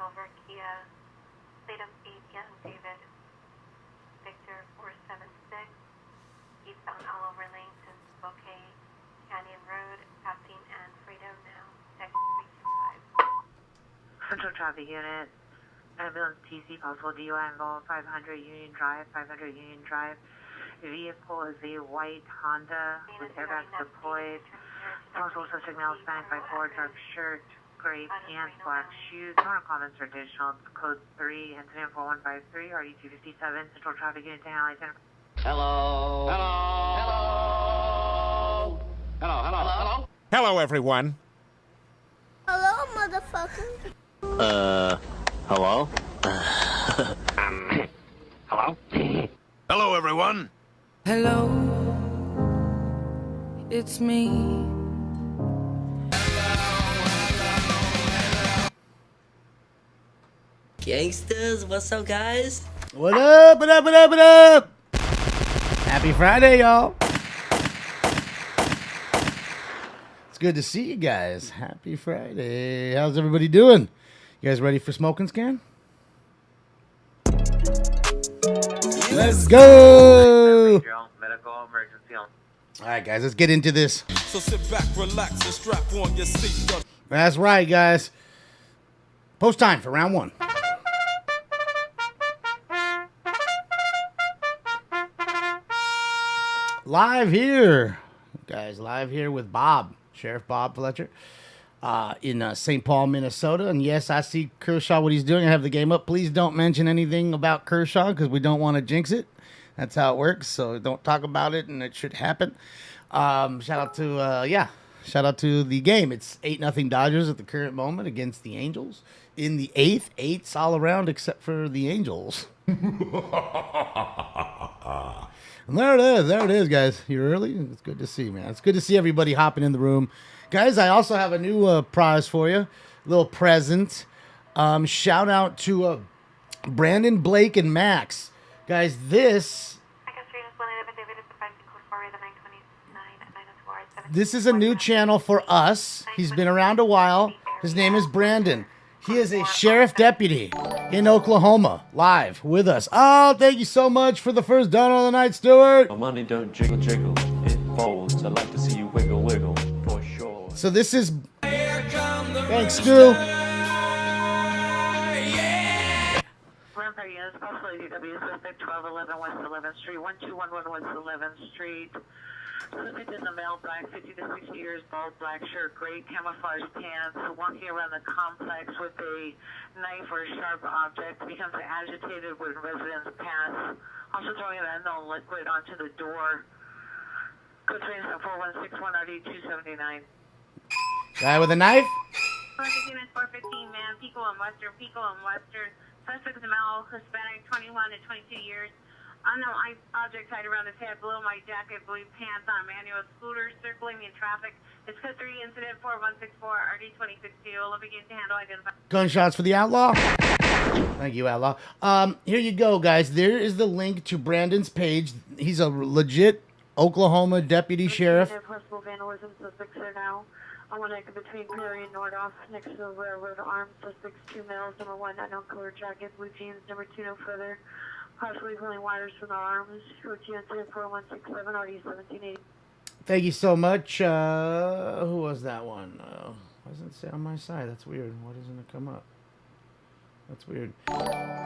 over Kia, Statham 8 Young David, Victor 476, eastbound all over Langston, Bouquet, Canyon Road, passing and Freedom now, text 325. Central Traffic Unit, ambulance TC, possible DUI involved, 500 Union Drive, 500 Union Drive. The vehicle is a white Honda with airbags deployed. Possible suspect male, Hispanic, 5'4", dark shirt, gray pants, black shoes. No comments or additional. Code 3, incident 4153, RD257, Central Traffic Unit to handle. Hello. Hello. Hello. Hello. Hello. Hello. Hello, everyone. Hello, motherfucker. Hello? Hello? Hello, everyone. Hello, it's me. Gangsters, what's up, guys? What up, what up, what up, what up? Happy Friday, y'all. It's good to see you guys. Happy Friday. How's everybody doing? You guys ready for Smoking Scan? Let's go. Medical emergency on. All right, guys, let's get into this. So sit back, relax, and strap on your seatbelt. That's right, guys. Post time for round one. Live here, guys, live here with Bob, Sheriff Bob Fletcher, in St. Paul, Minnesota. And yes, I see Kershaw, what he's doing. I have the game up. Please don't mention anything about Kershaw because we don't want to jinx it. That's how it works. So don't talk about it, and it should happen. Shout out to the game. It's 8-0 Dodgers at the current moment against the Angels. In the eighth, eights all around except for the Angels. And there it is, guys. You're early. It's good to see, man. It's good to see everybody hopping in the room. Guys, I also have a new prize for you. A little present. Shout out to Brandon, Blake, and Max. Guys, this is a new channel for us. He's been around a while. His name is Brandon. He is a sheriff deputy in Oklahoma, live with us. Oh, thank you so much for the first down of the night, Stuart. My money don't jiggle, jiggle. It folds. I like to see you wiggle, wiggle, for sure. So this is... Thanks, Stu. Rampart units, possible ADW, suspect 1211 West 11th Street, 1211 West 11th Street. Suspect in the male, black, 50 to 60 years, bald, black shirt, gray camouflage pants, walking around the complex with a knife or a sharp object, becomes agitated when residents pass, also throwing an unknown liquid onto the door. Code 4161 RD279. Guy with a knife? 415, man, Pico and Western. Suspect is male, Hispanic, 21 to 22 years. Unknown object tied around his head, below my jacket, blue pants on a manual scooter, circling in traffic. It's code 3, incident 4164, RD262. We'll begin to handle identify. Gunshots for the outlaw. Thank you, outlaw. Here you go, guys. There is the link to Brandon's page. He's a legit Oklahoma deputy sheriff. Possible vandalism, suspects are now on one neck between Perry and Nordoff, next to the railroad arm. Suspects 2 males, number 1, unknown color jacket, blue jeans, number 2, no further. Possibly pulling wires from the arms. Route incident 4167, RD 1780. Thank you so much. Who was that one? Why doesn't it say on my side? That's weird. Why doesn't it come up? That's weird.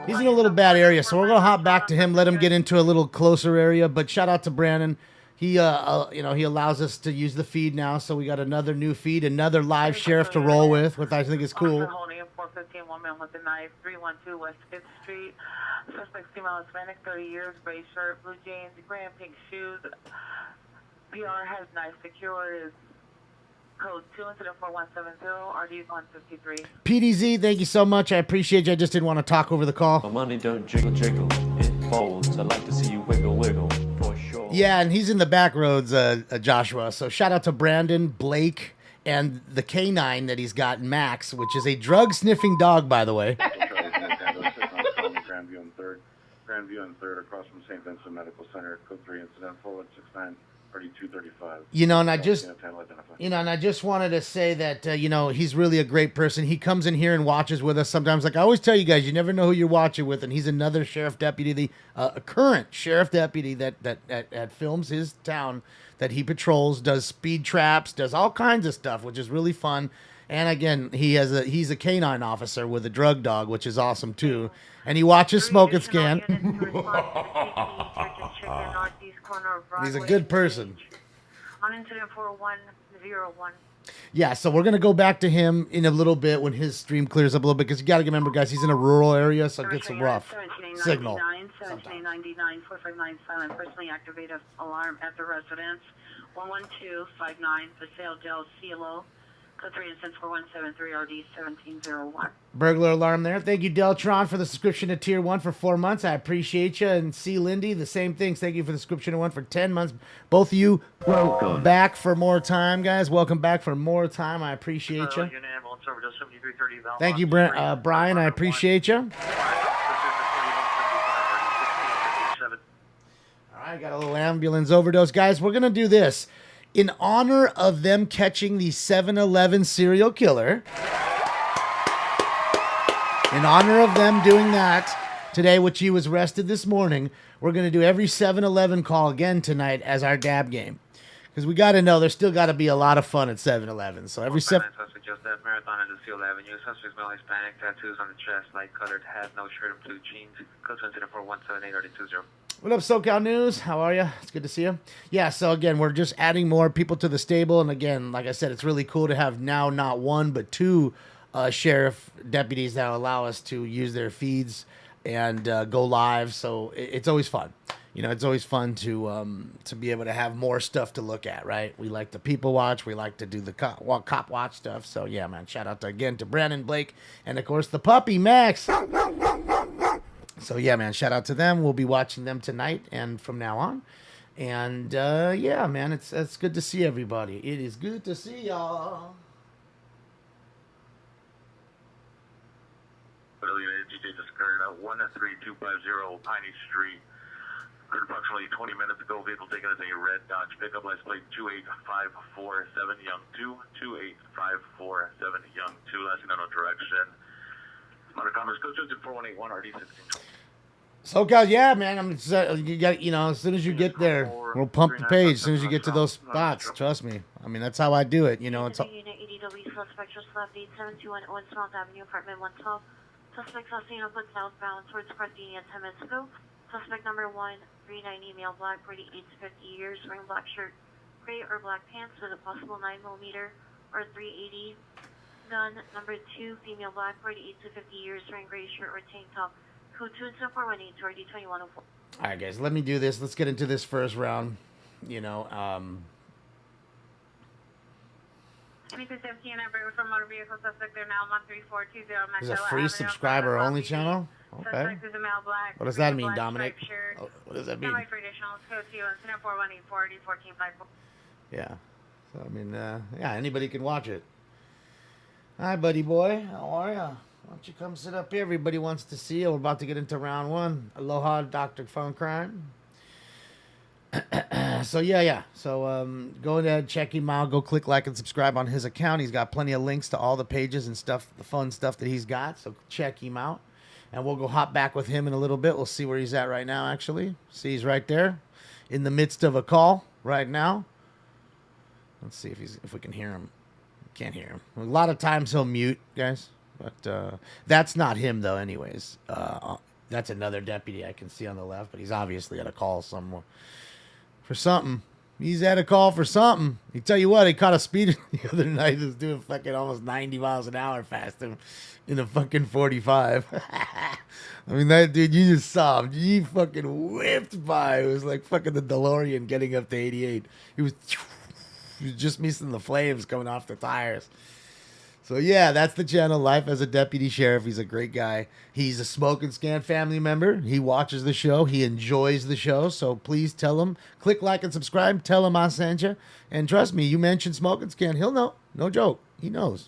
He's in a little bad area, so we're going to hop back to him, let him get into a little closer area. But shout out to Brandon. He, he allows us to use the feed now, so we got another new feed, another live sheriff to roll with, which I think is cool. 415, one man with a knife, 312 West 5th Street. Suspect female, Hispanic, 30 years, gray shirt, blue jeans, gray and pink shoes. PR has knife secured. Is code 2, incident 4170, RD 153. PDZ, thank you so much. I appreciate you. I just didn't want to talk over the call. My money don't jiggle, jiggle. It folds. I like to see you wiggle, wiggle, for sure. Yeah, and he's in the back roads, Joshua. So shout out to Brandon, Blake, and the canine that he's got, Max, which is a drug-sniffing dog, by the way. Grandview and 3rd across from St. Vincent Medical Center, code 3, incident 4169. You know, and I just, you know, and I just wanted to say that, you know, he's really a great person. He comes in here and watches with us sometimes. Like I always tell you guys, you never know who you're watching with, and he's another sheriff deputy, the a current sheriff deputy that films his town, that he patrols, does speed traps, does all kinds of stuff, which is really fun. And again, he's a canine officer with a drug dog, which is awesome too. And he watches Smoke and Scan. He's a good person. On incident 4101. Yeah, so we're going to go back to him in a little bit when his stream clears up a little bit, because you got to remember, guys, he's in a rural area, so it gets a rough signal. 1799, 459 silent, personally activated alarm at the residence. 11259, Paseo del Cielo. Code 3 instance 4173 RD 1701. Burglar alarm there. Thank you, Deltron, for the subscription to Tier 1 for 4 months. I appreciate you. And C. Lindy, the same things. Thank you for the subscription to 1 for 10 months. Both of you, welcome back for more time, guys. Welcome back for more time. I appreciate you. Thank you, Brian. I appreciate you. All right, got a little ambulance overdose. Guys, we're going to do this. In honor of them catching the 7-Eleven serial killer, in honor of them doing that today, which he was arrested this morning, we're going to do every 7-Eleven call again tonight as our dab game. Because we got to know there's still got to be a lot of fun at 7-Eleven. So every suspect Joseph Marathon at Field Avenue. Suspect male Hispanic, tattoos on the chest, light colored hat, no shirt, and blue jeans. Code 174178020. What up, Socal News? How are you? It's good to see you. Yeah, so again, we're just adding more people to the stable. And again, like I said, it's really cool to have now not one, but two sheriff deputies that allow us to use their feeds and go live. So it's always fun. You know, it's always fun to be able to have more stuff to look at, right? We like the people watch. We like to do the cop watch stuff. So, yeah, man, shout out again to Brandon, Blake, and, of course, the puppy, Max. So, yeah, man, shout out to them. We'll be watching them tonight and from now on. And, yeah, man, it's good to see everybody. It is good to see y'all. DJ just occurred at 13250 Piney Street. Occurred approximately 20 minutes ago. Vehicle taken as a red Dodge pickup. License plate 28547 Young 2. 28547 Young 2. Last known direction. Motor Commerce Code 4181 RD16. SoCal, yeah, man. You got, you know, as soon as you get there, we'll pump the page. As soon as you get to those spots, trust me. I mean, that's how I do it. You know, it's. Unit EDW suspect just left 8721 Owen Smalls Avenue, apartment 112. Suspect last seen up southbound towards Gardenia 10 minutes ago. Suspect number 1, 390, male, black, 48 to 50 years, wearing black shirt, gray or black pants with a possible 9mm or 380. Gun number 2, female, black, 48 to 50 years, wearing gray shirt or tank top. Code 27418 to RD2104. All right, guys, let me do this. Let's get into this first round. You know, Anything 17, I bring from motor vehicle suspect. They're now 13420. This is a free subscriber only channel? Okay. Suspect is a male black. What does that mean, Dominic? Oh, what does that mean? Semi for additional. Code 21418 1454. Yeah. So, I mean, yeah, anybody can watch it. Hi, buddy boy. How are ya? Why don't you come sit up here? Everybody wants to see you. We're about to get into round 1. Aloha, Dr. Fun Crime. So, yeah. So, go ahead, check him out. Go click like and subscribe on his account. He's got plenty of links to all the pages and stuff, the fun stuff that he's got. So, check him out. And we'll go hop back with him in a little bit. We'll see where he's at right now, actually. See, he's right there in the midst of a call right now. Let's see if we can hear him. Can't hear him. A lot of times he'll mute, guys. But that's not him, though, anyways. That's another deputy I can see on the left. But he's obviously at a call somewhere. For something. He's at a call for something. He tell you what, he caught a speeder the other night. He was doing fucking almost 90 miles an hour faster in a fucking 45. I mean, that dude, you just saw him. He fucking whipped by. It was like fucking the DeLorean getting up to 88. He was just missing the flames coming off the tires. So, yeah, that's the channel, Life as a Deputy Sheriff. He's a great guy. He's a Smoke and Scan family member. He watches the show. He enjoys the show. So, please tell him. Click like and subscribe. Tell him I sent you. And trust me, you mentioned Smoke and Scan. He'll know. No joke. He knows.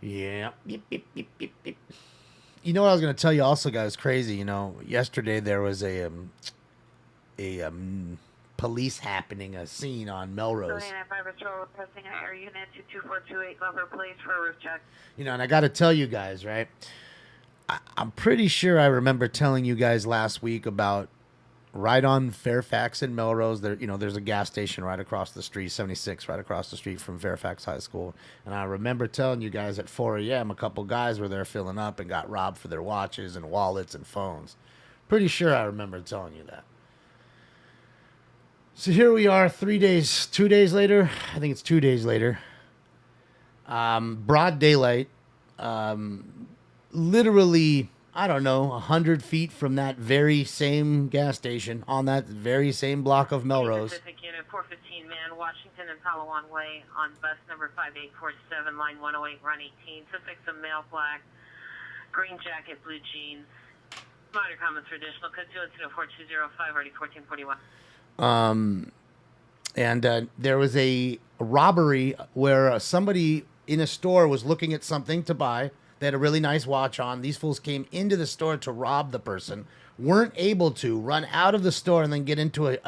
Yeah. Beep, beep, beep, beep, beep. You know what I was going to tell you also, guys? Crazy. You know, yesterday there was a police happening, a scene on Melrose. Requesting an air unit to 2428 Glover Place for a roof check. You know, and I got to tell you guys, right? I'm pretty sure I remember telling you guys last week about right on Fairfax and Melrose. There, you know, there's a gas station right across the street, 76, right across the street from Fairfax High School. And I remember telling you guys at 4 a.m. a couple guys were there filling up and got robbed for their watches and wallets and phones. Pretty sure I remember telling you that. So here we are, 2 days later. I think it's 2 days later. Broad daylight. Literally, I don't know, 100 feet from that very same gas station on that very same block of Melrose. Pacific Unit 415, man, Washington and Palawan Way on bus number 5847, line 108, run 18. Suspects a male, black, green jacket, blue jeans. Minor comments for additional code 202-4205, already 1441. And there was a robbery where somebody in a store was looking at something to buy. They had a really nice watch on. These fools came into the store to rob the person, weren't able to, run out of the store and then get into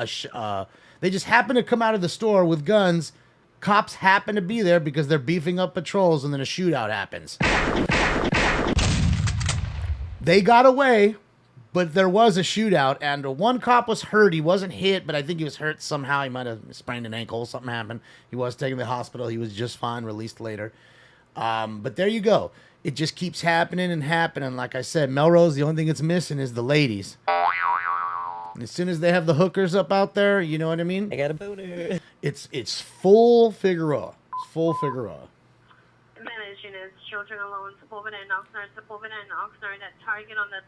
they just happened to come out of the store with guns. Cops happen to be there because they're beefing up patrols, and then a shootout happens. They got away, but there was a shootout, and one cop was hurt. He wasn't hit, but I think he was hurt somehow. He might have sprained an ankle. Something happened. He was taken to the hospital. He was just fine, released later. But there you go. It just keeps happening and happening. Like I said, Melrose, the only thing it's missing is the ladies. And as soon as they have the hookers up out there, you know what I mean? I got a boner. It's full Figueroa. It's full Figueroa. Managed units, children alone, Sepulveda and Oxnard at Target on the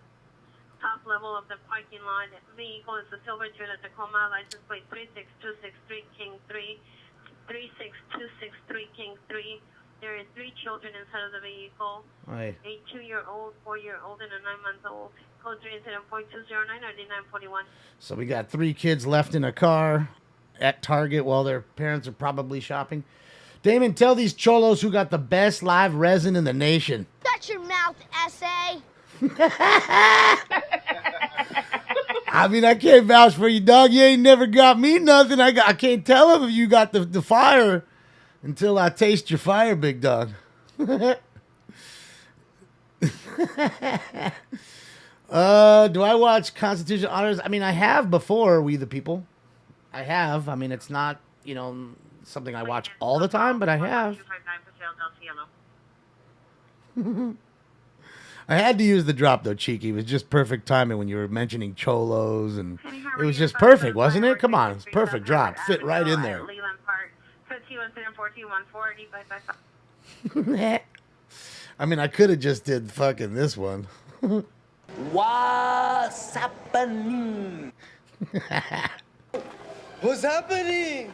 top level of the parking lot. Vehicle is a silver Toyota Tacoma, license plate 36263 King 3, 36263 King 3. There are 3 children inside of the vehicle. Aye. A 2-year-old, 4-year-old, and a 9-month-old. Code 307.209-9941. So we got 3 kids left in a car at Target while their parents are probably shopping. Damon, tell these cholos who got the best live resin in the nation. Shut your mouth, S.A. I mean, I can't vouch for you, dog. You ain't never got me nothing. I can't tell them if you got the fire until I taste your fire, big dog. Do I watch Constitution Honors? I mean, I have before, We the People. I have. I mean, it's not, you know, something I watch all the time, but I have. I had to use the drop, though, Cheeky. It was just perfect timing when you were mentioning cholos, and it was just perfect, wasn't it? Come on, it's perfect drop. Fit right in there. I mean, I could have just did fucking this one. What's happening? What's happening?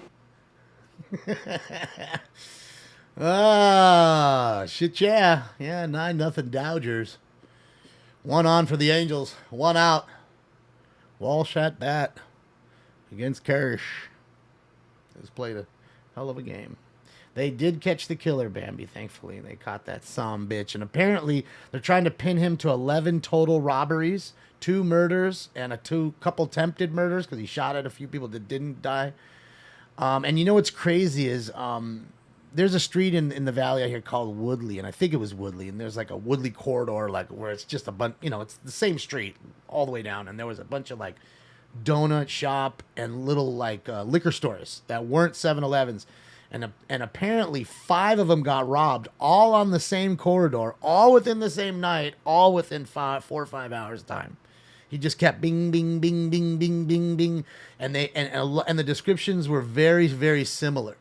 Shit, yeah. Yeah, 9-0 Dodgers. 1 on for the Angels. 1 out. Walsh at bat against Kirsch. Has played a hell of a game. They did catch the killer, Bambi, thankfully. They caught that bitch. And apparently, they're trying to pin him to 11 total robberies, 2 murders, and a couple attempted murders because he shot at a few people that didn't die. And you know what's crazy is there's a street in the valley out here called Woodley, and I think it was Woodley, and there's like a Woodley corridor, like where it's just a bunch, you know, it's the same street all the way down, and there was a bunch of like donut shop and little like liquor stores that weren't 7-Elevens, and apparently 5 of them got robbed, all on the same corridor, all within the same night, all within 4 or 5 hours time. He just kept bing, bing, bing, bing, bing, bing, bing, and the descriptions were very, very similar.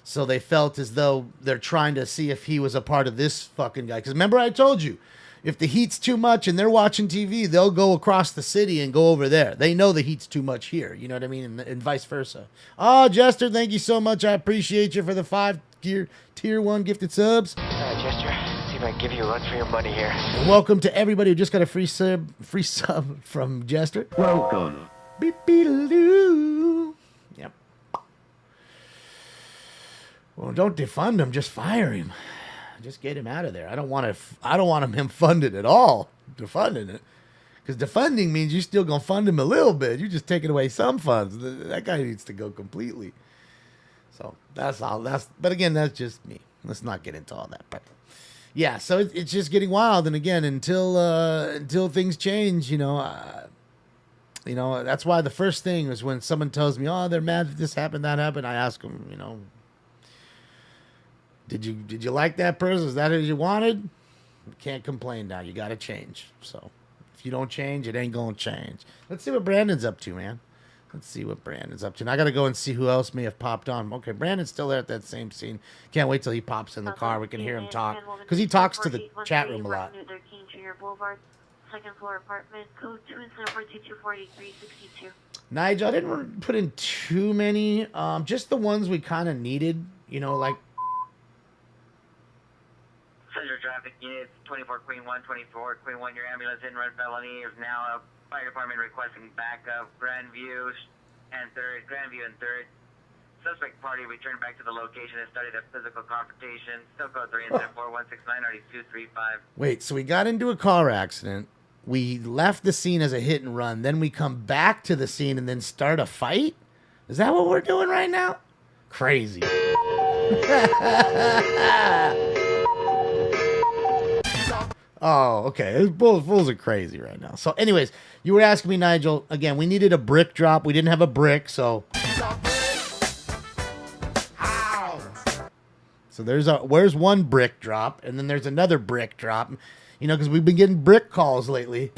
So they felt as though they're trying to see if he was a part of this fucking guy. Because remember I told you, if the heat's too much and they're watching TV, they'll go across the city and go over there. They know the heat's too much here. You know what I mean? And vice versa. Oh, Jester, thank you so much. I appreciate you for the 5 tier 1 gifted subs. All right, Jester. See if I can give you a run for your money here. And welcome to everybody who just got a free sub from Jester. Welcome. Beep-beep-a-doo. Yep. Well, don't defund him. Just fire him. just get him out of there. I don't want him funded at all. Defunding it. Because defunding means you're still going to fund him a little bit. You're just taking away some funds. That guy needs to go completely. So that's all. But again, that's just me. Let's not get into all that. But yeah, so it's just getting wild. And again, until things change, that's why the first thing is when someone tells me, oh, they're mad that this happened, that happened. I ask them, did you like that person? Is that who you wanted? You can't complain now. You got to change. So if you don't change, it ain't going to change. Let's see what Brandon's up to, man. Let's see what Brandon's up to. And I got to go and see who else may have popped on. Okay, Brandon's still there at that same scene. Can't wait till he pops in the car. We can hear him talk. Because he talks to the chat room a lot. Second floor apartment, code 274224362. Nigel, I didn't put in too many. Just the ones we kind of needed. Like... Central traffic units, 24 Queen 1, 24 Queen 1, your ambulance in red felony is now a fire department requesting backup. Grandview and 3rd. Suspect party returned back to the location and started a physical confrontation. Socal 3 incident 4169 RD235. Wait, so we got into a car accident. We left the scene as a hit and run. Then we come back to the scene and then start a fight? Is that what we're doing right now? Crazy. Oh, okay. Fools are crazy right now. So anyways, you were asking me, Nigel, again, we needed a brick drop. We didn't have a brick, so... So where's one brick drop, and then there's another brick drop, because we've been getting brick calls lately.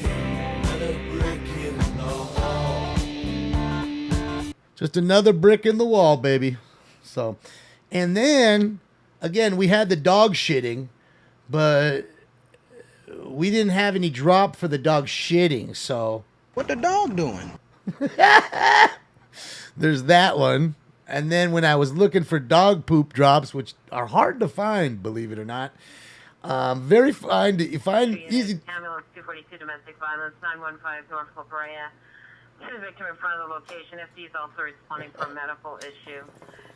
Just another brick in the wall, baby. So, and then, again, we had the dog shitting, but we didn't have any drop for the dog shitting, so. What the dog doing? There's that one. And then when I was looking for dog poop drops, which are hard to find, believe it or not, very fine. You find easy. Ambulance 242 domestic violence 915 North La Brea. To the victim in front of the location. FD is also responding for a medical issue.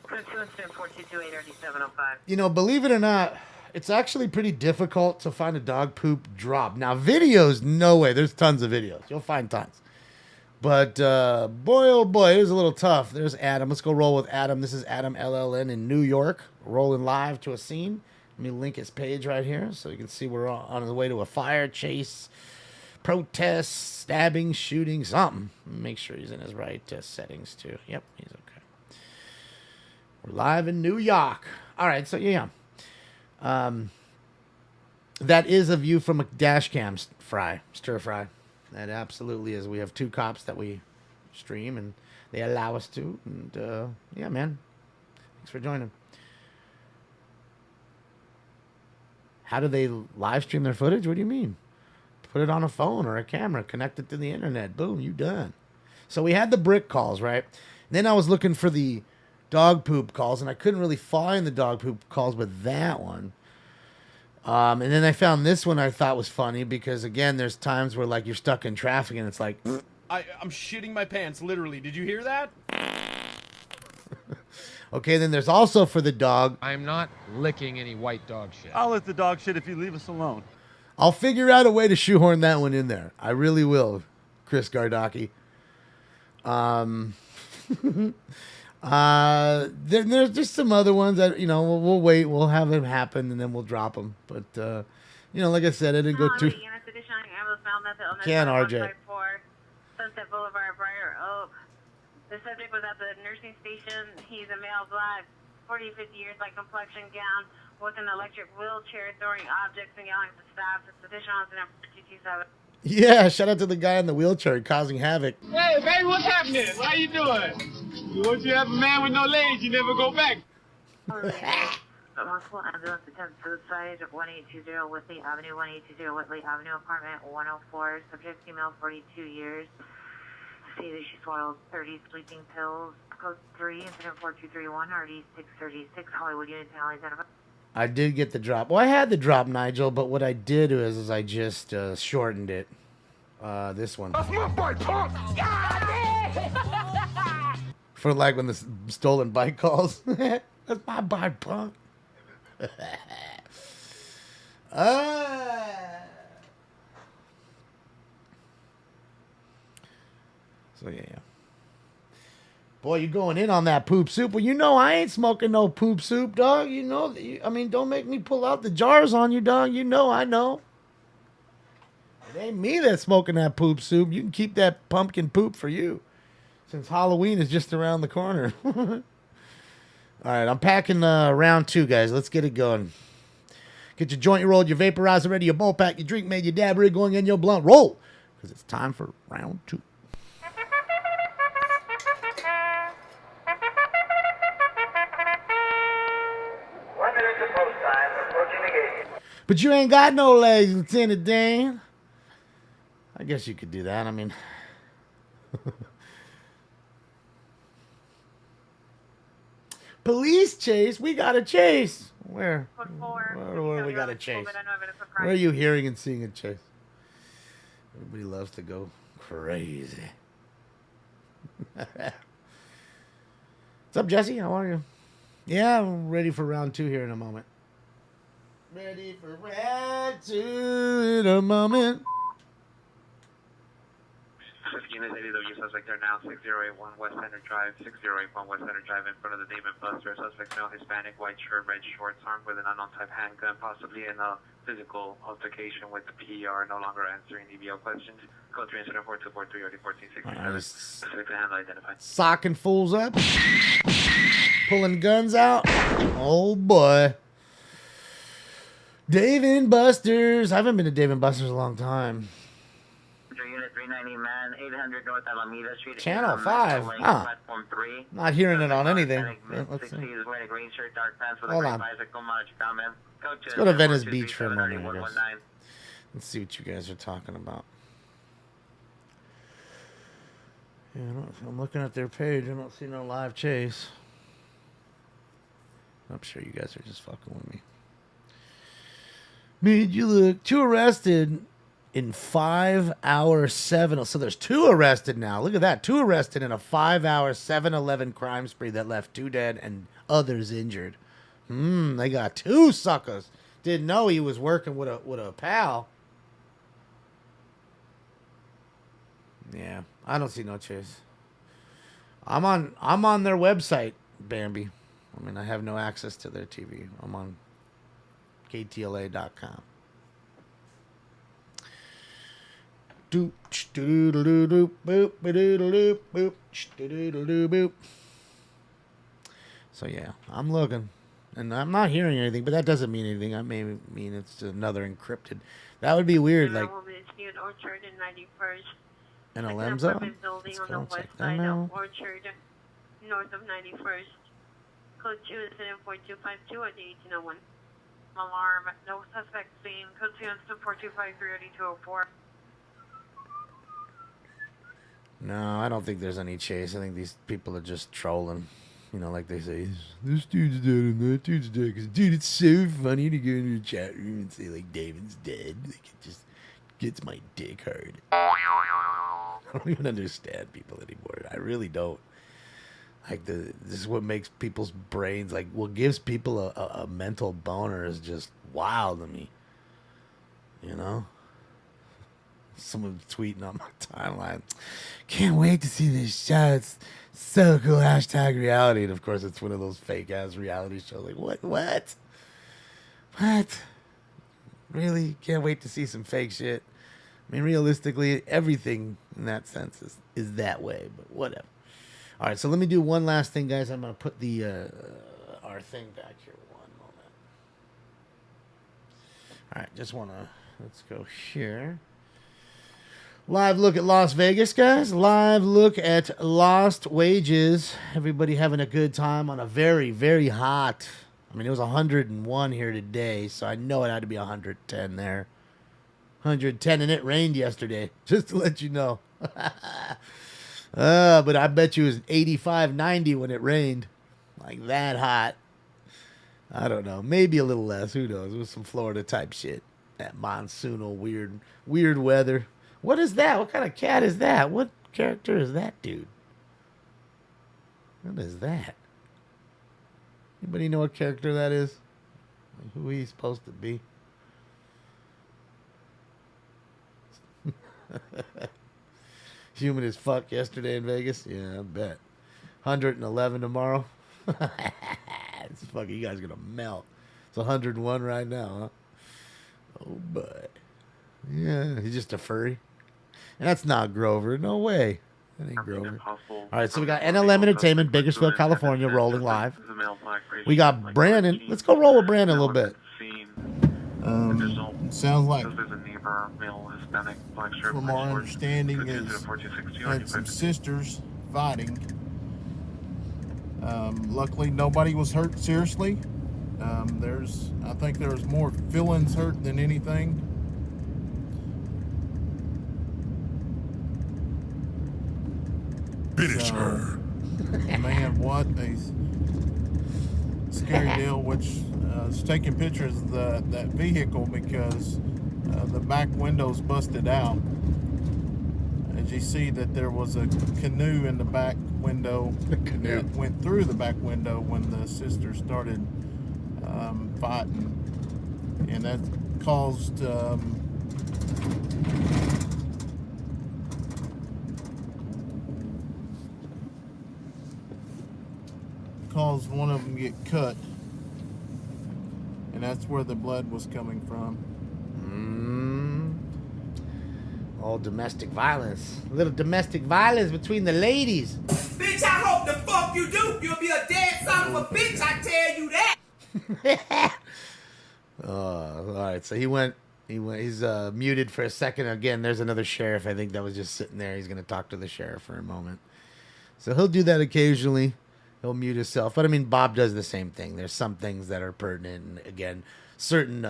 Code 2 incident 4228 RD705. Believe it or not, it's actually pretty difficult to find a dog poop drop. Now, videos, no way. There's tons of videos. You'll find tons. But, boy, oh boy, it was a little tough. There's Adam. Let's go roll with Adam. This is Adam LLN in New York, rolling live to a scene. Let me link his page right here so you can see we're on the way to a fire, chase, protest, stabbing, shooting, something. Make sure he's in his right settings, too. Yep, he's okay. We're live in New York. All right, so, yeah. That is a view from a dash cam stir fry. That absolutely is. We have 2 cops that we stream, and they allow us to. And, yeah, man. Thanks for joining. How do they live stream their footage? What do you mean? Put it on a phone or a camera. Connect it to the internet. Boom, you done. So we had the brick calls, right? And then I was looking for the dog poop calls, and I couldn't really find the dog poop calls with that one. And then I found this one I thought was funny because, again, there's times where, like, you're stuck in traffic and it's like... I'm shitting my pants, literally. Did you hear that? Okay, then there's also for the dog... I'm not licking any white dog shit. I'll let the dog shit if you leave us alone. I'll figure out a way to shoehorn that one in there. I really will, Chris Gardaki. Then there's just some other ones that, we'll wait. We'll have them happen, and then we'll drop them. But, like I said, I didn't go too... Can, RJ. Sunset Boulevard, Briar Oak. The subject was at the nursing station. He's a male, black, 40, 50 years, light complexion, gown, with an electric wheelchair, throwing objects and yelling at the staff. It's additional incident 227. Yeah, shout out to the guy in the wheelchair causing havoc. Hey, baby, what's happening? How you doing? Once you have a man with no legs, you never go back. Multiple ambulance attempt suicide, 1820 Whitley Avenue, 1820 Whitley Avenue, apartment 104. Subject female, 42 years. See that she swallowed 30 sleeping pills. Code 3, incident 4231, RD636, Hollywood Unit identified. I did get the drop. Well, I had the drop, Nigel, but what I did is I just shortened it. This one. That's my bike, punk! For like when the stolen bike calls. That's my bike, punk. So yeah. Boy, you going in on that poop soup. Well, you know I ain't smoking no poop soup, dog. You know, I mean, don't make me pull out the jars on you, dog. You know I know. It ain't me that's smoking that poop soup. You can keep that pumpkin poop for you, since Halloween is just around the corner. All right, I'm packing round 2, guys. Let's get it going. Get your joint rolled, your vaporizer ready, your bowl pack, your drink made, your dab rig going in, your blunt roll, because it's time for round 2. But you ain't got no legs, Lieutenant Dan. I guess you could do that. I mean, police chase? We got a chase. Where? Where we got a chase? Where are you hearing and seeing a chase? Everybody loves to go crazy. What's up, Jesse? How are you? Yeah, I'm ready for round 2 here in a moment. Ready for round 2 in a moment. 15 is 80, suspect there now, 6081 West Center Drive, 6081 West Center Drive in front of the Demon Buster. Suspect male, Hispanic, white shirt, red shorts, armed with an unknown type handgun, possibly in a physical altercation with the PR, no longer answering EBO questions. Code 3 incident 4243 1467. Specific handle identified. Socking fools up. Pulling guns out. Oh boy. Dave and Buster's. I haven't been to Dave and Buster's in a long time. Unit 390 man, 800 North Alameda Street. Channel 5. Huh. Platform 3. Not hearing it on anything. Let's see. Wearing a green shirt, dark pants with Hold a on. bicycle. Comment. Let's go to Venice Beach for a moment, I guess. Let's see what you guys are talking about. Yeah, I'm looking at their page. I don't see no live chase. I'm sure you guys are just fucking with me. Made you look. 2 arrested in 5 hour 7. So there's 2 arrested now. Look at that. 2 arrested in a 5 hour 7-11 crime spree that left 2 dead and others injured. They got 2 suckers. Didn't know he was working with a pal. Yeah, I don't see no chase. I'm on their website, Bambi. I mean, I have no access to their TV. I'm on KTLA.com. Doop, doodle doop, boop, doodle doop, boop, doodle boop. So yeah, I'm looking, and I'm not hearing anything, but that doesn't mean anything. I may mean it's another encrypted. That would be weird, like. Orchard and 91st. In a Lemzo? Building Let's on go the and west check that side out. of Orchard, north of 91st. Code 2 incident 4252 at the 1801. Alarm. No suspect seen. Code 2 incident 4253 No, I don't think there's any chase. I think these people are just trolling. You know, like they say, this dude's dead and that dude's dead. Because, dude, it's so funny to go into the chat room and say, like, David's dead. Like, it just gets my dick hard. I don't even understand people anymore. I really don't. Like, this is what makes people's brains, like, what gives people a mental boner is just wild to me. You know? Someone tweeting on my timeline. Can't wait to see this show. It's so cool. # reality. And of course, it's one of those fake ass reality shows. Like, what? Really? Can't wait to see some fake shit. I mean, realistically, everything in that sense is that way, but whatever. All right, so let me do one last thing, guys. I'm going to put the our thing back here. One moment. All right, just want to, let's go here. Live look at Las Vegas, guys. Live look at lost wages. Everybody having a good time on a very, very hot. I mean, it was 101 here today, so I know it had to be 110 there. 110, and it rained yesterday, just to let you know. But I bet you it was 85, 90 when it rained. Like that hot. I don't know. Maybe a little less. Who knows? It was some Florida type shit. That monsoonal weird weather. What is that? What kind of cat is that? What character is that dude? What is that? Anybody know what character that is? Like, who he's supposed to be? Humid as fuck yesterday in Vegas. Yeah, I bet. 111 tomorrow. It's fucking, you guys are gonna melt. It's 101 right now, huh? Oh boy. Yeah, he's just a furry. And that's not Grover. No way. That ain't Grover. All right, so we got NLM Entertainment, Bakersfield, California, rolling live. We got Brandon. Let's go roll with Brandon a little bit. Sounds like, from our understanding, is had some sisters fighting. Luckily, nobody was hurt seriously. I think there was more feelings hurt than anything. Finish her. Man, what a scary deal, which is taking pictures of that vehicle because the back window's busted out. As you see that there was a canoe in the back window that went through the back window when the sisters started fighting, and that caused one of them get cut, and that's where the blood was coming from. All domestic violence. A little domestic violence between the ladies. Bitch, I hope the fuck you do. You'll be a dead son of a bitch, I tell you that. All right, so he's muted for a second. Again, there's another sheriff. I think that was just sitting there. He's going to talk to the sheriff for a moment. So he'll do that occasionally. He'll mute himself. But, I mean, Bob does the same thing. There's some things that are pertinent. And, again, certain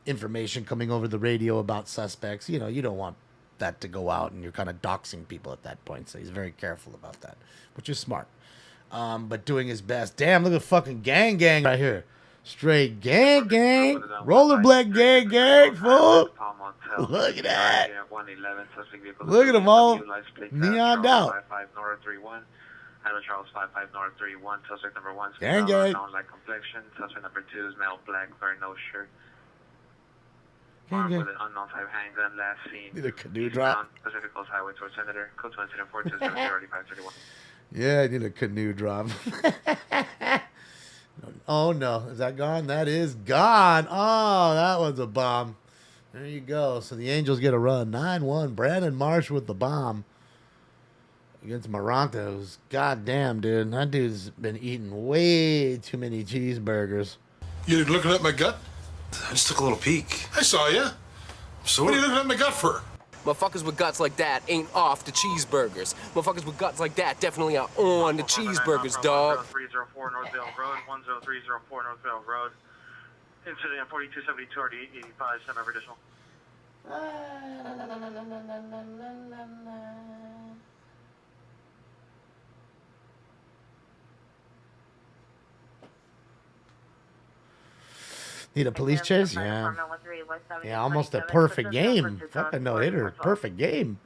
information coming over the radio about suspects. You know, you don't want that to go out, and you're kind of doxing people at that point. So he's very careful about that, which is smart. But doing his best. Damn, look at fucking gang right here. Straight gang. Rollerblade gang, fool. Look at that. Look at them all neoned out. Charles 55 North 31, suspect number 1, gang. Light complexion. Suspect number 2 is male, black, very no shirt. Armed with an unknown type handgun, last seen. Need a canoe drop. Pacific Coast Highway towards Senator. Code to incident 427 Yeah, I need a canoe drop. Oh no, is that gone? That is gone. Oh, that was a bomb. There you go. So the Angels get a run. 9-1. Brandon Marsh with the bomb against Marantos. God damn, dude. That dude's been eating way too many cheeseburgers. You looking at my gut? I just took a little peek. I saw you. So what are you looking at my gut for? Motherfuckers with guts like that ain't off the cheeseburgers. Motherfuckers with guts like that definitely are on the cheeseburgers, dog. 10304 Northvale Road, 10304 Northvale Road. Incident 4272 RD85, semi additional. Need a police chase? Yeah. Yeah, almost a perfect game. Fucking no-hitter. Perfect game.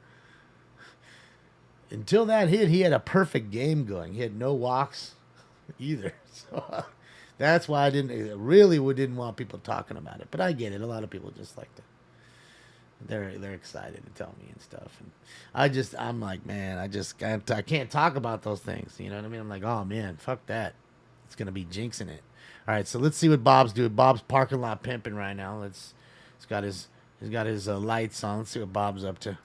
Until that hit, he had a perfect game going. He had no walks either. So that's why I didn't want people talking about it. But I get it. A lot of people just like to. They're excited to tell me and stuff. And I'm like, man, I can't talk about those things. You know what I mean? I'm like, oh man, fuck that. It's gonna be jinxing it. All right, so let's see what Bob's doing. Bob's parking lot pimping right now. He's got his lights on. Let's see what Bob's up to.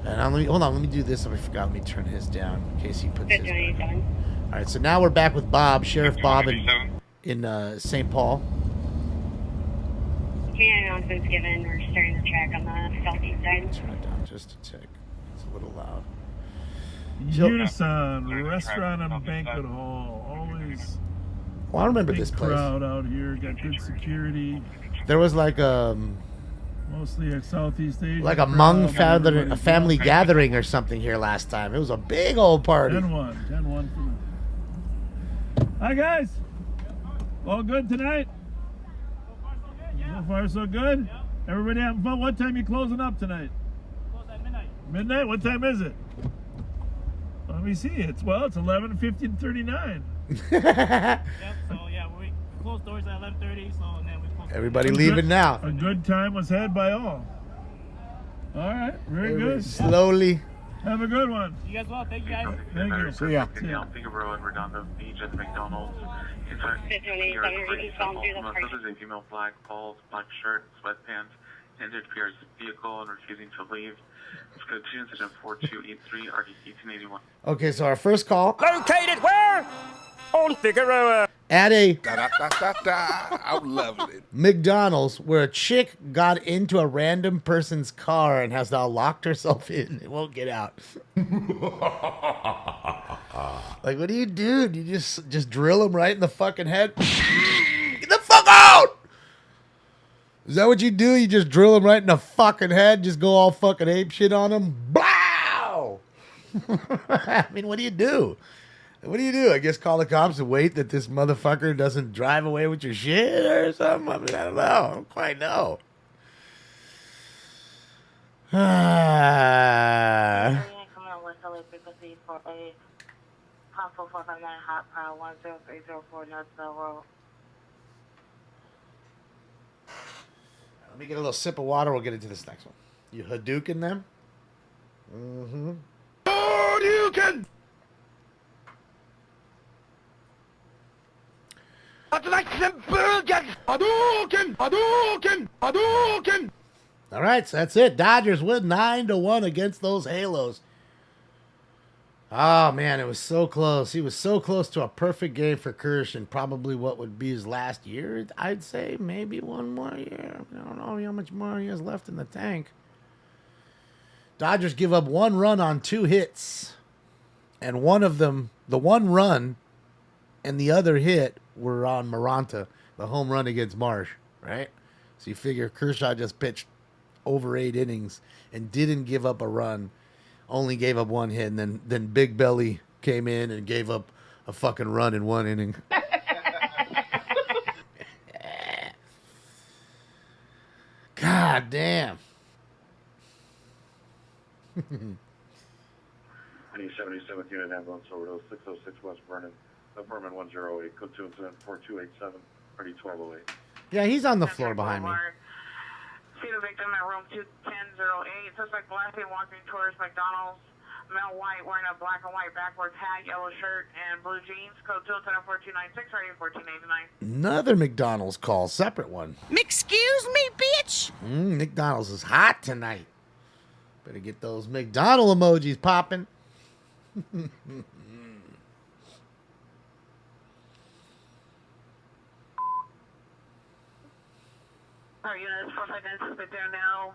And hold on, let me do this. I forgot. Let me turn his down in case he puts his. All right, so now we're back with Bob, Sheriff Bob, in St. Paul. Announcements given. We're starting the track on the southeast side. Turn it down just a tick. It's a little loud. Unison Restaurant and Banquet Hall. Always. Well, I remember this place. Crowd out here. Got good security. There was like mostly a Southeast Asian. Like a Hmong family gathering or something here last time. It was a big old party. 10-1 for the. Hi guys. All good tonight? So far so good? Everybody having fun? What time you closing up tonight? Close at midnight. Midnight? What time is it? Let me see. It's 11:39. Yep, so yeah, we close doors at 11:30, so and then we close. Everybody leaving now. A good time was had by all. All right, very good. Slowly. Have a good one. You guys well. Thank you, guys. Thank you. See ya. Figueroa and Redondo Beach at the McDonald's. If a female black balls, black shirt, sweatpants, entered Pierre's vehicle and refusing to leave. Code 2 incident 4283 RD 1881. Okay, so our first call Located where? On Figueroa. at a I love it. McDonald's where a chick got into a random person's car and has now locked herself in and won't get out. Like, what do? You just drill him right in the fucking head? Get the fuck out! Is that what you do? You just drill him right in the fucking head? Just go all fucking ape shit on him? Blow! I mean, what do you do? What do you do? I guess call the cops and wait that this motherfucker doesn't drive away with your shit or something? I mean, I don't know. I don't quite know. Let me get a little sip of water. We'll get into this next one. You Hadouken them? Mm-hmm. Hadouken! I'd like some burgers! Hadouken! Hadouken! Hadouken! All right, so that's it. Dodgers win 9-1 against those Halos. Oh, man, it was so close. He was so close to a perfect game for Kirsch and probably what would be his last year, I'd say. Maybe one more year. I don't know how much more he has left in the tank. Dodgers give up 1 run on 2 hits. And one of them, the 1 run and the other hit were on Maranta, the home run against Marsh, right? So you figure Kershaw just pitched over 8 innings and didn't give up a run. Only gave up 1 hit, and then Big Belly came in and gave up a fucking run in 1 inning. God damn. I need 77th unit ambulance overdose 606 West Vernon, apartment 108, code 2 incident 4287, RD 1208. Yeah, he's on the floor behind me. See the victim at room 21008. Suspect black walking towards McDonald's. Male white wearing a black and white backwards hat, yellow shirt, and blue jeans. Code 207-4296, RD 1489. Another McDonald's call, separate one. Excuse me, bitch. McDonald's is hot tonight. Better get those McDonald emojis popping. Our units, 459 suspect there now.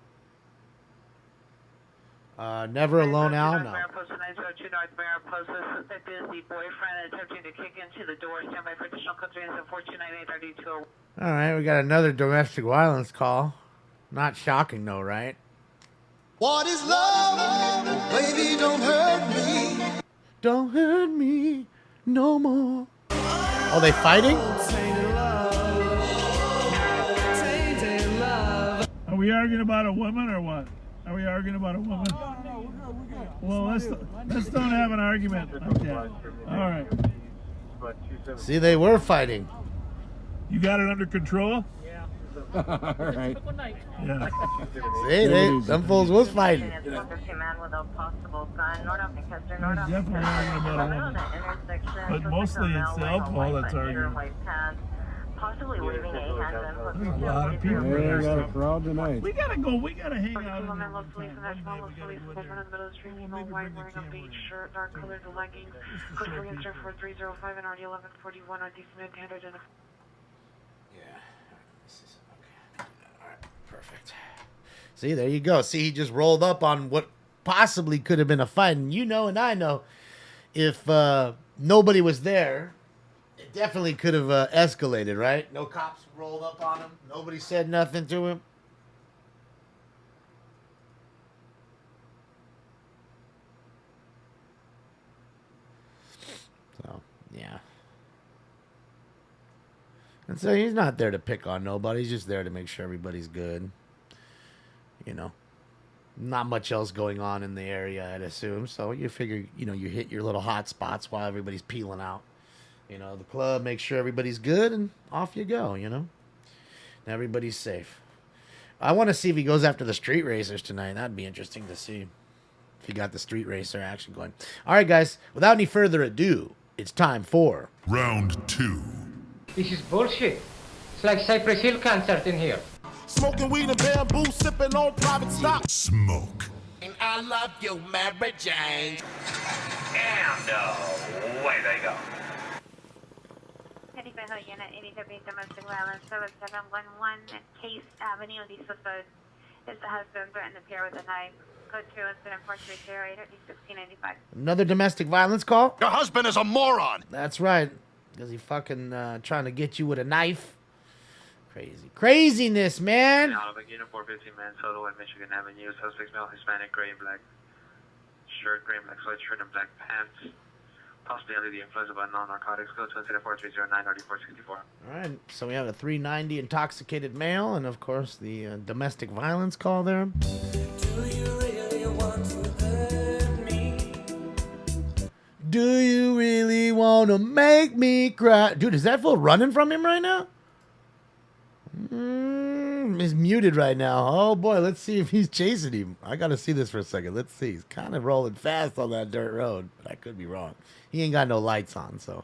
Never alone, Al? No. Post 902 North Mariposa. Suspect is the boyfriend attempting to kick into the door. Stand by for additional code 4298 RD 201. All right, we got another domestic violence call. Not shocking, though, right? What is love? Baby, don't hurt me. Don't hurt me no more. Are they fighting? Are we arguing about a woman or what? Are we arguing about a woman? No, we're good. Well, let's don't have an argument. Okay. All right. See, they were fighting. You got it under control? Yeah. All right. Yeah. See, them fools was fighting. Definitely arguing about a woman. But mostly it's the alcohol that's arguing. Possibly waving a hand. There's a lot of people. Yeah, we got a crowd tonight. We gotta go. We gotta hang out. Police in the middle of the street, female white wearing a beige shirt, dark colored leggings. Code 4305 and RD 1141 on decent hand identified. Yeah. This is okay. All right. Perfect. See, there you go. See, he just rolled up on what possibly could have been a fight. And you know, and I know, if nobody was there, it definitely could have escalated, right? No cops rolled up on him. Nobody said nothing to him. So, yeah. And so he's not there to pick on nobody. He's just there to make sure everybody's good. You know, not much else going on in the area, I'd assume. So you figure, you know, you hit your little hot spots while everybody's peeling out. You know, the club, make sure everybody's good, and off you go, you know. And everybody's safe. I want to see if he goes after the street racers tonight. That'd be interesting to see if he got the street racer action going. All right, guys. Without any further ado, it's time for Round 2. This is bullshit. It's like Cypress Hill concert in here. Smoking weed and bamboo, sipping on private stock. Smoke. And I love you, Mary Jane. And away they go. 25 Hill Unit, 80W domestic violence, 7711 Case Avenue, East Road. Is the husband threatened to appear with a knife? Code 2, incident 4308, 1695. another domestic violence call. Your husband is a moron. That's right. Because he fucking trying to get you with a knife. Crazy. Craziness, man. Unit 415 Minnesota, Michigan Avenue. Suspects male, Hispanic, gray and black shirt, gray and black sweatshirt, and black pants. Possibly under the influence of unknown narcotics. Code 204-309-9464. All right. So we have a 390 intoxicated male, and of course the domestic violence call there. Do you really want to hurt me? Do you really want to make me cry? Dude, is that fool running from him right now? He's muted right now. Oh boy, let's see if he's chasing him. I gotta see this for a second. Let's see. He's kind of rolling fast on that dirt road, but I could be wrong. He ain't got no lights on, so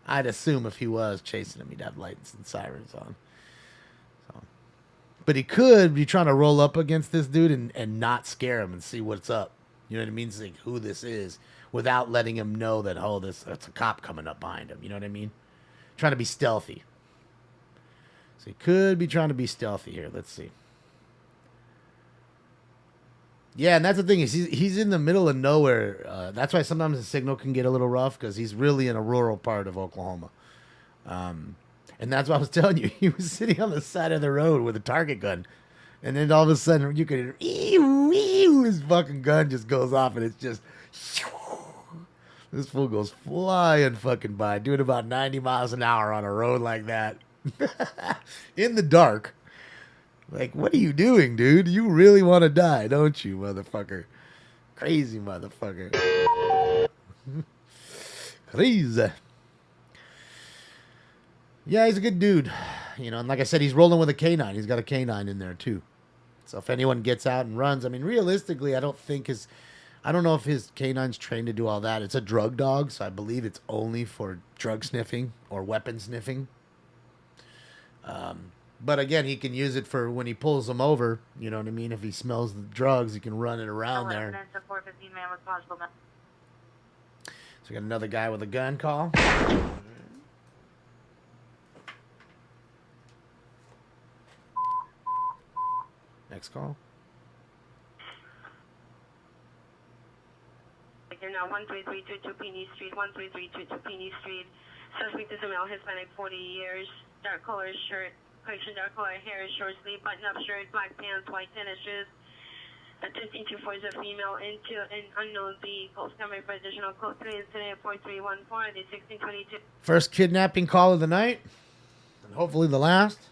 I'd assume if he was chasing him, he'd have lights and sirens on. So, but he could be trying to roll up against this dude and not scare him and see what's up. You know what I mean? See who this is without letting him know that, oh, that's a cop coming up behind him. You know what I mean? Trying to be stealthy. So he could be trying to be stealthy here. Let's see. Yeah, and that's the thing is he's in the middle of nowhere. That's why sometimes the signal can get a little rough because he's really in a rural part of Oklahoma. And that's what I was telling you. He was sitting on the side of the road with a target gun. And then all of a sudden you could hear his fucking gun just goes off and it's just this fool goes flying fucking by, doing about 90 miles an hour on a road like that. In the dark. Like, what are you doing, dude? You really want to die, don't you, motherfucker? Crazy motherfucker. Crazy. Yeah, he's a good dude. You know, and like I said, he's rolling with a canine. He's got a canine in there, too. So if anyone gets out and runs, I mean, realistically, I don't know if his canine's trained to do all that. It's a drug dog, so I believe it's only for drug sniffing or weapon sniffing. But again, he can use it for when he pulls them over. You know what I mean? If he smells the drugs, he can run it around there. So we got another guy with a gun call. Next call. You're now 13322 Peony Street, 13322 Peony Street. Suspect is a male, Hispanic, 40 years, dark color shirt, dark color hair, short sleeve, button-up shirt, black pants, white tennis shoes. Attempting to force a female into an unknown vehicle. Summary for additional code 3, incident 4314, the 1622. First kidnapping call of the night, and hopefully the last.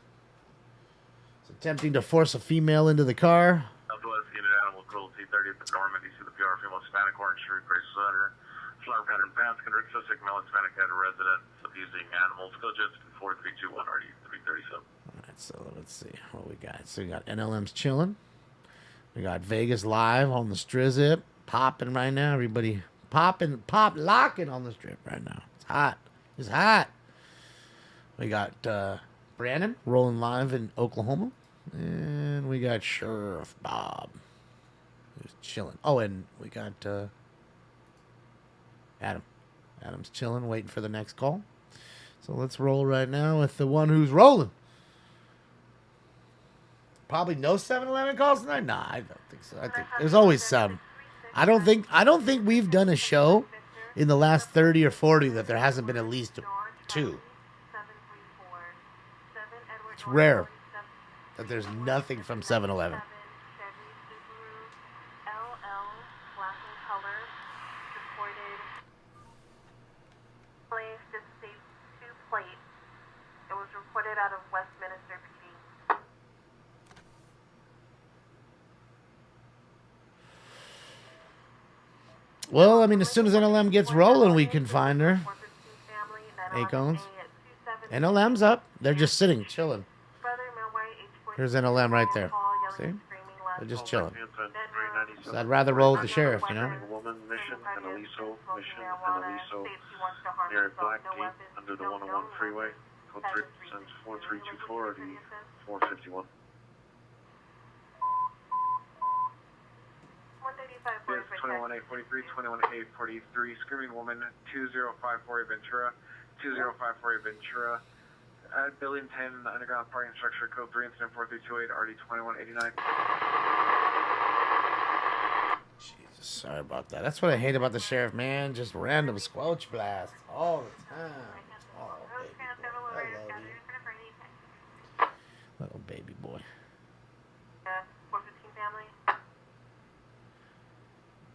It's attempting to force a female into the car. Southwest Unit Animal Cruelty, 30th and Norman, DC, the PR, female, Hispanic, orange shirt, gray sweater, flower pattern pants, convict suspect, male, Hispanic, had a resident, abusing animals. Code 4321, RD 337. All right, so let's see what we got. So we got NLM's chilling. We got Vegas live on the Strizip, popping right now. Everybody locking on the strip right now. It's hot. It's hot. We got Brandon rolling live in Oklahoma. And we got Sheriff Bob, who's chilling. Oh, and we got Adam. Adam's chilling, waiting for the next call. So let's roll right now with the one who's rolling. Probably no 7-Eleven calls tonight? Nah, I don't think so. I think there's always some. I don't think we've done a show in the last 30 or 40 that there hasn't been at least 2. It's rare that there's nothing from 7-Eleven. It was reported out of Westminster PD. Well, I mean, as soon as NLM gets rolling, we can find her. Acones. NLM's up. They're just sitting, chilling. Here's NLM right there. See? They're just chilling. So I'd rather roll with the sheriff, you know? Woman, mission, and Aliso, mission, and Aliso. Near Black Gate, under the 101 freeway. Code 3 since 4324 or the 451. Yes, 21843, 21843. Screaming woman, 2054 Ventura. 2054 Ventura. At Building 10, underground parking structure, code 3, incident 4328, RD 2189. Jesus, sorry about that. That's what I hate about the sheriff, man. Just random squelch blast all the time. Oh, baby boy. I love you. Little baby boy. 415 family.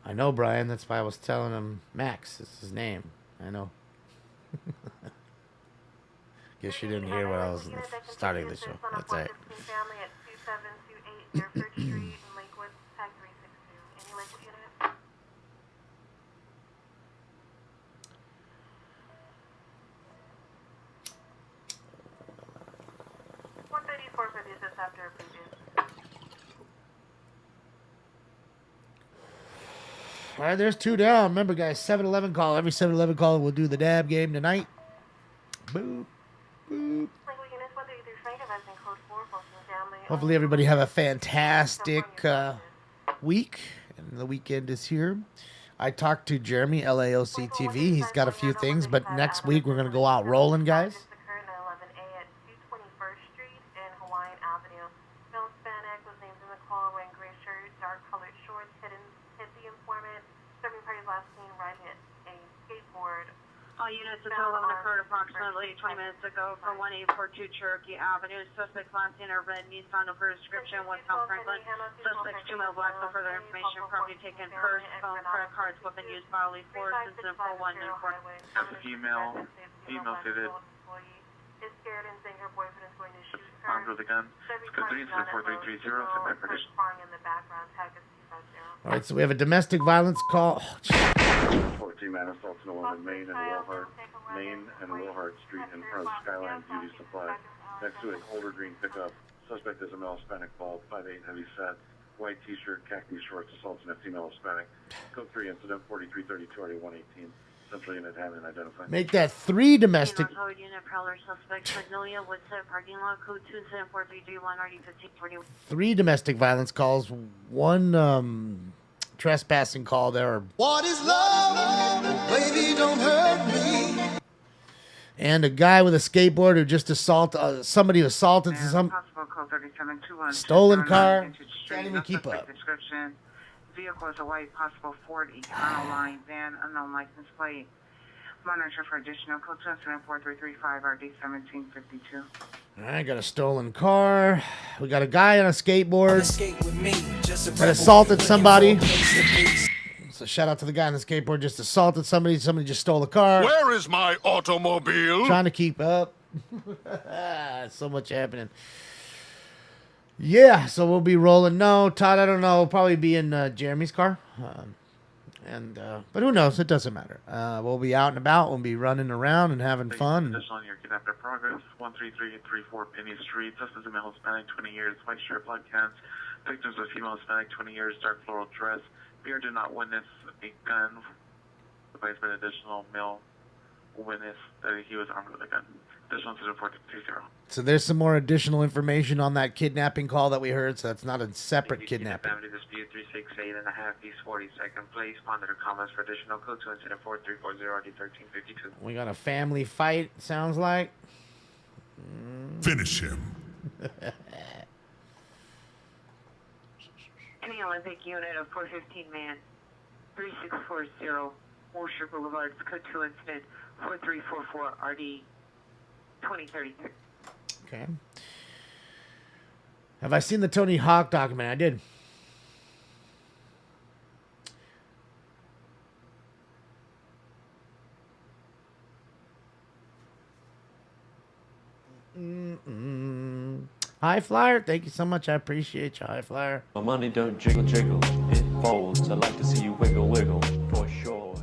I know, Brian. That's why I was telling him Max is his name. I know. Guess you didn't hear what I was starting the show. That's right. Family at 2728 Airford Street in Lakewood, tag 362. Any Lakewood unit? 134 for the assist after previous. All right, there's 2 down. Remember, guys, 7-Eleven call. Every 7-Eleven call will do the dab game tonight. Boop. Boop. Hopefully everybody have a fantastic week. And the weekend is here. I talked to Jeremy, LAOC TV. He's got a few things, but next week we're going to go out rolling, guys. All units, a total of occurred approximately 20 minutes ago from 1842 Cherokee Avenue. Suspect last seen a red Nissan of her description, West South Franklin. Suspects 2 male black. For further information, property taken, purse, phone, credit cards, weapon used bodily force, incident 41 and 4. That's a female fitted. Is scared and saying her boyfriend is going to shoot her. Armed with a gun. Code 3 incident 4330. Subject condition. In the background, tag is 250. All right, so we have a domestic violence call. 14-man assault in Woman, Main and Wilhart Street in front of Skyline Beauty Supply. Next to an older green pickup. Suspect is a male Hispanic bald, 5'8", heavy set, white t-shirt, khaki shorts, assaults in a female Hispanic. Code 3 incident 4332 118. Central unit having identified. Make that 3 domestic. Unit prowler suspect Magnolia Woodset parking lot, code 2 incident 4331 RD 1541. 3 domestic violence calls. 1 trespassing call there. What is love? Baby, don't hurt me. And a guy with a skateboard who just assaulted somebody who assaulted some stolen car. Can't even keep up. Description. Vehicle is a white, possible Ford Econoline van, unknown license plate. Monitor for additional code 4335 RD 1752. All right, got a stolen car. We got a guy on a skateboard that assaulted somebody. So shout out to the guy on the skateboard just assaulted somebody. Somebody just stole a car. Where is my automobile? Trying to keep up. So much happening. Yeah, so we'll be rolling. No, Todd, I don't know. We'll probably be in Jeremy's car. But who knows? It doesn't matter. We'll be out and about. We'll be running around and having fun. On your kidnapper progress, 13334 Penny Street. Suspect is a male Hispanic, 20 years, white shirt, black pants. Victims of female Hispanic, 20 years, dark floral dress. Beer did not witness a gun. Advised by an additional male witness that he was armed with a gun. Additional incident 4230. So there's some more additional information on that kidnapping call that we heard. So that's not a separate kidnapping. Family dispute 368 and a half East 42nd Place. Monitor comments for additional code 2 incident 4340 RD 1352. We got a family fight, sounds like. Finish him. Any Olympic unit of 415 man, 3640 Wilshire Boulevard, code 2 incident 4344 RD 2033. Okay. Have I seen the Tony Hawk documentary? I did. High Flyer, thank you so much. I appreciate you, High Flyer. My money don't jiggle, jiggle. It folds. I like to see you wiggle, wiggle, for sure.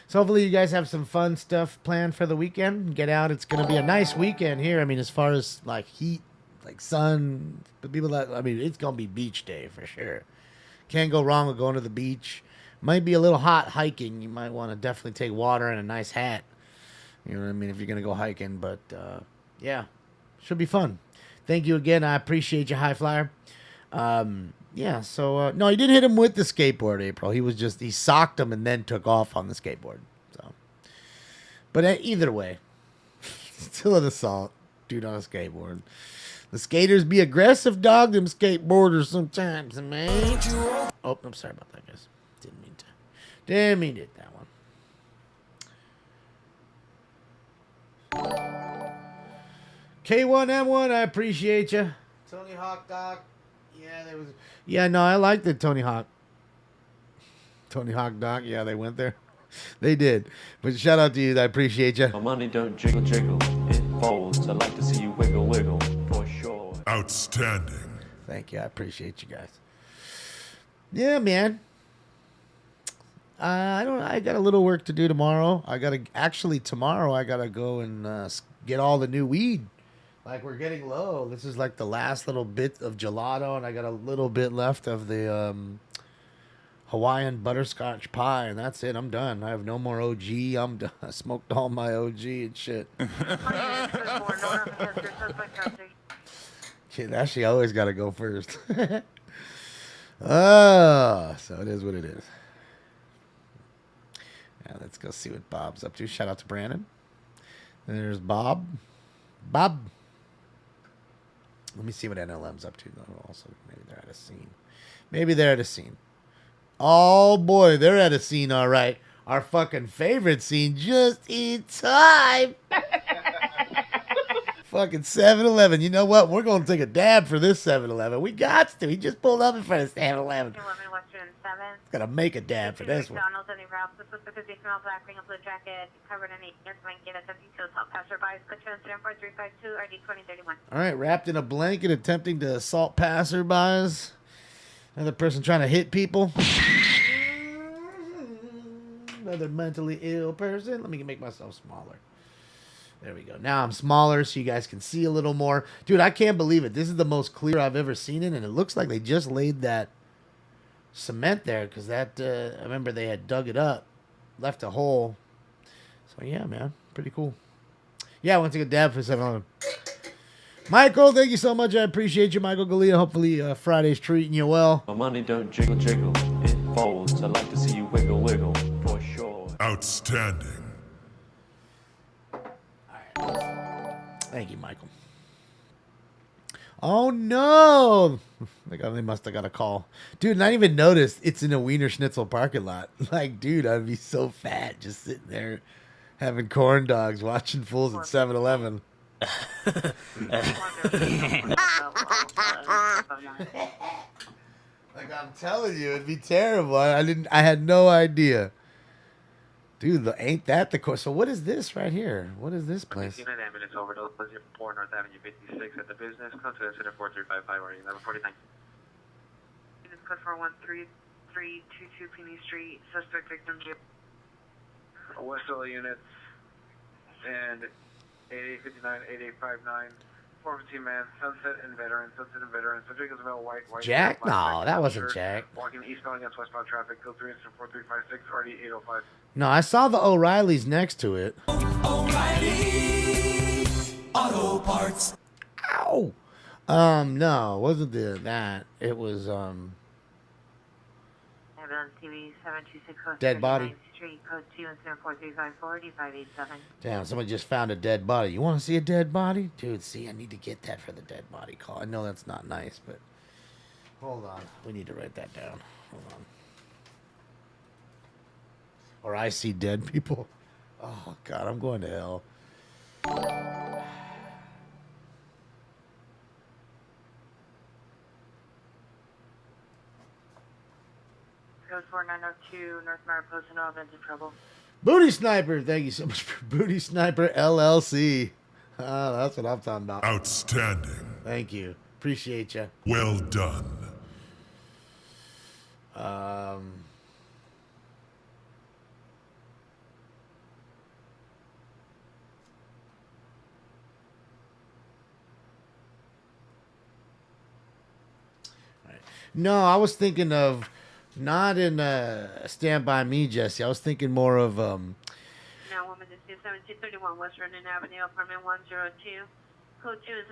So hopefully you guys have some fun stuff planned for the weekend. Get out. It's going to be a nice weekend here. I mean, as far as like heat, like sun. The people that I mean, it's gonna be beach day for sure. Can't go wrong with going to the beach. Might be a little hot hiking. You might want to definitely take water and a nice hat. You know what I mean if you're gonna go hiking. But yeah, should be fun. Thank you again. I appreciate you, High Flyer. Yeah. So no, he didn't hit him with the skateboard, April. He socked him and then took off on the skateboard. So, but either way, still an assault. Dude on a skateboard. The skaters be aggressive, dog. Them skateboarders sometimes, man. Oh, I'm sorry about that, guys. Didn't mean to hit that one. K1M1, I appreciate you. Tony Hawk, Doc. Yeah, there was. Yeah, no, I liked it, Tony Hawk. Tony Hawk, Doc. Yeah, they went there. They did. But shout out to you. I appreciate you. My money don't jiggle, jiggle. It folds. I like to see you wiggle, wiggle. For sure. Outstanding. Thank you. I appreciate you guys. Yeah, man. I got a little work to do tomorrow. Tomorrow I gotta go and get all the new weed. Like, we're getting low. This is like the last little bit of gelato, and I got a little bit left of the Hawaiian butterscotch pie, and that's it. I'm done. I have no more OG. I'm done. I smoked all my OG and shit. Shit, actually, I always got to go first. So it is what it is. Yeah, let's go see what Bob's up to. Shout out to Brandon. And there's Bob. Bob. Let me see what NLM's up to, though. Also, maybe they're at a scene. Oh, boy, they're at a scene, all right. Our fucking favorite scene, just in time. Fucking 7-Eleven. You know what? We're going to take a dab for this 7-Eleven. We got to. He just pulled up in front of 7-Eleven. Gotta make a dab for this one. McDonald's, any routes. This was because they smell black, ring a blue jacket, covered in 8 years blanket, attempting to assault passerbys. Put you incident 4352, RD 2031. All right, wrapped in a blanket, attempting to assault passerbys. Another person trying to hit people. Another mentally ill person. Let me make myself smaller. There we go. Now I'm smaller so you guys can see a little more. Dude, I can't believe it. This is the most clear I've ever seen it, and it looks like they just laid that cement there because I remember they had dug it up, left a hole. So yeah, man, pretty cool. Yeah, I went to get a dab for 7-Eleven. Michael, thank you so much. I appreciate you, Michael Galea. Hopefully Friday's treating you well. My money don't jiggle, jiggle. It folds. I like to see you wiggle, wiggle. For sure. Outstanding. Thank you, Michael. Oh no! They must have got a call, dude. And I didn't even notice it's in a Wiener Schnitzel parking lot. Like, dude, I'd be so fat just sitting there having corn dogs, watching fools at 7-Eleven. Like, I'm telling you, it'd be terrible. I had no idea. Dude, ain't that the course? So what is this right here? What is this place? Unit ambulance overdose, 4 North Avenue 56 at the business. Code to incident 4355 or 1149. Units code for 13322 Peony Street. Suspect victim jail. Westall units and 8859, 8859. Former team man, Sunset and Veteran. Subject is male, white. Jack? No, that wasn't Jack. Walking eastbound against westbound traffic. Code 3 incident 4356, RD 805. No, I saw the O'Reilly's next to it. O'Reilly Auto Parts. Ow! No, it wasn't that. It was, Ambulance TV 726 West Dead body. Street, code 2 incident 4354, D587. Damn, someone just found a dead body. You want to see a dead body? Dude, see, I need to get that for the dead body call. I know that's not nice, but hold on. We need to write that down. Hold on. Or I see dead people. Oh, God, I'm going to hell. Code 4902, North Mariposa, no events of trouble. Booty Sniper, thank you so much for Booty Sniper LLC. That's what I'm talking about. Outstanding. Thank you. Appreciate you. Well done. No, I was thinking of not in Stand By Me, Jesse. I was thinking more of Now, woman, this is 1731 West Vernon Avenue, apartment 102. Code 2 is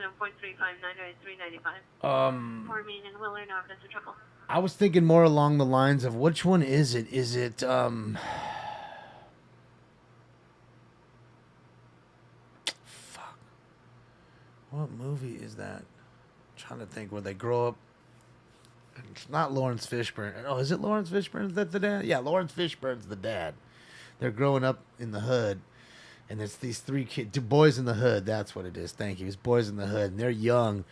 435-993-95. For me and Willard, no evidence of trouble. I was thinking more along the lines of which one is it? Is it fuck. What movie is that? I'm trying to think where they grow up. It's not Lawrence Fishburne. Oh, is it Lawrence Fishburne? Is that the dad? Yeah, Lawrence Fishburne's the dad. They're growing up in the hood, and it's these three kids, boys in the hood. That's what it is. Thank you. It's boys in the hood, and they're young.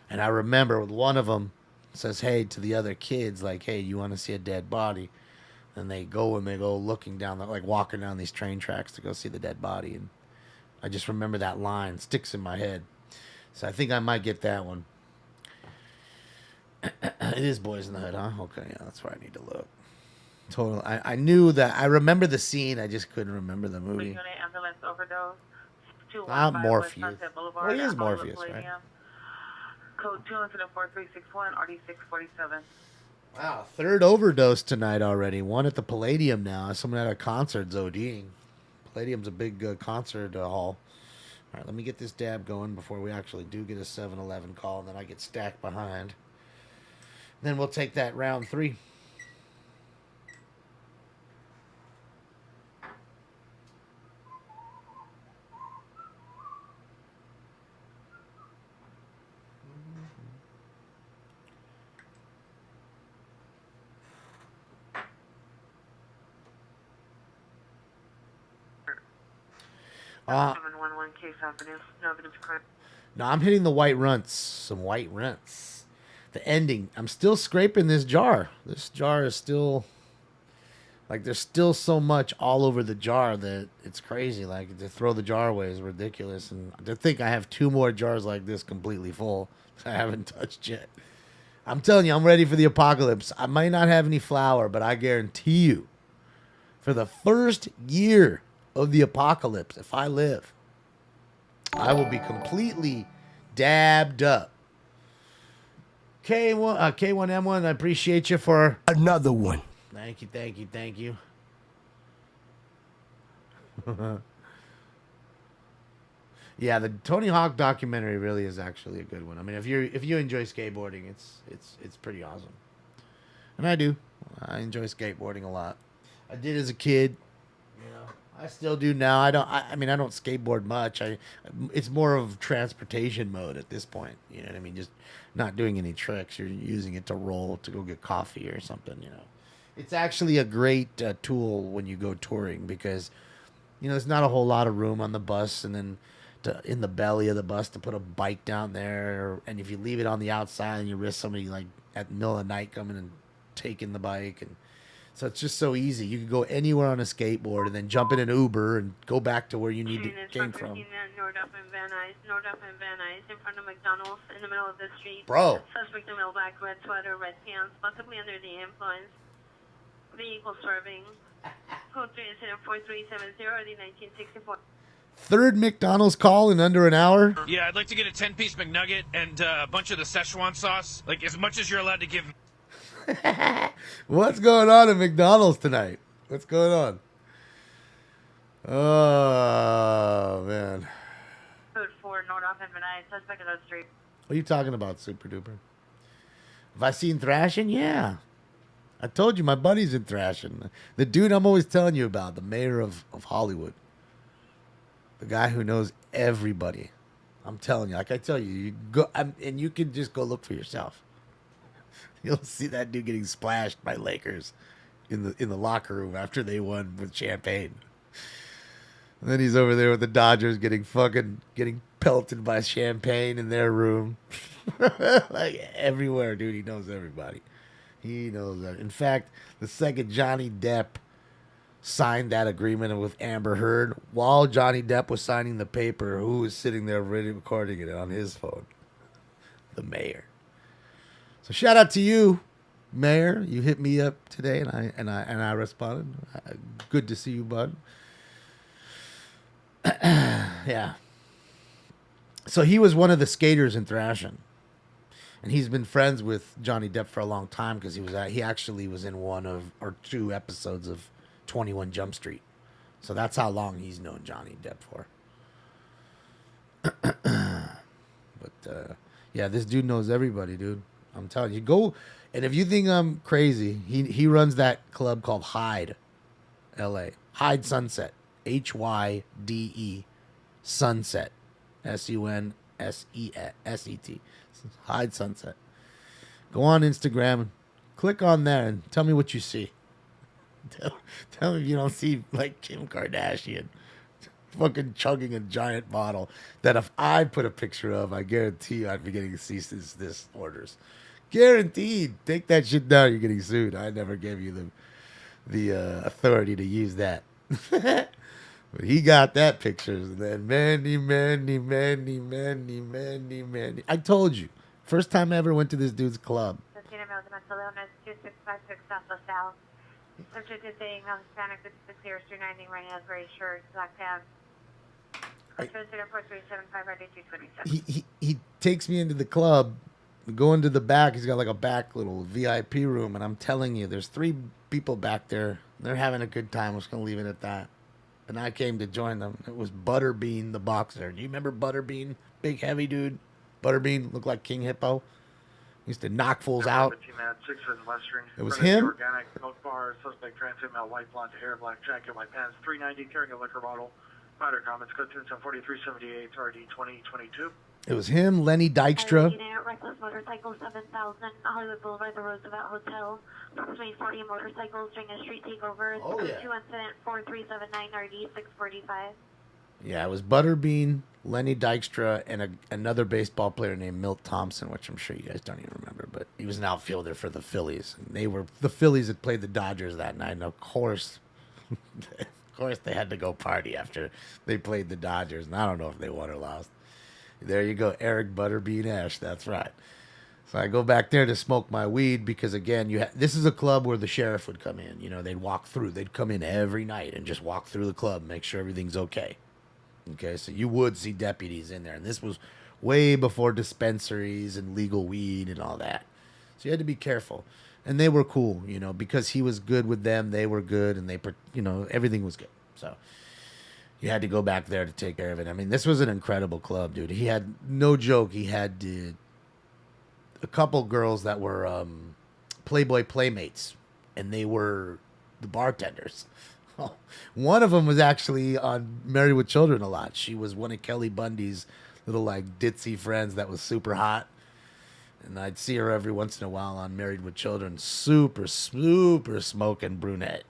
And I remember with one of them says, "Hey," to the other kids, like, "Hey, you want to see a dead body?" And they go looking down, like walking down these train tracks to go see the dead body. And I just remember that line sticks in my head. So I think I might get that one. It is Boys in the Hood, huh? Okay, yeah, that's where I need to look. Totally. I knew that. I remember the scene. I just couldn't remember the movie. Ambulance overdose. Not Morpheus. Well, he is Morpheus, right? Code 24361 RD647. Wow, third overdose tonight already. One at the Palladium now. Someone at a concert's ODing. Palladium's a big concert hall. All right, let me get this dab going before we actually do get a 7-Eleven call, and then I get stacked behind. Then we'll take that round 3. Uh, 711 Case Avenue. No evidence of crime. No, I'm hitting the white runts. Some white runts. The ending. I'm still scraping this jar. This jar is still... Like, there's still so much all over the jar that it's crazy. Like, to throw the jar away is ridiculous. And to think I have 2 more jars like this completely full that I haven't touched yet. I'm telling you, I'm ready for the apocalypse. I might not have any flour, but I guarantee you, for the first year of the apocalypse, if I live, I will be completely dabbed up. K1M1, I appreciate you for another one. Thank you, thank you, thank you. Yeah, the Tony Hawk documentary really is actually a good one. I mean, if you enjoy skateboarding, it's pretty awesome. And I do. I enjoy skateboarding a lot. I did as a kid. You know, I still do now. I mean, I don't skateboard much. It's more of transportation mode at this point. You know what I mean? Just not doing any tricks. You're using it to roll to go get coffee or something, you know. It's actually a great tool when you go touring because, you know, there's not a whole lot of room on the bus, and then in the belly of the bus to put a bike down there. And if you leave it on the outside, and you risk somebody like at the middle of the night coming and taking the bike. And so it's just so easy. You can go anywhere on a skateboard and then jump in an Uber and go back to where you need to came from. Nordup and Van Nuys, in front of McDonald's, in the middle of the street. Bro. Suspect in middle black, red sweater, red pants, possibly under the influence. Vehicle swerving. Code 3 incident 4370, the 1964. Third McDonald's call in under an hour. Yeah, I'd like to get a 10-piece McNugget and a bunch of the Szechuan sauce, like as much as you're allowed to give. What's going on at McDonald's tonight? What's going on? Oh, man. Code 4, Nordoff and Van Nuys, suspect in the street. What are you talking about, Super Duper? Have I seen Thrashing? Yeah. I told you my buddy's in Thrashing. The dude I'm always telling you about, the mayor of Hollywood. The guy who knows everybody. I'm telling you, like I tell you, you go and you can just go look for yourself. You'll see that dude getting splashed by Lakers in the locker room after they won with champagne. And then he's over there with the Dodgers getting pelted by champagne in their room. Like everywhere, dude, he knows everybody. He knows that. In fact, the second Johnny Depp signed that agreement with Amber Heard, while Johnny Depp was signing the paper, who was sitting there recording it on his phone? The mayor. So shout out to you, Mayor. You hit me up today, and I responded. Good to see you, bud. Yeah. So he was one of the skaters in Thrashing. And he's been friends with Johnny Depp for a long time because he actually was in one of or two episodes of 21 Jump Street. So that's how long he's known Johnny Depp for. But yeah, this dude knows everybody, dude. I'm telling you, go. And if you think I'm crazy, he runs that club called Hyde, L.A. Hyde Sunset, Hyde Sunset, SUNSET. Hyde Sunset. Go on Instagram, click on there, and tell me what you see. Tell me if you don't see like Kim Kardashian fucking chugging a giant bottle that if I put a picture of, I guarantee you I'd be getting cease and desist orders. Guaranteed. Take that shit down, you're getting sued. I never gave you the authority to use that. But he got that pictures, and then many. I told you. First time I ever went to this dude's club. Latina male with mental illness, 2656 South LaSalle. Subject is saying Hispanic, 56 years, 390, running as gray shirt, black pants. Consider 4375 He takes me into the club, go into the back. He's got like a back little VIP room, and I'm telling you, there's 3 people back there. They're having a good time. I'm just gonna leave it at that. And I came to join them. It was Butterbean, the boxer. Do you remember Butterbean? Big, heavy dude. Butterbean looked like King Hippo. Used to knock fools out. It was him. Organic milk bar, suspect transit male, white blonde hair, black jacket, white pants, 390, carrying a liquor bottle. Minor comments, code 4378, RD 2022. It was him, Lenny Dykstra. Reckless motorcycle 7000, Hollywood Boulevard, the Roosevelt Hotel. Between 40 motorcycles during a street takeover. Oh, yeah. 2 incident 4379 RD 645. Yeah, it was Butterbean, Lenny Dykstra, and another baseball player named Milt Thompson, which I'm sure you guys don't even remember, but he was an outfielder for the Phillies. And the Phillies had played the Dodgers that night, and of course they had to go party after they played the Dodgers, and I don't know if they won or lost. There you go, Eric Butterbean Ash, that's right. So I go back there to smoke my weed because, again, this is a club where the sheriff would come in. You know, they'd walk through. They'd come in every night and just walk through the club, make sure everything's okay. Okay, so you would see deputies in there. And this was way before dispensaries and legal weed and all that. So you had to be careful. And they were cool, you know, because he was good with them. They were good, and everything was good. So you had to go back there to take care of it. I mean, this was an incredible club, dude. He had, no joke, he had a couple girls that were Playboy Playmates, and they were the bartenders. One of them was actually on Married with Children a lot. She was one of Kelly Bundy's little like ditzy friends that was super hot. And I'd see her every once in a while on Married with Children. Super smoking brunette.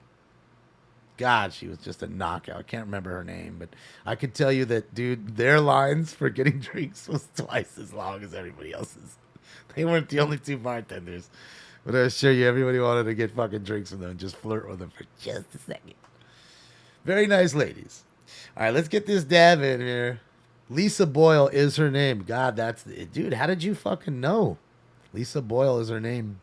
God, she was just a knockout. I can't remember her name, but I could tell you that, dude, their lines for getting drinks was twice as long as everybody else's. They weren't the only 2 bartenders. But I assure you, everybody wanted to get fucking drinks from them and just flirt with them for just a second. Very nice ladies. All right, let's get this dab in here. Lisa Boyle is her name. God, dude, how did you fucking know? Lisa Boyle is her name.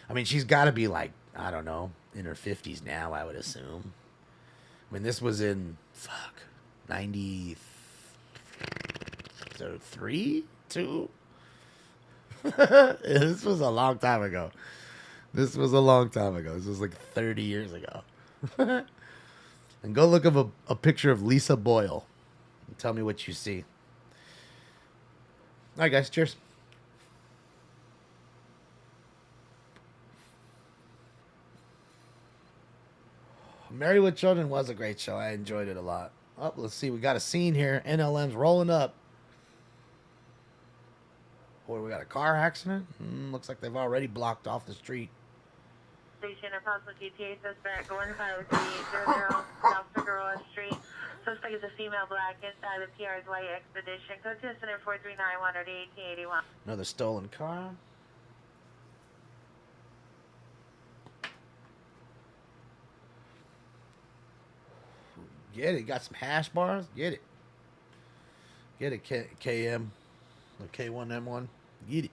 I mean, she's got to be like, I don't know, in her 50s now, I would assume. I mean, this was in, 93? 2? This was a long time ago. This was like 30 years ago. And go look up a picture of Lisa Boyle and tell me what you see. All right, guys. Cheers. Married with Children was a great show. I enjoyed it a lot. Oh, let's see. We got a scene here. NLM's rolling up. Boy, we got a car accident. Looks like they've already blocked off the street. Station Apostle GTA suspect 15300 South Figueroa Street. Suspect is a female black inside the PR's white expedition. Code to incident 4391 or 1881. Another stolen car. Get it. Got some hash bars. Get it. Get it, KM. Or K1M1. Get it.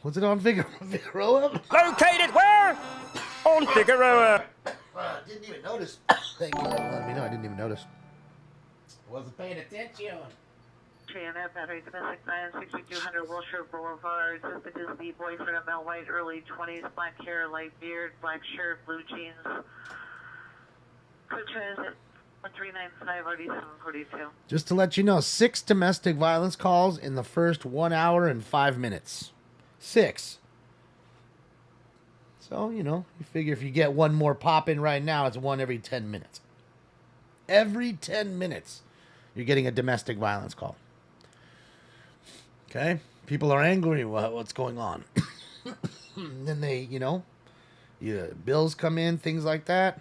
Was it on Figueroa? Located where? On Figueroa. Didn't even notice. Thank you for letting me know. I didn't even notice. Wasn't paying attention. Triana, battery, domestic violence, 6200 Wilshire Boulevard. Suspect is the boyfriend of Mel White, early 20s, black hair, light beard, black shirt, blue jeans. Code transit 1395 RD 742. Just to let you know, 6 domestic violence calls in the first 1 hour and 5 minutes. 6. So, you know, you figure if you get one more pop in right now, it's one every 10 minutes. Every 10 minutes, you're getting a domestic violence call. Okay? People are angry. What's going on? And then they, you know, bills come in, things like that.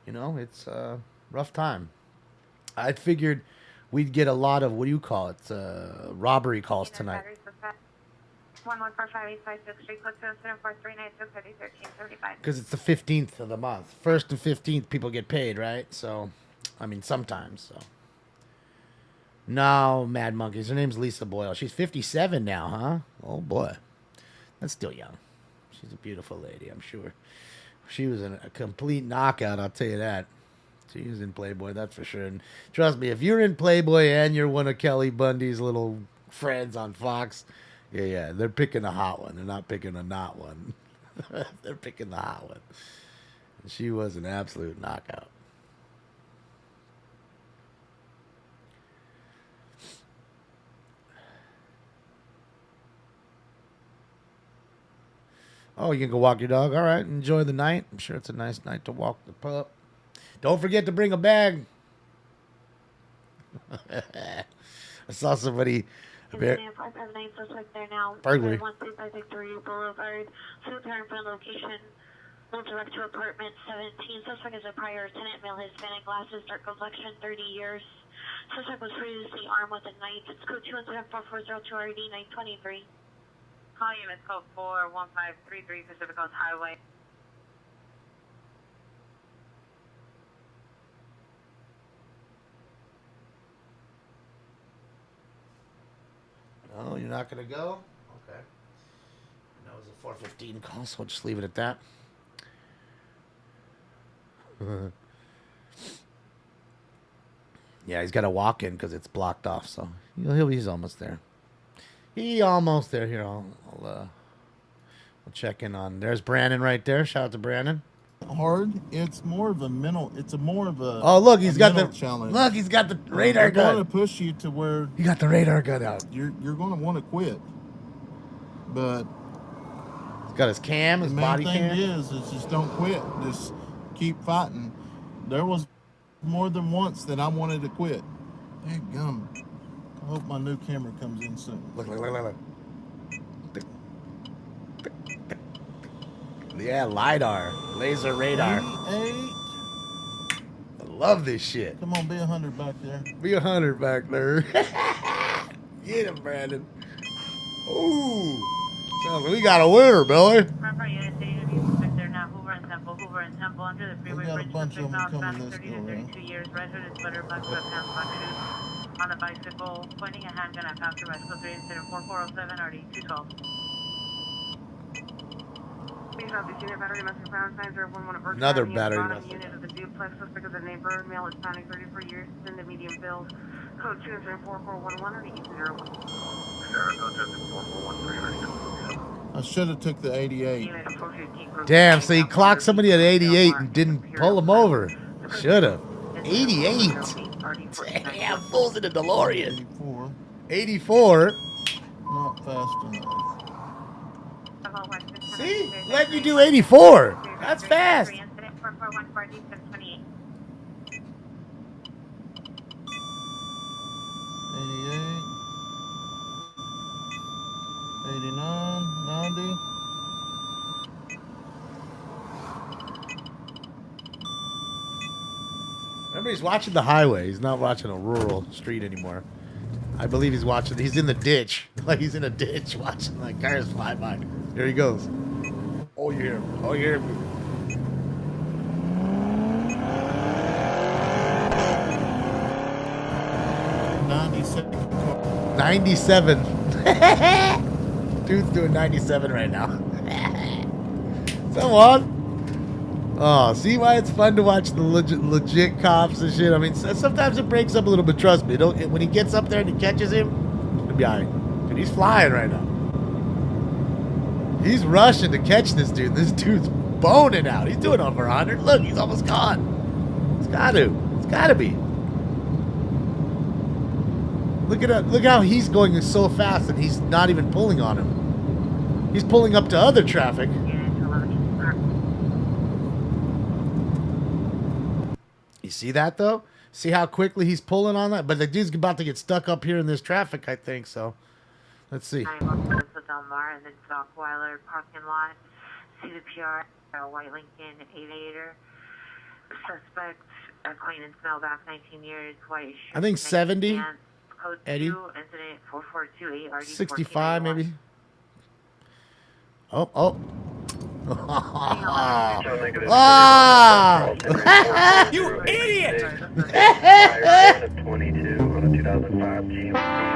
You know, it's a rough time. I figured we'd get a lot of, what do you call it, robbery calls tonight. 1145856 Street, code 77439 Because it's the 15th of the month. 1st and 15th, people get paid, right? So, I mean, sometimes, so. No, Mad Monkeys. Her name's Lisa Boyle. She's 57 now, huh? Oh, boy. That's still young. She's a beautiful lady, I'm sure. She was a complete knockout, I'll tell you that. She was in Playboy, that's for sure. And trust me, if you're in Playboy and you're one of Kelly Bundy's little friends on Fox, yeah, they're picking a hot one. They're not picking a not one. They're picking the hot one. And she was an absolute knockout. Oh, you can go walk your dog. All right, enjoy the night. I'm sure it's a nice night to walk the pup. Don't forget to bring a bag. I saw somebody. Burglary. 12553 Boulevard. Socal location. Will direct to apartment 17. Suspect is a prior tenant, male, Hispanic, glasses, dark complexion, 30 years. Suspect was previously armed with a knife. It's code 2174402 RD 923. Call units code 41533 Pacific Coast Highway. Oh, you're not going to go? Okay. That was a 415 call, so I'll just leave it at that. Yeah, he's got to walk in because it's blocked off, so he's almost there. He's almost there. Here, I'll check in on. There's Brandon right there. Shout out to Brandon. Hard. It's more of a mental. It's more of a. Oh, look, he's got the challenge. Look, he's got the radar gun. They're going to push you to where you got the radar gun out. You're going to want to quit, but he's got his cam, his body cam. The main thing is just don't quit. Just keep fighting. There was more than once that I wanted to quit. Thank gum. I hope my new camera comes in soon. Look. Yeah, LiDAR. Laser radar. 88. I love this shit. Come on, be 100 back there. Be 100 back there. Get him, Brandon. Ooh. Sounds like we got a winner, Billy. Remember, they're now Hoover and Temple under the freeway bridge. We got a bunch of them coming this 30 to 32 years. Resident is Butterbuck, left-hand black shoes. On the bicycle, pointing a handgun at Pastor Bicycle 3 instead of 4407 RD 212. Another battery message. Unit of the duplex, suspect of the neighbor, male Hispanic, 34 years, in the medium bills. Code 27441 I should have took the 88. Damn, so he clocked somebody at 88 and didn't pull him over. Should have. 88. Damn, fools in a DeLorean. 84. Not fast enough. See? Let you do 84. That's fast. 88. 89, 90. Remember, he's watching the highway. He's not watching a rural street anymore. I believe he's watching. He's in the ditch. Like he's in a ditch watching like cars fly by. Here he goes. Oh, you hear him. Oh, you hear him. 97. Dude's doing 97 right now. Come on. Oh, see why it's fun to watch the legit cops and shit. I mean, sometimes it breaks up a little bit. Trust me. When he gets up there and he catches him, it'll be all right. Dude, he's flying right now. He's rushing to catch this dude. This dude's boning out. He's doing over 100. Look, he's almost gone. It's got to. It's got to be. Look how he's going so fast and he's not even pulling on him. He's pulling up to other traffic. You see that though? See how quickly he's pulling on that? But the dude's about to get stuck up here in this traffic, I think. So, let's see. Del Mar and then Stockweiler parking lot. CDPR, White Lincoln, aviator. Suspect, acquaintance mail back 19 years, white shirt. I think 70. Pants, code Eddie. 2, incident 4428, RD 65 maybe. Oh. Ah! You idiot! 22 on a 2005 GMC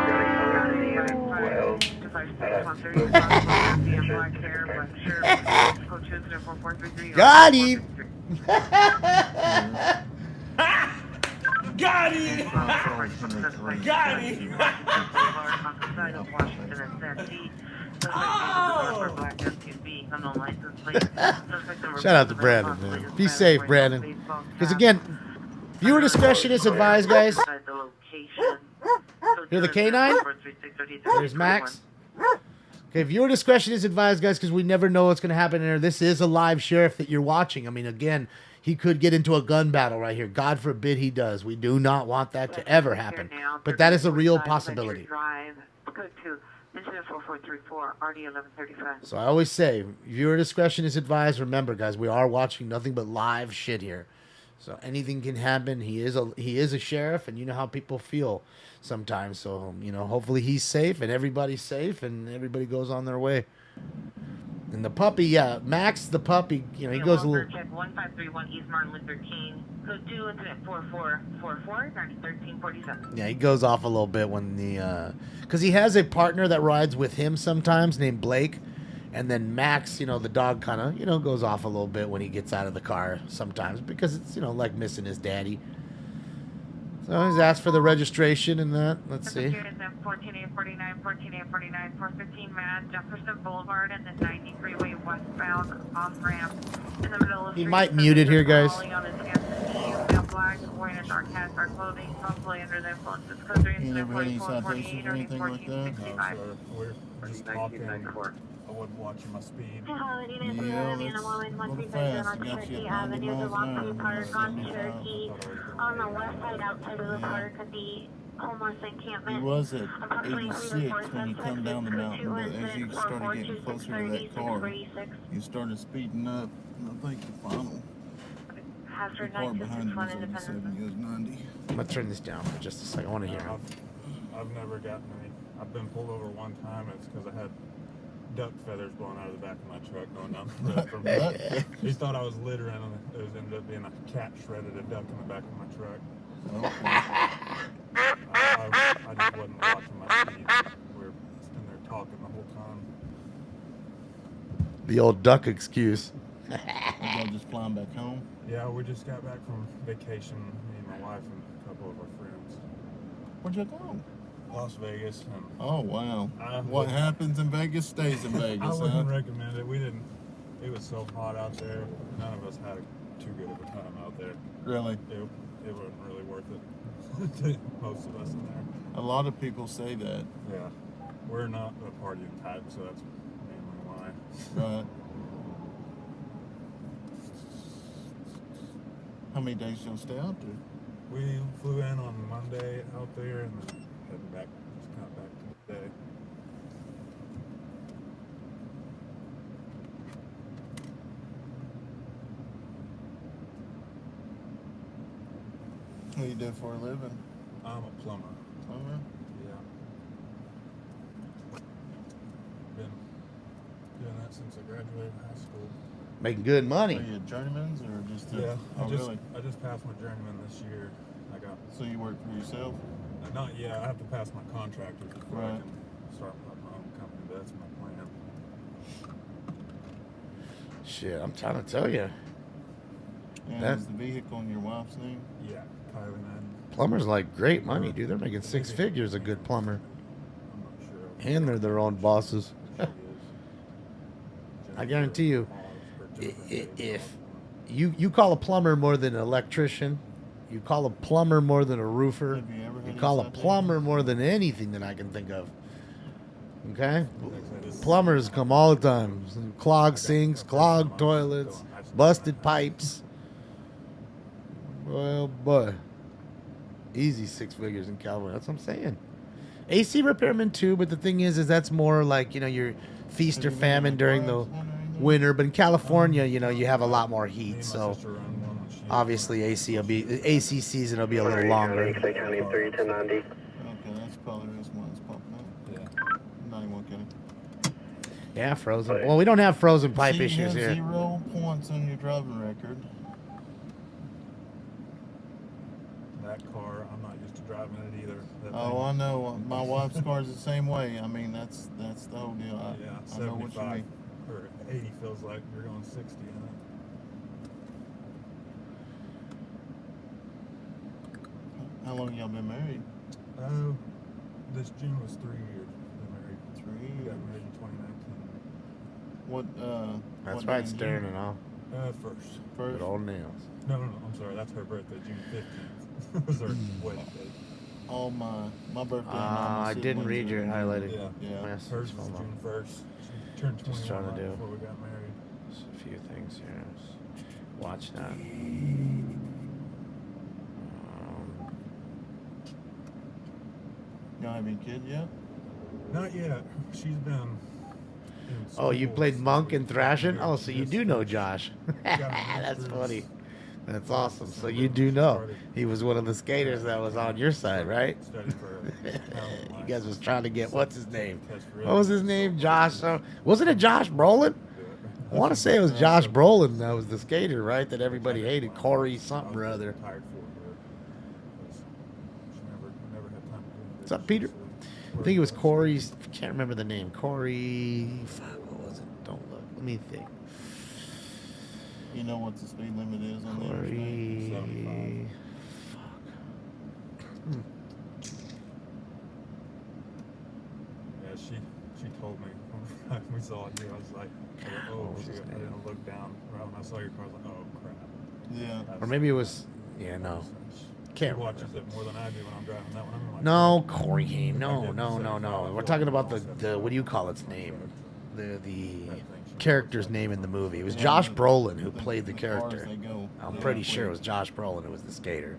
Got him! Got him! Got him! Shout out to Brandon, man. Be safe, Brandon. Because again, viewer discretion is advised, guys. Hear the canine? There's Max. Okay, viewer discretion is advised, guys, because we never know what's going to happen in there. This is a live sheriff that you're watching. I mean, again, he could get into a gun battle right here. God forbid he does. We do not want that to ever happen. But that is a real possibility. Incident 4434, RD 1135. So I always say, viewer discretion is advised. Remember, guys, we are watching nothing but live shit here. So anything can happen. He is a sheriff, and you know how people feel sometimes. So, hopefully he's safe, and everybody's safe, and everybody goes on their way. And the puppy, yeah, Max, the puppy, he goes a little... Check 1531 East Martin Luther King. Code 2, incident 4444, 1347. Yeah, he goes off a little bit when the... Because he has a partner that rides with him sometimes named Blake. And then Max, the dog kind of, goes off a little bit when he gets out of the car sometimes. Because it's, like missing his daddy. So he's asked for the registration and that. Let's see. 14849, 14849, 415 Mad, Jefferson Boulevard and the 90 freeway westbound off ramp in the middle of. He might mute it here, guys. Black, wearing a dark hat, dark clothing, possibly under the influence. It's code 3 incident 4448 or 1465. We're just talking. I wasn't watching my speed. Yeah, let's go fast. You got you at 90 miles an hour. On the west side outside of the park at the homeless encampment. He was at 86 when you come down the mountain, but as you started getting closer to that car, you started speeding up. And I think the final the car behind you was 87, goes 90. I'm going to turn this down for just a second. I want to hear him. I've never gotten any. I've been pulled over one time, and it's because I had duck feathers blowing out of the back of my truck going down the road from me. He thought I was littering, and it ended up being a cat shredded a duck in the back of my truck. I just wasn't watching my speed. We were sitting there talking the whole time. The old duck excuse. You guys just flying back home? Yeah, we just got back from vacation, me and my wife and a couple of our friends. Where'd you go? Las Vegas. And oh, wow. What happens in Vegas stays in Vegas, I wouldn't recommend it. We didn't. It was so hot out there. None of us had too good of a time out there. Really? It wasn't really worth it to most of us in there. A lot of people say that. Yeah. We're not a partying type, so that's mainly why. Right. How many days you'll stay out there? We flew in on Monday out there and then heading back, just got back today. What do you do for a living? I'm a plumber. Plumber? Yeah. Been doing that since I graduated high school. Making good money. Are you a journeyman's or just a... Yeah, really? I just passed my journeyman this year. I got. So you work for yourself? Not yet. I have to pass my contractor before I Right. can start my own company, but that's my plan. Shit, I'm trying to tell you. And That- is the vehicle in your wife's name? Yeah, Kylie and Plumbers like great money, dude. They're making 6 figures a good plumber. And they're their own bosses. I guarantee you, if you call a plumber more than an electrician, you call a plumber more than a roofer, you call a plumber more than anything that I can think of. Okay? Plumbers come all the time. Clogged sinks, clogged toilets, busted pipes. Well, boy. Easy 6 figures in California. That's what I'm saying. AC repairman too, but the thing is that's more like, your feast or famine during the winter. But in California, you have a lot more heat, so obviously AC season will be a little longer. Okay, that's probably the reason why it's popping up. Yeah. 91 County. Yeah, frozen. Well, we don't have frozen pipe So issues you here. have 0 points on your driving record. that car, I'm not used to driving it either. That Oh, thing- I know. My wife's car's the same way. I mean, that's the whole deal. Yeah, I know what you 75 mean. or 80 feels like you're going 60 in it. How long y'all been married? Oh, this June was 3 years. Been married. 3 We got years. married in 2019. What? That's what right, day in Stern June? and all. First. First. Good old nails. No, I'm sorry. That's her birthday, June 15th. was her wedding date. All my birthday. I didn't read your highlighted Yeah. message. Hers was Hold on. June 1st. She turned 21 Just trying to right do before we got married. just a few things here. Watch that. Y'all have any kids yet? Not yet. She's been. Oh, you played Monk and Thrashing? Oh, so you do know Josh. That's funny. That's awesome. So you do know. He was one of the skaters that was on your side, right? You guys was trying to get, what's his name? What was his name? Josh. Wasn't it Josh Brolin? I want to say it was Josh Brolin that was the skater, right? That everybody hated. Corey something or other. What's up, Peter? I think it was Corey's. I can't remember the name. Corey. Fuck, what was it? Don't look. Let me think. You know what the speed limit is on the Corey. interstate? Yeah, she told me when we saw it here. I was like, oh shit! I didn't look down right when I saw your car. I was like, oh crap. Yeah. Or maybe it was. Yeah, no. Can't She watches it more than I do when I'm driving that one. I'm like, No, Corey Haim. No. We're talking about the what do you call its name? The character's name in the movie. It was Josh Brolin who played the character. I'm pretty sure it was Josh Brolin who was the skater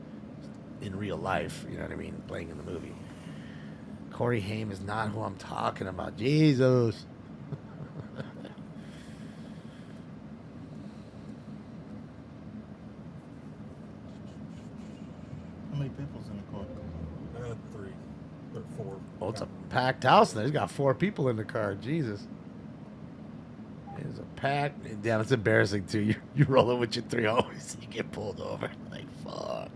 in real life. You know what I mean? Playing in the movie. Corey Haim is not who I'm talking about. Jesus. How many people's in the car? 3 or 4. Well, it's a packed house. There's got 4 people in the car. Jesus. It's a pack. Damn, it's embarrassing too. You rolling with your 3 always, you get pulled over. Like fuck.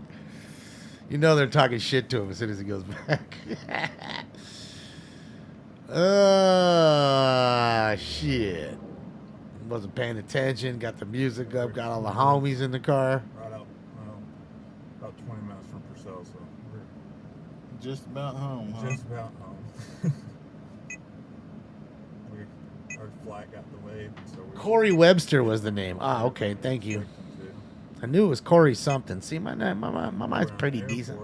You know they're talking shit to him as soon as he goes back. Shit. Wasn't paying attention. Got the music up. Got all the homies in the car. Right out, about 20 minutes from Purcell, so we're just about home, huh? Just about home. Our flight got delayed, so we. Corey Webster was the name. Ah, okay. Thank you. I knew it was Corey something. See, my mind's pretty decent.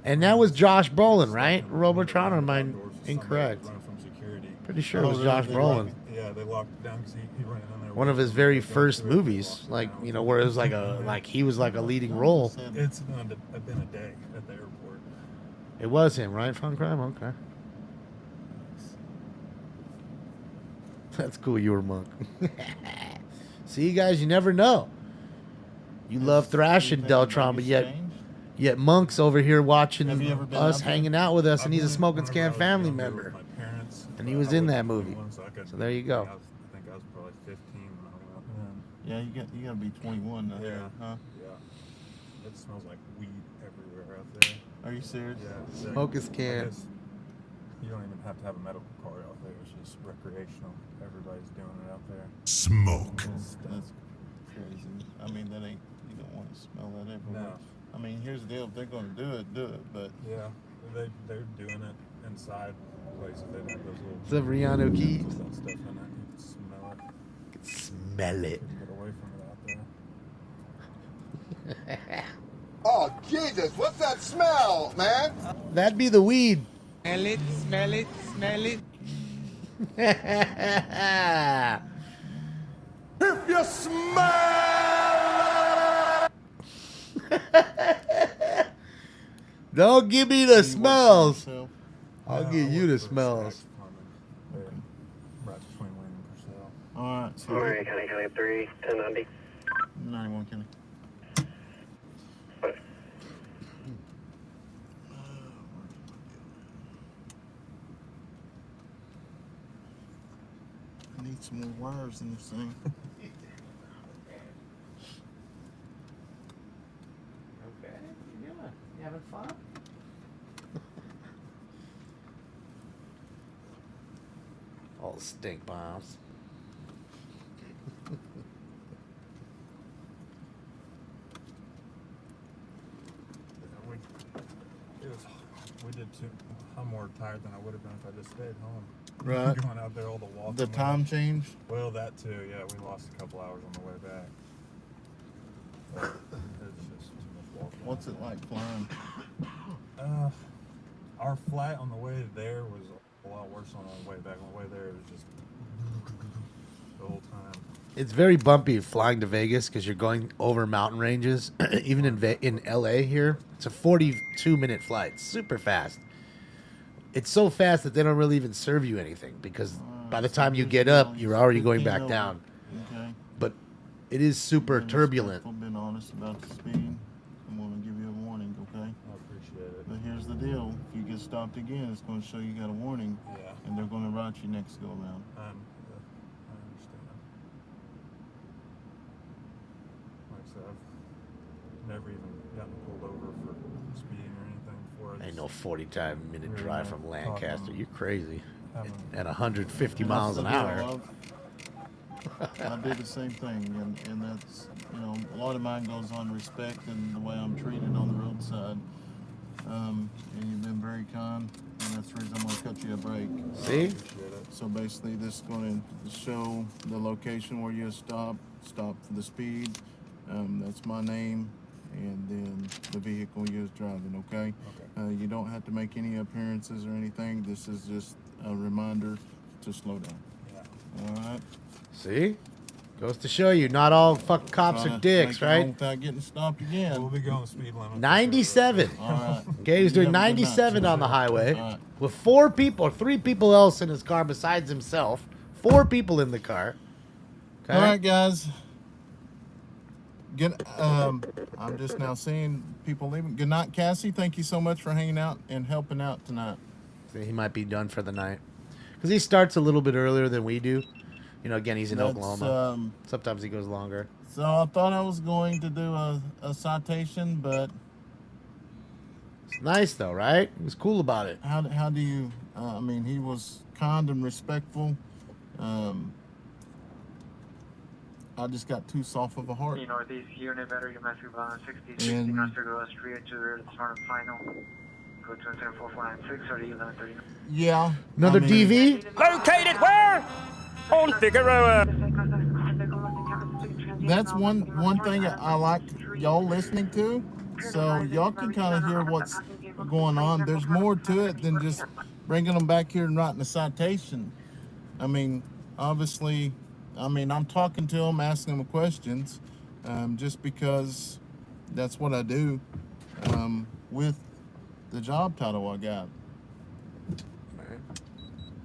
And that was Josh Brolin, right? Robotron, or am I incorrect? Pretty sure it was Josh Brolin. Yeah, they locked it down because he ran in there. One of his very first movies, like where it was he was like a leading role. It's been a day at the airport. It was him, right? Fun Crime. Okay. That's cool. You were Monk. See, guys, you never know. You love thrashing, Deltron, but yet Monk's over here watching us, hanging out with us, and he's a Smoking Scan family member. And he was in that movie. So there you go. I think I was probably 15 when I went. Yeah, you got to be 21 now. Yeah. Huh? Yeah. It smells like weed everywhere out there. Are you serious? Yeah. Smoking Scan. You don't even have to have a medical card out there. It's just recreational. Everybody's doing it out there. Smoke. That's crazy. I mean, that ain't smell that everywhere. No. I mean, here's the deal. If they're going to do it, but... Yeah, they're doing it inside places. They have those little... What's up, Rihanna Keys? Stuff in it. You can smell it. You can smell it. Get away from it out there. Oh, Jesus, what's that smell, man? That'd be the weed. Smell it, smell it, smell it. If you smell... Don't give me the smells. I'll give you the smells. Right between Wayne and Purcell. All right. So Alright, County 3, 1090. 91, Kenny. I need some more wires in this thing. Okay, you doing? You having fun? All the stink bombs. We did too. I'm more tired than I would have been if I just stayed home. Right. Going out there all the walking. The time change? Well, that too. Yeah, we lost a couple hours on the way back. But it's just too much walking. What's it like flying? Our flight on the way there was a lot worse than on the way back. On the way there, it was just the whole time. It's very bumpy flying to Vegas because you're going over mountain ranges. Even in LA here, it's a 42-minute flight. Super fast. It's so fast that they don't really even serve you anything because by the time you get up, you're already going back down. Okay. But it is super turbulent. I've been honest about the speed. I'm going to give you a warning, okay? I appreciate it. But here's the deal. If you get stopped again, it's going to show you got a warning. Yeah. And they're going to route you next go around. I understand. Like I said, I've never even gotten pulled over for speeding or anything before. Ain't no 45-minute drive from Lancaster. talking- You're crazy. having- At 150 miles That's an the hour. deal. I do the same thing, and that's, you know, a lot of mine goes on respect and the way I'm treated on the roadside. And you've been very kind, and that's the reason I'm going to cut you a break. See? So basically, this is going to show the location where you stop for the speed. That's my name, and then the vehicle you was driving, okay? You don't have to make any appearances or anything. This is just a reminder to slow down. All right? See? Goes to show you, not all fucking cops Trying are to dicks, make it home right? Without getting stopped again. We'll be going the speed limit. 97. All right. Okay, he's doing You have a good night. 97 on the highway All right. with 4 people, or 3 people else in his car besides himself. 4 people in the car. Okay? All right, guys. I'm just now seeing people leaving. Good night, Cassie. Thank you so much for hanging out and helping out tonight. So he might be done for the night. Because he starts a little bit earlier than we do. You know, again, he's in That's, Oklahoma. Sometimes he goes longer. So I thought I was going to do a citation, but It's nice, though, right? He was cool about it. how do you? I mean, he was kind and respectful. I just got too soft of a heart. Northeast unit, battery domestic violence 60, And- 16 Oscar Go Street to the rear of the smart final. Go to 4496 or 1130. Yeah. Another I mean, DV? Located where? On Figueroa. That's one thing I like y'all listening to, so y'all can kind of hear what's going on. There's more to it than just bringing them back here and writing a citation. I mean, obviously, I'm talking to them, asking them questions, just because that's what I do with the job title I got.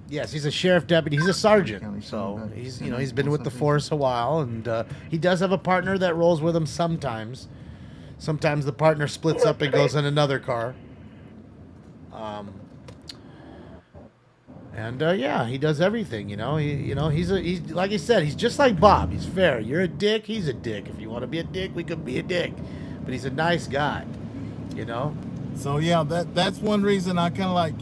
Yes, he's a sheriff deputy. He's a sergeant, so he's been with the force a while, and he does have a partner that rolls with him sometimes. Sometimes the partner splits up and goes in another car. Yeah, he does everything. He's like I said, he's just like Bob. He's fair. You're a dick. He's a dick. If you want to be a dick, we could be a dick. But he's a nice guy. You know. So yeah, that's one reason I kind of like.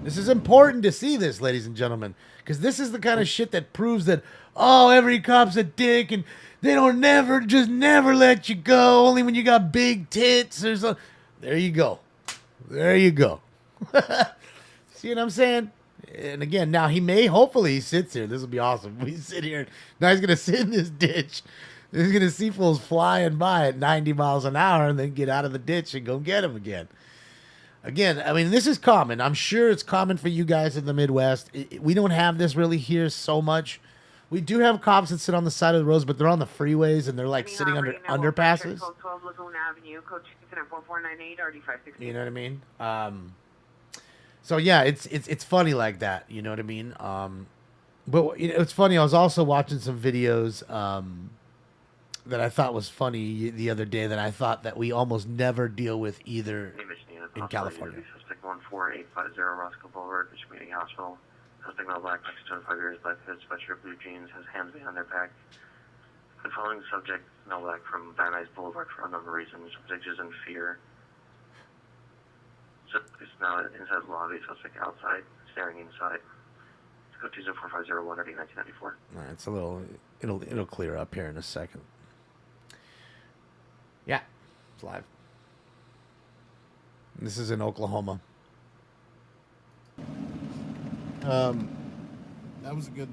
This is important to see this, ladies and gentlemen, because this is the kind of shit that proves that, oh, every cop's a dick and they don't never let you go, only when you got big tits or something. There you go. There you go. See what I'm saying? And again, now hopefully he sits here. This will be awesome. We sit here. Now he's going to sit in this ditch. He's going to see fools flying by at 90 miles an hour and then get out of the ditch and go get him again. Again, I mean, this is common. I'm sure it's common for you guys in the Midwest. We don't have this really here so much. We do have cops that sit on the side of the roads, but they're on the freeways and they're like sitting under underpasses. Code 12 Lagoon Avenue, code 4498, RD516. You know what I mean? So yeah, it's funny like that. You know what I mean? But you know, it's funny. I was also watching some videos that I thought was funny the other day that I thought that we almost never deal with either in California. Suspect 14850 Roscoe Boulevard, Bishop Meeting Hospital. Suspect male black, 25 years, black hood, sweatshirt, blue jeans, has hands behind their back. The following subject, male black, from Van Nuys Boulevard for unknown reasons. Subject is in fear. It's now inside the lobby, suspect outside, staring inside. It's code 20450 RD 1994. All right, it's a little. It'll clear up here in a second. Yeah, it's live. This is in Oklahoma. That was a good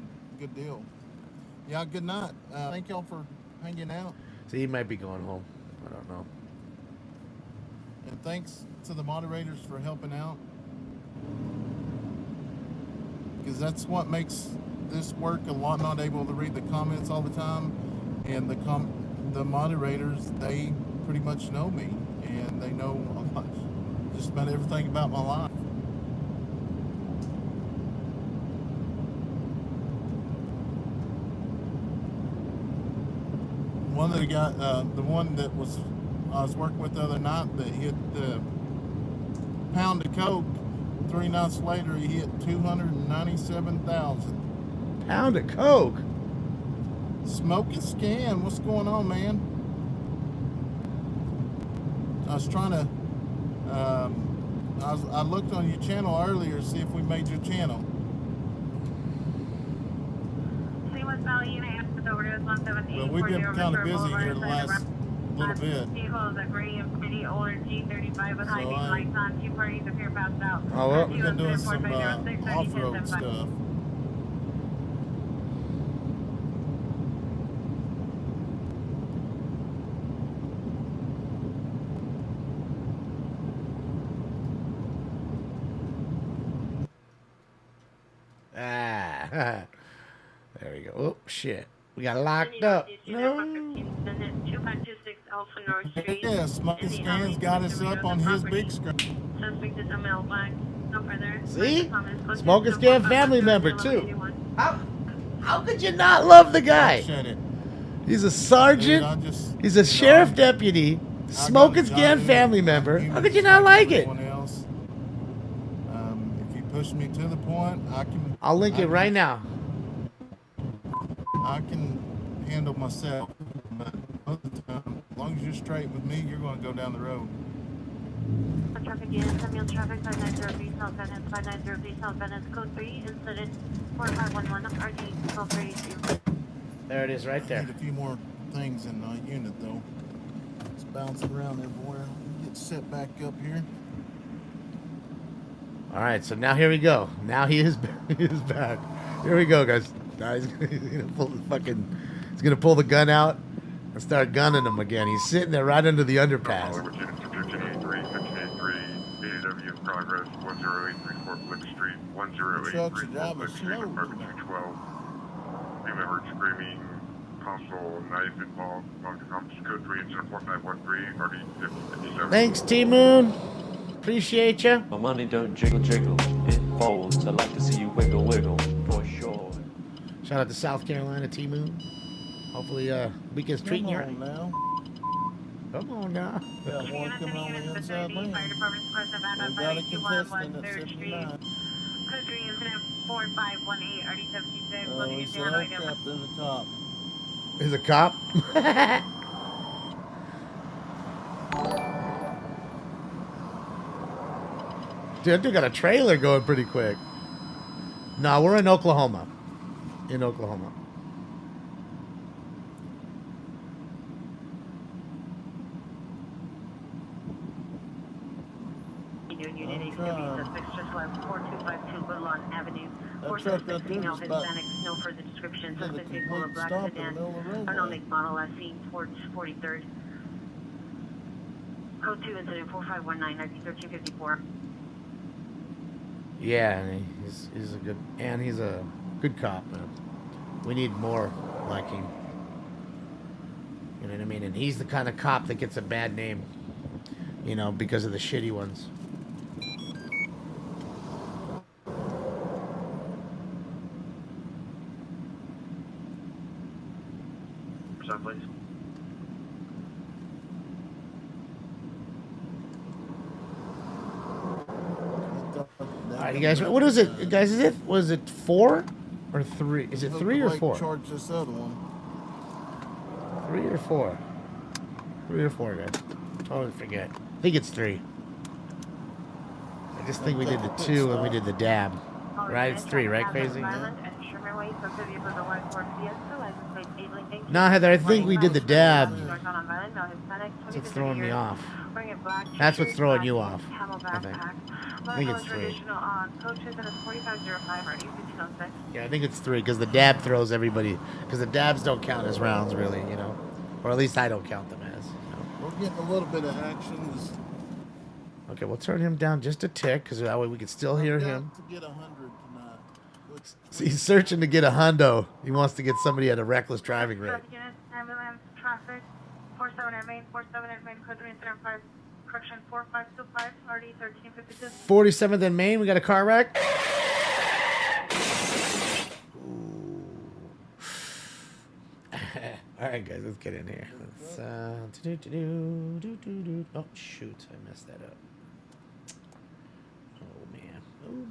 deal. Yeah, good night. Thank y'all for hanging out. So he might be going home. I don't know. And thanks to the moderators for helping out. Because that's what makes this work a lot. Not able to read the comments all the time. And the moderators, they pretty much know me. And they know a lot, just about everything about my life. One that got the one that I was working with the other night that hit the pound of coke. 3 nights later, he hit 297,000. Pound of coke. Smoke and scan. What's going on, man? I was trying to. I looked on your channel earlier to see if we made your channel. Well, we've been kind of busy here the last little bit. Oh, well. We've been doing some off-road stuff. There we go. Oh, shit. We got locked up. No. Yeah, Smoking Scans got us up on his big screen. See? Smoking Scan family member, too. How could you not love the guy? He's a sergeant. Dude, He's a sheriff deputy. Smoking Scan family member. How could you not like it? If you push me to the point, I'll link it right now. I can handle myself, but most of the time, as long as you're straight with me, you're going to go down the road. Traffic is Samuel traffic 590 South Venice, 590 South Venice, code 3, incident 4511, RD 1232. There it is right there. I need a few more things in the unit, though. It's bouncing around everywhere. Get set back up here. All right, so now here we go. Now he is back. Here we go, guys. Now he's gonna pull the he's gonna pull the gun out and start gunning him again. He's sitting there right under the underpass. 1583, BW in progress, 10834 Flick Street, 10834 Flick Street, apartment 212. Remember screaming, console, knife involved, code 3, incident 4513, RD 5057. Thanks, T-Moon. Appreciate you. My money don't jiggle jiggle, it folds. I like to see you wiggle wiggle, for sure. Shout out to South Carolina, T-Moon. Hopefully, weekend's treating you right. Come on now. Come on now. Got one coming on the inside lane. We got a contestant at 69. Code 3, incident 4518, RD 76. Oh, he's a cop. There's a cop. There's a cop? Dude, they got a trailer going pretty quick. No, we're in Oklahoma. In Oklahoma. Unit HW suspects just left 4252 Woodlawn Avenue. Four truck suspects, right there female, was about- Hispanics, no further description. did a Suspect vehicle complete of black stop in the sedan. middle of the roadway. Unknown make model last seen towards 43rd. Code 2 incident 4519 191354. Yeah, and he's a good cop. Man. We need more like him. You know what I mean? And he's the kind of cop that gets a bad name, you know, because of the shitty ones. Please. All right, you guys. What is it, guys? Was it 4 or 3? Is it 3 or 4? Charge this other one. 3 or 4? 3 or 4, guys. Totally forget. I think it's 3. I just think we did the 2 and we did the dab. Right? It's 3, right? Crazy? No, Heather. I think we did the dab. That's what's throwing me off. That's what's throwing you off. I think it's 3. Yeah, I think it's 3 because the dab throws everybody. Because the dabs don't count as rounds, really, you know, or at least I don't count them as. You know? We're getting a little bit of action. Okay, we'll turn him down just a tick because that way we can still hear him. To get 100 tonight. So he's searching to get a hundo. He wants to get somebody at a reckless driving rate. Ambulance, traffic, 47 at main, 47 at main, code 375, correction 4525, RD 1352. 47th and Main, we got a car wreck. All right, guys, let's get in here. Let's, oh, shoot, I messed that up. Oh,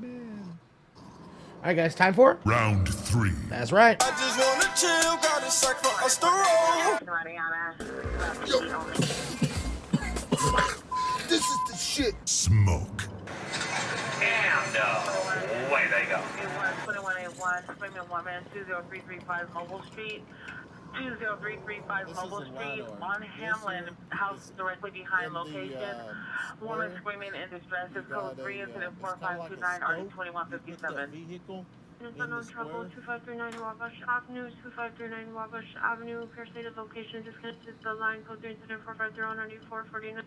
man. All right, guys, time for Round 3. That's right. I just wanna chill, got a sack for us to roll. This is the shit. Smoke. And away they go. 2181, Springman 1 man, 20335 Mobile Street. 20335 Mobile Street on Hamlin, house directly behind location. Woman screaming in distress is code 3 incident 4529 RD 2157. Unknown trouble, 2539 Wabash Avenue, 2539 Wabash Avenue, Fair State of location, disconnected the line, code 3 incident 450 9449.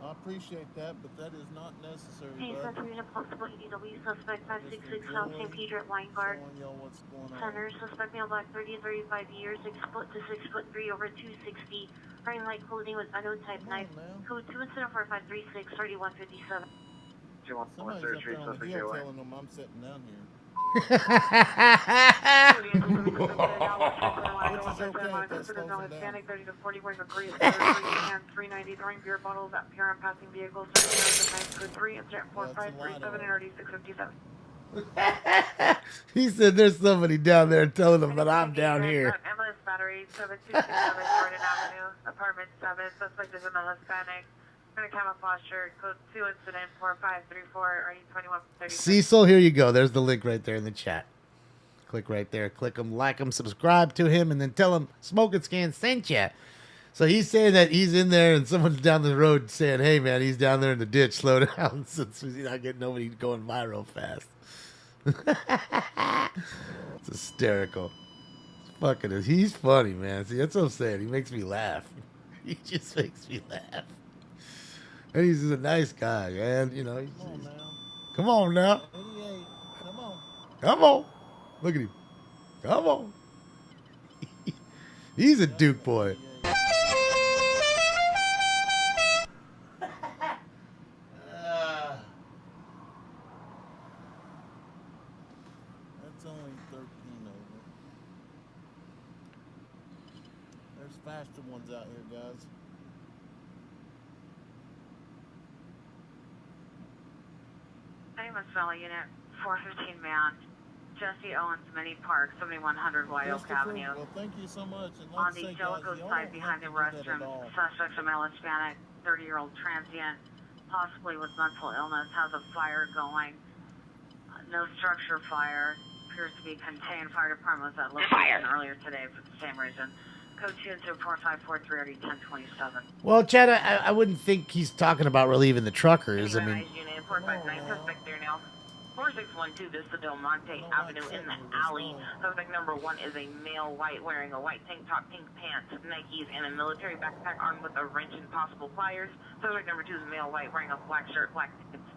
I appreciate that, but that is not necessary. Hey, bud. Central Unit Possible EW, suspect 566 South St. Peter at Weingard. Showing y'all what's going on. Center, suspect male black 30 to 35 years, 6 foot to 6'3" over 260. Wearing light clothing with unknown type knife. Code 2 incident 4536 3157. Somebody's up there on the hill telling them I'm sitting down here. He's He said there's somebody down there telling them that I'm down here. Ambulance battery, 7267 Jordan Avenue, apartment 7, suspect is in the Hispanic. In a camouflage shirt, code 2 incident 4534 RD 2130. Cecil, here you go. There's the link right there in the chat. Click right there. Click him, like him, subscribe to him, and then tell him Smoke and Scan sent you. So he's saying that he's in there and someone's down the road saying, hey, man, he's down there in the ditch. Slow down since he's not getting nobody going viral fast. It's hysterical. It's fucking, he's funny, man. See, that's what I'm saying. He makes me laugh. He just makes me laugh. And he's just a nice guy, man. You know, come on now. 88, come on. Come on. Look at him. Come on. He's a Duke boy. That's only 13 over. There's faster ones out here, guys. Famous Valley Unit 415 man. Jesse Owens, Mini Park, 7100 White Oak Avenue. Well, thank you so much. And On like the I say, Jellicoe guys, y'all side don't behind the have to do that restroom, at all. suspect a male Hispanic, 30-year-old transient, possibly with mental illness, has a fire going. No structure fire, appears to be contained. Fire department was at location earlier today for the same reason. Code 24543 1027. Well, Chad, I wouldn't think he's talking about relieving the truckers. I mean, Unit 459, suspect there now. 4612 Vista Del Monte Avenue in the alley. Suspect number 1 is a male white wearing a white tank top, pink pants, Nikes, and a military backpack armed with a wrench and possible pliers. Suspect number 2 is a male white wearing a black shirt, black pants.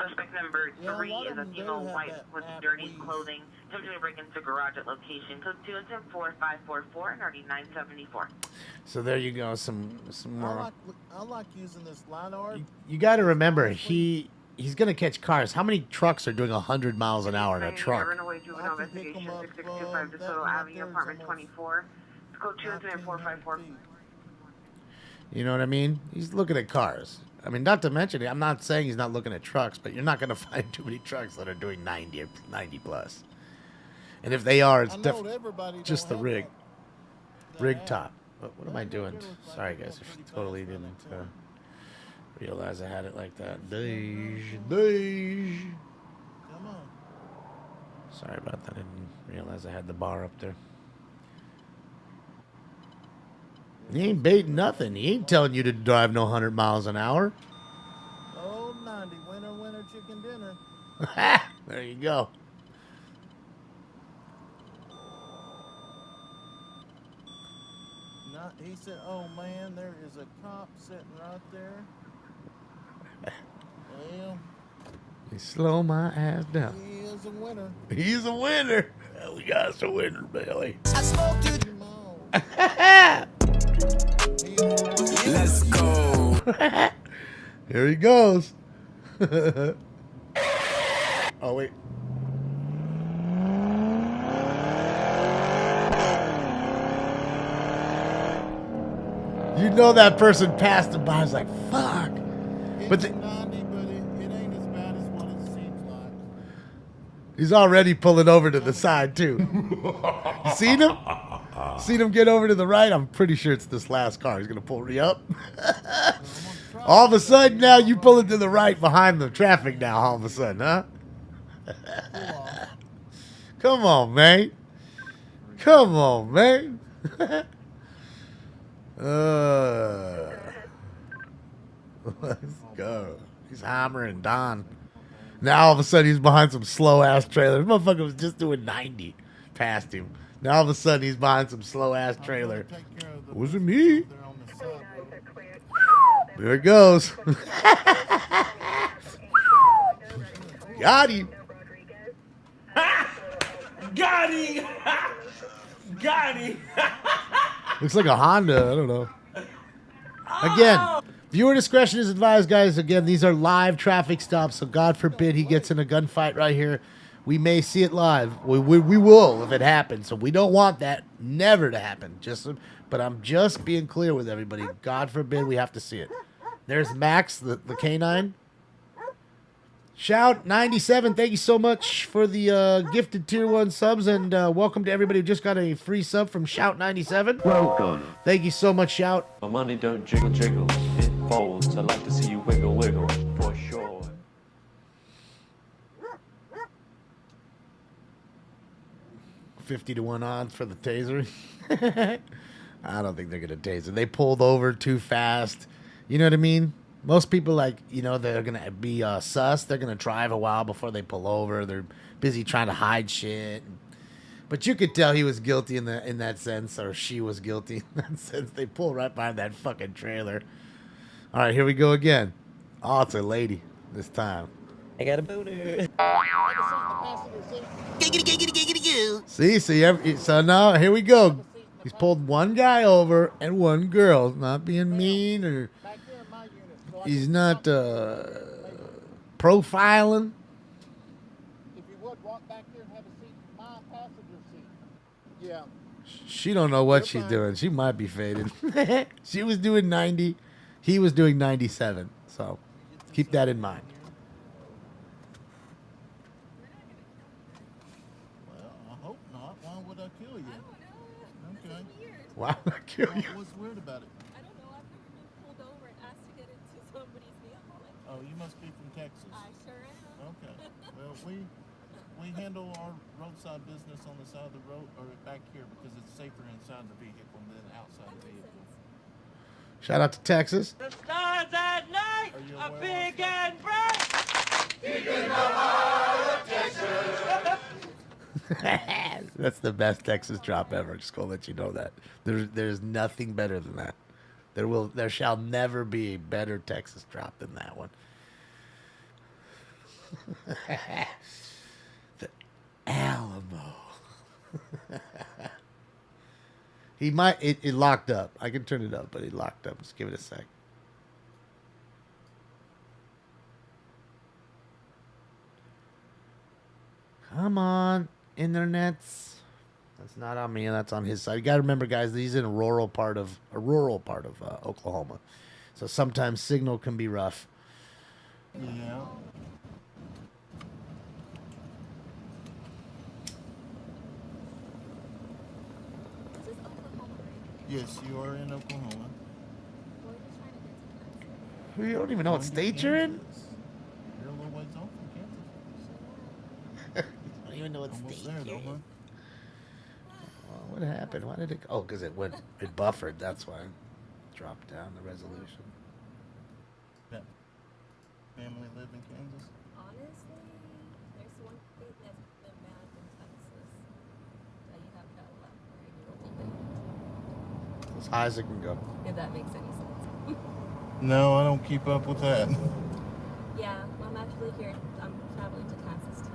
Suspect number 3 is a female white with dirty clothing. Attempting to break into garage at location. Code 24544 and already 974. so there you go. Some more. I like using this line art. You got to remember, he's gonna catch cars. How many trucks are doing 100 miles an hour in a truck? Runaway juvenile investigation 6625 DeSoto Avenue, apartment 24. Code 24544. You know what I mean? He's looking at cars. I mean, not to mention, I'm not saying he's not looking at trucks, but you're not going to find too many trucks that are doing 90 or 90 plus. And if they are, it's definitely just the rig. Rig top. What am I doing? Sorry, guys. I totally didn't realize I had it like that. Beige. Come on. Sorry about that. I didn't realize I had the bar up there. He ain't baiting nothing. He ain't telling you to drive no 100 miles an hour. Oh, 90. Winner, winner, chicken dinner. There you go. He said, oh, man, there is a cop sitting right there. Well, You slow my ass down. he is a winner. He's a winner. We got us a winner, Bailey. I spoke to Let's go. Here he goes. Oh, wait. You know that person passed him by. I was like, fuck. But he's already pulling over to the side, too. You seen him? Seen him get over to the right? I'm pretty sure it's this last car. He's going to pull me up. All of a sudden, now you pulling to the right behind the traffic now, all of a sudden, huh? Come on, man. Come on, man. Let's go. He's hammering Don. Now all of a sudden he's behind some slow ass trailer. This motherfucker was just doing 90 past him. Now all of a sudden he's behind some slow ass trailer. Was it me? There it goes. Got him. Got him! Got him! Looks like a Honda. I don't know. Again, viewer discretion is advised, guys. Again, these are live traffic stops, so God forbid he gets in a gunfight right here. We may see it live. We will if it happens. So we don't want that never to happen. But I'm just being clear with everybody. God forbid we have to see it. There's Max, the canine. Shout 97, thank you so much for the gifted tier 1 subs, and welcome to everybody who just got a free sub from Shout 97. Welcome. Thank you so much, Shout. My money don't jiggle jiggle, it folds. I like to see you wiggle wiggle, for sure. $50 to 1 odds for the taser. I don't think they're gonna taser. They pulled over too fast. You know what I mean? Most people, like, you know, they're going to be sus. They're going to drive a while before they pull over. They're busy trying to hide shit. But you could tell he was guilty in that sense, or she was guilty in that sense. They pull right behind that fucking trailer. All right, here we go again. Oh, it's a lady this time. I got a booter. See, so now here we go. He's pulled one guy over and one girl. Not being mean or... He's not profiling. If you would, walk back here and have a seat in my passenger seat. Yeah. She don't know what she's doing. She might be faded. She was doing 90. He was doing 97. So keep that in mind. Why would I kill you? What's weird about it? I don't know. I've never been pulled over and asked to get into somebody's vehicle. Oh, you must be from Texas. I sure am. Okay. Well, we handle our roadside business on the side of the road or back here because it's safer inside the vehicle than outside the vehicle. Shout out to Texas. The stars at night are big and bright. Deep in the heart of Texas. That's the best Texas drop ever. Just gonna let you know that. There's nothing better than that. There shall never be a better Texas drop than that one. The Alamo. It locked up. I can turn it up, but it locked up. Just give it a sec. Come on, internets. That's not on me. That's on his side. You got to remember, guys. He's in a rural part of Oklahoma, so sometimes signal can be rough. Yeah. Yes, you are in Oklahoma. You don't even know what state you're in? You're a little ways off from Kansas. I don't even know what Almost state there, you're though, in. Well, what happened? Why did it? Oh, because it buffered. That's why. Dropped down the resolution. Yeah. Family live in Kansas? Honestly, there's one thing that's been banned in Texas. That you have to allow for As high as it can go. if that makes any sense. No, I don't keep up with that. Yeah, I'm actually here. I'm traveling to Kansas to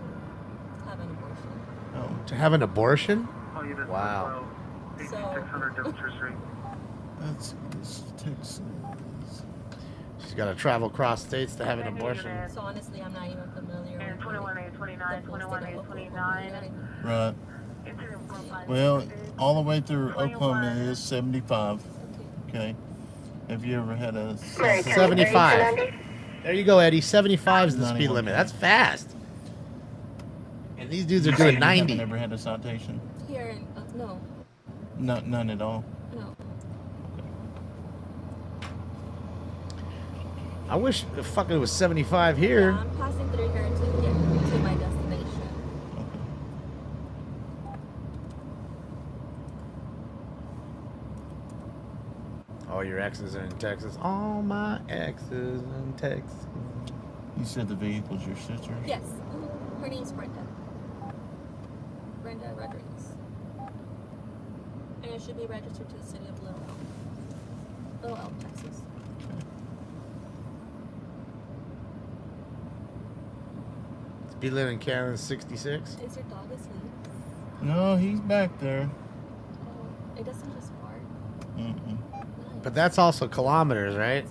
have an abortion. Oh. To have an abortion? unit Wow. 8600 Devonshire Street. That's Texas. She's got to travel across states to have an abortion. So honestly, I'm not even familiar And 21829, 21829. Right. Well, all the way through Oklahoma is 75. Okay. Have you ever had a 75? There you go, Eddie. 75 is the speed 91. limit. That's fast. And these dudes are doing 90. You never had a citation? Here, in, no. None at all. No. I wish fucking it was 75 here. Yeah, I'm passing through here to get to my destination. All your exes are in Texas. All my exes in Texas. You said the vehicle's your sister? Yes. Her name's Brenda. Brenda Rodriguez. And it should be registered to the city of Little Elm, Texas. Speed limit in Canada 66. Is your dog asleep? No, he's back there. It doesn't just bark. Mm-mm. But that's also kilometers, right?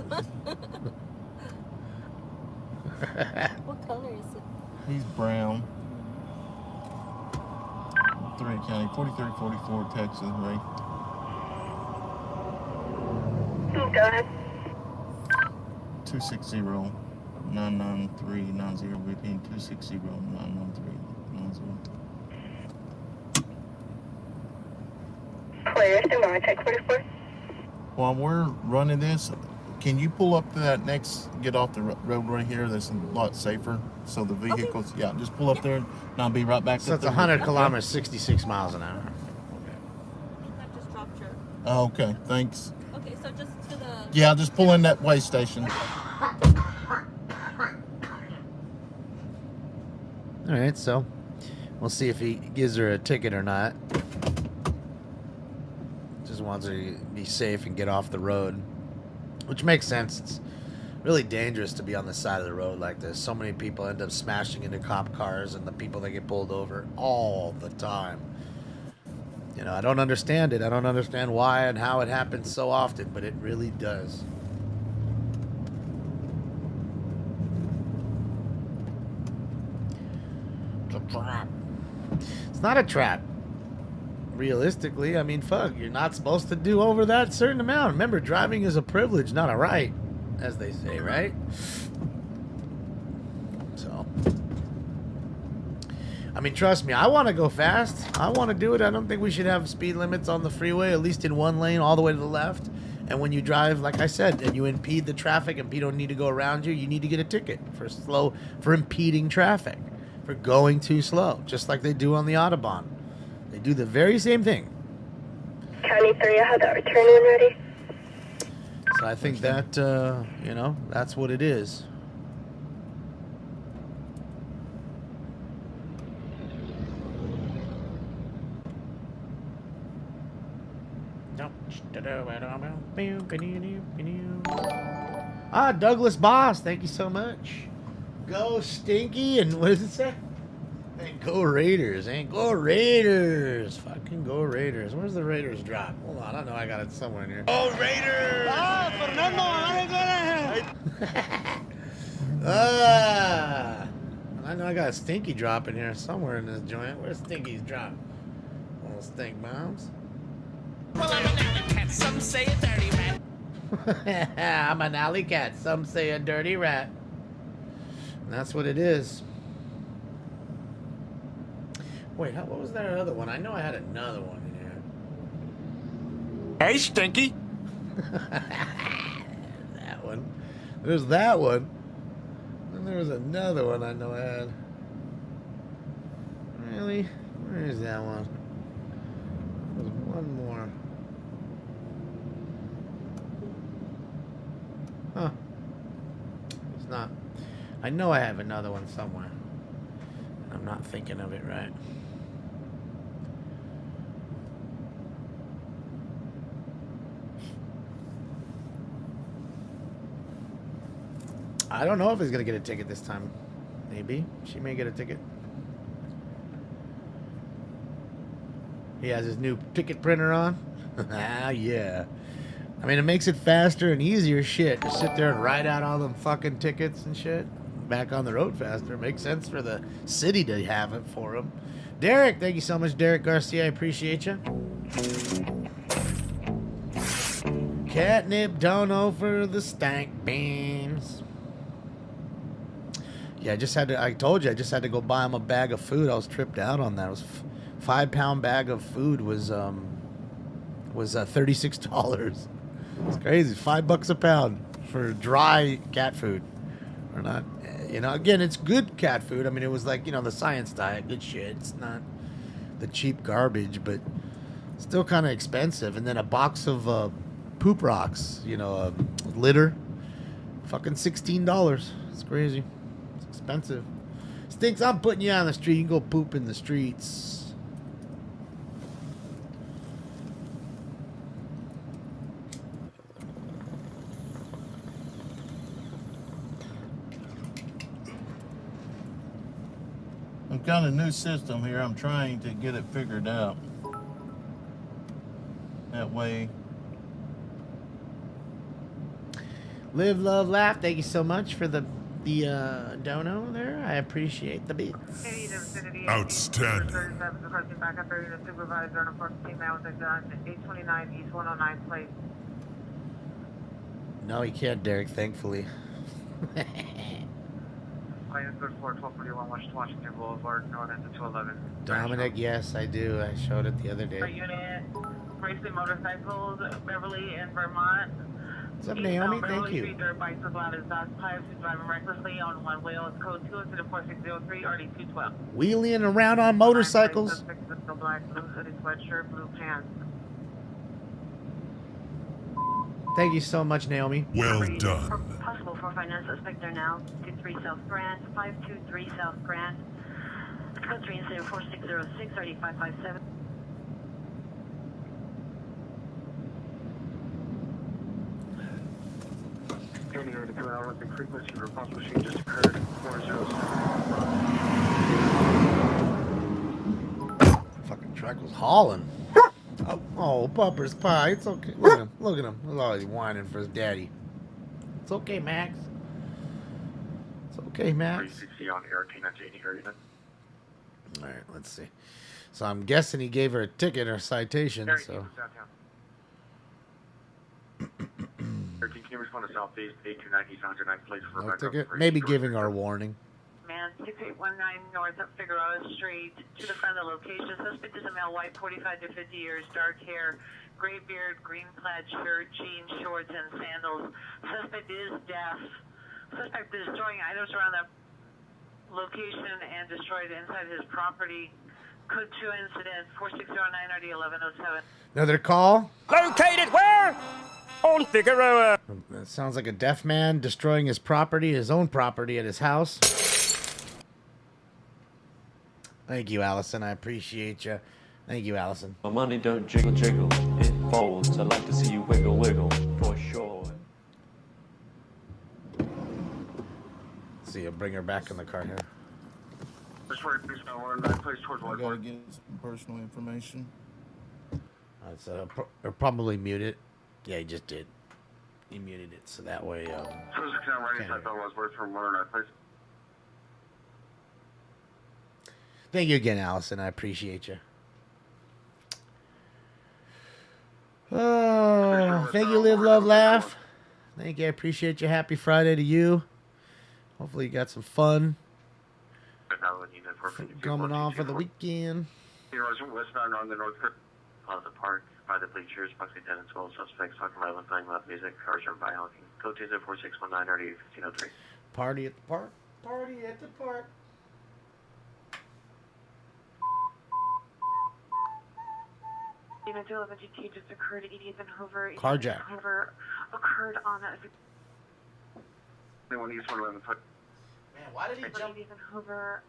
What color is it? He's brown. 3 County, 4344 Texas, right? Go ahead. 260-993-90, repeating 260-993-90. Clear, stand by, take 44. While we're running this, can you pull up to that next, get off the road right here? That's a lot safer. So the vehicles, yeah, just pull up there and I'll be right back. So it's 100 kilometers, 66 miles an hour. I just dropped your... Oh, okay, thanks. Okay, so just to the... Yeah, I'll just pull in that way station. All right, so we'll see if he gives her a ticket or not. Just wants her to be safe and get off the road, which makes sense. It's really dangerous to be on the side of the road like this. So many people end up smashing into cop cars and the people that get pulled over all the time. You know, I don't understand it. I don't understand why and how it happens so often, but it really does. It's a trap. It's not a trap. Realistically, I mean, fuck, you're not supposed to do over that certain amount. Remember, driving is a privilege, not a right, as they say, right? So, I mean, trust me, I want to go fast. I want to do it. I don't think we should have speed limits on the freeway, at least in one lane all the way to the left. And when you drive, like I said, and you impede the traffic and people don't need to go around you, you need to get a ticket for impeding traffic, for going too slow, just like they do on the Autobahn. They do the very same thing. County 3, I have that return when ready. So I think that, you know, that's what it is. Ah, Douglas Boss, thank you so much. Go Stinky, and what does it say? And go Raiders, and go Raiders. Fucking go Raiders. Where's the Raiders drop? Hold on, I know I got it somewhere in here. Go Raiders! Ah, Fernando, I know I got a Stinky drop in here somewhere in this joint. Where's Stinky's drop? Little stink bombs. Well, I'm an alley cat, some say a dirty rat. I'm an alley cat, some say a dirty rat. And that's what it is. Wait, what was that other one? I know I had another one in here. Hey, Stinky. That one. There's that one. And there was another one I know I had. Really? Where is that one? There's one more. Huh. It's not. I know I have another one somewhere. I'm not thinking of it right. I don't know if he's going to get a ticket this time. Maybe. She may get a ticket. He has his new ticket printer on. Ah, yeah. I mean, it makes it faster and easier shit to sit there and write out all them fucking tickets and shit. Back on the road faster. Makes sense for the city to have it for him. Derek, thank you so much, Derek Garcia. I appreciate you. Catnip dono for the stank beans. Yeah, I told you, I just had to go buy him a bag of food. I was tripped out on that. It was 5-pound bag of food was $36. It's crazy. $5 a pound for dry cat food. Or not, you know, again, it's good cat food. I mean, it was like, you know, the science diet, good shit. It's not the cheap garbage, but still kind of expensive. And then a box of poop rocks, you know, litter, fucking $16. It's crazy. It's expensive. Stinks, I'm putting you on the street. You can go poop in the streets. I've got a new system here. I'm trying to get it figured out. That way. Live, love, laugh. Thank you so much for the dono there. I appreciate the beats. Outstanding. Supervisor on 14 now with 829 East 109 plate. No, he can't, Derek, thankfully. Plane 34 1241 West Washington Boulevard, north end of 211. Dominic, yes, I do. I showed it the other For day. unit, racing motorcycles, Beverly in Vermont. What's up, Naomi? Thank Beverly you. Street, dirt bikes as loud as dogs pipes, driving recklessly on one wheel. It's code 2 instead of 4603, RD 212. Wheeling around on motorcycles. Black, blue hoodie sweatshirt, blue pants. Thank you so much, Naomi. Well done. Possible 459 suspect there now. 23 South Grand, 523 South Grand. Code 3 instead of 4606, RD 557. Standing over 2 hours, the frequency of response machine just occurred. 407. Fucking truck was hauling. Oh, Pupper's pie. It's okay. Look at him. Look at him. He's always whining for his daddy. It's okay, Max. It's okay, Max. 360 on air, K980 area. All right, let's see. So I'm guessing he gave her a ticket or a citation. So 13, can you respond to Southeast 829 East 109 place for no ticket. Maybe giving our warning. man. 6819 North of Figueroa Street. To the front of the location. Suspect is a male, white, 45 to 50 years, dark hair, gray beard, green plaid shirt, jeans, shorts, and sandals. Suspect is deaf. Suspect is destroying items around the location and destroyed inside his property. Code 2 incident 4609 RD 1107. Another call. Located where? On Figueroa. That sounds like a deaf man destroying his property, his own property at his house. Thank you, Allison. I appreciate you. Thank you, Allison. My money don't jiggle jiggle, it folds. I like to see you wiggle wiggle, for sure. See you bring her back in the car here. I gotta get some personal information. It's probably muted. Yeah, he just did. He muted it, so that way. Thank you again, Allison. I appreciate you. Oh, thank you, Live, Love, Laugh. Thank you. I appreciate you. Happy Friday to you. Hopefully you got some fun coming on for the weekend. Westbound on the North Plaza Park by the bleachers, approximately 10 and 12 suspects talking about playing loud music, cars are by honking. Code 2 4619 RD 1503. Party at the park. Party at the park. Unit 11 GT just occurred at 80th and Hoover. Carjack. Hoover occurred on a... Anyone East 111. Man, why did he jump? 80th and Hoover.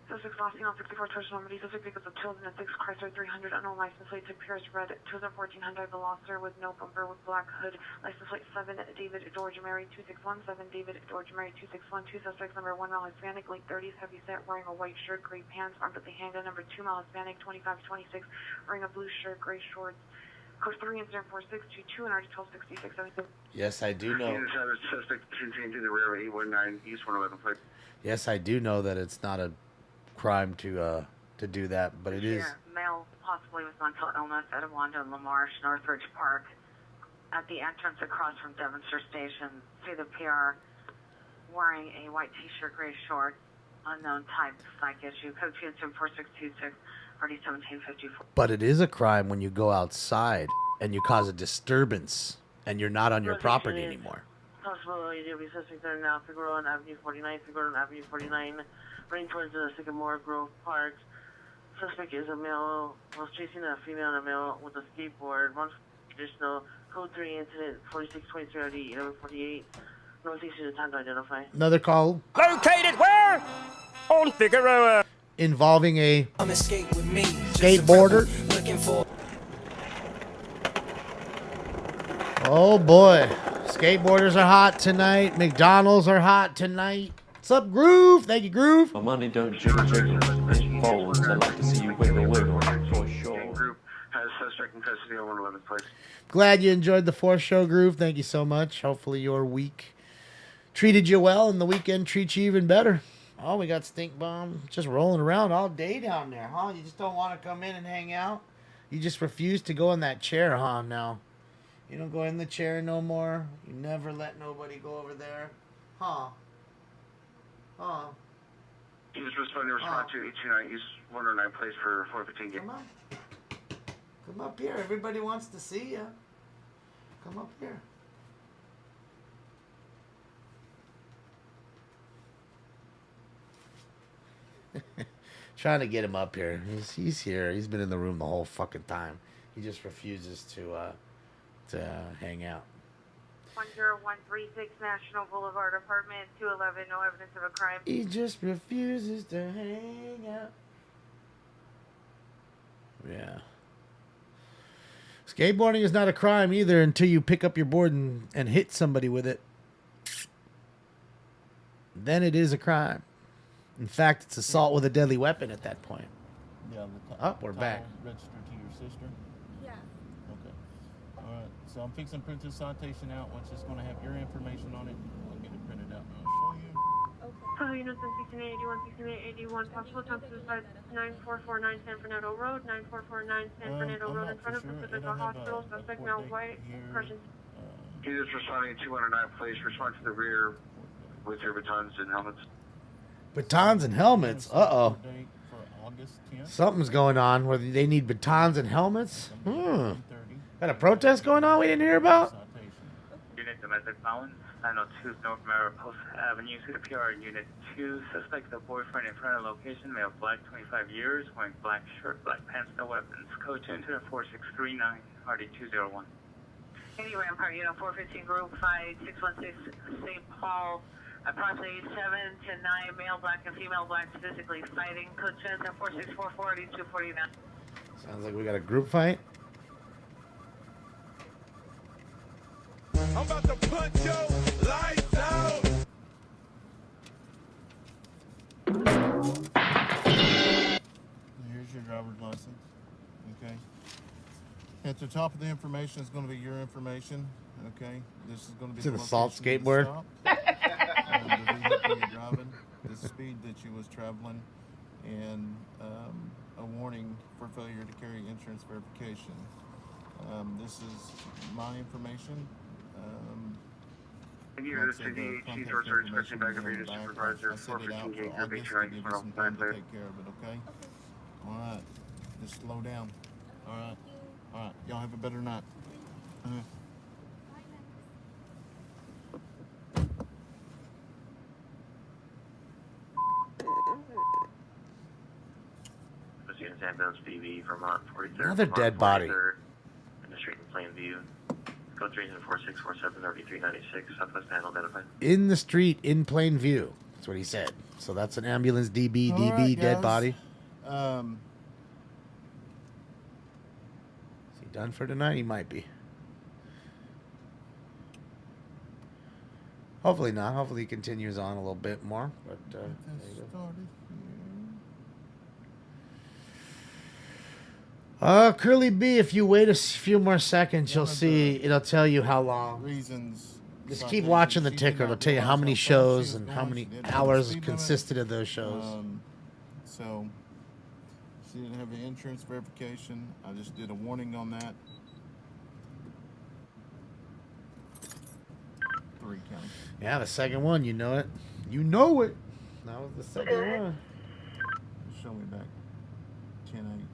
Suspect last seen on 64 towards Normandy. Suspect vehicles of 2006 Chrysler 300 unknown license plate appears red. 2014 Hyundai Veloster with no bumper with black hood. License plate 7 David George Mary 2617 David George Mary 2612. Suspect number 1 male Hispanic, late 30s, heavy set, wearing a white shirt, gray pants, armed with a handgun. Number 2 male Hispanic, 25-26, wearing a blue shirt, gray shorts. Code 3 incident 4622 and RD 1266. Yes, I do know. Suspect contained to the rear of 819 East 111 plate. Yes, I do know that it's not a crime to do that, but it is. Male, possibly with mental illness, at Wanda and Lamarche, Northridge Park, at the entrance across from Devonster Station. See the PR, wearing a white T-shirt, gray shorts, unknown type, psych issue. Code 2 incident 4626. RD 1754. But it is a crime when you go outside and you cause a disturbance and you're not on your property anymore. Possibility to be suspect there now. Figueroa on Avenue 49. Figueroa on Avenue 49. Running towards the Sycamore Grove Park. Suspect is a male. Was chasing a female and a male with a skateboard. One additional. Code 3 incident 4623 RD 1148. Northeast is time to identify. Another call. Located where? On Figueroa. Involving a skateboarder. Oh boy. Skateboarders are hot tonight. McDonald's are hot tonight. What's up, Groove? Thank you, Groove. My money don't jiggle jiggle, it folds. I like to see you wiggle wiggle, for sure. Group has suspect in custody on 111 place. Glad you enjoyed the 4th show, Groove. Thank you so much. Hopefully your week treated you well and the weekend treats you even better. Oh, we got Stink Bomb just rolling around all day down there, huh? You just don't want to come in and hang out? You just refuse to go in that chair, huh, now? You don't go in the chair no more? You never let nobody go over there? Huh? Huh? He was responding to respond to 829 East 109 place for 415 game. Come on. Come up here. Everybody wants to see you. Come up here. Trying to get him up here. He's here. He's been in the room the whole fucking time. He just refuses to hang out. 10136 National Boulevard, apartment 211. No evidence of a crime. He just refuses to hang out. Yeah. Skateboarding is not a crime either until you pick up your board and hit somebody with it. Then it is a crime. In fact, it's assault with a deadly weapon at that point. Yeah. We're back. Registered to your sister? Yeah. Okay. All right. So I'm fixing to print this citation out, which is going to have your information on it. I'll get it printed out and I'll show you. Hello, units 1681, 1681, possible attempt suicide, 9449 San Fernando Road, 9449 San Fernando Road, in front of Pacific Hospital, suspect male, white, person. He is responding to 209 place, respond to the rear with your batons and helmets. Batons and helmets. Uh-oh. Date for August 10th. Something's going on where they need batons and helmets. Got a protest going on we didn't hear about? Unit domestic violence, 902 North Mariposa Avenue, CPR Unit 2. Suspect the boyfriend in front of location, male, black, 25 years, wearing black shirt, black pants, no weapons. Code 2-4639, RD201. Any Rampart Unit 415 Group 5616 St. Paul, approximately 7 to 9 male black and female black physically fighting. Code 4644 RD249. Sounds like we got a group fight. I'm about to punch your lights out. Here's your driver's license. Okay. At the top of the information is going to be your information. Okay. This is going to be It's an the assault location of the skateboard. stop, the vehicle you're driving, the speed that you was traveling, and a warning for failure to carry insurance verification. This is my information. Thank you to the city, Chief Research, Special Aggravated Supervisor, 415 Gate, Group 89, tomorrow, 9:30. Take care of it, okay? All right. Just slow down. All right. All right. Y'all have a better night. Students Ambulance BV, Vermont, 43rd. Another dead body. In the street in Plainview. Code 34647 RD396. Southwest panel identified. In the street in plain view. That's what he said. So that's an ambulance DB, All DB, right, dead guys. body. Is he done for tonight? He might be. Hopefully not. Hopefully he continues on a little bit more. But there you go. Curly B, if you wait a few more seconds, you'll see it'll tell you how long. Reasons. Just keep watching the ticker. It'll tell you how many shows and how many hours consisted of those shows. So she didn't have the insurance verification. I just did a warning on that. 3 county. Yeah, the second one, you know it. You know it. That was the second one. Show me back. 10-8.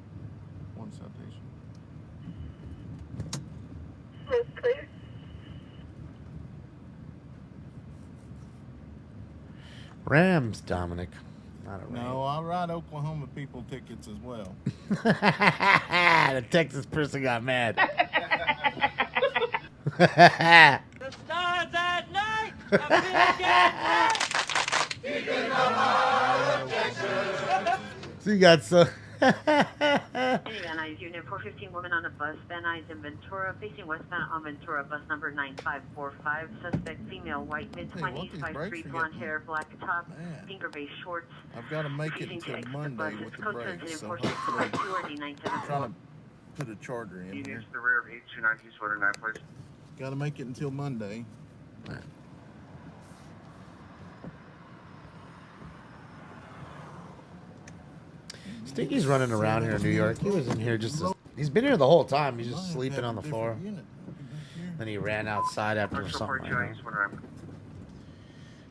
1 citation. That's clear. Rams, Dominic. Not a Ram. No, I write Oklahoma people tickets as well. The Texas person got mad. The stars at night are big and bright. So you got some. Van Nuys Unit 415 woman on a bus, Van Nuys in Ventura, facing westbound on Ventura, bus number 9545. Suspect female, white, mid-20s, 5'3", blonde hair, black top, finger-based shorts. I've got to make it Refusing to until exit Monday bus. with the Code brakes, so 4642 hopefully I'm RD974. trying to put a charger in here. Units to the rear of 829 East Water 9 please. Got to make it until Monday. Stinky's running around here in New York. He was in here he's been here the whole time. He's just sleeping on the floor. Then he ran outside after something.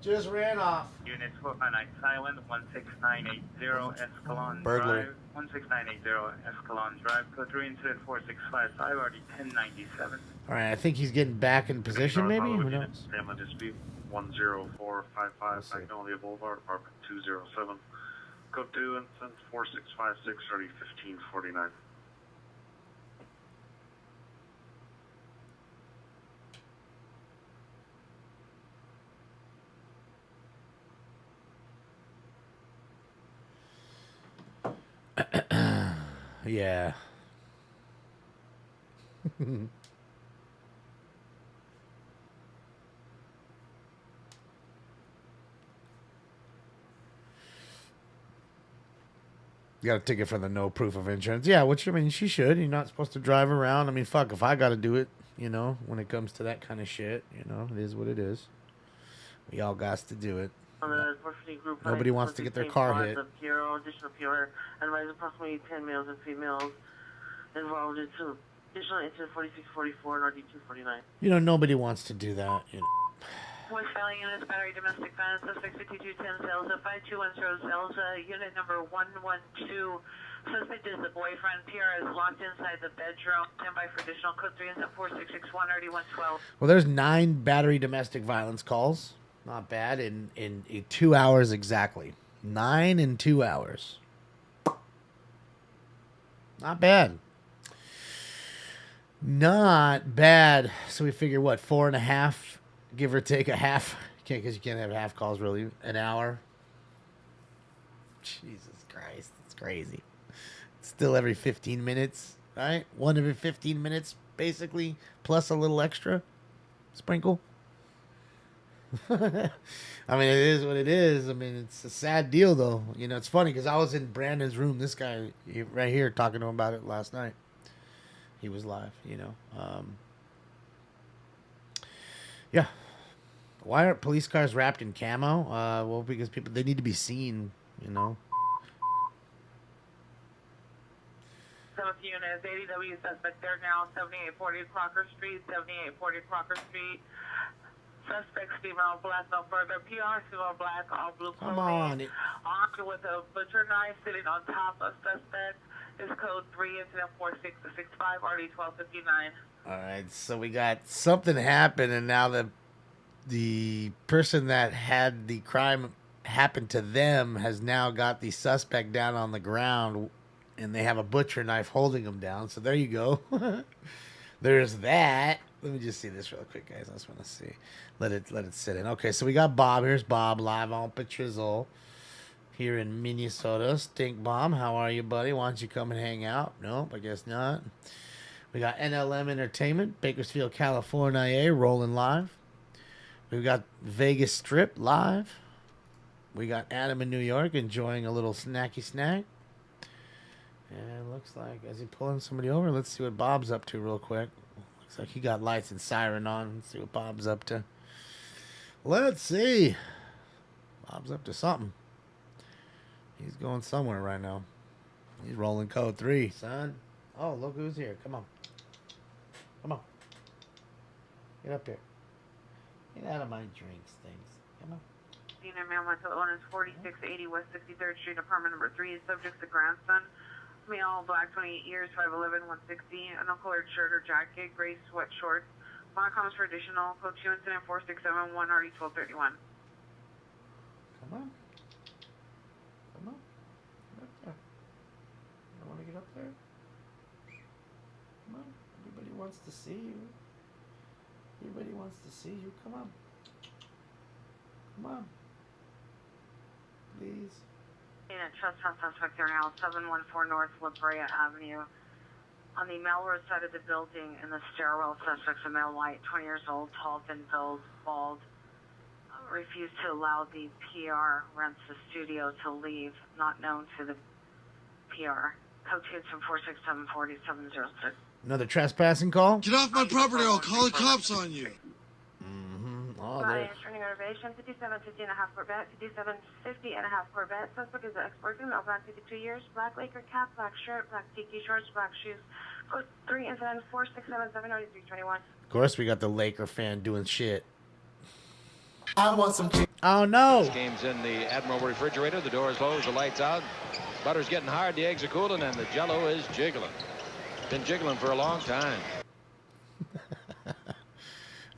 Just ran off. Units 459 Silent, 16980 Escalon Burglar. Drive. 16980 Escalon Drive. Code 3 incident 4655, already 1097. All right, I think he's getting back in position, maybe? Who knows? Family dispute 10455 Magnolia Boulevard, apartment 207. Code 2 incident 4656, already 1549. Yeah. You got a ticket for the no proof of insurance. Yeah, which, I mean, she should. You're not supposed to drive around. I mean, fuck, if I got to do it, you know, when it comes to that kind of shit, you know, it is what it is. We all got to do it. Nobody wants to get their car hit. Additional PR, advise approximately 10 males and females involved in additional incident 4644 and RD249. You know, nobody wants to do that. You know. West Valley Units, Battery Domestic Violence, Suspect 5210 Cells, 5210 Cells, Unit number 112. Suspect is the boyfriend. PR is locked inside the bedroom. Stand by for additional code 3 and 4661 RD112. Well, there's 9 battery domestic violence calls. Not bad in 2 hours exactly. 9 in 2 hours. Not bad. Not bad. So we figure what, 4.5, give or take a half. Can't, because you can't have half calls really. An hour. Jesus Christ, it's crazy. Still every 15 minutes, right? One every 15 minutes, basically, plus a little extra sprinkle. I mean, it is what it is. I mean, it's a sad deal, though. You know, it's funny because I was in Brandon's room. This guy right here talking to him about it last night. He was live, you know. Yeah. Why aren't police cars wrapped in camo? Well, because they need to be seen, you know. 7th unit, ADW suspect there now, 7840 Crocker Street, 7840 Crocker Street. Suspect female black, no further. PR female black, all blue clothing. Come on. Armed with a butcher knife sitting on top of suspect. Is code 3 incident 4665 RD 1259. All right, so we got something happen, and now the person that had the crime happen to them has now got the suspect down on the ground, and they have a butcher knife holding him down. So there you go. There's that. Let me just see this real quick, guys. I just want to see. Let it sit in. Okay, so we got Bob. Here's Bob live on Patrizzle here in Minnesota. Stink Bomb, how are you, buddy? Why don't you come and hang out? Nope, I guess not. We got NLM Entertainment, Bakersfield, California, rolling live. We've got Vegas Strip live. We got Adam in New York enjoying a little snacky snack. And it looks like, is he pulling somebody over? Let's see what Bob's up to real quick. Looks like he got lights and siren on. Let's see what Bob's up to. Let's see. Bob's up to something. He's going somewhere right now. He's rolling code 3, son. Oh, look who's here. Come on. Come on. Get up here. Get out of my drinks things. Come on. Senior male mental illness 4680 West 63rd Street, apartment number 3. Subject's the grandson. Male, black, 28 years, 5'11", 160. Uncolored shirt or jacket, gray sweat shorts. Monocoms for additional. Code 2 incident 4671 RD 1231. Come on. Come on. Get up there. You want to get up there? Come on. Everybody wants to see you. Everybody wants to see you. Come on. Come on. Please. In a trespass suspect there now, 714 North La Brea Avenue. On the Melrose side of the building, in the stairwell, suspect's a male white, 20 years old, tall, thin build, bald. Refused to allow the PR rents the studio to leave, not known to the PR. Code 2 467 4706. Another trespassing call? Get off my property or I'll call the cops on you. Oh, there. Turning reservation, 5750 and a half Corvette, 5750 and a half Corvette. Suspect is an ex-boyfriend, male, black, 52 years, black Laker cap, black shirt, black tiki shorts, black shoes. Code 3 incident 4677 321. Of course, we got the Laker fan doing shit. I want some. Oh, no. This game's in the Admiral refrigerator. The door is closed, the lights out. Butter's getting hard, the eggs are cooling, and the Jell-O is jiggling. Been jiggling for a long time.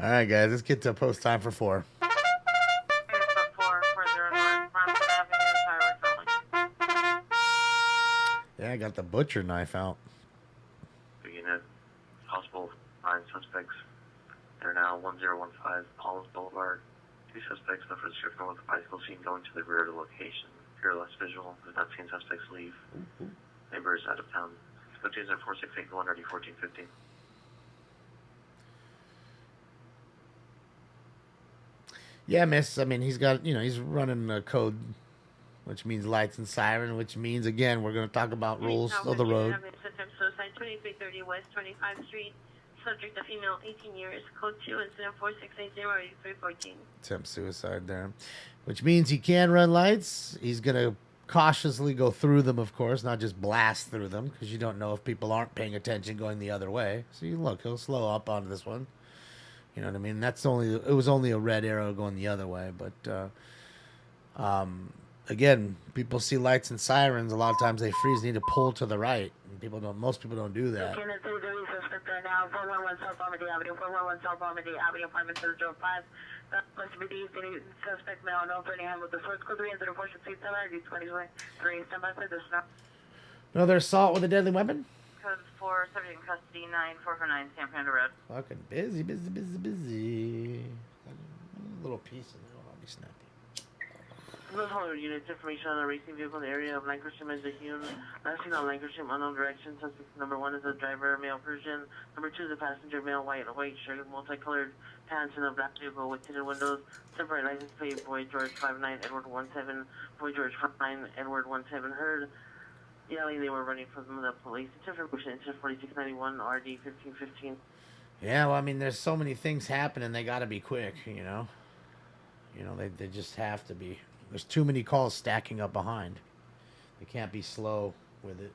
All right, guys, let's get to post time for 4. Yeah, I got the butcher knife out. Unit, possible 9 suspects. They're now 1015 Palms Boulevard. 2 suspects left for the strip with a bicycle seen going to the rear of the location. Peerless visual, has not seen suspects leave. Neighbors out of town. Switches at 4681 RD 1415. Yeah, miss. I mean, he's got, you know, he's running a code, which means lights and siren, which means, again, we're going to talk about rules of the road. Suicide 2330 West 25th Street. Subject a female, 18 years. Code 2 incident 4680 314. Attempt suicide there. Which means he can run lights. He's going to cautiously go through them, of course, not just blast through them, because you don't know if people aren't paying attention going the other way. So you look, he'll slow up on this one. You know what I mean? It was only a red arrow going the other way, but again, people see lights and sirens. A lot of times they freeze, need to pull to the right. And most people don't do that. Suspect right now, 411 South Normandy Avenue, 411 South Normandy Avenue, apartment 005. Must be the suspect male, no threatening him with the source code 3 and 0467 ID 23. Stand by for this now. Another assault with a deadly weapon? Code 4, subject in custody, 9449, San Fernando Road. Fucking busy. A little piece in there. I'll be snappy. Those whole units, information on a racing vehicle in the area of Lancashire, Mazahune. Last seen on Lancashire, unknown direction. Suspect number 1 is a driver, male Persian. Number 2 is a passenger, male, white shirt, multicolored pants, in a black vehicle with tinted windows. Separate license plate, Boy George 59, Edward 17, Boy George 59, Edward 17. Heard yelling they were running from the police. Information, 4691, RD 1515. Yeah, well, I mean, there's so many things happening. They got to be quick, you know. You know, they just have to be. There's too many calls stacking up behind. They can't be slow with it.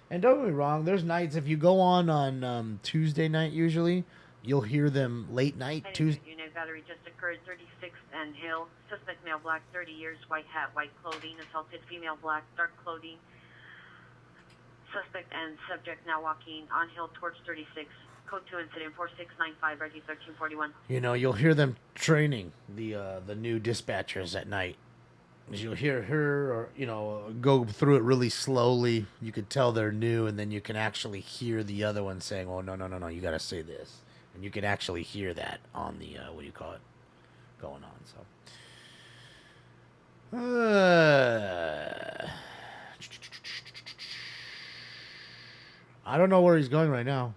And don't get me wrong, there's nights, if you go on Tuesday night usually, you'll hear them late night. Unit battery just occurred, 36th and Hill. Suspect male, black, 30 years, white hat, white clothing. Assaulted female, black, dark clothing. Suspect and subject now walking on Hill towards 36. Code 2 incident 4695, RD 1341. You know, you'll hear them training the new dispatchers at night. You'll hear her, or go through it really slowly. You could tell they're new, and then you can actually hear the other one saying, "Oh, no, you got to say this," and you can actually hear that on the going on. So, I don't know where he's going right now.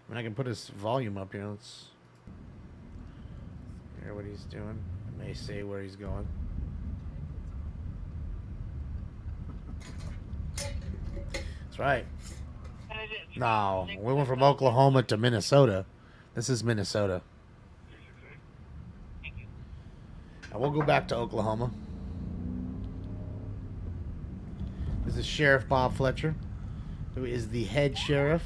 I mean, I can put his volume up here. Let's hear what he's doing. I may say where he's going. That's right. No, we went from Oklahoma to Minnesota. This is Minnesota. And we'll go back to Oklahoma. This is Sheriff Bob Fletcher, who is the head sheriff.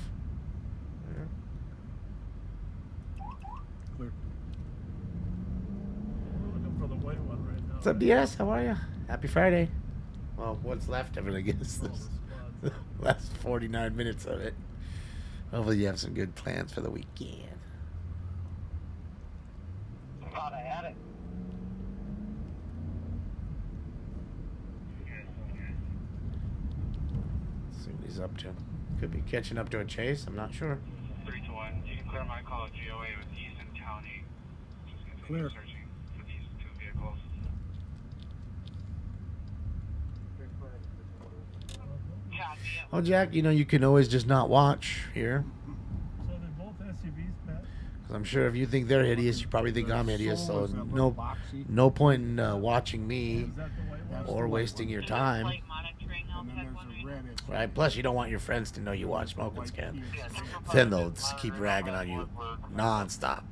What's up, DS? How are you? Happy Friday. Well, what's left of it, I guess. The last 49 minutes of it. Hopefully you have some good plans for the weekend. Thought I had it. Let's see what he's up to. Could be catching up to a chase. I'm not sure. 3 to 1. You can clear my call at GOA with Easton County. Clear. Searching for these 2 vehicles. Oh, Jack, you can always just not watch here. So they're both SUVs, Pat? Because I'm sure if you think they're hideous, you probably think I'm hideous. So no point in watching me or wasting your time. Right? Plus, you don't want your friends to know you watch Smoking Scan. Then they'll just keep ragging on you nonstop.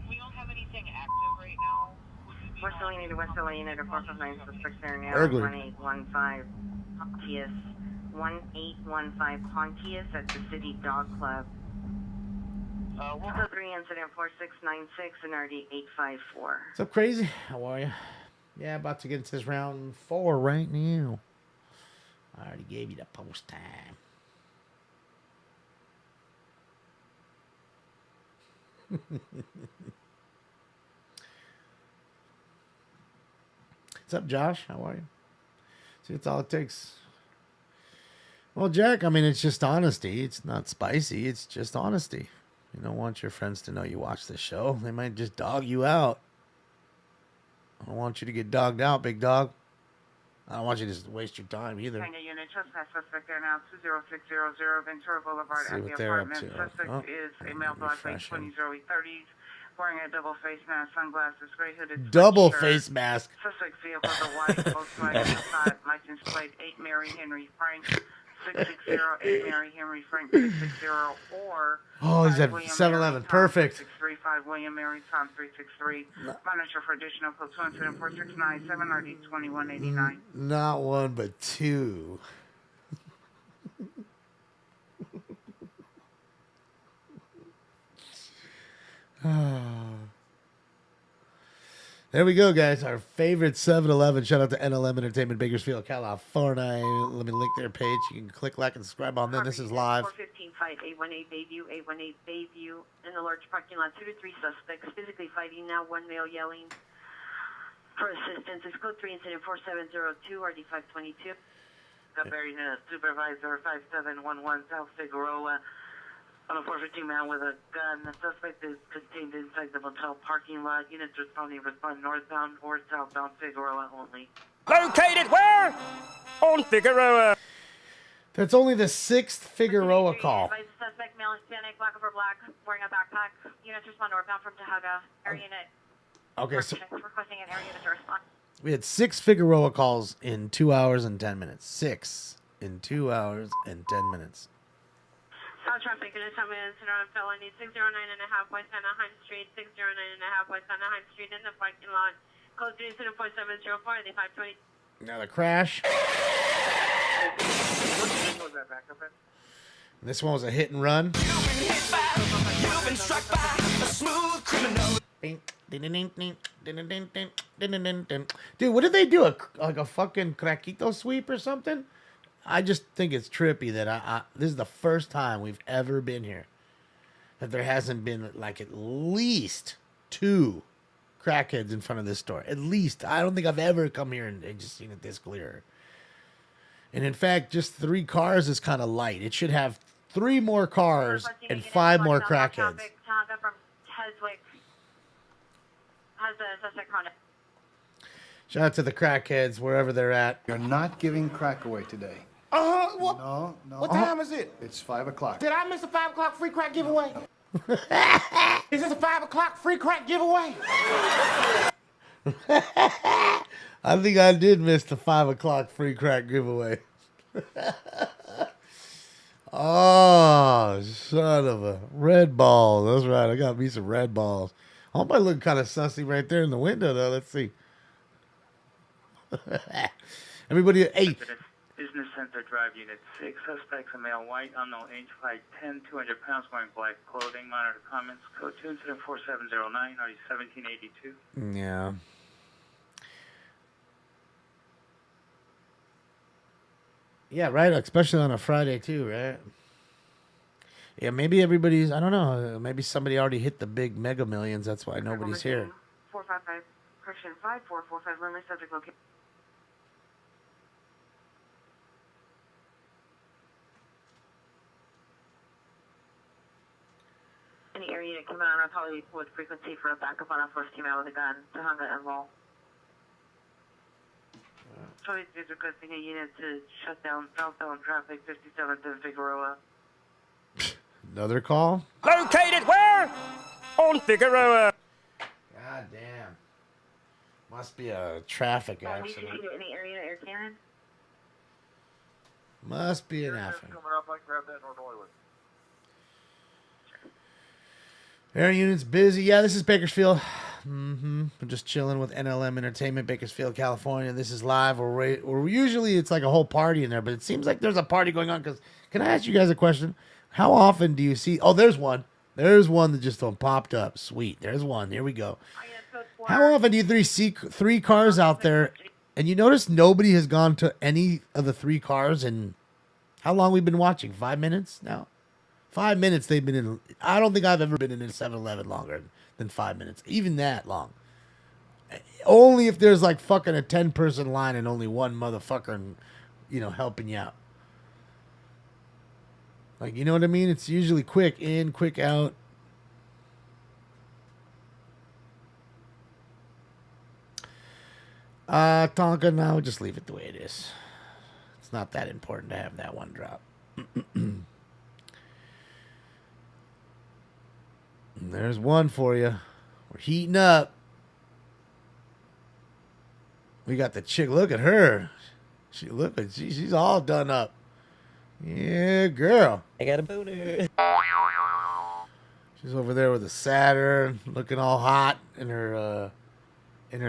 We don't have anything active right now. West LA Unit, West LA Unit, 459, suspect there now. Burglary. 1815 Pontius. 1815 Pontius at the City Dog Club. Wolf 3 incident 4696 and RD 854. What's up, crazy? How are you? Yeah, about to get into this round 4 right now. I already gave you the post time. What's up, Josh? How are you? See, it's all it takes. Well, Jack, I mean, it's just honesty. It's not spicy. It's just honesty. You don't want your friends to know you watch this show. They might just dog you out. I don't want you to get dogged out, big dog. I don't want you to just waste your time either. Unit trespass suspect there now, 20600 Ventura Boulevard See at what the they're up apartment. to. Suspect is a male black, late 20s, early 30s, wearing a double face mask, sunglasses, gray hooded Double sweatshirt. face mask. Suspect's vehicle is a white Volkswagen Passat, license plate 8 Mary Henry Frank 660, 8 Mary Henry Frank 660, or Oh, he's at 7-Eleven. Perfect. 635 William Mary Tom 363. Monitor for additional code 2 4697 RD 2189. Not one, but two. There we go, guys. Our favorite 7-Eleven. Shout out to NLM Entertainment, Bakersfield, California. Let me link their page. You can click like and subscribe on them. This is live. 415-5818 Bayview, 818 Bayview. In the large parking lot, 2 to 3 suspects physically fighting now. One male yelling for assistance. It's code 3 incident 4702 RD522. Buried in a supervisor 5711 South Figueroa. On a 415 man with a gun. The suspect is contained inside the motel parking lot. Units respond northbound or southbound Figueroa only. Located where? On Figueroa. That's only the 6th Figueroa call. Advise the suspect, male Hispanic, black over black, wearing a backpack. Units respond northbound from Tahaga. Air unit. Okay, so Requesting an air unit to respond. we had 6 Figueroa calls in 2 hours and 10 minutes. 6 in 2 hours and 10 minutes. South traffic in a 10-minute incident on felony 609.5 West Anaheim Street, 609.5 West Anaheim Street in the parking lot. Code 3 incident 4704, the 520. Another crash. This one was a hit and run. You've been struck by a smooth criminal. Dude, what did they do? Like a fucking craquito sweep or something? I just think it's trippy that this is the first time we've ever been here that there hasn't been like at least 2 crackheads in front of this store. At least. I don't think I've ever come here and just seen it this clear. And in fact, just 3 cars is kind of light. It should have 3 more cars and 5 more crackheads. Tahaga from Keswick has a suspect contact. Shout out to the crackheads wherever they're at. You're not giving crack away today. What? No. What time is it? It's 5 o'clock. Did I miss a 5 o'clock free crack giveaway? Is this a 5 o'clock free crack giveaway? I think I did miss the 5 o'clock free crack giveaway. Oh, son of a red ball. That's right. I got me some red balls. I hope I look kind of sussy right there in the window, though. Let's see. Everybody, hey. Business Center Drive, Unit 6. Suspects, a male, white, unknown age, 5'10", 200 pounds, wearing black clothing. Monitor comments. Code 2 incident 4709, RD 1782. Yeah. Yeah, right. Especially on a Friday, too, right? Yeah, maybe everybody's, I don't know. Maybe somebody already hit the big Mega Millions. That's why nobody's here. 455, correction, 5445, limit subject location. Any area unit coming on Rapalli with frequency for a backup on a first team out with a gun. Tahunga and Lowell. So he's requesting a unit to shut down southbound traffic 57th and Figueroa. Another call? Located where? On Figueroa. God damn. Must be a traffic accident. Any area air cannon? Must be an accident. Air unit's busy. Yeah, this is Bakersfield. We're just chilling with NLM Entertainment, Bakersfield, California. This is live. We're usually it's like a whole party in there, but it seems like there's a party going on. Because can I ask you guys a question? How often do you see? Oh, there's one. There's one that just popped up. Sweet. There's one. Here we go. How often do you see 3 cars out there, and you notice nobody has gone to any of the 3 cars? And how long we've been watching? 5 minutes now. 5 minutes they've been in. I don't think I've ever been in a 7-Eleven longer than 5 minutes. Even that long. Only if there's like fucking a 10-person line and only one motherfucker, helping you out. Like, you know what I mean? It's usually quick in, quick out. Tonka, now just leave it the way it is. It's not that important to have that one drop. There's one for you. We're heating up. We got the chick. Look at her. She's all done up. Yeah, girl. I got a booter. She's over there with a Saturn, looking all hot in her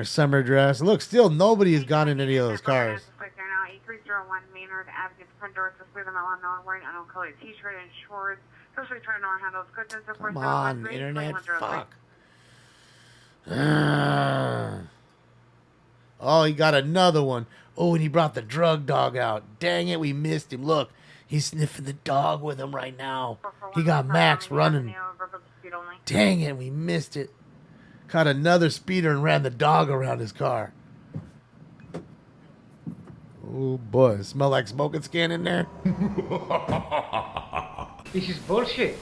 summer dress. Look, still nobody has gone in any of those cars. They're now 8301 Maynard Avenue, front door, with them unknown, wearing an uncolored t-shirt and shorts. Especially trying to handle Come on, internet, fuck. Oh, he got another one. Oh, and he brought the drug dog out. Dang it, we missed him. Look, he's sniffing the dog with him right now. He got Max running. Dang it, we missed it. Caught another speeder and ran the dog around his car. Oh, boy. Smell like smoking scan in there? This is bullshit.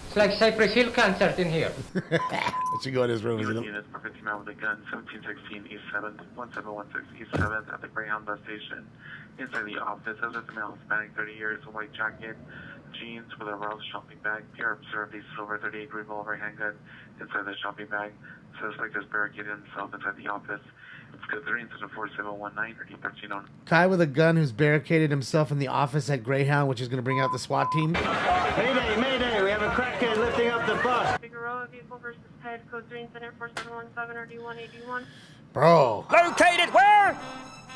It's like Cypress Hill concert in here. Let's go in his room. Units for 15 man with a gun, 1716 East 7th, 1716 East 7th at the Greyhound bus station. Inside the office, as with the male Hispanic, 30 years, a white jacket, jeans with a Rouse shopping bag. PR observed a silver 38 revolver handgun inside the shopping bag. Suspect has barricaded himself inside the office. It's code 3 incident 4719 or D1309. Guy with a gun who's barricaded himself in the office at Greyhound, which is going to bring out the SWAT team. Mayday, mayday, we have a crackhead lifting up the bus. Figueroa vehicle versus head, code 3 incident 4717 or D181. Bro. Located where?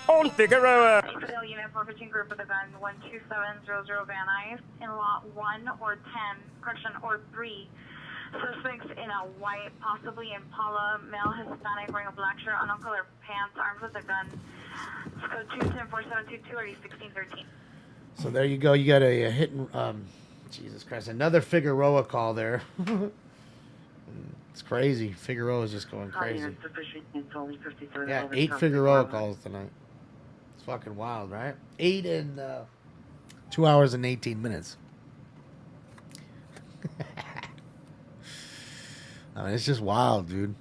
On Figueroa. Excel unit 415 group with a gun 12700 Van Nuys in lot 1 or 10, correction, or 3. Suspects in a white, possibly Impala, male Hispanic, wearing a black shirt, unknown color pants, armed with a gun. Code 2104722 or D1613. So there you go. You got a hit and, Jesus Christ, another Figueroa call there. It's crazy. Figueroa is just going crazy. Yeah, 8 Figueroa calls tonight. It's fucking wild, right? 8 in 2 hours and 18 minutes. I mean, it's just wild, dude.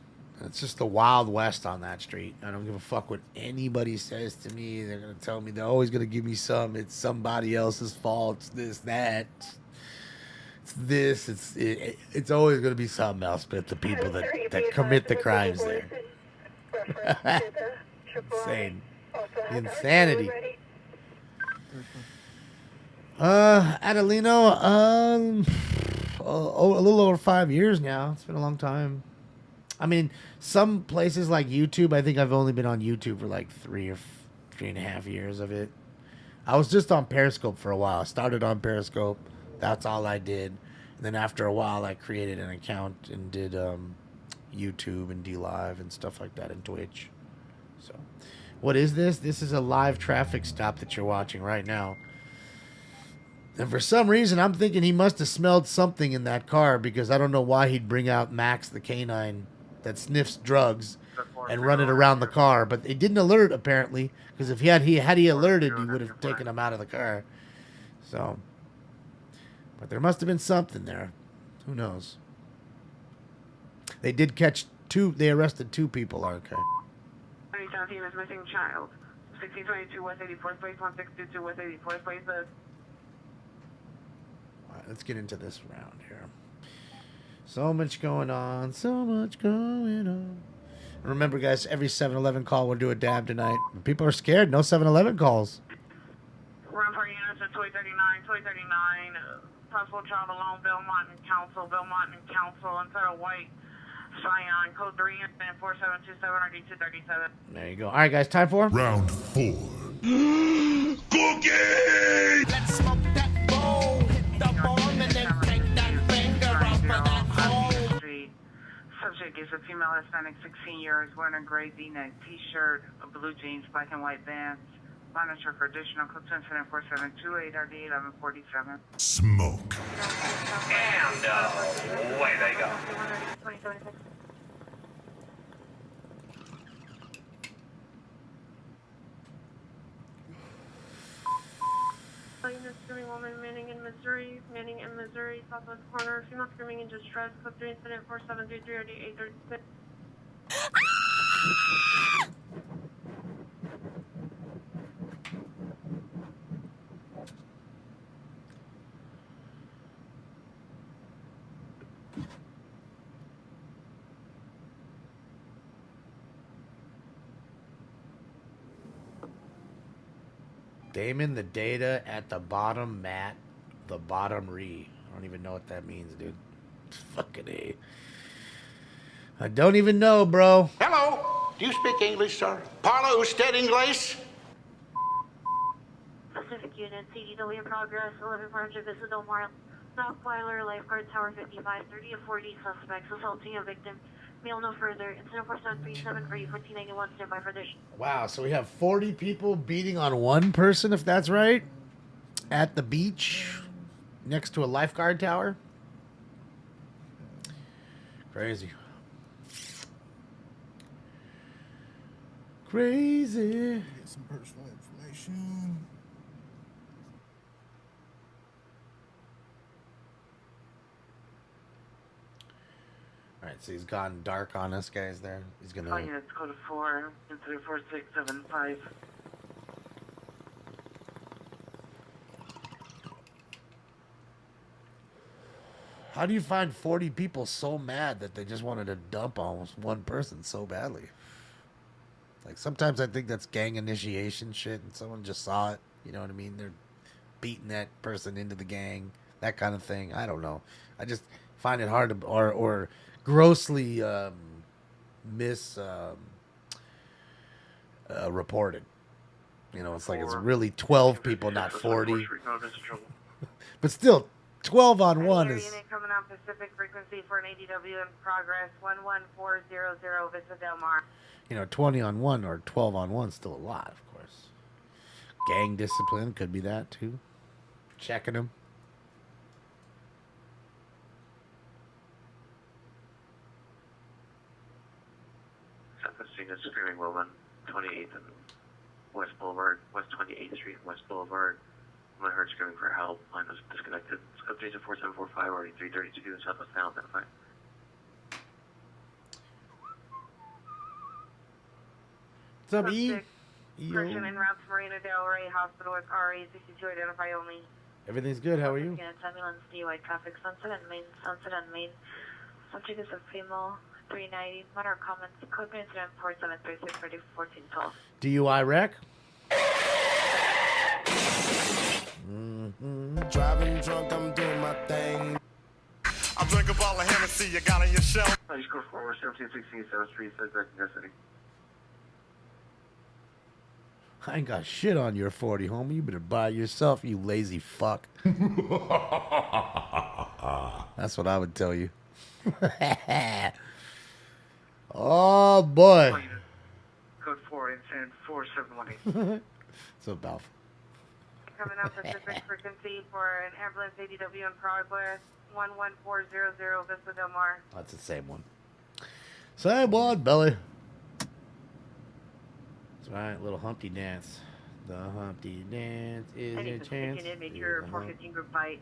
It's just the Wild West on that street. I don't give a fuck what anybody says to me. They're going to tell me they're always going to give me some. It's somebody else's fault. It's this, that. It's this. It's always going to be something else but the people that commit the crimes there. Insane. Insanity. Adelino, a little over 5 years now. It's been a long time. I mean, some places like YouTube, I think I've only been on YouTube for like 3.5 years of it. I was just on Periscope for a while. I started on Periscope. That's all I did. And then after a while, I created an account and did YouTube and DLive and stuff like that and Twitch. So, what is this? This is a live traffic stop that you're watching right now. And for some reason, I'm thinking he must have smelled something in that car because I don't know why he'd bring out Max, the canine that sniffs drugs, and run it around the car. But it didn't alert, apparently, because if he had alerted, he would have taken him out of the car. So, but there must have been something there. Who knows? They did catch 2. They arrested 2 people. Okay. 2017 is missing child. 1622 West 84th Place, 1622 West 84th Place. Let's get into this round here. So much going on. So much going on. Remember, guys, every 7-Eleven call, we'll do a dab tonight. People are scared. No 7-Eleven calls. Run for units at Toy 39, possible child alone, Belmont and Council, inside a white Scion, code 3, incident 4727 or D237. There you go. All right, guys, time for round 4. Cookie! Let's smoke that bowl, hit the bomb, and then take that finger off of that hole. Subject is a female Hispanic, 16 years, wearing a gray V-neck t-shirt, blue jeans, black and white vans. Monitor for additional code incident 4728 RD 1147. Smoke. And away they go. Screaming woman, Manning in Missouri, southwest corner, female screaming in distress, code 3 incident 4733 RD 836. Damon the data at the bottom, Matt the bottom re. I don't even know what that means, dude. Fucking A. I don't even know, bro. Hello. Do you speak English, sir? Parlo usted English? Pacific Unit, CDW in progress, 11400 visit Omar. Rottweiler, lifeguard, Tower 5530, a 4D suspects assaulting a victim. Mail no further. Incident 4737 for you 1491. Stand by for this. Wow, so we have 40 people beating on one person, if that's right, at the beach next to a lifeguard tower. Crazy. Crazy. Get some personal information. All right, so he's gone dark on us, guys. There, he's gonna. All units, code 4, incident 4675. How do you find 40 people so mad that they just wanted to dump almost one person so badly? Like, sometimes I think that's gang initiation shit, and someone just saw it. You know what I mean? They're beating that person into the gang, that kind of thing. I don't know. I just find it hard to, or grossly reported. You know, it's like it's really 12 people, not 40. But still, 12 on one is. Unit coming on Pacific frequency for an ADW in progress 11400 Vista Del Mar. You know, 20 on 1 or 12 on 1 is still a lot, of course. Gang discipline could be that, too. Checking them. Southwest Street is Screaming Woman, 28th and West Boulevard, West 28th Street and West Boulevard. When I heard screaming for help, line was disconnected. Scope 3 is 4745, already 332, Southwest now identified. What's up, E? Person en route to Marina Del Rey Hospital with RA62 identify only. Everything's good. How are you? Ambulance DUI traffic Sunset and Main. Sunset and Main. Subject is a female 390. Minor comments. Code incident 4736 ready 1412. DUI wreck? Driving drunk, I'm doing my thing. I drink a bottle of Hennessy you got on your shelf. Please go forward, 1716 7th Street, suspect in custody. I ain't got shit on your 40, homie. You better buy it yourself, you lazy fuck. That's what I would tell you. Oh, boy. Code 4, incident 4718. So, Balf. Coming on Pacific frequency for an ambulance ADW in progress 11400 Vista Del Mar. That's the same one. Same one, Belly. That's right, little Humpty dance. The Humpty dance is a chance. Make your 415 group fight.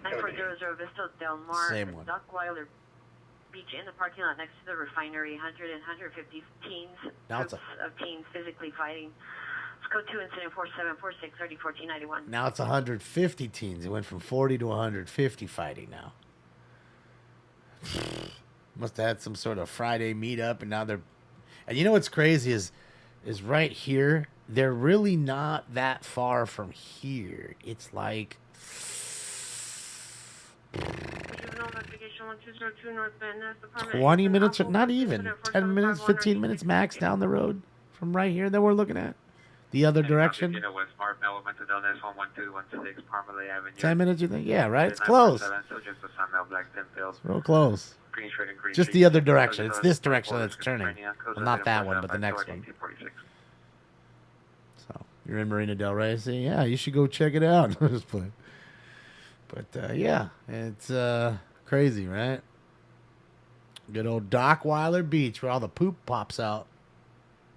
9400 Vista Del Mar. Same one. Dockweiler Beach in the parking lot next to the refinery. 100 and 150 teens. Now it's groups of teens physically fighting. Let's go to incident 4746 30 1491. Now it's 150 teens. It went from 40 to 150 fighting now. Must have had some sort of Friday meetup, and now they're. And you know what's crazy is right here. They're really not that far from here. It's like. 20 minutes, or not even 10 minutes, 15 minutes max down the road from right here that we're looking at. The other direction. 10 minutes, you think? Yeah, right? It's close. It's real close. Just the other direction. It's this direction that's turning. Well, not that one, but the next one. So, you're in Marina Del Rey. So, yeah, you should go check it out. But yeah, it's crazy, right? Good old Dockweiler Beach where all the poop pops out.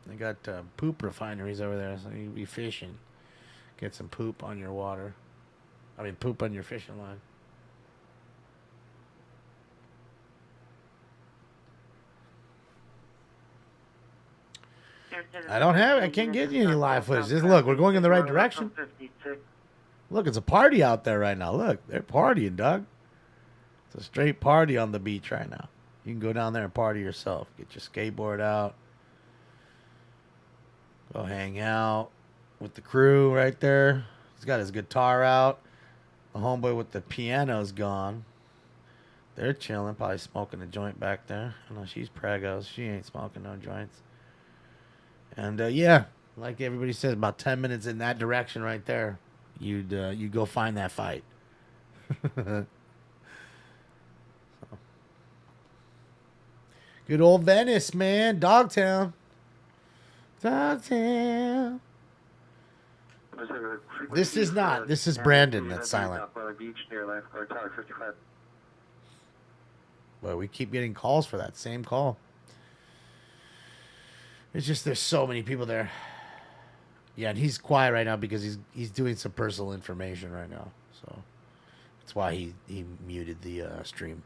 They got poop refineries over there, so you can be fishing. Get some poop on your water. I mean, poop on your fishing line. I don't have it. I can't get you any live footage. Just look, we're going in the right direction. Look, it's a party out there right now. Look, they're partying, Doug. It's a straight party on the beach right now. You can go down there and party yourself. Get your skateboard out. Go hang out with the crew right there. He's got his guitar out. The homeboy with the piano's gone. They're chilling, probably smoking a joint back there. I know she's pregos. She ain't smoking no joints. And yeah, like everybody says, about 10 minutes in that direction right there, you'd go find that fight. So. Good old Venice, man. Dogtown. Dogtown. This is not. This is Brandon that's silent. Beach near Lifeguard Tower 55. Well, we keep getting calls for that same call. It's just there's so many people there. Yeah, and he's quiet right now because he's doing some personal information right now. So that's why he muted the stream.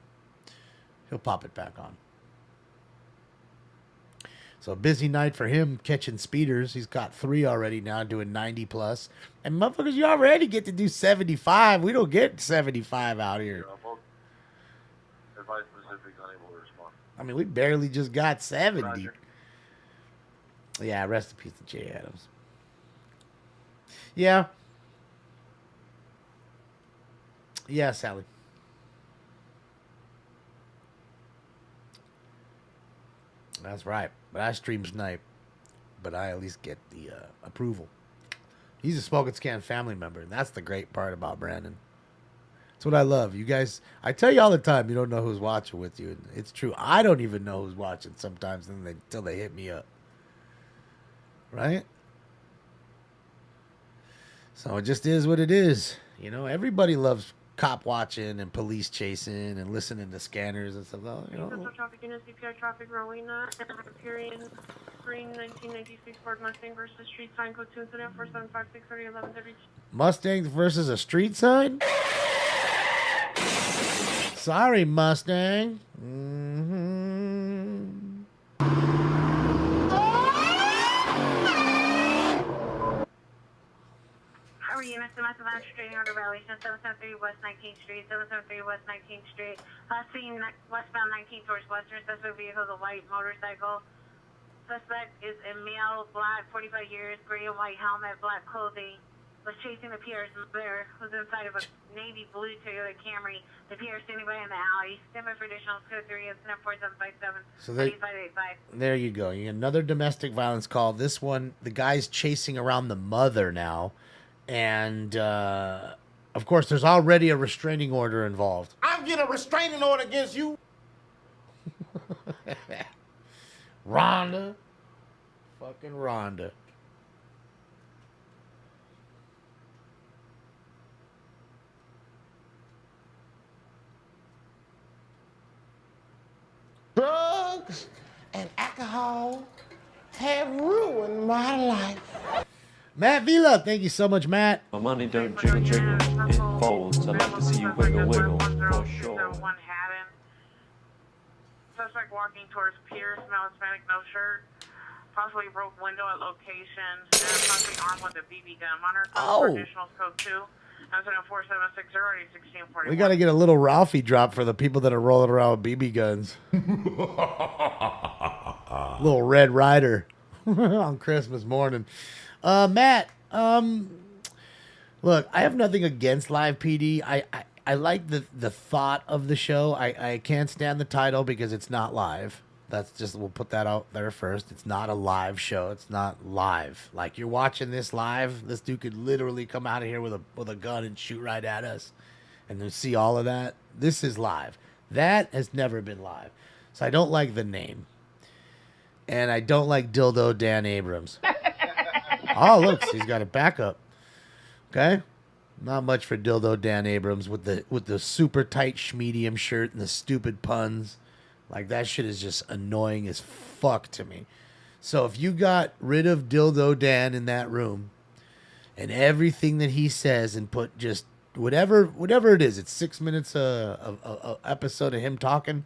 He'll pop it back on. So a busy night for him catching speeders. He's got 3 already now, doing 90 plus. And motherfuckers, you already get to do 75. We don't get 75 out here. I mean, we barely just got 70. Roger. Yeah, rest in peace to Jay Adams. Yeah. Yeah, Sally. That's right. But I stream snipe. But I at least get the approval. He's a Smoke and Scan family member. And that's the great part about Brandon. That's what I love. You guys, I tell you all the time, you don't know who's watching with you. And it's true. I don't even know who's watching sometimes until they hit me up. Right? So it just is what it is. You know, everybody loves cop watching and police chasing and listening to scanners and stuff. You know. Central traffic unit, CPR traffic, Rowena, Period, Spring 1996 Ford Mustang versus street sign, code 2 incident 4756 1130. Mustang versus a street sign? Sorry, Mustang. Our units, domestic violence restraining order violation, 773 West 19th Street, 773 West 19th Street. Last seen westbound 19th towards Western. Suspect vehicle is a white motorcycle. Suspect is a male, black, 45 years, gray and white helmet, black clothing. Was chasing the PR's mother, was inside of a navy blue Toyota Camry. The PR standing by in the alley. Stand by for additional code 3 incident 4757 So 8585. there you go. You get another domestic violence call. This one, the guy's chasing around the mother now. And, of course, there's already a restraining order involved. I'm getting a restraining order against you. Rhonda. Fucking Rhonda. Drugs and alcohol have ruined my life. Matt Vila, thank you so much, Matt. My money don't jiggle jiggle, it folds. I like to see you wiggle wiggle, for sure. Suspect walking towards Pierce, male Hispanic, no shirt. Possibly broke window at location. And possibly armed with a BB gun. Monitor code for additional code 2. Incident 4760 1641. We got to get a little Ralphie drop for the people that are rolling around with BB guns. Little Red Rider on Christmas morning. Matt, look, I have nothing against live PD. I like the thought of the show. I can't stand the title because it's not live. That's just, we'll put that out there first. It's not a live show. It's not live. Like, you're watching this live, this dude could literally come out of here with a gun and shoot right at us. And then see all of that. This is live. That has never been live. So I don't like the name. And I don't like Dildo Dan Abrams. Oh, look, he's got a backup. Okay? Not much for Dildo Dan Abrams with the super tight schmedium shirt and the stupid puns. Like, that shit is just annoying as fuck to me. So if you got rid of Dildo Dan in that room and everything that he says and put just whatever it is, it's 6 minutes a episode of him talking,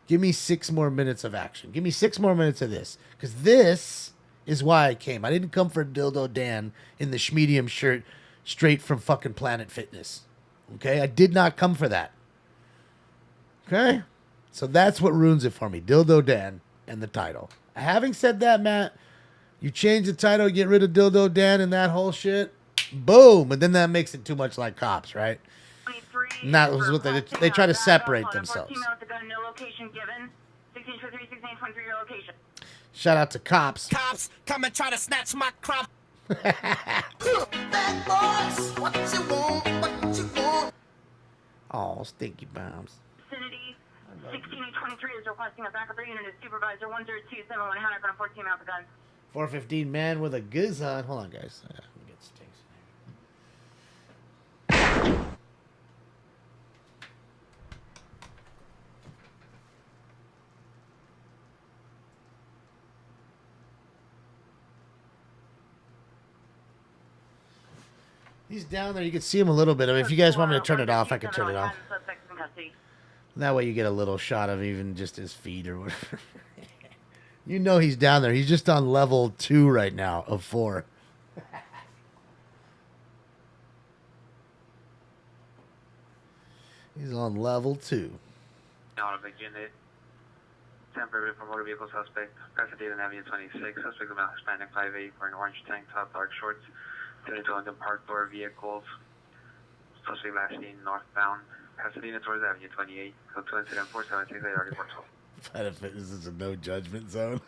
give me 6 more minutes of action. Give me 6 more minutes of this. Because this is why I came. I didn't come for Dildo Dan in the schmedium shirt straight from fucking Planet Fitness. Okay? I did not come for that. Okay? So that's what ruins it for me. Dildo Dan and the title. Having said that, Matt, you change the title, get rid of Dildo Dan and that whole shit. Boom. And then that makes it too much like Cops, right? And that was what they try to separate themselves. No location given. 1623, 1623 your location. Shout out to Cops. Cops come and try to snatch my crop. Bad boys, what you want, what you want. Oh, stinky bombs. Vicinity, 1623 is requesting a backup unit of supervisor 1027 Hanukkah on 14 out the gun. 415 man with a goose on. Hold on, guys. Let me get stinks. He's down there. You can see him a little bit. I mean, if you guys want me to turn it off, I can turn it off. That way you get a little shot of even just his feet or whatever. You know he's down there. He's just on level 2 right now of 4. He's on level 2. Now, a big unit. Temporary for motor vehicle suspect. Pasadena Avenue 26. Suspect about Hispanic 5'8", wearing orange tank top, dark shorts. 22 London Park door vehicles. Suspect last seen northbound. Pasadena towards Avenue 28. Code 2 incident 476 already works. Planet Fitness is a no judgment zone.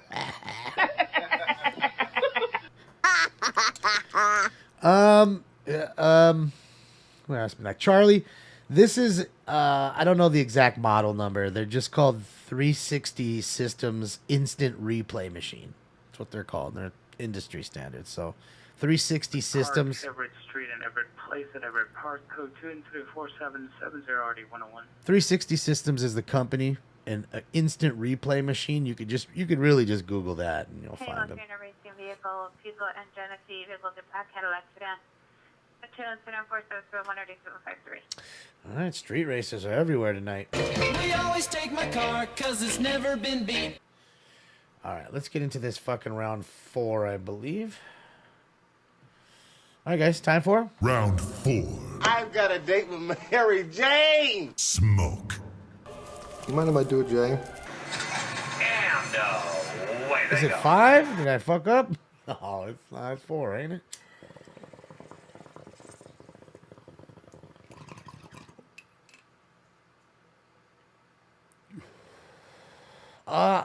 Where else? Like Charlie, this is I don't know the exact model number. They're just called 360 Systems Instant Replay Machine. That's what they're called. They're industry standards. So 360 Systems. Everett Street and Everett Place at Everett Park. Code 2-34770 RD 101. 360 Systems is the company. An instant replay machine. You could really just Google that and you'll find them. Racing vehicle, people and Genesee vehicle impact Cadillac sedan. 2 incident 477 All right, street racers are everywhere tonight. We always take my car because it's never been beat. All right, let's get into this fucking round 4, I believe. All right, guys, time for round 4. I've got a date with Mary Jane. Smoke. You mind if I do it, Jay? Is it 5? Did I fuck up? Oh, it's not. It's 4, ain't it?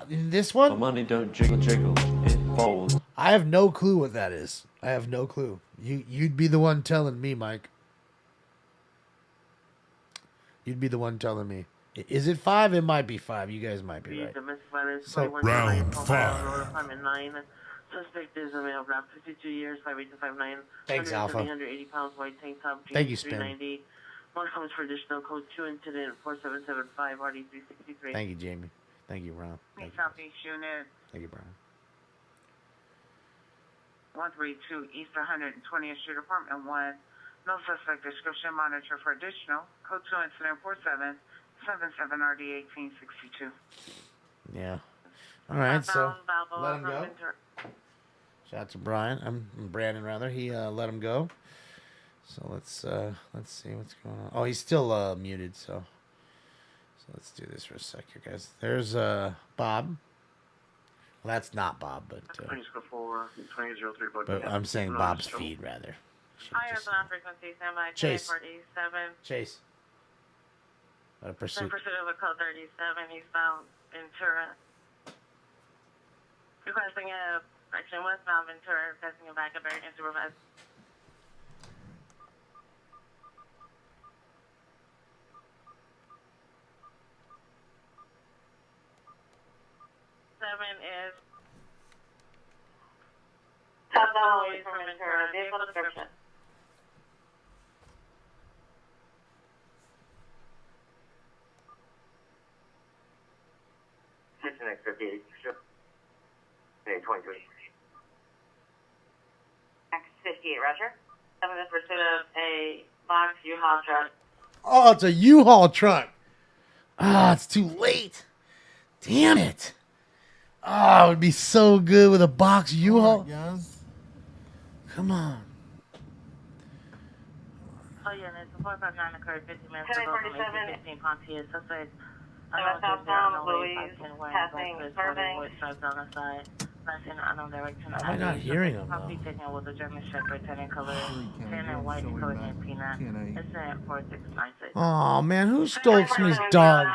This one? The money don't jiggle jiggle, it folds. I have no clue what that is. I have no clue. You'd be the one telling me, Mike. You'd be the one telling me. Is it 5? It might be 5. You guys might be right. So, round 5. Suspect is a male, black, 52 years, 5'8" to 5'9". Thanks, Alpha. 180 pounds, white tank top, Thank you, 390. Most comes for additional code 2 incident 4775 RD 363. Thank you, Jamie. Thank you, Ron. Thank you. Southeast unit Thank you, Brian. 132 East 120th Street, apartment 1. No suspect description. Monitor for additional code 2 incident 4777 RD 1862. Yeah. All right, so let him go. Shout out to Brian. I'm Brandon, rather. He let him go. So let's see what's going on. Oh, he's still muted. So let's do this for a sec here, guys. There's Bob. Well, that's not Bob, but I'm saying Bob's feed rather. Higher than frequency, standby. Chase. 47. Chase. In pursuit of a code 37, eastbound Ventura. Requesting a section westbound Ventura, requesting a backup area supervised. Is southbound Louise from Ventura. Vehicle description. Next 58. Hey, 23. X58, Roger. I'm in pursuit of a box U-Haul truck. Oh, it's a U-Haul truck. Ah, it's too late. Damn it. Oh, it would be so good with a box U-Haul. Come on. Oh, yeah, it's a 459 occurred 50 minutes ago from 1815 Pontier. Suspect. Southbound Louise, passing Irving. Am I not hearing them, though? With a German Shepherd, 10 in color, 10 in white, and color in peanut. It's in 4696. Oh, man, who stole somebody's dog?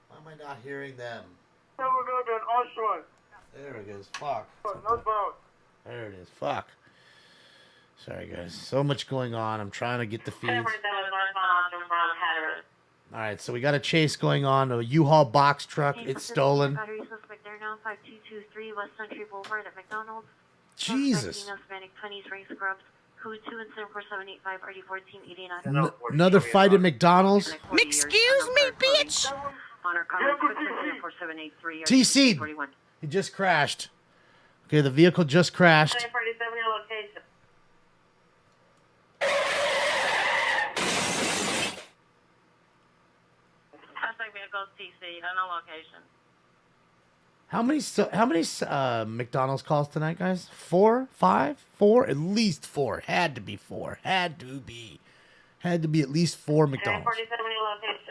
Why am I not hearing them? There it is. Fuck. There it is. Fuck. Sorry, guys. So much going on. I'm trying to get the feeds. All right, so we got a chase going on. A U-Haul box truck. It's stolen. Battery suspect there now, 5223 West Country Boulevard at McDonald's. Jesus. Hispanic 20s ring scrubs. Code 2 and 74785 RD1489. Another fight at McDonald's. Excuse me, bitch! Honor comments 4783 TC. He just crashed. Okay, the vehicle just crashed. 1047 your location. Suspect vehicles TC, on location. How many McDonald's calls tonight, guys? 4, 5, 4, at least 4. Had to be 4. Had to be at least 4 McDonald's. 1047 your location.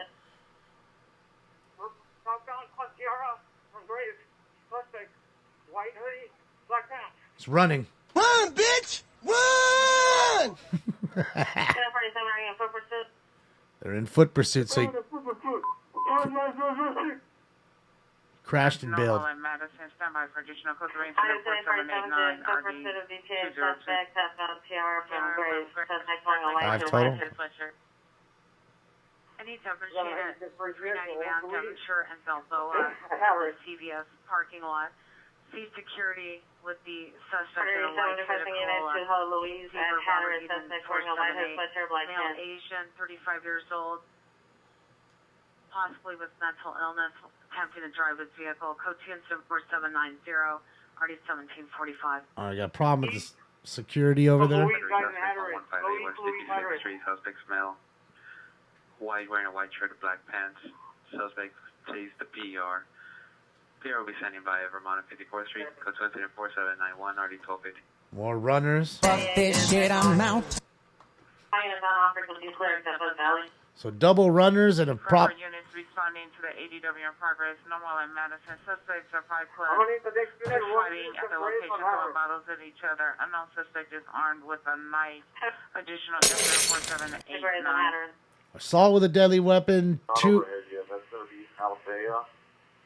White hoodie, black pants. It's running. Run, bitch! Run! 1047 are you in foot pursuit? They're in foot pursuit, so he crashed and bailed. Madison, standby for additional code 3 5 total. Any temperature at 390 Bound, Devonshire, and Balboa, CVS parking lot. See security with the suspect in a white Coca-Cola. Louise and Hatteras, suspect wearing a white hood sweatshirt, black male pants. Asian, 35 years old, possibly with mental illness, attempting to drive this vehicle. Code 2 and 74790, already 1745. I got a problem with the security over there. Suspects male. White, wearing a white shirt and black pants. Suspect tased the PR. PR will be standing by at Vermont and 54th Street. Code 4791, already 1250. More runners. Fuck this shit, I'm out. So double runners and a prop. Units responding to the ADW in progress. Normal and Madison. Suspects are 5 plus. Fighting at the location, throwing bottles at each other. Unknown suspect is armed with a knife. Additional 4789. Assault with a deadly weapon. 2. That's going to be Alabama.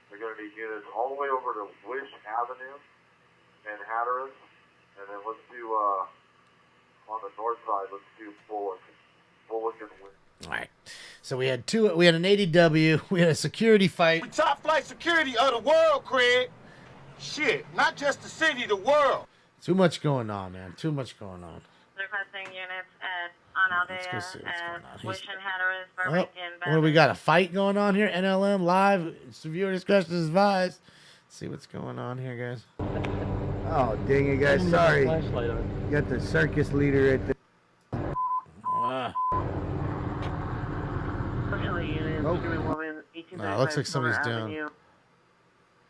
They're going to need units all the way over to Wish Avenue and Hatteras. And then let's do, on the north side, let's do Bullock and Wish. All right. So we had an ADW. We had a security fight. We top flight security of the world, Craig. Shit, not just the city, the world. Too much going on, man. Too much going on. Requesting units on Aldea at Wish and Hatteras, Oh, Farmington, what do we got? A fight going on here? NLM live. Severe discretion is advised. Let's see what's going on here, guys. Oh, dang it, guys. Sorry. You got the circus leader right there. No, it looks like somebody's down.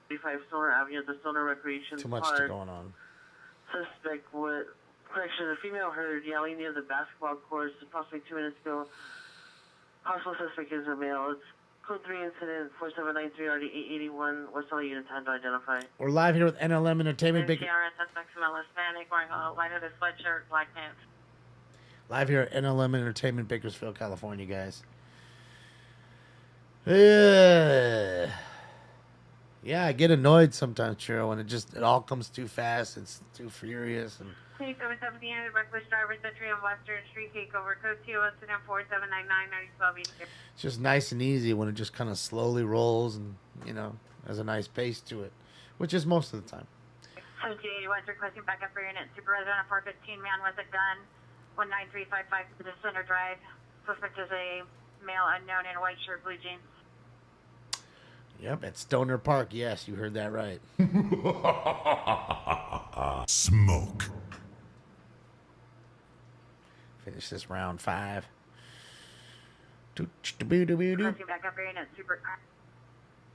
35 Stoner Avenue, the Stoner Recreation Too much Park. going on. Suspect with correction, a female heard yelling near the basketball courts approximately 2 minutes ago. Possible suspect is a male. It's code 3 incident 4793 RD 881. What's all units had to identify? We're live here with NLM Entertainment. CRS suspect smell Hispanic, wearing a white hooded sweatshirt, black pants. Live here at NLM Entertainment, Bakersfield, California, guys. Yeah, I get annoyed sometimes, Chiro, when it all comes too fast. It's too furious. And 2717 reckless driver, Century on Western Street, takeover, code 2, incident 4799 it's just nice and easy when it just kind of slowly rolls and, has a nice pace to it, which is most of the time. 1781 requesting backup for unit. Supervisor on a 415 man with a gun, 19355 to the center drive. Suspect is a male unknown in a white shirt, blue jeans. Yep, at Stoner Park. Yes, you heard that right. Smoke. Finish this round 5. Requesting backup for unit.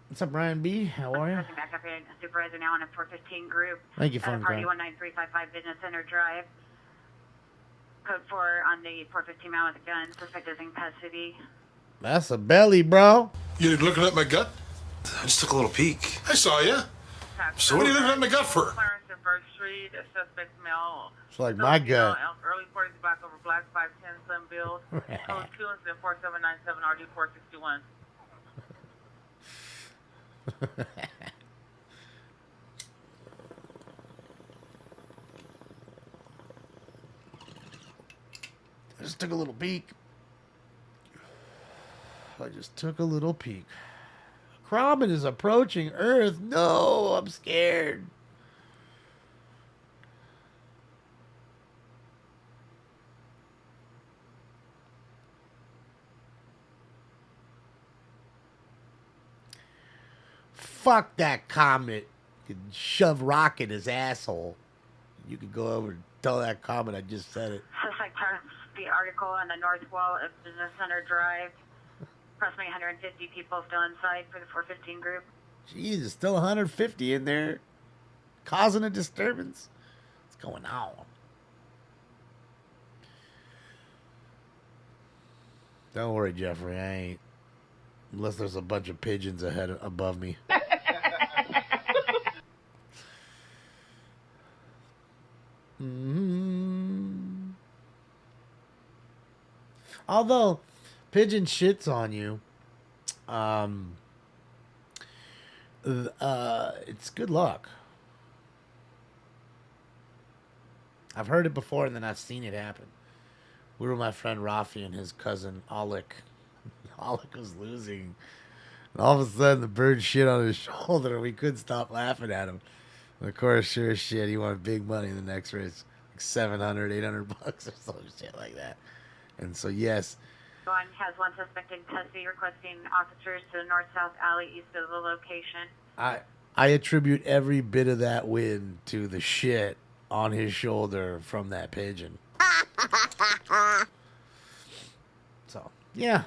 What's up, Ryan B? How are you? Requesting backup for unit. Supervisor now on a 415 group. Thank you, phone phone party call. 19355 Business Center Drive. Code 4 on the 415 man with a gun. Suspect is in custody. That's a belly, bro. You looking at my gut? I just took a little peek. I saw you. So what are you looking at my gut for? Clarence and First Street, a suspect male. It's like my gut. Early 40s black over black, 510 sun build. Code 2 incident 4797 RD 461. just took a little peek. Comet is approaching Earth. No, I'm scared. Fuck that comet. You can shove rock in his asshole. You could go over and tell that comet I just said it. Suspect turns the article on the north wall of Business Center Drive. Approximately 150 people still inside for the 415 group. Jesus, still 150 in there. Causing a disturbance. What's going on? Don't worry, Jeffrey. I ain't. Unless there's a bunch of pigeons above me. Although pigeon shits on you, it's good luck. I've heard it before, and then I've seen it happen. We were with my friend Rafi and his cousin Alec. Alec was losing, and all of a sudden the bird shit on his shoulder. We couldn't stop laughing at him. And of course, sure as shit, he won big money in the next race, like $700, $800 or some shit like that. And so, yes. One has one suspect in custody, requesting officers to the north-south alley east of the location. I attribute every bit of that win to the shit on his shoulder from that pigeon. So, yeah.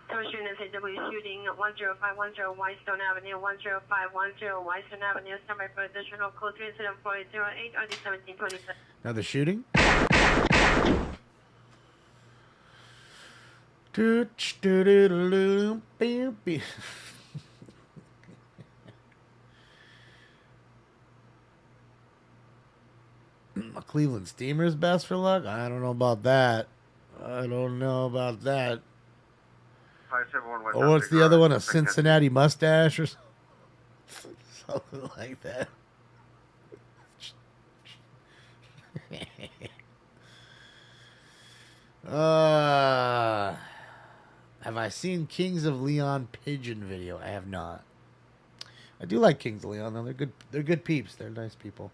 Tourist unit AW shooting 10510 Whitestone Avenue, 10510 Whitestone Avenue, standby for additional code 37408 on the 1727. Another shooting? A Cleveland Steamer's best for luck? I don't know about that. Or what's the other one? A Cincinnati mustache or something like that. Have I seen Kings of Leon pigeon video? I have not. I do like Kings of Leon though. They're good peeps. They're nice people.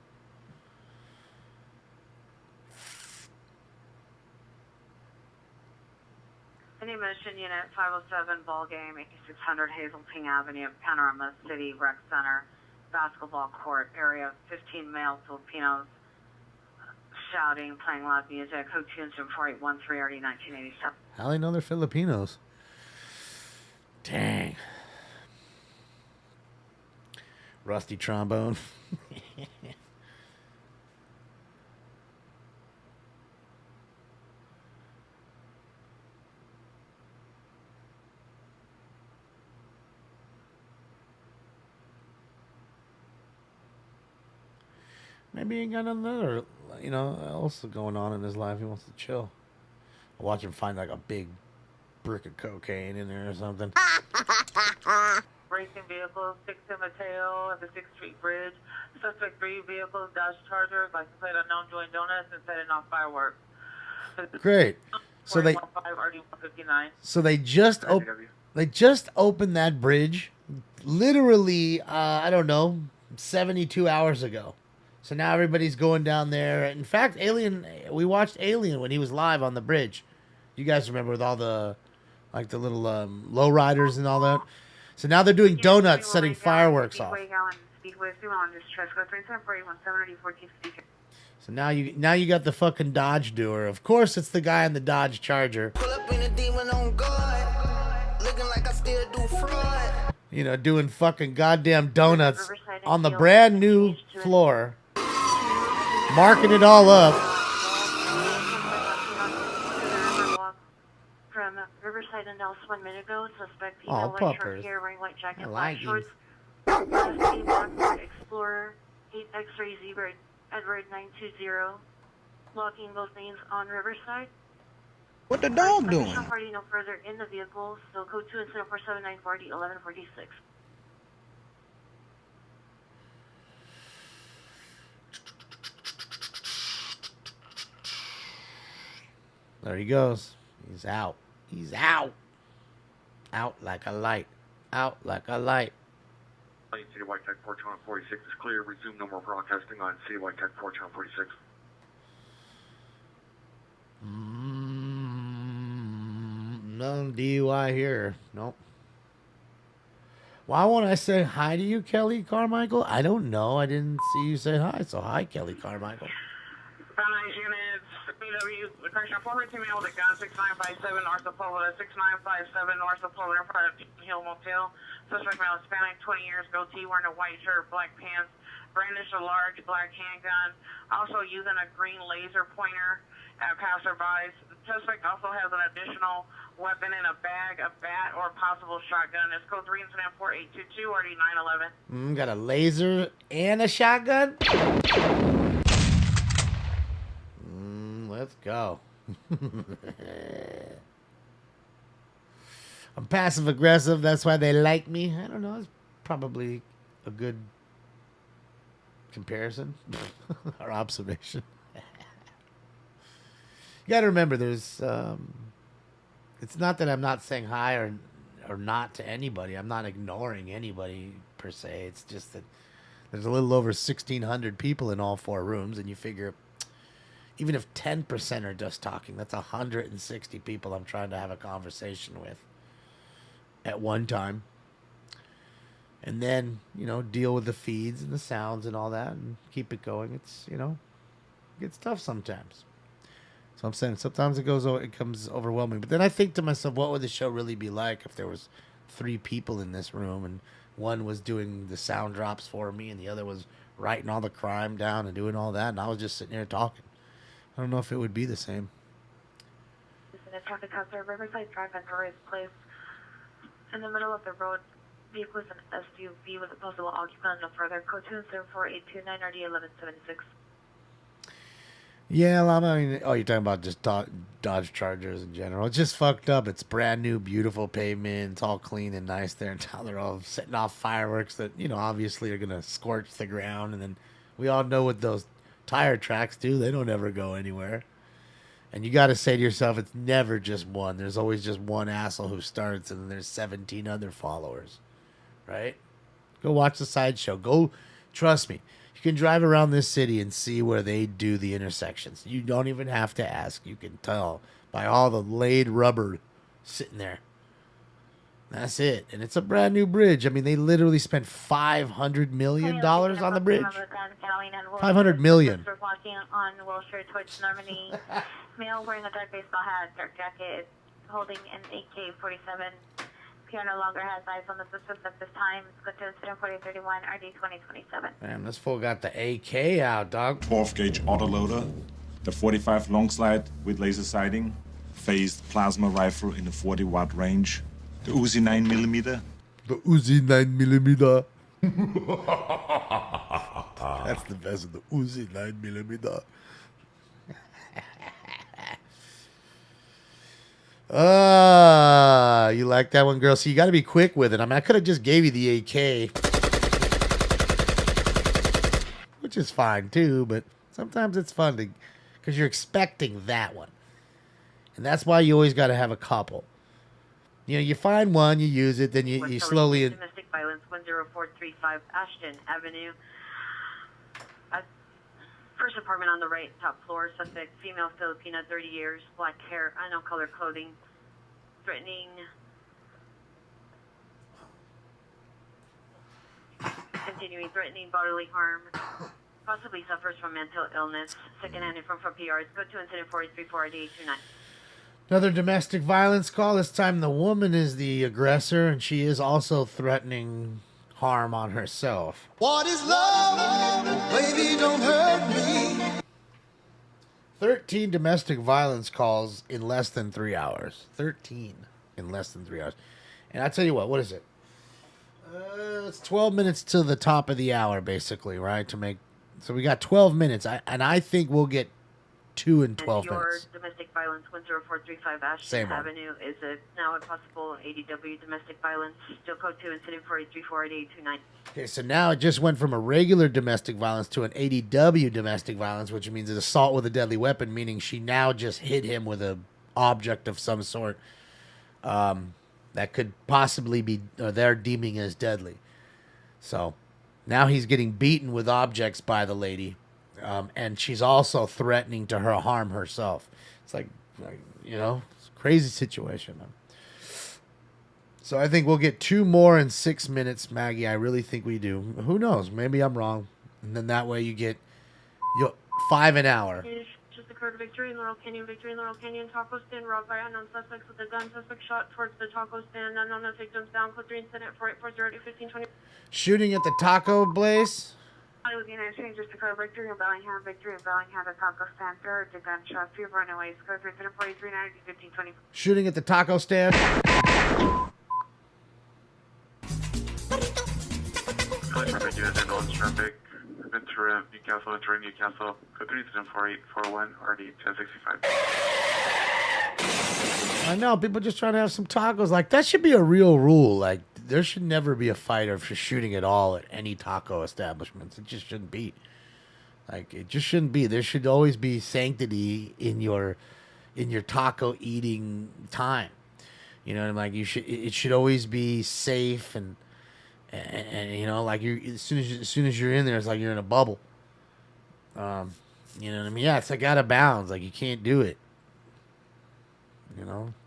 Any mission unit 507 ball game, 8600 Hazeltine Avenue, Panorama City Rec Center, basketball court area, 15 male Filipinos shouting, playing loud music. Code tunes from 4813 already 1987. How do they know they're Filipinos? Dang. Rusty trombone. Maybe he ain't got another, else going on in his life. He wants to chill. I'll watch him find like a big brick of cocaine in there or something. Racing vehicles, 6 San Mateo at the 6th Street Bridge. Suspect 3 vehicles, Dodge Charger, license plate unknown, doing donuts and setting off fireworks. Great. So they just opened that bridge literally, I don't know, 72 hours ago. So now everybody's going down there. In fact, we watched Alien when he was live on the bridge. You guys remember with all the, like the little lowriders and all that. So now they're doing donuts, setting fireworks off. So now you got the fucking Dodge doer. Of course, it's the guy in the Dodge Charger. Pull up in a demon on guard, looking like I still do fraud. Doing fucking goddamn donuts on the brand new floor. Marking it all up. From Riverside and Nelson 1 minute ago, suspect Oh, female white short puppers. hair, wearing white jacket, I black like shorts. Explorer, 8 X-ray Zebra, Edward 920, locking both lanes on Riverside. What the dog doing? Party no further in the vehicle, so code 2 and 747-940, 1146. There he goes. He's out. He's out. Out like a light. Out like a light. Citywide Tech 446 is clear. Resume no more broadcasting on Citywide Tech 446. No DUI here. Nope. Why won't I say hi to you, Kelly Carmichael? I don't know. I didn't see you say hi. So hi, Kelly Carmichael. Sunrise units, BW, correction, 413 male with a gun, 6957 north of Puebla, 6957 north of Puebla in front of Hill Motel. Suspect male Hispanic, 20 years, goatee, wearing a white shirt, black pants, brandished a large black handgun, also using a green laser pointer at passerbys. The suspect also has an additional weapon in a bag, a bat, or possible shotgun. It's code 3 incident 4822 RD 911. Got a laser and a shotgun? Let's go. I'm passive aggressive. That's why they like me. I don't know. It's probably a good comparison or observation. You got to remember, there's. It's not that I'm not saying hi or not to anybody. I'm not ignoring anybody per se. It's just that there's a little over 1,600 people in all four rooms, and you figure even if 10% are just talking, that's 160 people I'm trying to have a conversation with at one time. And then, deal with the feeds and the sounds and all that and keep it going. It's, it gets tough sometimes. So I'm saying sometimes it comes overwhelming. But then I think to myself, what would the show really be like if there was 3 people in this room and one was doing the sound drops for me and the other was writing all the crime down and doing all that, and I was just sitting here talking. I don't know if it would be the same. This is a traffic hazard, Riverside Drive and Torres Place. In the middle of the road, vehicle is an SUV with a possible occupant. No further. Code 274-829 RD 1176. Yeah, Llama, you're talking about just Dodge Chargers in general. It's just fucked up. It's brand new, beautiful pavement. It's all clean and nice there. And now they're all setting off fireworks that, obviously are going to scorch the ground. And then we all know what those tire tracks do. They don't ever go anywhere. And you got to say to yourself, it's never just one. There's always just one asshole who starts, and then there's 17 other followers. Right? Go watch the sideshow. Go, trust me. You can drive around this city and see where they do the intersections. You don't even have to ask. You can tell by all the laid rubber sitting there. That's it. And it's a brand new bridge. I mean, they literally spent $500 million on the bridge. $500 million. We're walking on Wilshire towards Normandy. Male wearing a dark baseball hat, dark jacket, holding an AK-47. PR no longer has eyes on the suspect at this time. It's go to incident 4031 RD 2027. Man, this fool got the AK out, dog. 12 gauge autoloader, the 45 long slide with laser sighting, phased plasma rifle in the 40-watt range, the Uzi 9mm. The Uzi 9mm. That's the best of the Uzi 9mm. You like that one, girl? So you got to be quick with it. I mean, I could have just gave you the AK, which is fine too, but sometimes it's fun to, because you're expecting that one. And that's why you always got to have a couple. You find one, you use it, then you slowly... Domestic violence, 10435 Ashton Avenue. First apartment on the right, top floor. Suspect, female, Filipina, 30 years, black hair, unknown color clothing. Threatening... Continuing threatening bodily harm. Possibly suffers from mental illness. Second-hand from PRs. Go to incident 434 RD 829. Another domestic violence call. This time the woman is the aggressor, and she is also threatening harm on herself. What is love? Baby, don't hurt me. 13 domestic violence calls in less than 3 hours. 13 in less than 3 hours. And I tell you what is it? It's 12 minutes to the top of the hour, basically, right? So we got 12 minutes. I think we'll get 2 in 12 your minutes. Domestic violence, 10435 Ashton Same Avenue, is now a possible ADW domestic violence. Still code 2, incident 4834 RD 829. Okay, so now it just went from a regular domestic violence to an ADW domestic violence, which means an assault with a deadly weapon, meaning she now just hit him with a object of some sort that could possibly be they're deeming as deadly. So now he's getting beaten with objects by the lady, and she's also threatening to harm herself. It's like it's a crazy situation. So I think we'll get 2 more in 6 minutes, Maggie. I really think we do. Who knows? Maybe I'm wrong. And then that way you get 5 an hour. Just occurred victory in Laurel Canyon, taco stand, robbed by unknown suspects with a gun. Suspect shot towards the taco stand. Unknown victims down. Code 3 incident 4840 1520. Shooting at the taco place. Louisiana Exchange, just occurred victory in Bellingham, the taco stand, third, the gunshot, 2 runaways, code 3 incident 4390 1520. Shooting at the taco stand. Newcastle, code 3 incident 4841, RD 1065. I know, people just trying to have some tacos. Like, that should be a real rule. Like, there should never be a fight for shooting at all at any taco establishments. It just shouldn't be. Like, it just shouldn't be. There should always be sanctity in your taco eating time. You know what I mean? Like, it should always be safe and like as soon as you're in there, it's like you're in a bubble. You know what I mean? Yeah, it's like out of bounds. Like, you can't do it.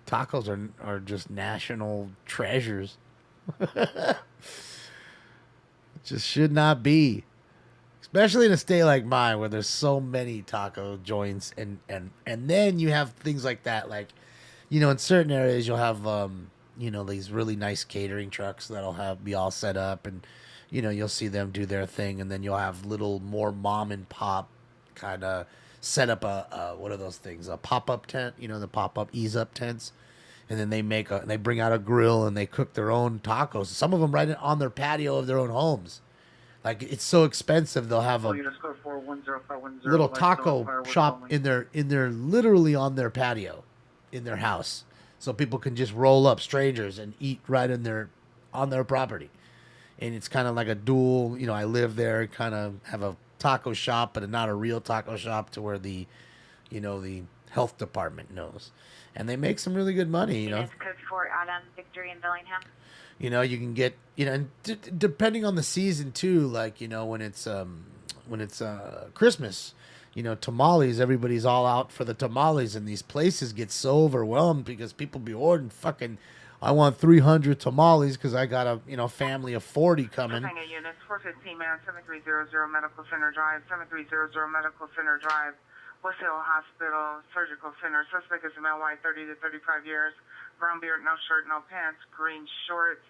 Tacos are just national treasures. It just should not be, especially in a state like mine where there's so many taco joints, and then you have things like that. Like, in certain areas you'll have these really nice catering trucks that'll be all set up, and you'll see them do their thing, and then you'll have little more mom and pop kind of set up what are those things? A pop-up tent, the pop-up ease-up tents, and then they bring out a grill and they cook their own tacos. Some of them right on their patio of their own homes. Like, it's so expensive, they'll have a little taco shop in their literally on their patio in their house, so people can just roll up, strangers, and eat right on their property. And it's kind of like a dual, I live there, kind of have a taco shop, but not a real taco shop to where the health department knows. And they make some really good money, It's code 4 out on victory in Bellingham. You can get, and depending on the season too, like, when it's Christmas, tamales, everybody's all out for the tamales, and these places get so overwhelmed because people be ordering fucking, I want 300 tamales because I got a, family of 40 coming. Units 415 man 7300 Medical Center Drive, 7300 Medical Center Drive, West Hill Hospital Surgical Center. Suspect is a male, white, 30 to 35 years, brown beard, no shirt, no pants, green shorts,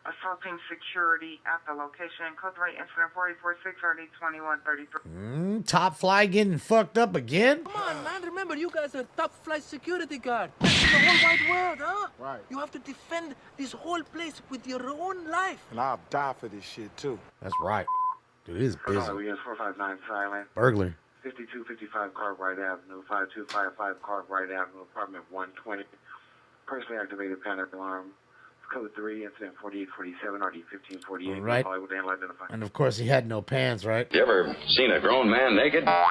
assaulting security at the location. Code 3 incident 4846 RD 2133. Top fly getting fucked up again? Come on, man. Remember, you guys are top flight security guard. In the whole wide world, huh? Right. You have to defend this whole place with your own life. And I'll die for this shit, too. That's right. Dude, it is busy. We have 459 silent. Burglary. 5255 Cartwright Avenue, 5255 Cartwright Avenue, apartment 120. Personally activated panic alarm. Code 3, incident 4847, RD 1548. Right. Hollywood and identify. And of course, he had no pants, right? You ever seen a grown man naked? Yeah,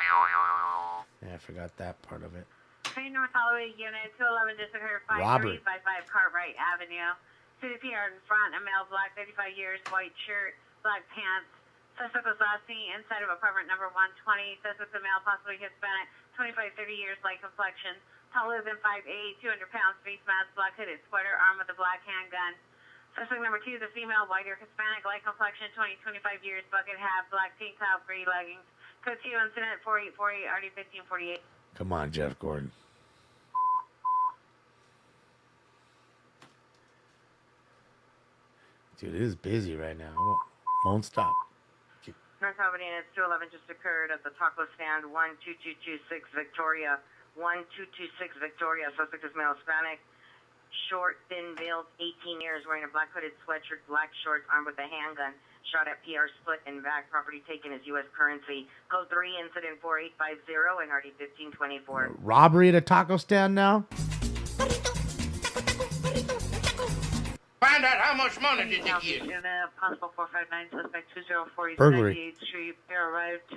I forgot that part of it. Train North Holloway Unit 211 just occurred 5355 Cartwright Avenue. CDPR in front, a male, black, 35 years, white shirt, black pants. Suspect was last seen inside of apartment number 120. Suspect a male, possibly Hispanic, 25, 30 years, light complexion. Taller than 5'8", 200 pounds, face mask, black hooded sweater, armed with a black handgun. Suspect number 2 is a female, whiter, Hispanic, light complexion, 20, 25 years, bucket hat, black tank top, gray leggings. Code 2 incident 4848, RD 1548. Come on, Jeff Gordon. Dude, it is busy right now. Won't stop. North Albany Units 211 just occurred at the taco stand 12226 Victoria. 1226 Victoria. Suspect is male, Hispanic, short, thin, veiled, 18 years, wearing a black hooded sweatshirt, black shorts, armed with a handgun. Shot at PR split and back. Property taken as U.S. currency. Code 3, incident 4850 and RD 1524. Robbery at a taco stand now? Find out how much money did you get. Possible 459, suspect 2040 Burglary. 98th Street. Pair arrived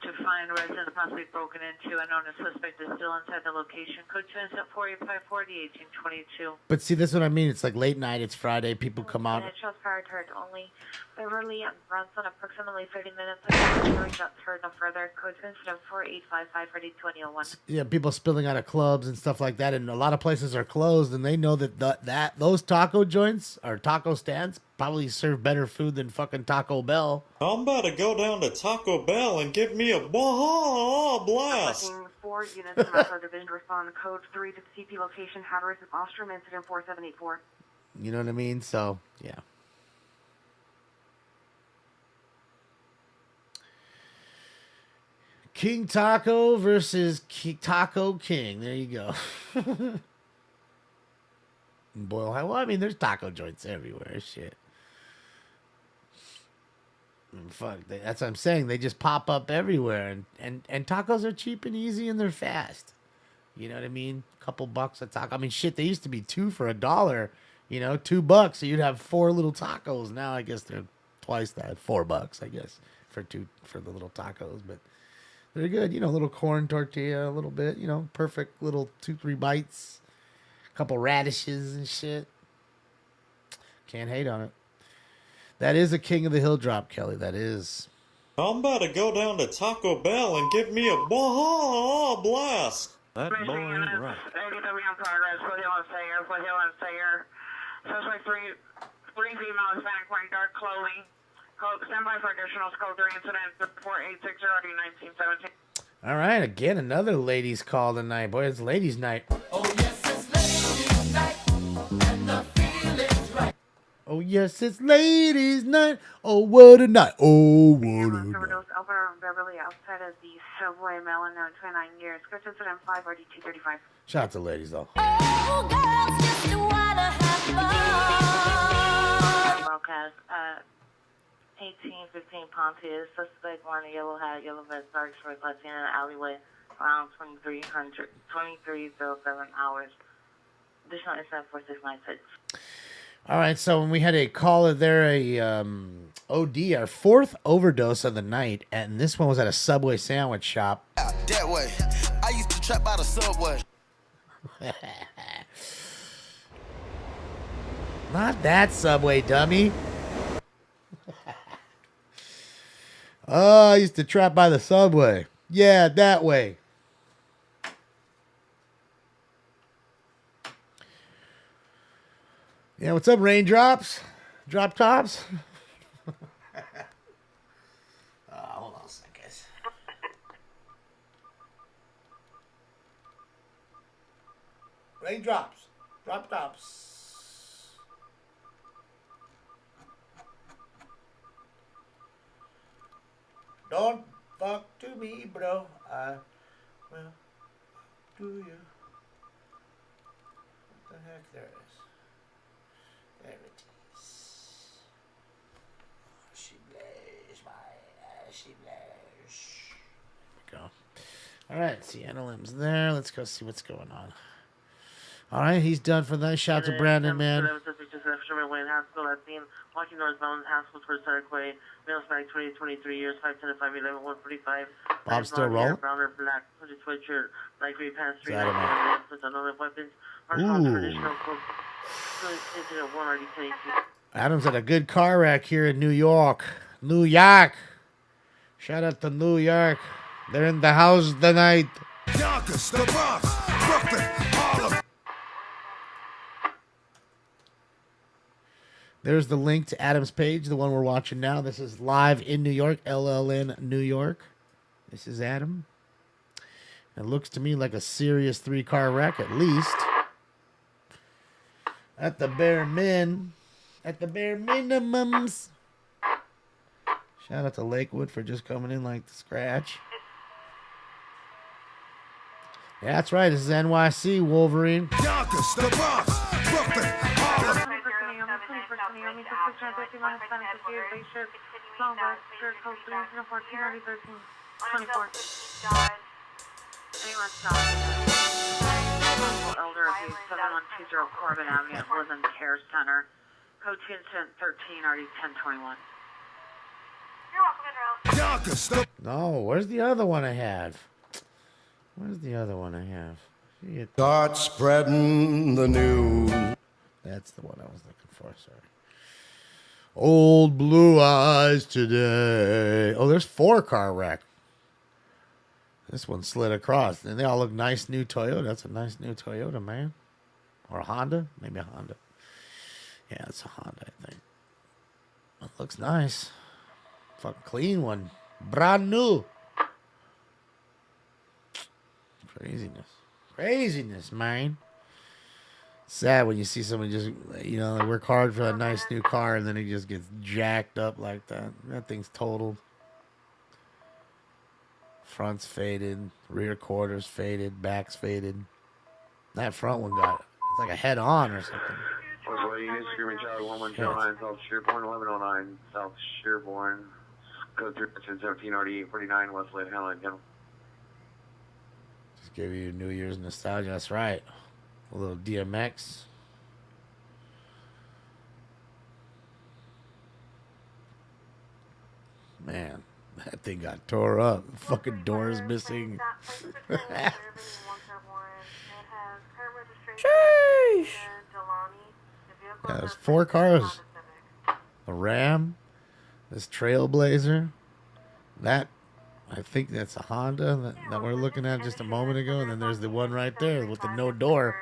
To find residence must be broken into. Unknown suspect is still inside the location. Code 2 is at 48540, 1822. But see, that's what I mean. It's like late night. It's Friday. People come out. It shows prior turret only. Beverly and Bronson, approximately 30 minutes ago. Reach out heard no further. Code 2 incident 4855 ready 2001. Yeah, people spilling out of clubs and stuff like that, and a lot of places are closed, and they know that those taco joints or taco stands probably serve better food than fucking Taco Bell. I'm about to go down to Taco Bell and give me a blast. 4 units from Metro Division respond to code 3 to the CP location. Hatteras and Ostrom incident 4784. You know what I mean? So, yeah. King Taco versus Taco King. There you go. Boyle High. Well, I mean, there's taco joints everywhere. Shit. Fuck. That's what I'm saying. They just pop up everywhere. And tacos are cheap and easy and they're fast. You know what I mean? Couple bucks a taco. I mean, shit, they used to be 2 for $1. You know, $2. So you'd have 4 little tacos. Now I guess they're twice that. $4, I guess, for the little tacos. But they're good. You know, a little corn tortilla, a little bit. You know, perfect little 2-3 bites. A couple radishes and shit. Can't hate on it. That is a King of the Hill drop, Kelly. That is. I'm about to go down to Taco Bell and give me a blast. That boy ain't right. 83 in progress. Foothill and Sayer. Foothill and Sayer. Suspect 3 female Hispanic wearing dark clothing. Stand by for additional code 3 incident 4860 already 1917. All right, again, another ladies' call tonight. Boy, it's ladies' night. Oh, yes, it's ladies' night. And the feeling's right. Oh, yes, it's ladies' night. Oh, what a night. Oh, what a night. Overdose Alvaro and Beverly outside of the subway, male unknown, 29 years. Code incident 5 RD 235. Shout out to ladies, though. Oh, girls just wanna have fun. Broadcast 1815 Pontius. Suspect wearing a yellow hat, yellow vest, dark shorts, left in an alleyway around 2307 hours. Additional incident 4696. All right, so when we had a caller there, OD, our 4th overdose of the night, and this one was at a Subway sandwich shop. That way. I used to trap by the subway. Not that Subway, dummy. Oh, I used to trap by the Subway. Yeah, that way. Yeah, what's up, raindrops? Drop tops? Hold on a second. Raindrops. Drop tops. Don't fuck to me, bro. I will do you. What the heck? There it is. There it is. She blaze my ass. She blaze. There we go. All right, Sienna Lim's there. Let's go see what's going on. All right, he's done for that. Shout out to Brandon, man. Walking northbound, Haskell towards Sarquay. Male Spanic 23 years, 5'10", 5'11", 145. Bob still rolling? Brown or black, hooded sweatshirt, light gray pants, 3 Is that him? with unknown weapons. Adam's at a good car wreck here in New York. New York. Shout out to New York. They're in the house tonight. Yonkers, the Bronx, Brooklyn, Harlem. There's the link to Adam's page, the one we're watching now. This is live in New York, LLN New York. This is Adam. It looks to me like a serious 3-car wreck, at least. At the bare minimums. Shout out to Lakewood for just coming in like the scratch. Yeah, that's right. This is NYC, Wolverine. Yonkers, the Bronx, Brooklyn, Harlem. Elder abuse, 7120 Corbin Avenue at Woodland Care Center. Code 2 13, already 1021. You're welcome, Monroe. No, where's the other one I have? Where's the other one I have? Start spreading the news. That's the one I was looking for, sorry. Old Blue Eyes today. Oh, there's 4-car wreck. This one slid across. And they all look nice new Toyota. That's a nice new Toyota, man. Or a Honda? Maybe a Honda. Yeah, it's a Honda, I think. It looks nice. Fucking clean one. Brand new. Craziness, man. Sad when you see somebody just, they work hard for a nice new car and then he just gets jacked up like that. That thing's totaled. Front's faded. Rear quarters faded. Back's faded. That front one it's like a head on or something. Unit Screaming Child 1109 South Sherborne 1109 South Sherborne. Code 174849 West Lake Highland. Just give you New Year's nostalgia. That's right. A little DMX. Man, that thing got tore up. The fucking door is missing. Sheesh. Yeah, there's 4 cars. A Ram. This Trailblazer. That, I think that's a Honda that we're looking at just a moment ago. And then there's the one right there with the no door.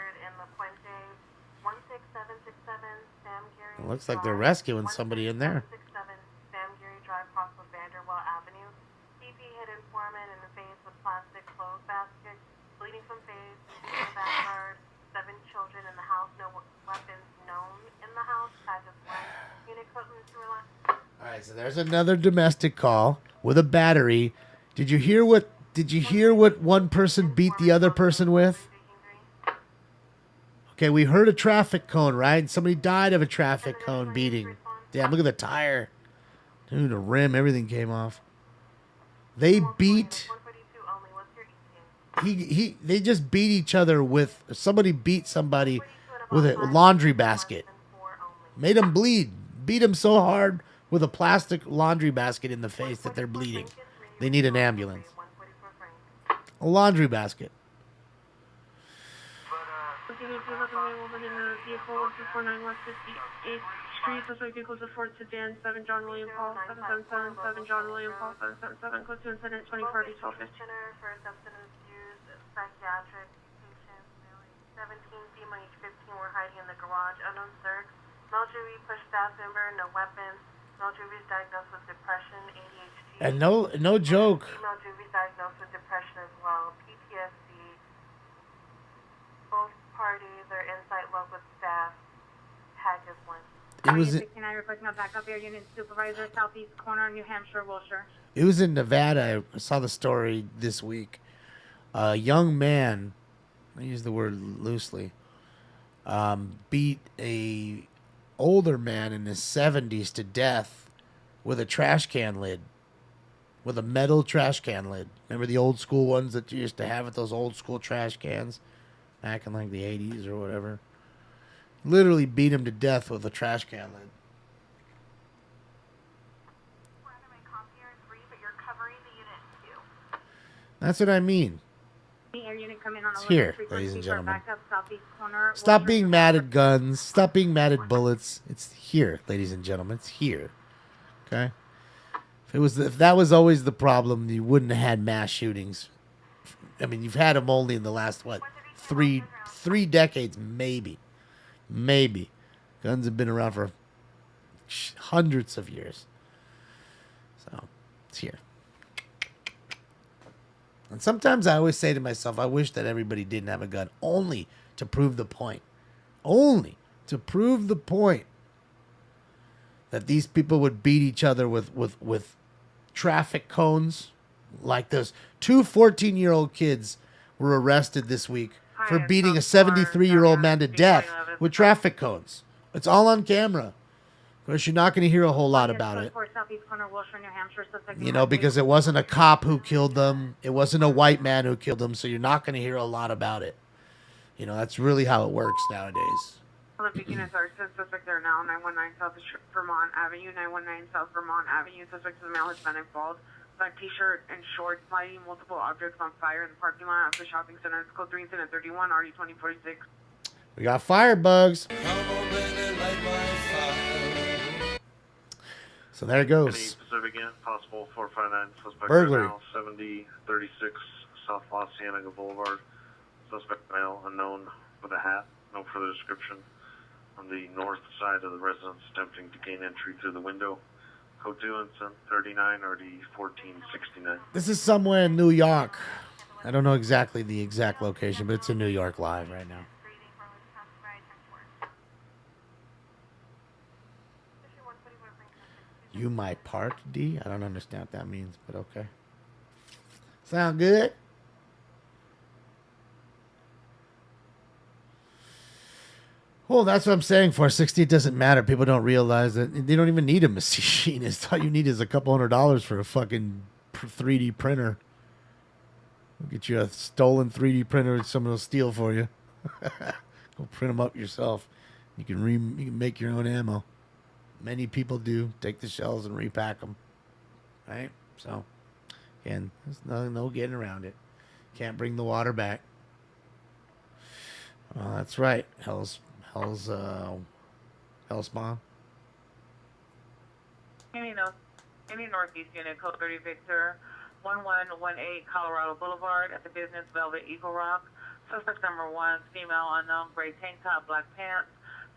It looks like they're rescuing somebody in there. Alright, so there's another domestic call with a battery. Did you hear what one person beat the other person with? Okay, we heard a traffic cone, right? Somebody died of a traffic cone beating. Damn, look at the tire. Dude, the rim, everything came off. They beat... They just beat each other with... Somebody beat somebody with a laundry basket. Made them bleed. Beat them so hard with a plastic laundry basket in the face that they're bleeding. They need an ambulance. A laundry basket. Street, suspect vehicles of Ford Sedan, 7 John William Paul, 7777 John William Paul, 777, close to incident, 2040, 1250. For substance use, psychiatric patient, 17 female, age 15, were hiding in the garage, unknown search. Maljuvi pushed staff member, no weapons. Maljuvi is diagnosed with depression, ADHD. And no joke. Maljuvi is diagnosed with depression as well, PTSD. Both parties are inside love with staff. Tag is one. It was 69 requesting a backup air unit supervisor, southeast corner, New Hampshire, Wilshire. It was in Nevada. I saw the story this week. A young man, I use the word loosely, beat a older man in his 70s to death with a trash can lid. With a metal trash can lid. Remember the old school ones that you used to have at those old school trash cans back in like the 80s or whatever? Literally beat him to death with a trash can lid. That's what I mean. It's here, ladies and gentlemen. Stop being mad at guns. Stop being mad at bullets. It's here, ladies and gentlemen. It's here. Okay? If that was always the problem, you wouldn't have had mass shootings. I mean, you've had them only in the last, three decades, maybe. Maybe. Guns have been around for hundreds of years. So, it's here. And sometimes I always say to myself, I wish that everybody didn't have a gun, only to prove the point. Only to prove the point that these people would beat each other with traffic cones like this. 2 14-year-old kids were arrested this week for beating a 73-year-old man to death with traffic cones. It's all on camera. Of course, you're not going to hear a whole lot about it. Because it wasn't a cop who killed them. It wasn't a white man who killed them, so you're not going to hear a lot about it. That's really how it works nowadays. Olympic units are suspect there now. 919 South Vermont Avenue. 919 South Vermont Avenue. Suspect is a male Hispanic bald. Black t-shirt and shorts, lighting multiple objects on fire in the parking lot of the shopping center. It's code 3 incident 31 RD 2046. We got firebugs. So there it goes. Pacific Inn, possible 459 suspect Burglary. now, 7036 South Los Cienega Boulevard. Suspect male, unknown, with a hat, no further description. On the north side of the residence, attempting to gain entry through the window. Code 2 incident 39 RD 1469. This is somewhere in New York. I don't know exactly the exact location, but it's in New York live right now. You my park, D? I don't understand what that means, but okay. Sound good? Well, that's what I'm saying. 460, it doesn't matter. People don't realize that they don't even need a machinist. All you need is a couple $100 for a fucking 3D printer. We'll get you a stolen 3D printer that someone will steal for you. Go print them up yourself. You can make your own ammo. Many people do. Take the shells and repack them. Right? So, again, there's no getting around it. Can't bring the water back. Well, that's right. Hellspawn. Any Northeast unit, code 30 Victor, 1118 Colorado Boulevard at the business Velvet Eagle Rock. Suspect number 1, female, unknown, gray tank top, black pants.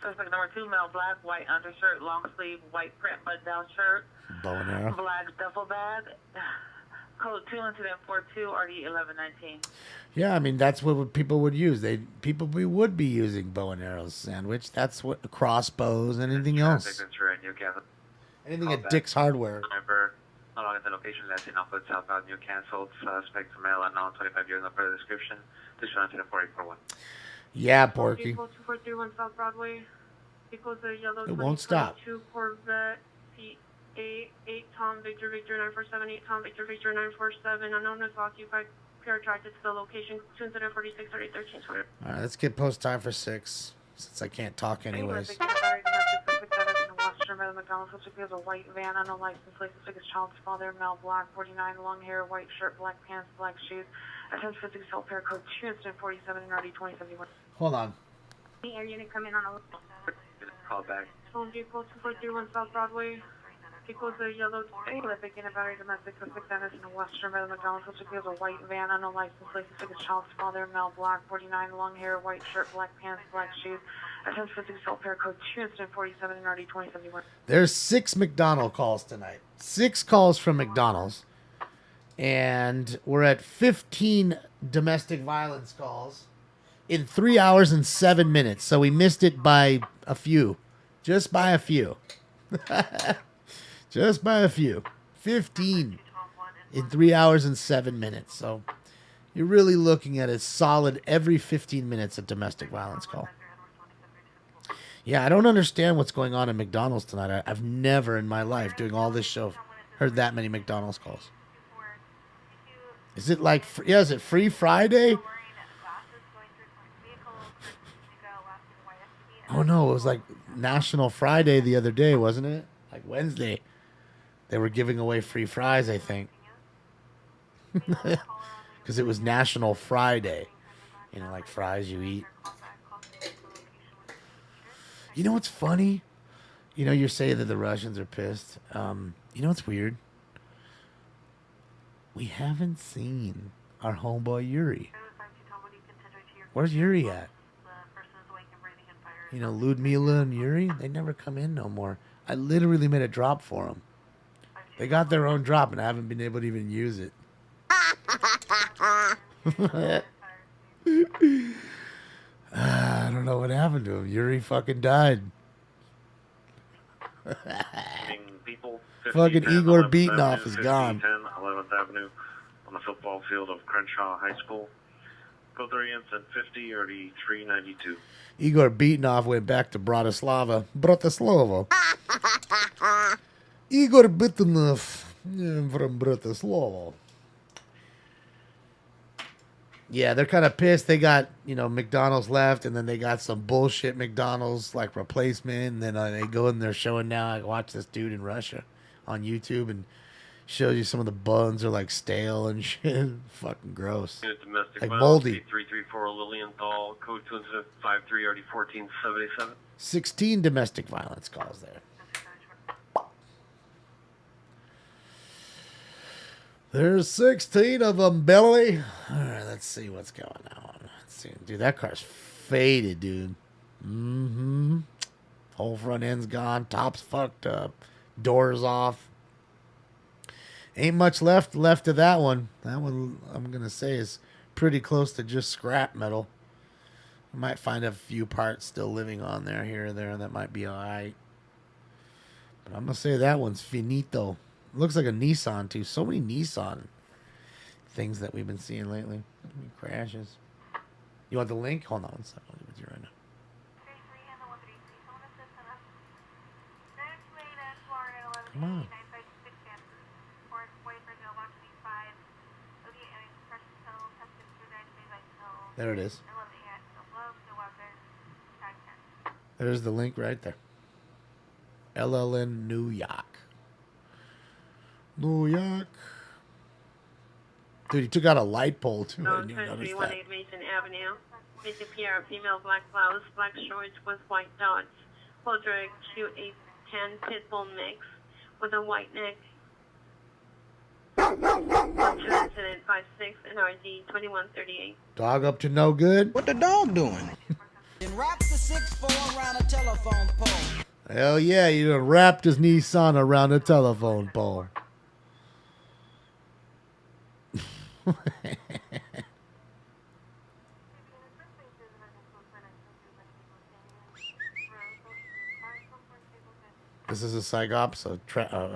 Suspect number 2, male, black, white undershirt, long sleeve, white print button-down shirt. Bow and arrow. Black duffel bag. Code 2 incident 42 RD 1119. Yeah, I mean that's what people would use. We would be using bow and arrows sandwich. That's what crossbows, anything else. Anything at Dick's Hardware. Remember, along the location that's in Northwood, southbound, New canceled. Suspect male, unknown, 25 years, no further description. This one incident 4841. Yeah, Porky. Vehicle 2431 South Broadway. Vehicle's a yellow It won't stop. 2022 Corvette P8 Tom Victor Victor 947 8 Tom Victor Victor 947. Unknown is occupied. PR attracted to the location. 2 incident 46 30 13. All right, let's get post time for 6, since I can't talk anyways. By the McDonald's suspect has a white van on a license plate. Suspect is child's father, male, black, 49, long hair, white shirt, black pants, black shoes. Attempts physics help pair code 2 incident 47 and RD 2071. Hold on. The air unit come in on a Call back. phone vehicle 2431 South Broadway. Vehicle's a yellow Olympic in a battery domestic suspect that is in a western by the McDonald's suspect has a white van on a license plate. Suspect is child's father, male, black, 49, long hair, white shirt, black pants, black shoes. Attempts physics help pair code 2 incident 47 and RD 2071. There's 6 McDonald calls tonight. 6 calls from McDonald's. And we're at 15 domestic violence calls in 3 hours and 7 minutes. So we missed it by a few. Just by a few. Just by a few. 15 in 3 hours and 7 minutes. So you're really looking at a solid every 15 minutes a domestic violence call. Yeah, I don't understand what's going on at McDonald's tonight. I've never in my life, doing all this show, heard that many McDonald's calls. Is it like, is it Free Friday? Oh no, it was like National Friday the other day, wasn't it? Like Wednesday. They were giving away free fries, I think. Because it was National Friday. You know, like fries you eat. You know what's funny? You know, you're saying that the Russians are pissed. You know what's weird? We haven't seen our homeboy Yuri. Where's Yuri at? You know, Ludmila and Yuri, they never come in no more. I literally made a drop for them. They got their own drop, and I haven't been able to even use it. I don't know what happened to him. Yuri fucking died. Fucking Igor Beatenoff is gone. 11th Avenue on the football field of Crenshaw High School. Code 3 incident 50 RD 392. Igor Beatenoff went back to Bratislava. Igor Beatenoff from Bratislava. Yeah, they're kind of pissed. They got, McDonald's left, and then they got some bullshit McDonald's like replacement. And then they go and they're showing now. I watch this dude in Russia on YouTube and shows you some of the buns are like stale and shit. Fucking gross. Unit domestic Like violence, moldy. 8334 Lilienthal, code 253 RD 14787. 16 domestic violence calls there. There's 16 of them, Billy. All right, let's see what's going on. Let's see. Dude, that car's faded, dude. Mm-hmm. Whole front end's gone. Top's fucked up. Doors off. Ain't much left of that one. That one, I'm going to say, is pretty close to just scrap metal. I might find a few parts still living on there here or there. That might be all right. But I'm going to say that one's finito. Looks like a Nissan, too. So many Nissan things that we've been seeing lately. Crashes. You want the link? Hold on one second. I'll give it to you right now. Come on. There it is. There's the link right there. LLN New York. New York. Dude, he took out a light pole, too. I didn't even notice that. 318 Mason Avenue. Missing PR, female, black blouse, black shorts with white dots. Full drag Q810 Pitbull mix with a white neck. Incident 56 NRD 2138. Dog up to no good? What the dog doing? Then wrap the 6-4 around a telephone pole. Hell yeah, you done wrapped his Nissan around a telephone pole. This is a psychops, a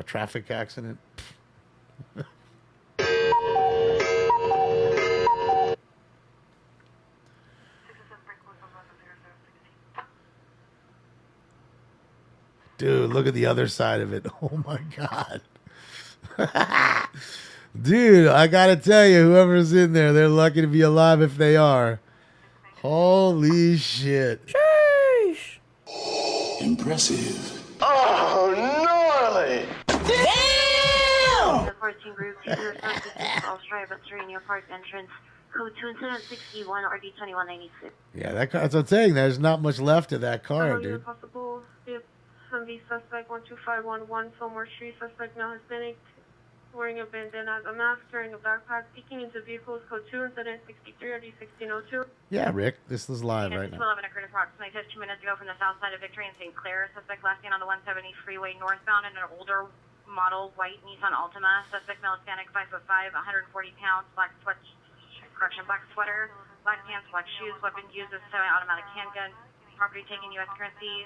traffic accident. Dude, look at the other side of it. Oh my God. Dude, I gotta tell you, whoever's in there, they're lucky to be alive if they are. Holy shit. Sheesh. Impressive. Oh, gnarly! Damn! The 14 group 206 Falls Drive at Serenia Park entrance. Code 2761 RD 2196. Yeah, that's what I'm saying. There's not much left of that car, dude. Possible Humvee suspect 12511 Fillmore Street. Suspect now Hispanic, wearing a bandana, a mask, carrying a backpack, peeking into vehicles. Code 2 incident 63 RD 1602. Yeah, Rick, this is live right now. 11 occurred approximately 15 minutes ago from the south side of Victory and St. Clair. Suspect last seen on the 170 freeway northbound in an older model white Nissan Altima. Suspect male Hispanic, 5'5", 140 pounds, black sweater, black pants, black shoes. Weapon used as a semi-automatic handgun. Property taken U.S. currency.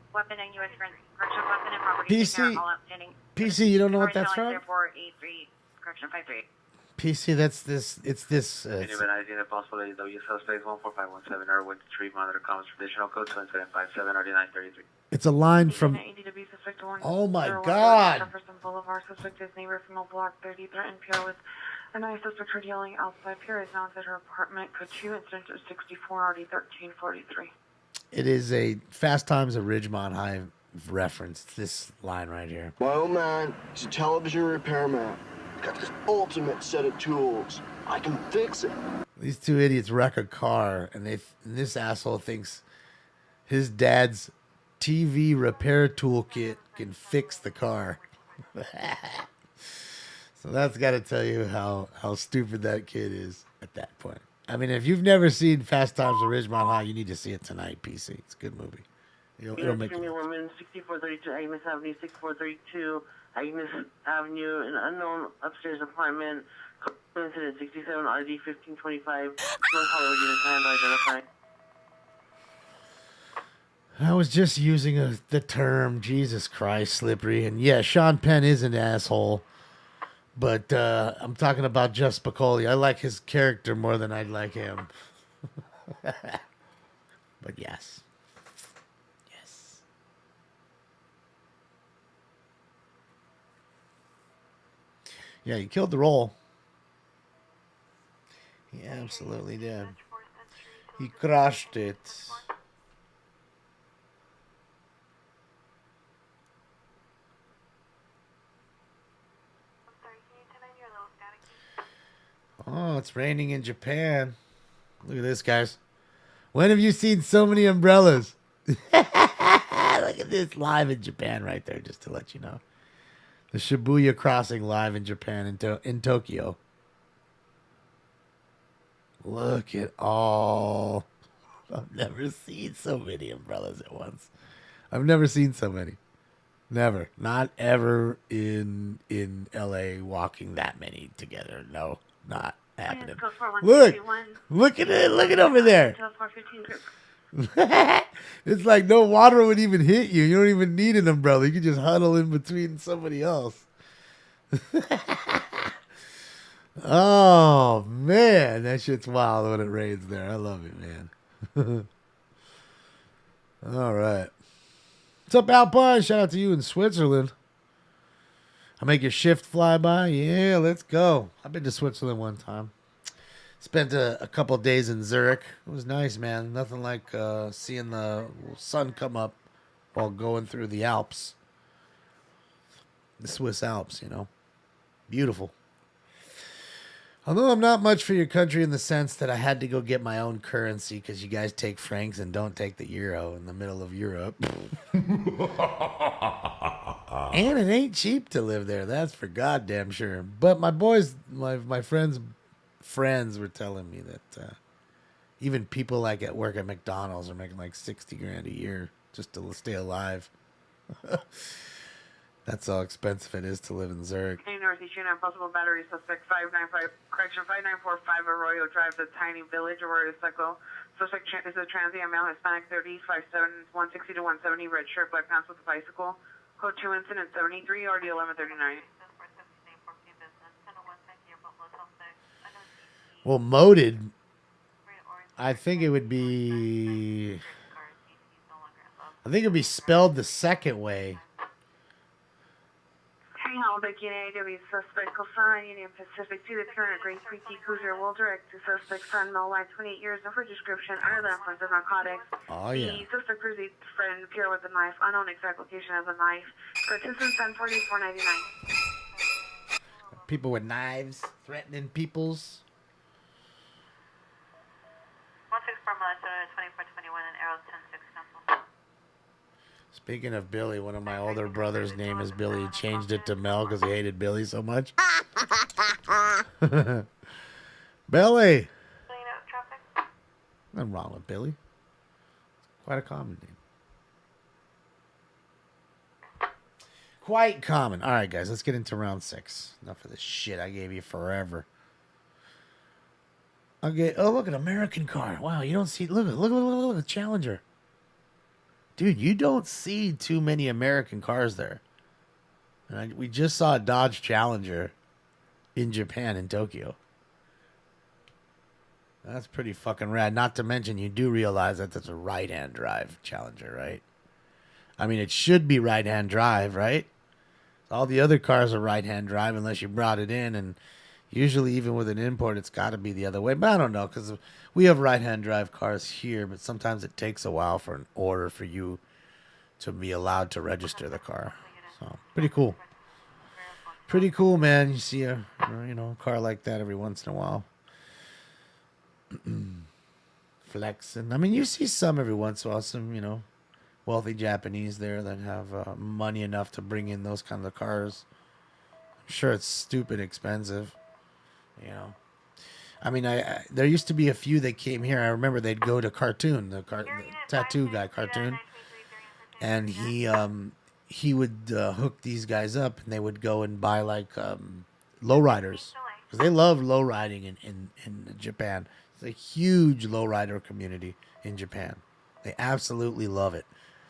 Weapon and U.S. correction weapon and property taken all outstanding. PC, you don't know what that's from? 483, correction 53. PC, that's this. It's this. Identifying a possible AW suspect 14517 Erwin Street, monitor comms traditional code 2757 RD 933. It's a line from. Oh my God. Jefferson Boulevard. Suspect is neighbor from block 30. Threatened PR with a nice suspect heard yelling outside. PR is now inside her apartment. Code 2 incident 64 RD 1343. It is a Fast Times at Ridgemont High reference. This line right here. My old man, he's a television repairman. Got this ultimate set of tools. I can fix it. These two idiots wreck a car, and this asshole thinks his dad's TV repair toolkit can fix the car. So that's got to tell you how stupid that kid is at that point. I mean, if you've never seen Fast Times at Ridgemont High, you need to see it tonight, PC. It's a good movie. It'll make you... Woman, 6432 Agnes Avenue, 6432 Agnes Avenue, an unknown upstairs apartment. Incident 67 RD 1525. North Hollywood unit time identifying. I was just using the term, Jesus Christ, slippery. And yeah, Sean Penn is an asshole. But I'm talking about Jeff Spicoli. I like his character more than I like him. But yes. Yes. Yeah, he killed the role. He absolutely did. He crushed it. Oh, it's raining in Japan. Look at this, guys. When have you seen so many umbrellas? Look at this live in Japan right there, just to let you know. The Shibuya crossing live in Japan, in Tokyo. Look at all. I've never seen so many umbrellas at once. I've never seen so many. Never. Not ever in LA walking that many together. No, not happening. Look at it. Look at over there. It's like no water would even hit you. You don't even need an umbrella. You can just huddle in between somebody else. Oh, man. That shit's wild when it rains there. I love it, man. All right. What's up, Alpine? Shout out to you in Switzerland. I make your shift fly by. Yeah, let's go. I've been to Switzerland one time. Spent a couple of days in Zurich. It was nice, man. Nothing like seeing the sun come up while going through the Alps. The Swiss Alps, you know. Beautiful. Although I'm not much for your country in the sense that I had to go get my own currency because you guys take francs and don't take the euro in the middle of Europe. And it ain't cheap to live there. That's for goddamn sure. But my boys, my friends were telling me that even people like at work at McDonald's are making like $60,000 a year just to stay alive. That's how expensive it is to live in Zurich. Northeast Union, possible battery suspect 595, correction 5945 Arroyo Drive, the tiny village, Arroyo Seco. Suspect is a transient male, Hispanic, 30, 5'7", 160 to 170, red shirt, black pants with a bicycle. Code 2 incident 73, RD 1139. Well, moded, I think it would be... I think it would be spelled the second way. Halibeck, UNAW, suspect Cosan, Union Pacific, to the current Great PT Cruiser will direct the suspect son, no life, 28 years, and for description, under the influence of narcotics. Oh, yeah. The suspect proceeds friend appear with a knife, unknown exact location of the knife. Participants 1040, 499. People with knives threatening peoples. 164 Melissa, 2421 and Arrow 106 Council. Speaking of Billy, one of my older brothers' name is Billy. He changed it to Mel because he hated Billy so much. Billy! Nothing wrong with Billy. Quite a common name. Quite common. All right, guys, let's get into round 6. Enough of this shit I gave you forever. Okay. Oh, look, an American car. Wow, you don't see... Look at the Challenger. Dude, you don't see too many American cars there. And we just saw a Dodge Challenger in Japan, in Tokyo. That's pretty fucking rad. Not to mention, you do realize that that's a right-hand drive Challenger, right? I mean, it should be right-hand drive, right? All the other cars are right-hand drive unless you brought it in, and usually even with an import, it's got to be the other way. But I don't know, because we have right-hand drive cars here, but sometimes it takes a while for an order for you to be allowed to register the car. So, pretty cool. Pretty cool, man. You see a car like that every once in a while. Flexing. I mean, you see some every once in a while, some, wealthy Japanese there that have money enough to bring in those kinds of cars. I'm sure it's stupid expensive. I mean, there used to be a few that came here. I remember they'd go to Cartoon, the tattoo guy, Cartoon, and he would hook these guys up, and they would go and buy like lowriders because they love lowriding in Japan. It's a huge lowrider community in Japan. They absolutely love it.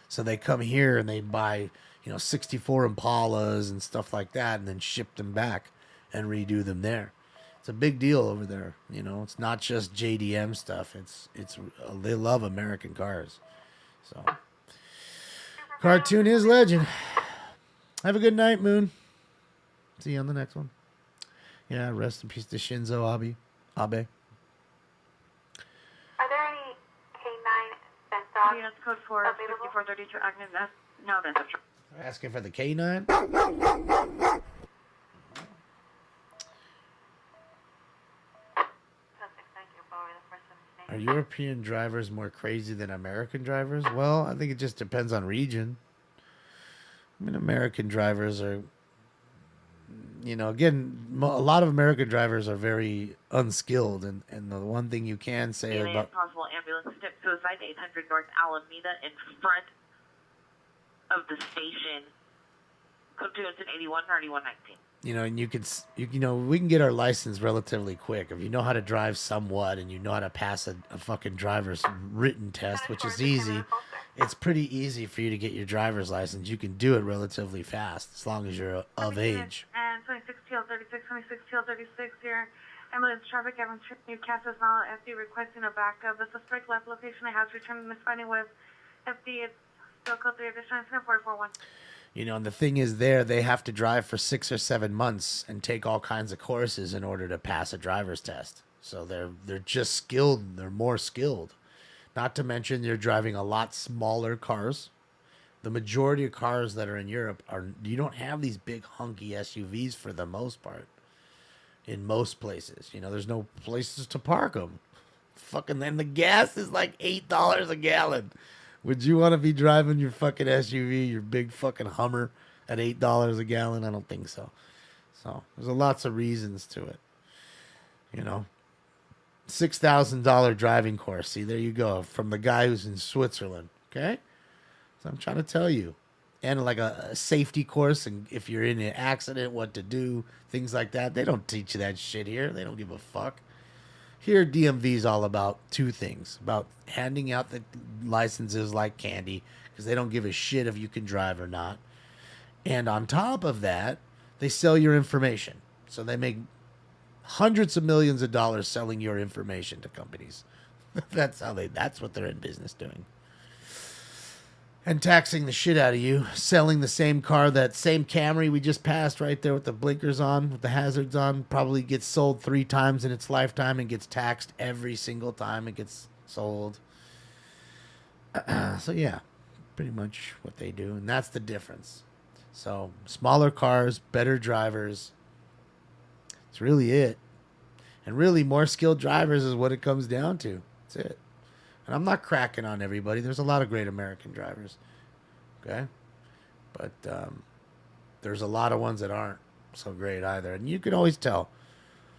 So they come here and they buy 64 Impalas and stuff like that, and then ship them back and redo them there. It's a big deal over there. It's not just JDM stuff. It's they love American cars. So Cartoon is legend. Have a good night, Moon. See you on the next one. Yeah, rest in peace to Shinzo Abe. That's code 4, 6432 Agnes. No, that's a Asking for the K9. Are European drivers more crazy than American drivers? Well, I think it just depends on region. I mean, American drivers are, you know, again, a lot of American drivers are very unskilled. And the one thing you can say about... Possible ambulance step suicide, 800 North Alameda in front of the station. Code 281 9119. You know, and you know, we can get our license relatively quick. If you know how to drive somewhat and you know how to pass a fucking driver's written test, which is easy, it's pretty easy for you to get your driver's license. You can do it relatively fast as long as you're of age. And 26 TL36, 26 TL36 here. Ambulance traffic, Evans Newcastle is now FD requesting a backup. The suspect left location. I have returned misfinding with FD. It's still code 3 additional incident 441. You know, and the thing is they have to drive for 6 or 7 months and take all kinds of courses in order to pass a driver's test. So they're just skilled. They're more skilled. Not to mention they're driving a lot smaller cars. The majority of cars that are in Europe you don't have these big hunky SUVs for the most part. In most places, you know, there's no places to park them. Fucking, then the gas is like $8 a gallon. Would you want to be driving your fucking SUV, your big fucking Hummer, at $8 a gallon? I don't think so. So there's lots of reasons to it. You know, $6,000 driving course. See, there you go, from the guy who's in Switzerland. Okay, so I'm trying to tell you, and like a safety course, and if you're in an accident, what to do, things like that. They don't teach you that shit here. They don't give a fuck. Here, DMV is all about two things. About handing out the licenses like candy, because they don't give a shit if you can drive or not. And on top of that, they sell your information. So they make hundreds of millions of dollars selling your information to companies. That's what they're in business doing. And taxing the shit out of you, selling the same car, that same Camry we just passed right there with the blinkers on, with the hazards on, probably gets sold 3 times in its lifetime and gets taxed every single time it gets sold. So yeah, pretty much what they do, and that's the difference. So smaller cars, better drivers. That's really it. And really more skilled drivers is what it comes down to. That's it. And I'm not cracking on everybody. There's a lot of great American drivers. Okay? But there's a lot of ones that aren't so great either. And you can always tell.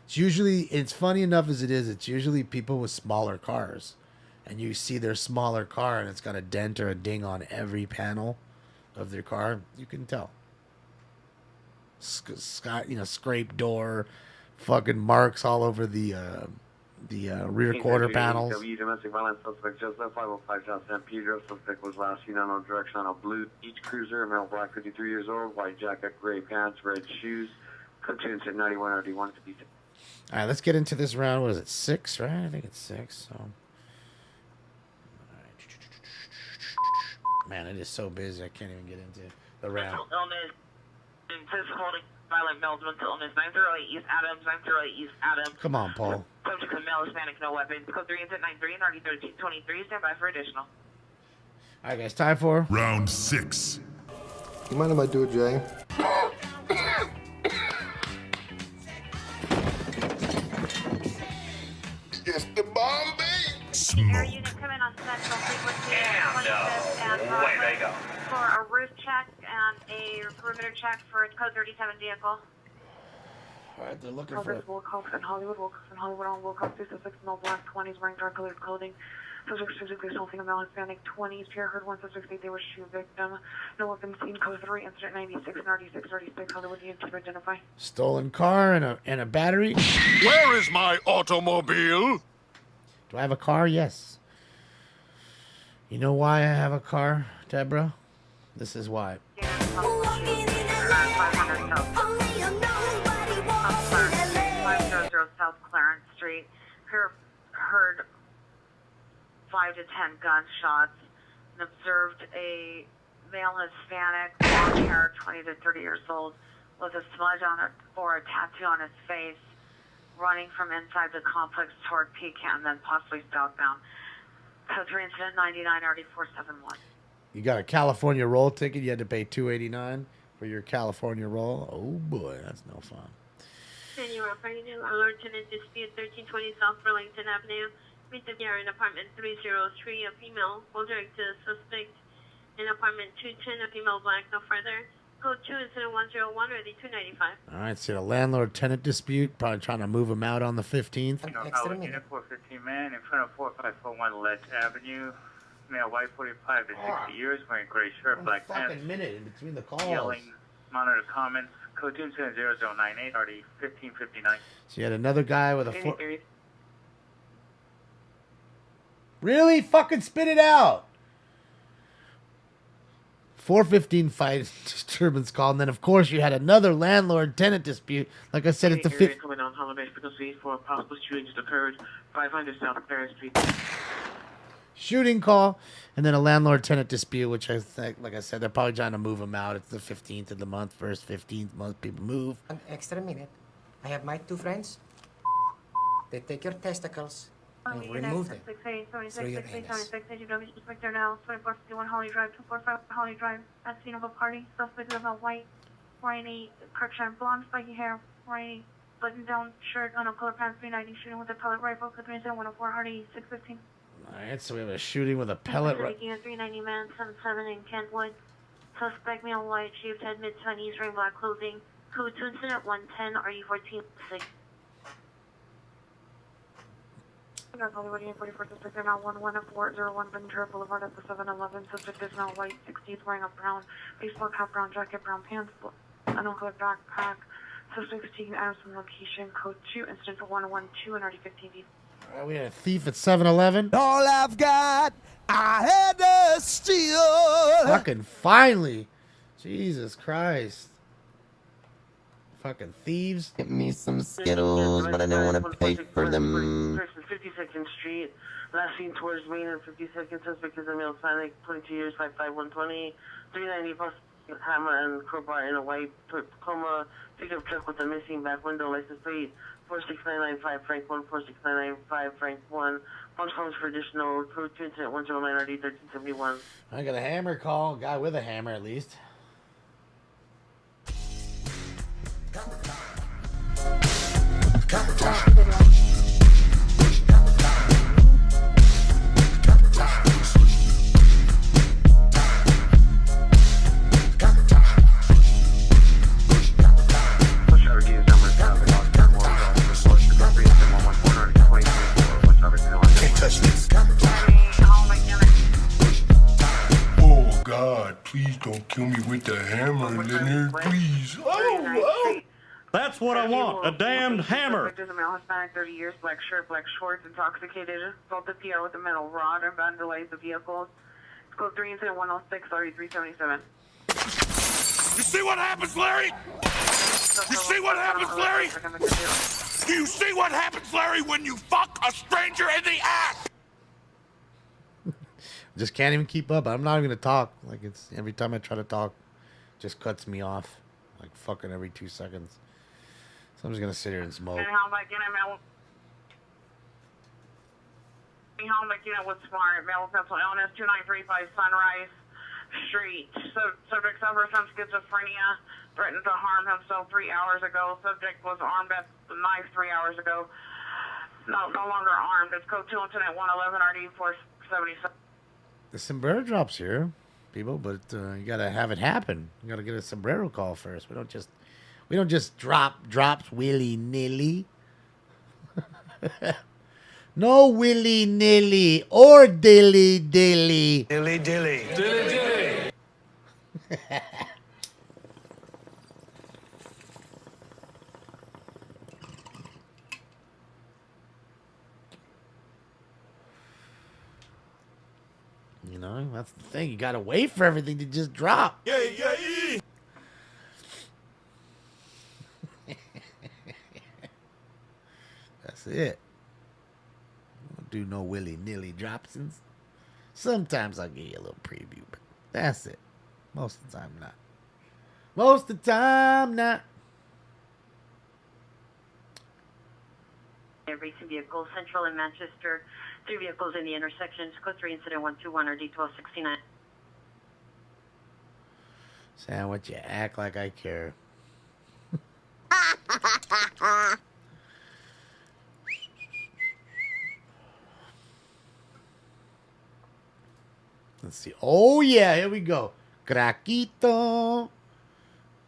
It's funny enough as it is, it's usually people with smaller cars. And you see their smaller car and it's got a dent or a ding on every panel of their car. You can tell. Scraped door, fucking marks all over the rear quarter panels. Domestic violence suspect Joseph 505 South San Pedro. Suspect was last seen on direction on a blue each cruiser, male black, 53 years old, white jacket, gray pants, red shoes. Continues at 91 RD1 to be. All right, let's get into this round. What is it, 6, right? I think it's 6. So, man, it is so busy. I can't even get into the round. Mental illness, physical violent males, mental illness, 908 East Adams, 908 East Adams. Come on, Paul. Subject of male, Hispanic, no weapons. Code 3 is at 93 and RD 1323. Stand by for additional. All right, guys, time for round 6. You mind if I do it, Jay? It's the Bombay. Air unit come in on central frequency 25th and Broadway for a route check and a perimeter check for code 37 vehicle. All right, they're looking for Wilcox and Hollywood on Wilcox 266 no black 20s wearing dark colored clothing. Subject physically assaulting a male Hispanic 20s. Pierre heard one suspect say they were shoe victim. No weapon seen. Code 3 incident 96 and RD636 Hollywood unit to identify. stolen car and a battery. Where is my automobile? Do I have a car? Yes. You know why I have a car, Deborah? This is why. 500 South Clarence Street. Heard 5 to 10 gunshots and observed a male Hispanic, long hair, 20 to 30 years old, with a smudge on it or a tattoo on his face, running from inside the complex toward Pecan, then possibly southbound. Code 3 incident 99 RD471. You got a California roll ticket. You had to pay $289 for your California roll. Oh boy, that's no fun. And you are fighting alert tenant dispute 1320 South Burlington Avenue. Meet the in apartment 303. A female will direct to the suspect in apartment 210. A female black, no further. Code 2 incident 101 ready 295. All right, so the landlord-tenant dispute. Probably trying to move him out on the 15th. Unit 415 man in front of 4541 Ledge Avenue. Male, white, 45 to 60 years, wearing gray shirt, black pants. Fucking minute in between the calls. Yelling, monitor comments. Code 2 incident 0098 RD 1559. So you had another guy with a Really? Fucking spit it out. 415 fight disturbance call, and then of course you had another landlord-tenant dispute. Like I said, it's the fifth. Coming on Holiday frequency for possible shootings occurred 500 South Paris Street. Shooting call, and then a landlord-tenant dispute, which I think, like I said, they're probably trying to move him out. It's the 15th of the month, first 15th month, people move. An extra minute. I have my two friends. They take your testicles and remove them through your anus. Inspector now, 2451 Holly Drive, 245 Holly Drive. At scene of a party, suspect of a white, wearing a Kirkshire blonde, spiky hair, wearing a button-down shirt, color pants, 390, shooting with a pellet rifle, 104 Hardy, 615. All right, so we have a shooting with a pellet rifle. Taking a 390 man, 77 in Kentwood. Suspect male, white, shaved head, mid-20s, wearing black clothing. Code 2 incident 110, RD14 6. Hollywood 44 suspect now 11401 Ventura Boulevard at the 7-Eleven. Suspect is now white, 60s, wearing a brown baseball cap, brown jacket, brown pants, uncolored backpack. Suspect is taken out of some location. Code 2 incident for 112 and RD15D. All right, we had a thief at 7-Eleven. All I've got, I had to steal. Fucking finally. Jesus Christ. Fucking thieves. Get me some Skittles, but I don't want to pay for them. Person 52nd Street. Last seen towards Main and 52nd. Suspect is a male, Hispanic, 22 years, 5'5", 120. 390 plus hammer and crowbar in a white Tacoma pickup truck with a missing back window. License plate 46995 Frank 1, 46995 Frank 1. One phones for additional code 2 incident 109 RD 1371. I got a hammer call. A guy with a hammer, at least. Oh God, please don't kill me with the hammer, Leonard. Please. Oh. That's what I want, a damned hammer. Suspect is a male, Hispanic, 30 years, black shirt, black shorts, intoxicated, assaulted PR with a metal rod and vandalized the vehicle. Code 3 incident 106 RD377. You see what happens, Larry? You see what happens, Larry? Do you see what happens, Larry, when you fuck a stranger in the ass? Just can't even keep up. I'm not even gonna talk. Like, it's every time I try to talk, it just cuts me off. Like fucking every 2 seconds. So I'm just gonna sit here and smoke. Was smart. Male with mental illness, 2935 Sunrise Street. Subject suffers from schizophrenia. Threatened to harm himself 3 hours ago. Subject was armed at the knife 3 hours ago. No longer armed. It's code 2 incident 111 RD 477. The sombrero drops here, people, but you gotta have it happen. You gotta get a sombrero call first. We don't just drop drops willy nilly. No willy nilly or dilly dilly. Dilly dilly. Dilly dilly. You know, that's the thing. You gotta wait for everything to just drop. Yeah. That's it. Don't do no willy-nilly dropsins. Sometimes I'll give you a little preview, but that's it. Most of the time, not. Most of the time, not. Racing vehicle, Central in Manchester, 3 vehicles in the intersection. Code 3 incident 121 or D1269. Sandwich, you act like I care. Let's see. Oh, yeah, here we go. Craquito.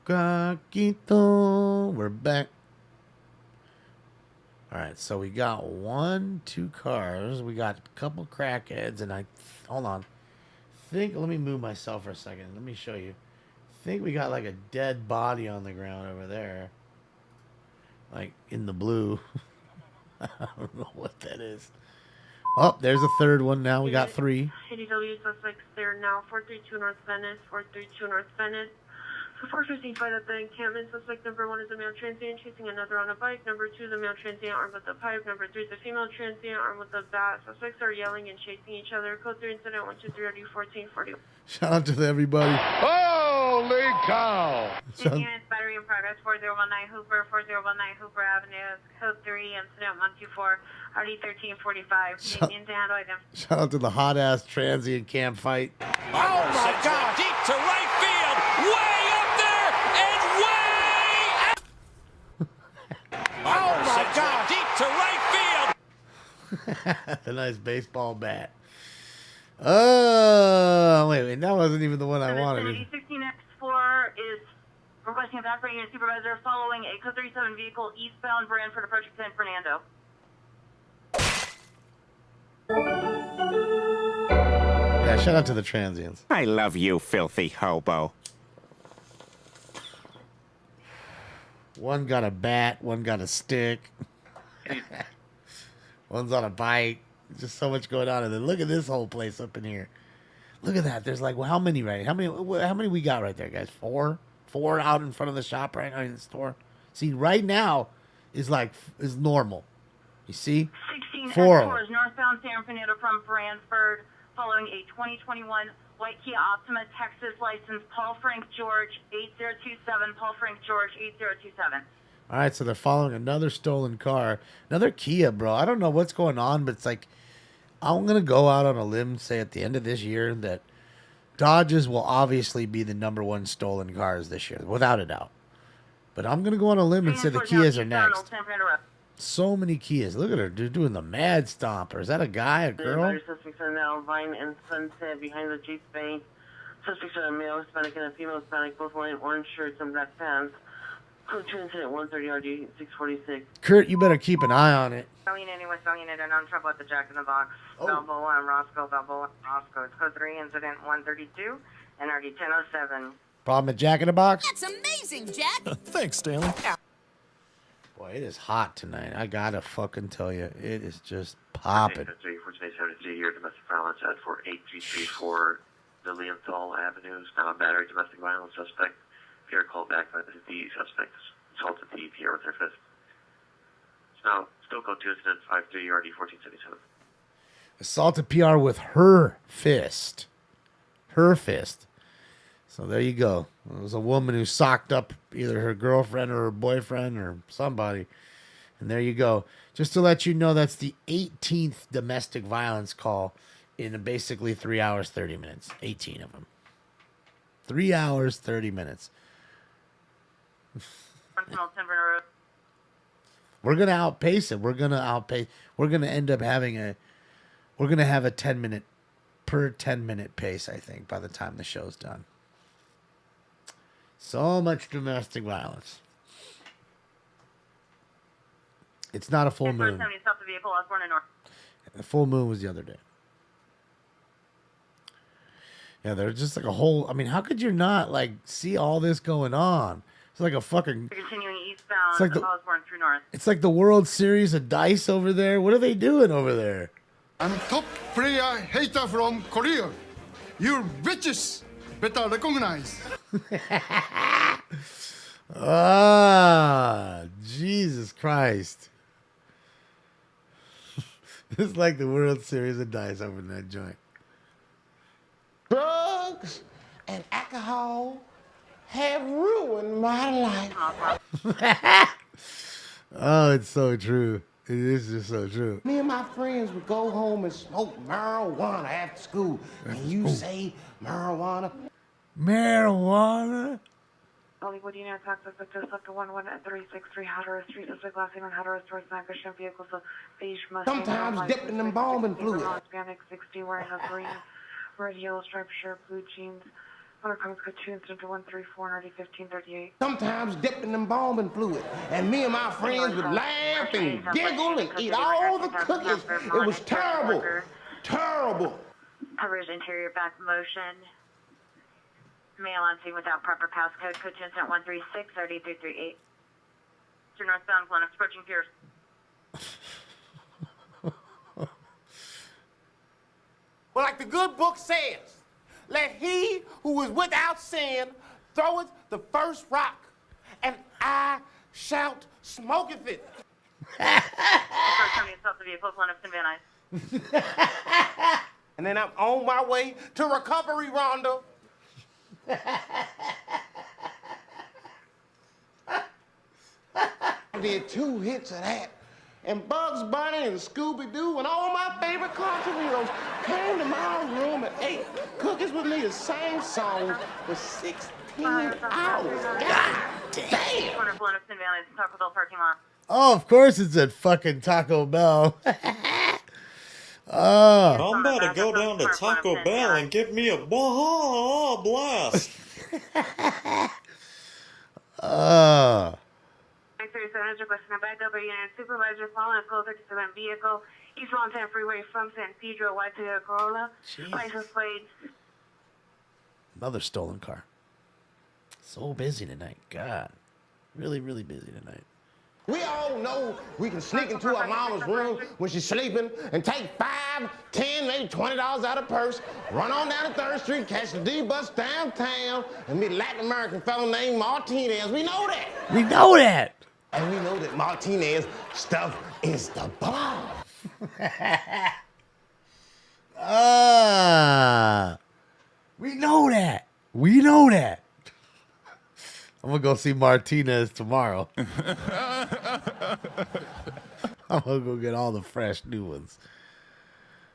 Craquito. We're back. All right, so we got 2 cars. We got a couple crackheads, and hold on. Let me move myself for a second. Let me show you. I think we got like a dead body on the ground over there. Like in the blue. I don't know what that is. Oh, there's a third one now. We got 3. ADW suspects there now. 432 North Venice. 432 North Venice. So 455 at the encampment. Suspect number 1 is a male transient chasing another on a bike. Number 2 is a male transient armed with a pipe. Number 3 is a female transient armed with a bat. Suspects are yelling and chasing each other. Code 3 incident 123 1440. Shout out to everybody. Holy cow! Units, battery in progress, 4019 Hooper, 4019 Hooper Avenue, code 3, incident 124, RD 1345. Union to handle item. Shout out to the hot ass transient camp fight. Oh my God! Deep to right field, way up there and way out. Oh my God! Deep to right field. A nice baseball bat. Oh, wait, that wasn't even the one I wanted. 16X4 is requesting a background unit supervisor following a code 37 vehicle eastbound Brantford approaching San Fernando. Yeah, shout out to the transients. I love you, filthy hobo. One got a bat, one got a stick. One's on a bike. Just so much going on, and then look at this whole place up in here. Look at that. There's like, well, how many right? How many we got right there, guys? 4 out in front of the shop right now in the store. See, right now is normal. You see? 16X4 is northbound San Fernando from Brantford, following a 2021 white Kia Optima Texas license, Paul Frank George 8027. Paul Frank George 8027. All right, so they're following another stolen car, another Kia, bro. I don't know what's going on, but it's like, I'm going to go out on a limb and say at the end of this year that Dodges will obviously be the number 1 stolen cars this year, without a doubt. But I'm going to go on a limb and say the Kias are next. So many Kias. Look at her. They're doing the mad stomper. Is that a guy, a girl? Suspects are now Vine and Sunset behind the Jeep Bank. Suspects are a male Hispanic and a female Hispanic, both wearing orange shirts and black pants. Code 2 incident 130 RD 646. Kurt, you better keep an eye on it. Selling unit, West selling unit, unknown trouble at the Jack in the Box. Oh. Balboa and Roscoe, Balboa, Roscoe. It's code 3, incident 132, and RD 1007. Problem at Jack in the Box? That's amazing, Jack. Thanks, Stanley. Boy, it is hot tonight. I gotta fucking tell you, it is just popping. 3 here, domestic violence at 48334 Lilienthal Avenue. Now a battery domestic violence suspect. If you're called back by the suspect assaulted the EPR with their fist. So now, still code 2 incident 53 RD 1477. Assaulted PR with her fist. Her fist. So there you go. It was a woman who socked up either her girlfriend or her boyfriend or somebody. And there you go. Just to let you know, that's the 18th domestic violence call in basically 3 hours, 30 minutes. 18 of them. 3 hours, 30 minutes. We're going to outpace it. We're going to end up having we're going to have a 10-minute per 10-minute pace, I think, by the time the show's done. So much domestic violence. It's not a full moon. The full moon was the other day. Yeah, there's just like a whole... I mean, how could you not, see all this going on? It's like a fucking... Continuing eastbound, It's like the- Osborne through north. It's like the World Series of Dice over there. What are they doing over there? I'm top player hater from Korea. You bitches better recognize. Ah, Jesus Christ. It's like the World Series of Dice over in that joint. Drugs and alcohol have ruined my life. Oh, it's so true. It is just so true. Me and my friends would go home and smoke marijuana after school. Can you say marijuana? Marijuana? Hollywood Union attack suspect just left a 11363 Hatteras Street. Suspect last seen on Hatteras towards non-Christian vehicles. A beige Mustang. Sometimes dipped in embalming fluid. Hispanic 60 wearing a green, red, yellow striped shirt, blue jeans. Motor comes cut 2 incident to 134 and RD 1538. Sometimes dipped in embalming fluid. And me and my friends would laugh and giggle and eat all the cookies. It was terrible. Terrible. Covers interior back motion. Male on scene without proper passcode. Code to incident 136 RD 338. To northbound Glen approaching Pierce. Well, like the good book says, let he who is without sin throweth the first rock, and I shout smoketh it. And then I'm on my way to recovery, Rondo. I did 2 hits of that. And Bugs Bunny and Scooby-Doo and all my favorite cartoon heroes came to my room and ate cookies with me, the same song for 16 hours. God damn! Oh, of course it's at fucking Taco Bell. Oh. I'm about to go down to Taco Bell and give me a blast. Oh. 937 is requesting a backup unit. Supervisor following a code 37 vehicle. East 110 freeway from San Pedro, white Toyota Corolla. License plate. Another stolen car. So busy tonight. God. Really, really busy tonight. We all know we can sneak into our mama's room when she's sleeping and take $5, $10, maybe $20 out of purse, run on down to 3rd Street, catch the D bus downtown, and meet a Latin American fellow named Martinez. We know that. We know that. And we know that Martinez stuff is the bomb. We know that. We know that. I'm gonna go see Martinez tomorrow. I'm gonna go get all the fresh new ones.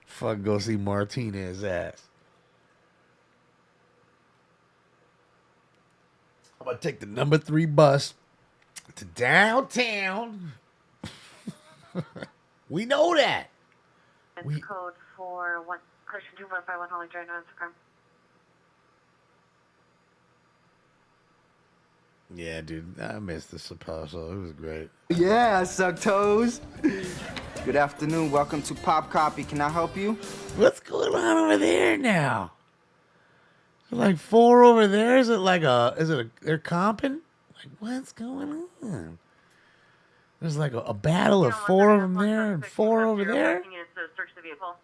Fuck, go see Martinez ass. I'm gonna take the number 3 bus to downtown. We know that. It's code for Christian 2451 Holly Drive, Instagram. Yeah, dude, I missed the Supposo. It was great. Yeah, I suck toes. Good afternoon. Welcome to Pop Copy. Can I help you? What's going on over there now? Is it like 4 over there? Is it like they're comping? Like, what's going on? There's like a battle of 4 of them there and 4 over there? Search the vehicle.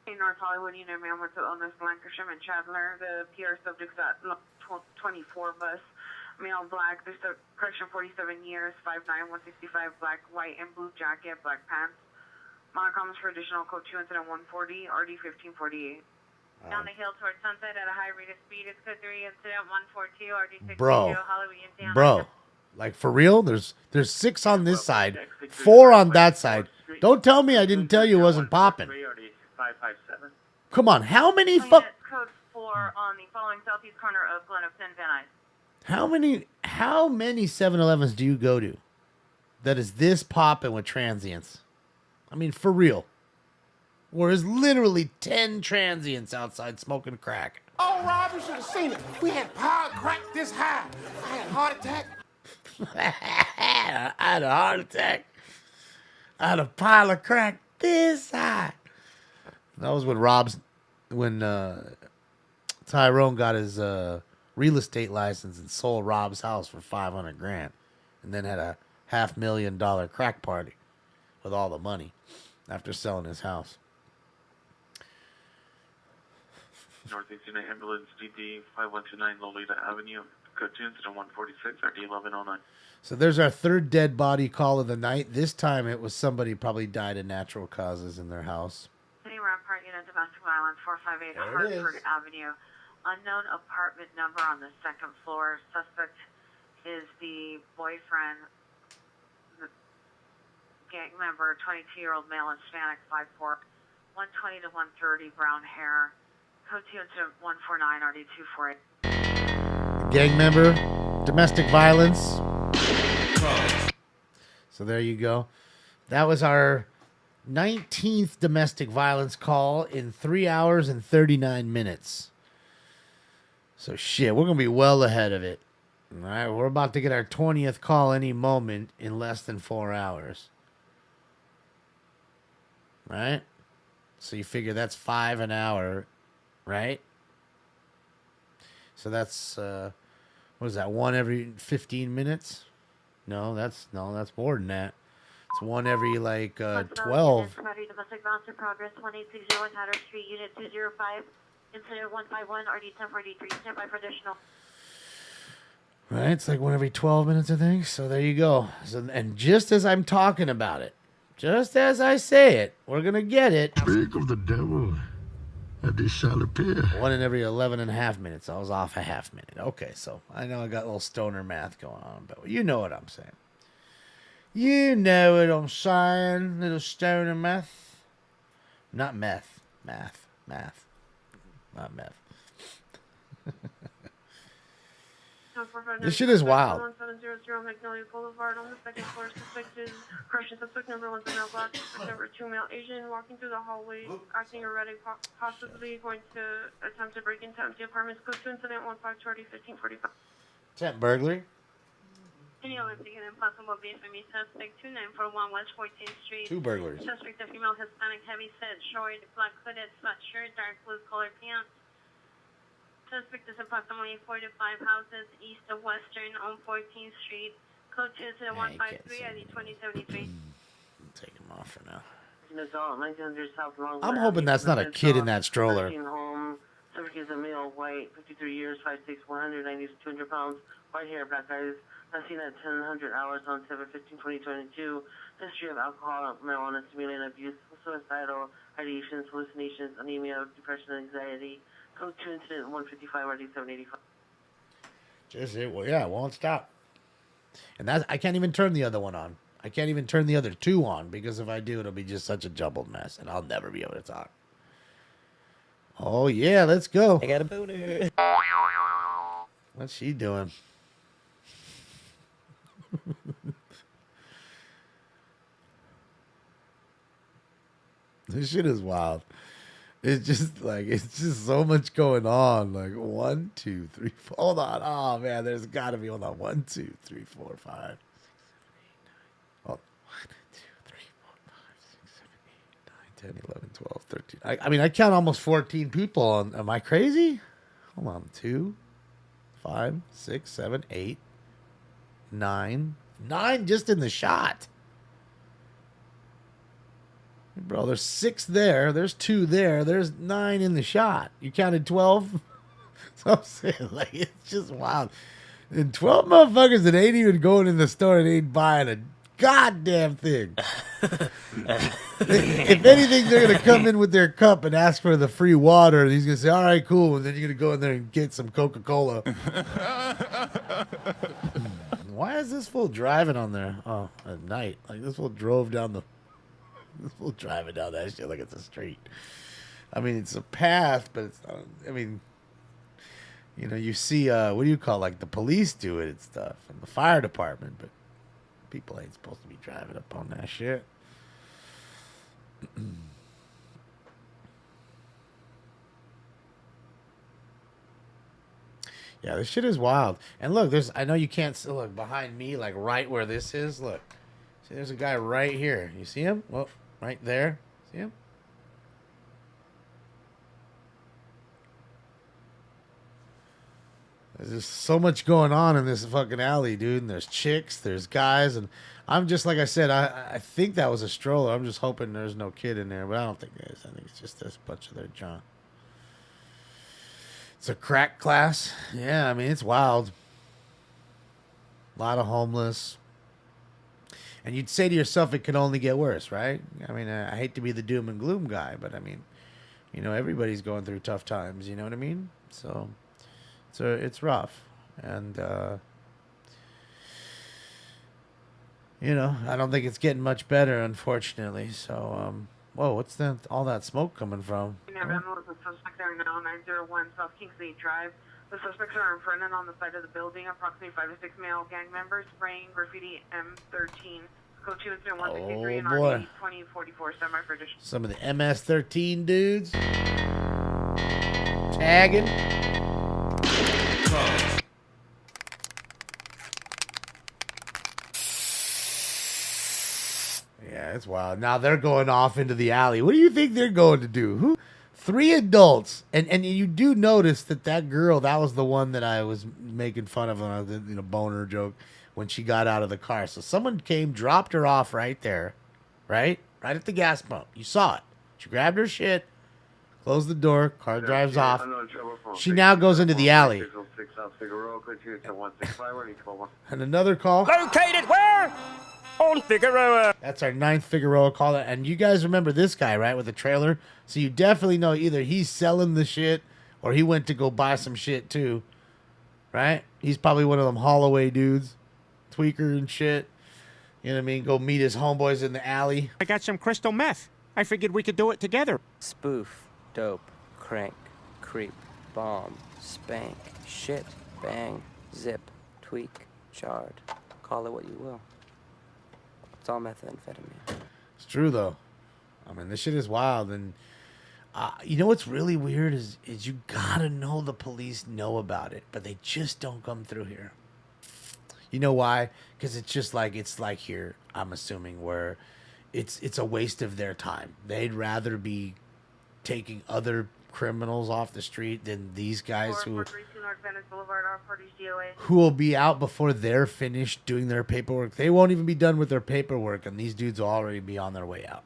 In North Hollywood, Unit Man with the owners Lancashire and Chandler. The PR subjects at 24 bus. Male black, there's a correction 47 years, 5'9", 165, black, white, and blue jacket, black pants. Monocoms for additional code 2 incident 140, RD 1548. Down the hill towards Sunset at a high rate of speed is code 3 incident 142, RD 62, Hollywood down. Bro, like for real? There's 6 on this side, 4 on that side. Don't tell me I didn't tell you it wasn't popping. Come on, how many Code 4 on the following southeast corner of Glen of Van Nuys. How many 7-Elevens do you go to that is this popping with transients? I mean, for real. Where there's literally 10 transients outside smoking crack. Oh, Rob, you should have seen it. We had power crack this high. I had a heart attack. I had a heart attack. I had a pile of crack this high. That was when Tyrone got his real estate license and sold Rob's house for $500,000, and then had a $500,000 crack party with all the money after selling his house. Northeast Unit Ambulance DD 5129 Lolita Avenue, code 2 incident 146, RD 1109. So there's our 3rd dead body call of the night. This time it was somebody probably died of natural causes in their house. City Rampart Unit Domestic Violence 458 Hartford Avenue. Unknown apartment number on the 2nd floor. Suspect is the boyfriend gang member, 22-year-old male, Hispanic, 5'4", 120 to 130, brown hair. Code 2 incident 149, RD248. Gang member, domestic violence. So there you go. That was our 19th domestic violence call in 3 hours and 39 minutes. So shit, we're going to be well ahead of it. All right, we're about to get our 20th call any moment in less than 4 hours. Right? So you figure that's 5 an hour, right? So that's, what is that, 1 every 15 minutes? No, that's more than that. It's 1 every, like, 12. Domestic violence in progress, 1860 Hatter Street, Unit 205, Incident 151, RD1043, stand by for additional. Right, it's like 1 every 12 minutes, I think. So there you go. So, and just as I'm talking about it, just as I say it, we're going to get it. Speak of the devil, and he shall appear. 1 in every 11 and a half minutes. I was off a half minute. Okay, so I know I got a little stoner math going on, but you know what I'm saying. You know what I'm saying, little stoner math. Not meth. Math. Not meth. This shit is wild. 1700 Magnolia Boulevard on the second floor. Suspected correction. Suspect number 1 male black. Suspect number 2 male Asian. Walking through the hallway, acting erratic, possibly going to attempt to break into empty apartments. Code 2 incident 1520 1545. Attempt burglary. Any Olympic and impossible BFME suspect 2941 West 14th Street. 2 burglaries. Suspect a female Hispanic, heavy set, short, black hooded sweatshirt, dark blue colored pants. Suspect is approximately 4 to 5 houses east of Western on 14th Street. Code 2 to 153 ID 2073. Take him off for now. I'm hoping that's not a kid in that stroller. Home. Subject is a male, white, 53 years, 5'6", 190 to 200 pounds, white hair, black eyes. Last seen at 1000 hours on 7/15/2022. History of alcohol, marijuana, stimulant abuse, suicidal ideations, hallucinations, anemia, depression, anxiety. Code 2 incident 155 RD 785. Just it. Well, yeah, it won't stop. And that's, I can't even turn the other one on. I can't even turn the other 2 on because if I do, it'll be just such a jumbled mess, and I'll never be able to talk. Oh yeah, let's go. I got a boner. What's she doing? This shit is wild. It's just so much going on. Like 1, 2, 3, 4. Hold on. Oh man, there's gotta be, hold on. 1, 2, 3, 4, 5. 1, 2, 3, 4, 5, 6, 7, 8, 9, 10, 11, 12, 13. I mean, I count almost 14 people on. Am I crazy? Hold on. 2, 5, 6, 7, 8, 9. 9 just in the shot. Bro, there's 6 there. There's 2 there. There's 9 in the shot. You counted 12? So I'm saying, like, it's just wild. And 12 motherfuckers that ain't even going in the store and ain't buying a goddamn thing. If anything, they're going to come in with their cup and ask for the free water. And he's going to say, all right, cool. And then you're going to go in there and get some Coca-Cola. Why is this fool driving on there? Oh, at night. Like, this fool drove down the... This fool driving down that shit like it's a street. I mean, it's a path, but it's not... I mean... You know, you see, what do you call, like, the police do it and stuff, and the fire department, but people ain't supposed to be driving up on that shit. Yeah, this shit is wild. And look, I know you can't see, look, behind me, like, right where this is, look. See, there's a guy right here. You see him? Well, right there. See him? There's just so much going on in this fucking alley, dude. And there's chicks, there's guys, and I'm just, like I said, I think that was a stroller. I'm just hoping there's no kid in there, but I don't think there is. I think it's just this bunch of their junk. It's a crack class. Yeah, I mean, it's wild. A lot of homeless. And you'd say to yourself, it can only get worse, right? I mean, I hate to be the doom and gloom guy, but I mean, you know, everybody's going through tough times, you know what I mean? So it's rough. And, You know, I don't think it's getting much better, unfortunately. So, whoa, what's that? All that smoke coming from? Memo is a suspect there now, 901 South Kingsley Drive. The suspects are in front and on the side of the building. Approximately 5 to 6 male gang members spraying graffiti M13. Code 2 incident 163 and boy. RD 2044 semi for addition. Some of the MS-13 dudes tagging. Yeah, it's wild. Now they're going off into the alley. What do you think they're going to do? Who? 3 adults, and you do notice that girl, that was the one that I was making fun of when I did, boner joke when she got out of the car. So someone came, dropped her off right there, right at the gas pump. You saw it. She grabbed her shit, closed the door, car drives off. She now goes into the alley. And another call. Located where? On Figueroa. That's our 9th Figueroa call. And you guys remember this guy, right, with the trailer? So you definitely know either he's selling the shit or he went to go buy some shit too, right? He's probably one of them Holloway dudes, tweaker and shit. You know what I mean? Go meet his homeboys in the alley. I got some crystal meth. I figured we could do it together. Spoof, dope, crank, creep, bomb, spank, shit, bang, zip, tweak, chard. Call it what you will. It's all methamphetamine. It's true, though. I mean, this shit is wild. And you know what's really weird is you gotta know the police know about it, but they just don't come through here. You know why? Because it's like here, I'm assuming, where it's a waste of their time. They'd rather be taking other criminals off the street than these guys who will be out before they're finished doing their paperwork. They won't even be done with their paperwork, and these dudes will already be on their way out.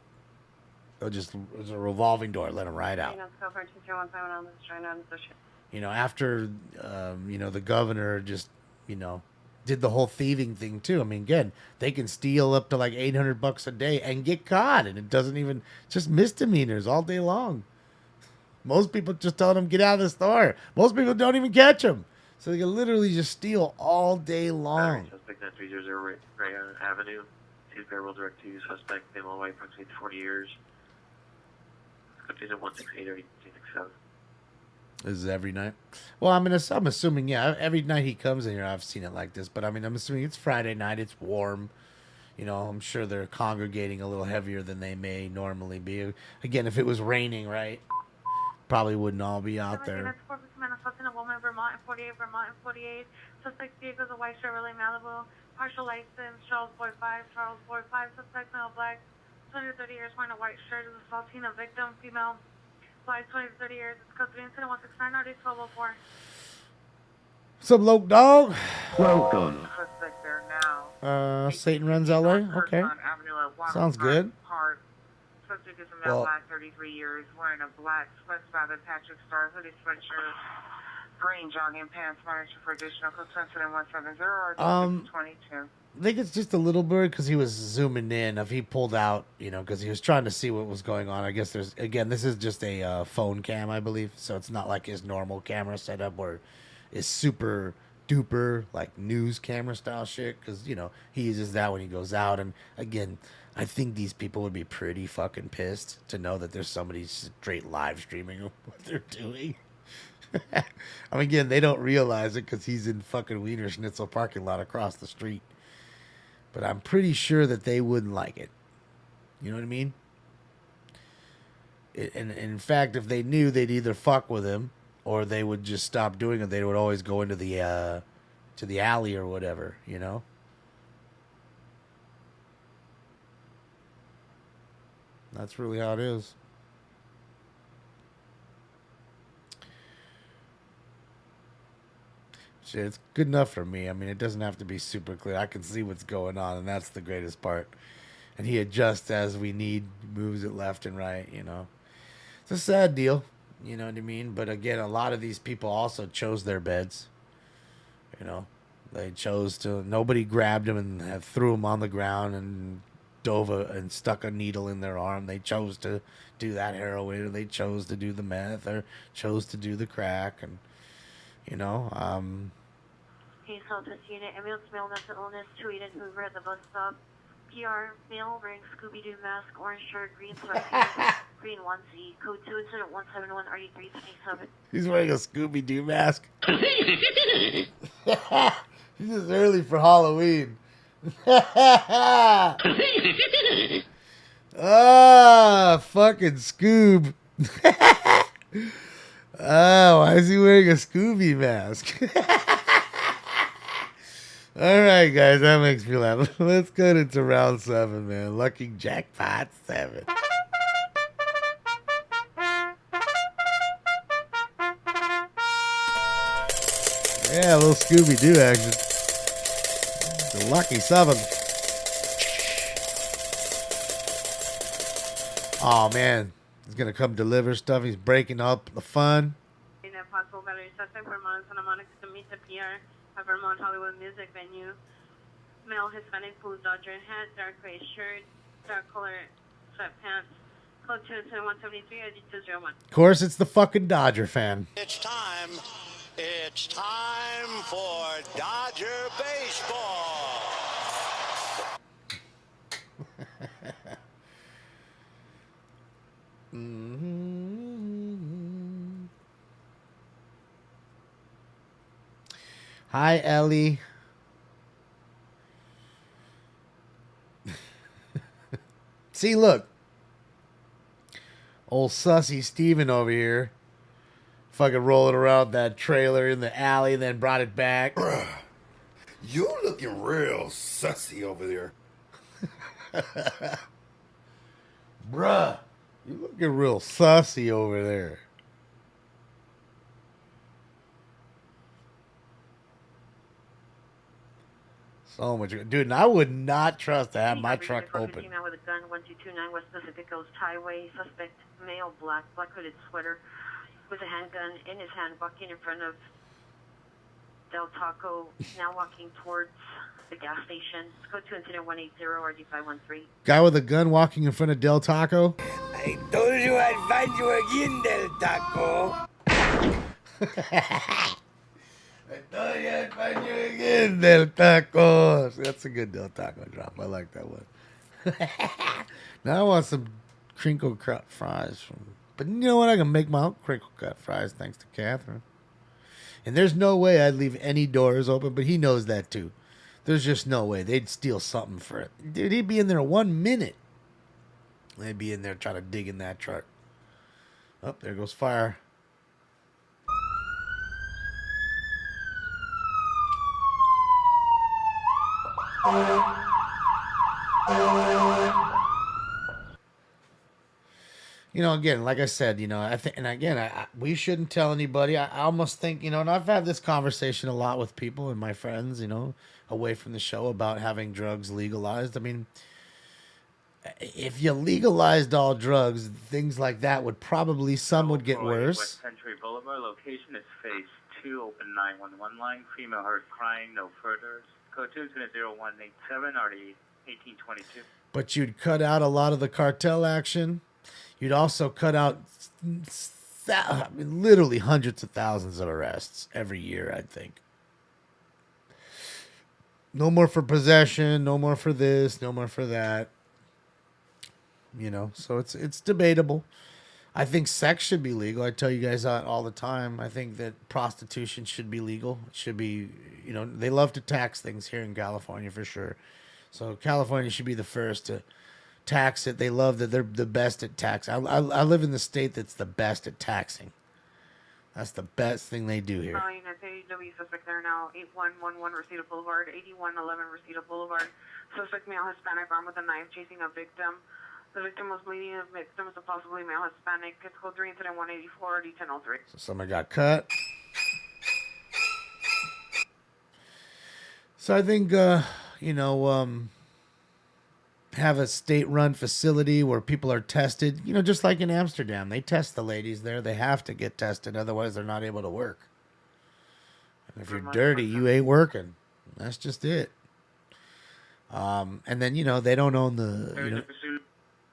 They'll just, it's a revolving door, let them ride out. You know, after, the governor just, did the whole thieving thing too. I mean, again, they can steal up to like $800 a day and get caught, and it doesn't even, just misdemeanors all day long. Most people just tell them, get out of the store. Most people don't even catch them. So they can literally just steal all day long. Suspect 9300 Rayon Avenue. Chief Bearable Direct to suspect, name on white, approximately 40 years. Container 168 or 1867. This is every night? Well, I'm assuming, yeah, every night he comes in here, I've seen it like this. But, I mean, I'm assuming it's Friday night, it's warm. You know, I'm sure they're congregating a little heavier than they may normally be. Again, if it was raining, right? Probably wouldn't all be out there. Woman, Vermont, 48, Vermont, 48. Suspect vehicle is a white Chevrolet Malibu. Partial license, Charles Boy 5, Charles Boy 5. Suspect male, black, 20 to 30 years, wearing a white shirt, is assaulting a victim, female, black, 20 to 30 years. It's code 3 incident 169, RD 1204. What's up, Loke Dog? Welcome. Suspect there now. Satan runs LA? Okay. Sounds good. Subject is a male, black, 33 years, wearing a black sweats by the Patrick Star hoodie sweatshirt, green jogging pants, monitor for additional code 170 or 22. I think it's just a little blurry because he was zooming in. If he pulled out, because he was trying to see what was going on. I guess this is just a phone cam, I believe. So it's not like his normal camera setup where it's super duper like news camera style shit. Because, he uses that when he goes out. And again, I think these people would be pretty fucking pissed to know that there's somebody straight live streaming what they're doing. I mean, again, they don't realize it because he's in fucking Wiener Schnitzel parking lot across the street. But I'm pretty sure that they wouldn't like it. You know what I mean? And in fact, if they knew, they'd either fuck with him or they would just stop doing it. They would always go into the to the alley or whatever, That's really how it is. Shit, it's good enough for me. I mean, it doesn't have to be super clear. I can see what's going on, and that's the greatest part. And he adjusts as we need, moves it left and right, It's a sad deal, you know what I mean? But again, a lot of these people also chose their beds. They chose to, nobody grabbed them and threw them on the ground and dove and stuck a needle in their arm. They chose to do that heroin, or they chose to do the meth, or chose to do the crack, and Case held this unit, ambulance male mental illness, 2 Eden Hoover at the bus stop. PR, male, wearing Scooby-Doo mask, orange shirt, green sweatpants, green onesie, code 2 incident 171 RD327. He's wearing a Scooby-Doo mask. This is early for Halloween. Fucking Scoob. Why is he wearing a Scooby mask? All right, guys, that makes me laugh. Let's get into round 7, man. Lucky jackpot 7. Yeah, a little Scooby-Doo action. The lucky 7. Oh, man. He's going to come deliver stuff. He's breaking up the fun. In a possible battery suspect, Vermont, Santa Monica to meet the PR at Vermont Hollywood Music Venue. Male Hispanic blue Dodger hat, dark gray shirt, dark color sweatpants. Code 2 incident 173 RD201. Of course, it's the fucking Dodger fan. It's time. It's time for Dodger baseball. Hi, Ellie. See, look. Old sussy Steven over here. Fucking rolling around that trailer in the alley, then brought it back. You looking real sussy over there. Bruh, you looking real sussy over there. So much. Dude, and I would not trust to have my truck open. Female with a gun, 1229 West Pacific Coast Highway. Suspect, male, black hooded sweater, with a handgun in his hand, walking in front of Del Taco, now walking towards the gas station. Code 2 incident 180 RD513. Guy with a gun walking in front of Del Taco. I told you I'd find you again, Del Taco. I thought I'd find you again, Del Taco. That's a good Del Taco drop. I like that one. Now I want some crinkle cut fries. But you know what? I can make my own crinkle cut fries thanks to Catherine. And there's no way I'd leave any doors open, but he knows that too. There's just no way. They'd steal something for it. Dude, he'd be in there 1 minute. They'd be in there trying to dig in that truck. Oh, there goes fire. You know, again, like I said, you know, I think, and again, we shouldn't tell anybody. I almost think, you know, and I've had this conversation a lot with people and my friends, you know, away from the show about having drugs legalized. I mean, if you legalized all drugs, things like that would probably, some would get worse. West Century Boulevard, location is phase 2, open 911 line, female heard crying, no further. Code 2 incident 0187 RD 1822. But you'd cut out a lot of the cartel action. You'd also cut out literally hundreds of thousands of arrests every year, I think. No more for possession, no more for this, no more for that. You know, so it's debatable. I think sex should be legal. I tell you guys that all the time. I think that prostitution should be legal. It should be, you know, they love to tax things here in California for sure. So California should be the first to tax it. They love that they're the best at tax. I live in the state that's the best at taxing. That's the best thing they do here. W suspect there now, 8111 Reseda Boulevard, 8111 Reseda Boulevard. Suspect male Hispanic armed with a knife chasing a victim. The victim was bleeding. The victim was a possibly male Hispanic. It's code 3 incident 184 D1003. So somebody got cut. So I think, you know, have a state-run facility where people are tested. You know, just like in Amsterdam. They test the ladies there. They have to get tested. Otherwise, they're not able to work. And if you're dirty, you ain't working. That's just it. And then, you know, they don't own the... You know,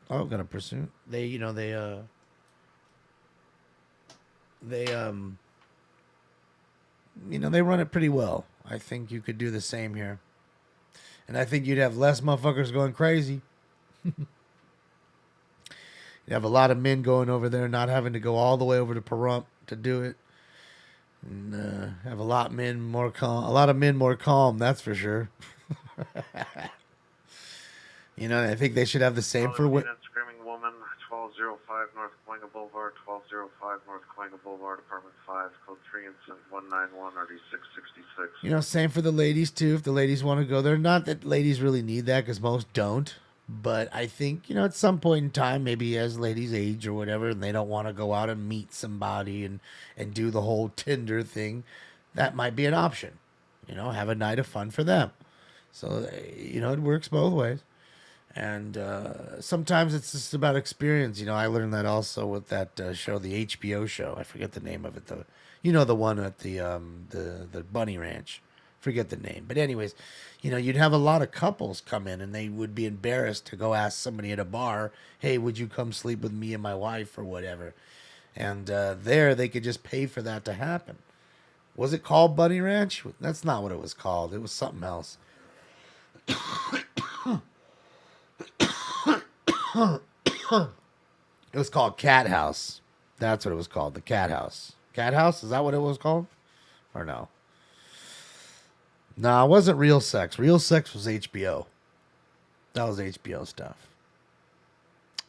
oh, gonna pursue. They, you know, they you know, they run it pretty well. I think you could do the same here. And I think you'd have less motherfuckers going crazy. You'd have a lot of men going over there, not having to go all the way over to Pahrump to do it. And have a lot of men more calm, that's for sure. You know, I think they should have the same for women. Screaming woman, 1205 North Cahuenga Boulevard, 1205 North Cahuenga Boulevard, apartment 5, code 3, incident 191, RD666. You know, same for the ladies too. If the ladies want to go there, not that ladies really need that because most don't. But I think, you know, at some point in time, maybe as ladies age or whatever, and they don't want to go out and meet somebody and do the whole Tinder thing, that might be an option. You know, have a night of fun for them. So, you know, it works both ways. And sometimes it's just about experience. You know, I learned that also with that show, the HBO show. I forget the name of it, though. You know, the one at the Bunny Ranch. Forget the name. But anyways, you know, you'd have a lot of couples come in and they would be embarrassed to go ask somebody at a bar, hey, would you come sleep with me and my wife or whatever? And there they could just pay for that to happen. Was it called Bunny Ranch? That's not what it was called. It was something else. It was called Cat House. That's what it was called. The Cat House. Cat House? Is that what it was called? Or no? No, it wasn't Real Sex. Real Sex was HBO. That was HBO stuff.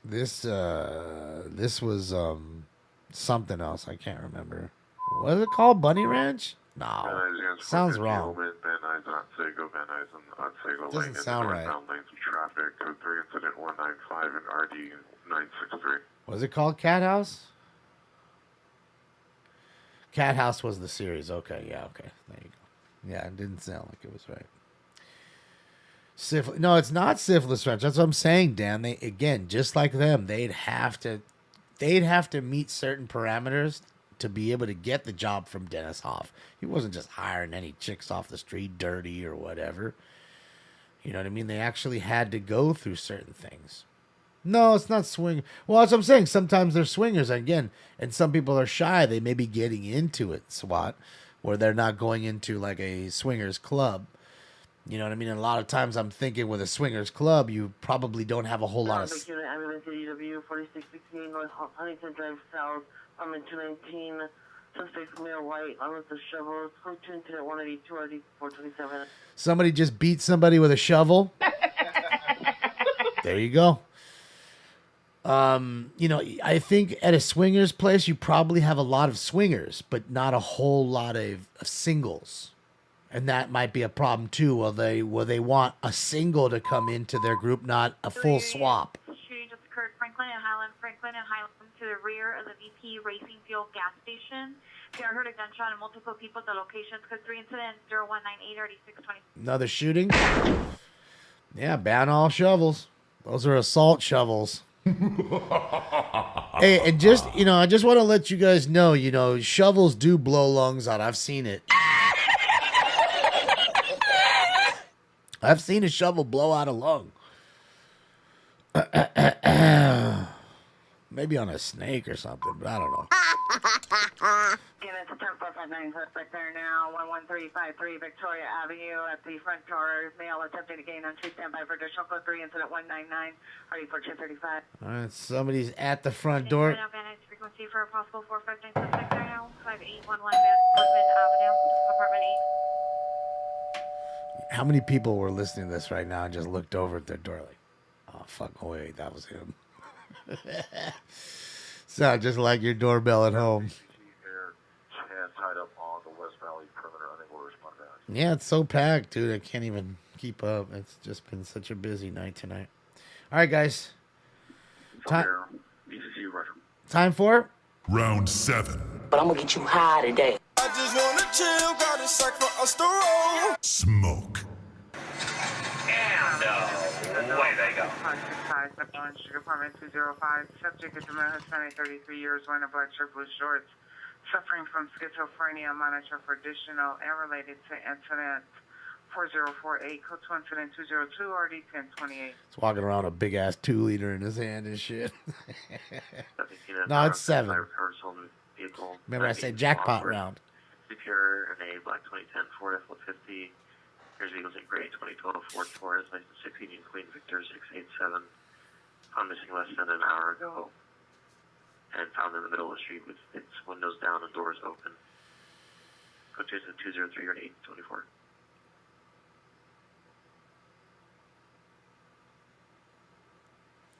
This was something else. I can't remember. Was it called Bunny Ranch? No. Sounds wrong. Doesn't sound right. Traffic, code 3, incident 195 and RD 963. Was it called Cat House? Cat House was the series. Okay, yeah, okay. There you go. Yeah, it didn't sound like it was right. No, it's not Syphilis Ranch. That's what I'm saying, Dan. They, again, just like them, they'd have to meet certain parameters to be able to get the job from Dennis Hoff. He wasn't just hiring any chicks off the street, dirty or whatever. You know what I mean? They actually had to go through certain things. No, it's not swing. Well, that's what I'm saying. Sometimes they're swingers again, and some people are shy. They may be getting into it, SWAT, where they're not going into like a swingers club. You know what I mean? And a lot of times I'm thinking with a swingers club, you probably don't have a whole lot of... Ambulance EW 4616 North Huntington Drive South, apartment 219. Suspect male white, armed with a shovel. Code 2 incident 182 RD 427. Somebody just beat somebody with a shovel. There you go. You know, I think at a swingers place, you probably have a lot of swingers, but not a whole lot of singles. And that might be a problem too. Will they want a single to come into their group, not a full swap? Shooting just occurred Franklin and Highland to the rear of the VP Racing Fuel gas station. I heard a gunshot and multiple people at the location. Code 3 incident 0198 RD620. Another shooting? Yeah, ban all shovels. Those are assault shovels. Hey, and just, you know, I just want to let you guys know, you know, shovels do blow lungs out. I've seen it. I've seen a shovel blow out a lung. Maybe on a snake or something, but I don't know. Give us a 10-459 suspect there now, 11353 Victoria Avenue at the front door. Male attempting to gain entry. Standby for additional code 3 incident 199. RD 4235. All right, somebody's at the front door. Frequency for a possible 459 suspect there now, 5811 Woodman Avenue, apartment 8. How many people were listening to this right now and just looked over at their door like, oh, fuck, oh, wait, that was him. Sound just like your doorbell at home. Tied up on the West Valley perimeter, unable to respond back. Yeah, it's so packed, dude. I can't even keep up. It's just been such a busy night tonight. All right, guys. Time for round 7. But I'm gonna get you high today. I just wanna chill, got a sack for us to roll. Smoke. And away they go. Apartment 205. Subject is a male Hispanic, 33 years, wearing a black shirt, blue shorts. Suffering from schizophrenia, monitor for additional and related to incident 4048, code 2 incident 202, RD 1028. He's walking around a big ass 2-liter in his hand and shit. No, it's 7. Remember I said jackpot round. Secure in a black 2010 Ford F-150. Here's Eagles in Gray, 2012 Ford Taurus, license 16 Queen Victor 687. Found missing less than an hour ago. And found in the middle of the street with its windows down and doors open. Code Jason 203 or 824.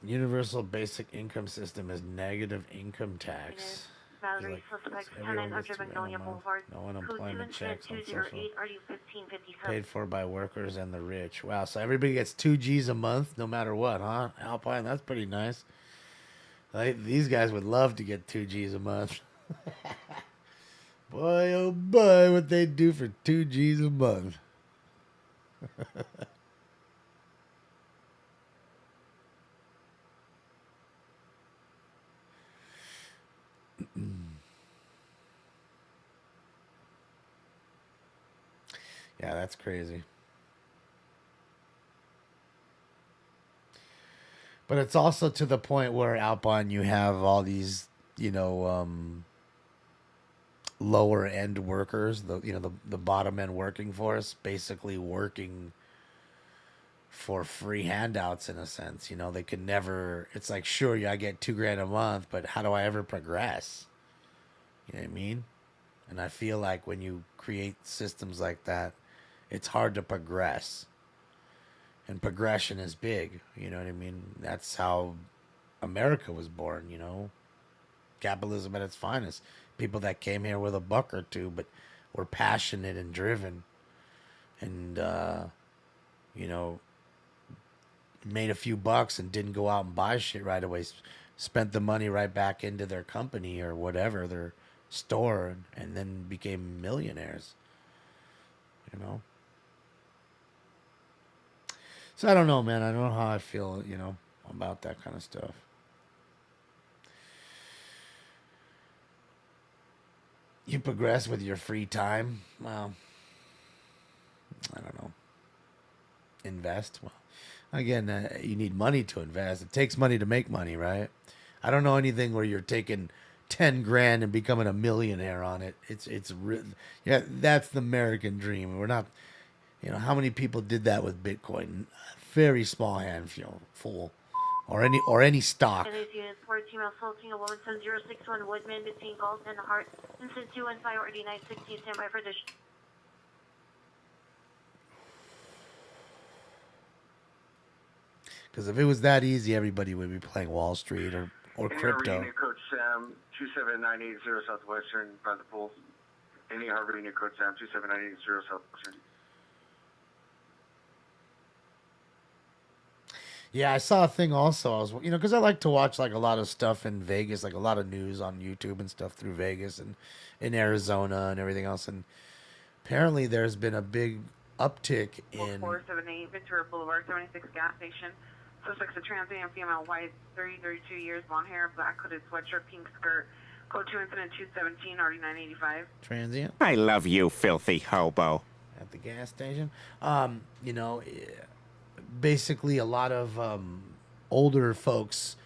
Universal basic income system is negative income tax. Valerie, suspect 10900 Magnolia Boulevard. No unemployment checks on social. 208 RU1557. Paid for by workers and the rich. Wow, so everybody gets 2 G's a month no matter what, huh? Alpine, that's pretty nice. These guys would love to get 2 G's a month. Boy, oh boy, what they do for 2 G's a month. Yeah, that's crazy. But it's also to the point where Alpine, you have all these, lower end workers, the bottom end working force, basically working for free handouts in a sense. They could never. It's like, sure, yeah, I get $2,000 a month, but how do I ever progress? You know what I mean? And I feel like when you create systems like that, it's hard to progress. And progression is big. You know what I mean? That's how America was born, Capitalism at its finest. People that came here with a buck or two, but were passionate and driven. And, made a few bucks and didn't go out and buy shit right away. Spent the money right back into their company or whatever, their store, and then became millionaires. So I don't know, man. I don't know how I feel, about that kind of stuff. You progress with your free time. Well, I don't know. Invest. Well, again, you need money to invest. It takes money to make money, right? I don't know anything where you're taking $10,000 and becoming a millionaire on it. Yeah, that's the American dream. We're not, how many people did that with Bitcoin? Very small handful, or any stock. And these units, 14 assaulting a woman, 7061 Woodman between Galt and the Heart, incident 215 or 8916, stand by for this. Because if it was that easy, everybody would be playing Wall Street or crypto. Virginia Code Sam 27980 Southwestern by the pool. Any Virginia Code Sam 27980 Southwestern. Yeah, I saw a thing also. I was, because I like to watch like a lot of stuff in Vegas, like a lot of news on YouTube and stuff through Vegas and in Arizona and everything else. And apparently there's been a big uptick in 478 Ventura Boulevard, 76 gas station. Suspect's a transient female, white, 32 years, blonde hair, black hooded sweatshirt, pink skirt. Code 2 incident 217 RD985. Transient. I love you, filthy hobo. At the gas station. Basically a lot of older folks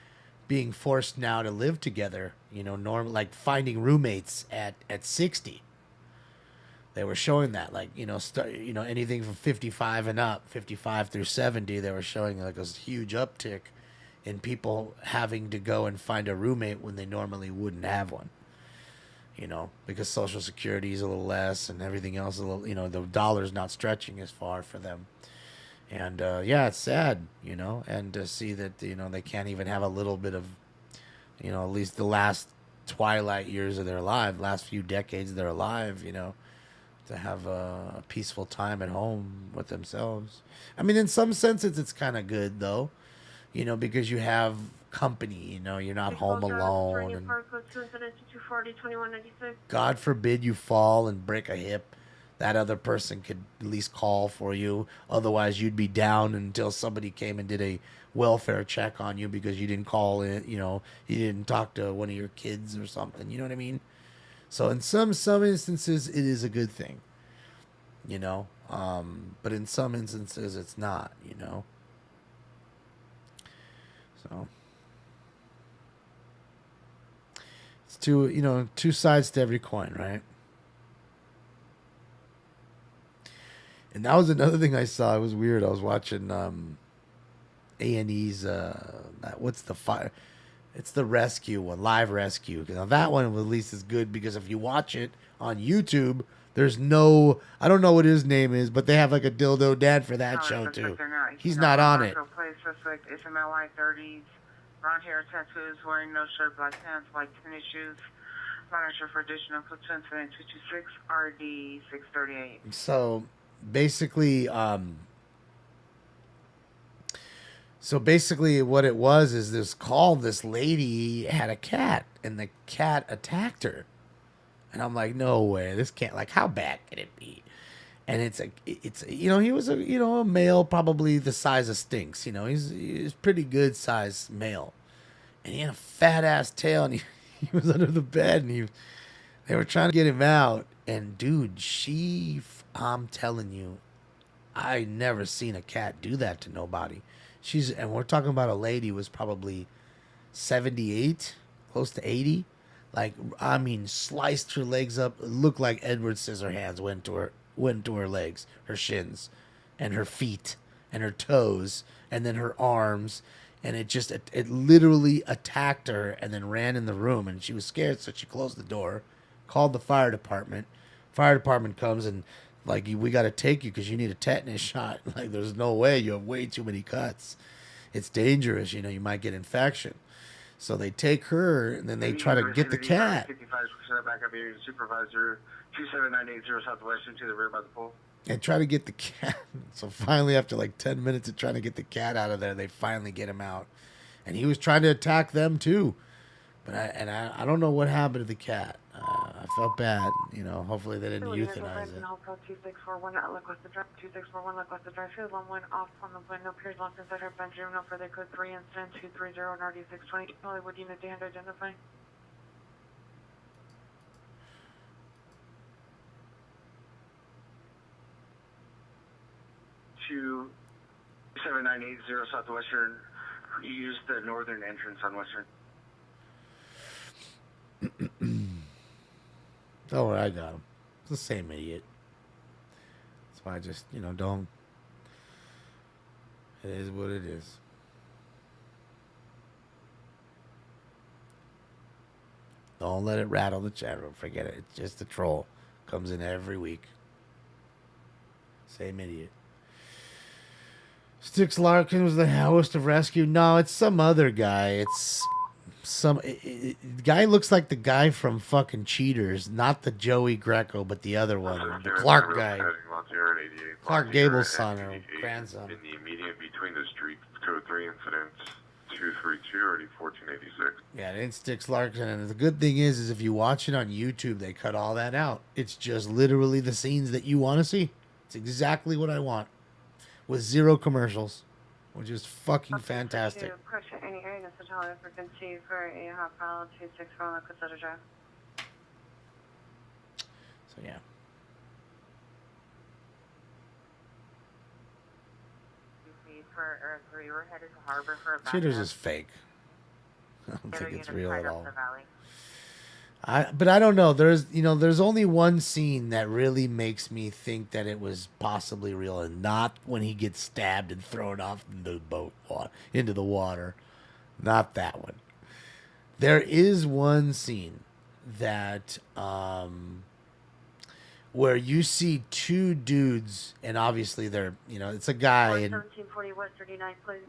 being forced now to live together, like finding roommates at 60. They were showing that, like, anything from 55 and up, 55 through 70, they were showing like a huge uptick in people having to go and find a roommate when they normally wouldn't have one. Because Social Security is a little less and everything else a little, the dollar's not stretching as far for them. And, yeah, it's sad, and to see that, they can't even have a little bit of, at least the last twilight years of their life, last few decades of their life, to have a peaceful time at home with themselves. I mean, in some senses, it's kind of good, though, because you have company, you're not home alone. And God forbid you fall and break a hip. That other person could at least call for you. Otherwise, you'd be down until somebody came and did a welfare check on you because you didn't call in, you didn't talk to one of your kids or something. You know what I mean? So in some instances, it is a good thing, but in some instances, it's not, So it's two sides to every coin, right? And that was another thing I saw. It was weird. I was watching A&E's, what's the fire? It's the rescue one, live rescue. Now that one at least is good because if you watch it on YouTube, there's no, I don't know what his name is, but they have like a dildo dad for that show too. He's not on it. Place suspect is in my 30s, brown hair, tattoos, wearing no shirt, black pants, white tennis shoes. Monitor for additional platoon 226 RD 638. So basically, what it was is this call. This lady had a cat, and the cat attacked her. And I'm like, no way, this can't. Like, how bad can it be? And it's he was a a male, probably the size of Stinks. He's pretty good size male, and he had a fat ass tail, and he was under the bed, and they were trying to get him out. And dude, I'm telling you, I never seen a cat do that to nobody. And we're talking about a lady who was probably 78, close to 80. Like, I mean, sliced her legs up. It looked like Edward Scissorhands went to her legs, her shins, and her feet, and her toes, and then her arms. And it literally attacked her and then ran in the room. And she was scared, so she closed the door, called the fire department. Fire department comes and, like, we got to take you because you need a tetanus shot. Like, there's no way. You have way too many cuts. It's dangerous. You might get infection. So they take her, and then they try to get the cat. 55% back up here, supervisor 27980 Southwestern to the rear by the pole. And try to get the cat. So finally, after like 10 minutes of trying to get the cat out of there, they finally get him out. And he was trying to attack them too. But I don't know what happened to the cat. I felt bad. Hopefully they didn't euthanize it. 2641 request the drive. 2641 request the drive. Field 1 went off on the window. Appears locked inside her bedroom. No further code 3 incident 230 and RD 620. Hollywood unit to hand identify. To 7980 Southwestern. Use the northern entrance on Western. Don't worry, I got him. It's the same idiot. That's why I just, don't. It is what it is. Don't let it rattle the chat room. Forget it. It's just a troll. Comes in every week. Same idiot. Styx Larkin was the host of Rescue. No, it's some other guy. It's the guy looks like the guy from fucking Cheaters, not the Joey Greco, but the other one, the Clark guy. Clark Gable's son or grandson. In the median between the streets, code 3 incidents 232 already 1486. Yeah, it ain't Styx Larkin. And the good thing is if you watch it on YouTube, they cut all that out. It's just literally the scenes that you want to see. It's exactly what I want, with zero commercials, which is fucking fantastic. Any area necessarily frequency for a half mile 264 Liquid Soda Drive. So yeah. We were headed to Harbor for a Cheaters is fake. I don't think it's real at all. But I don't know. There's only one scene that really makes me think that it was possibly real, and not when he gets stabbed and thrown off the boat into the water. Not that one. There is one scene that where you see two dudes, and obviously they're it's a guy and 1740 West 39, please.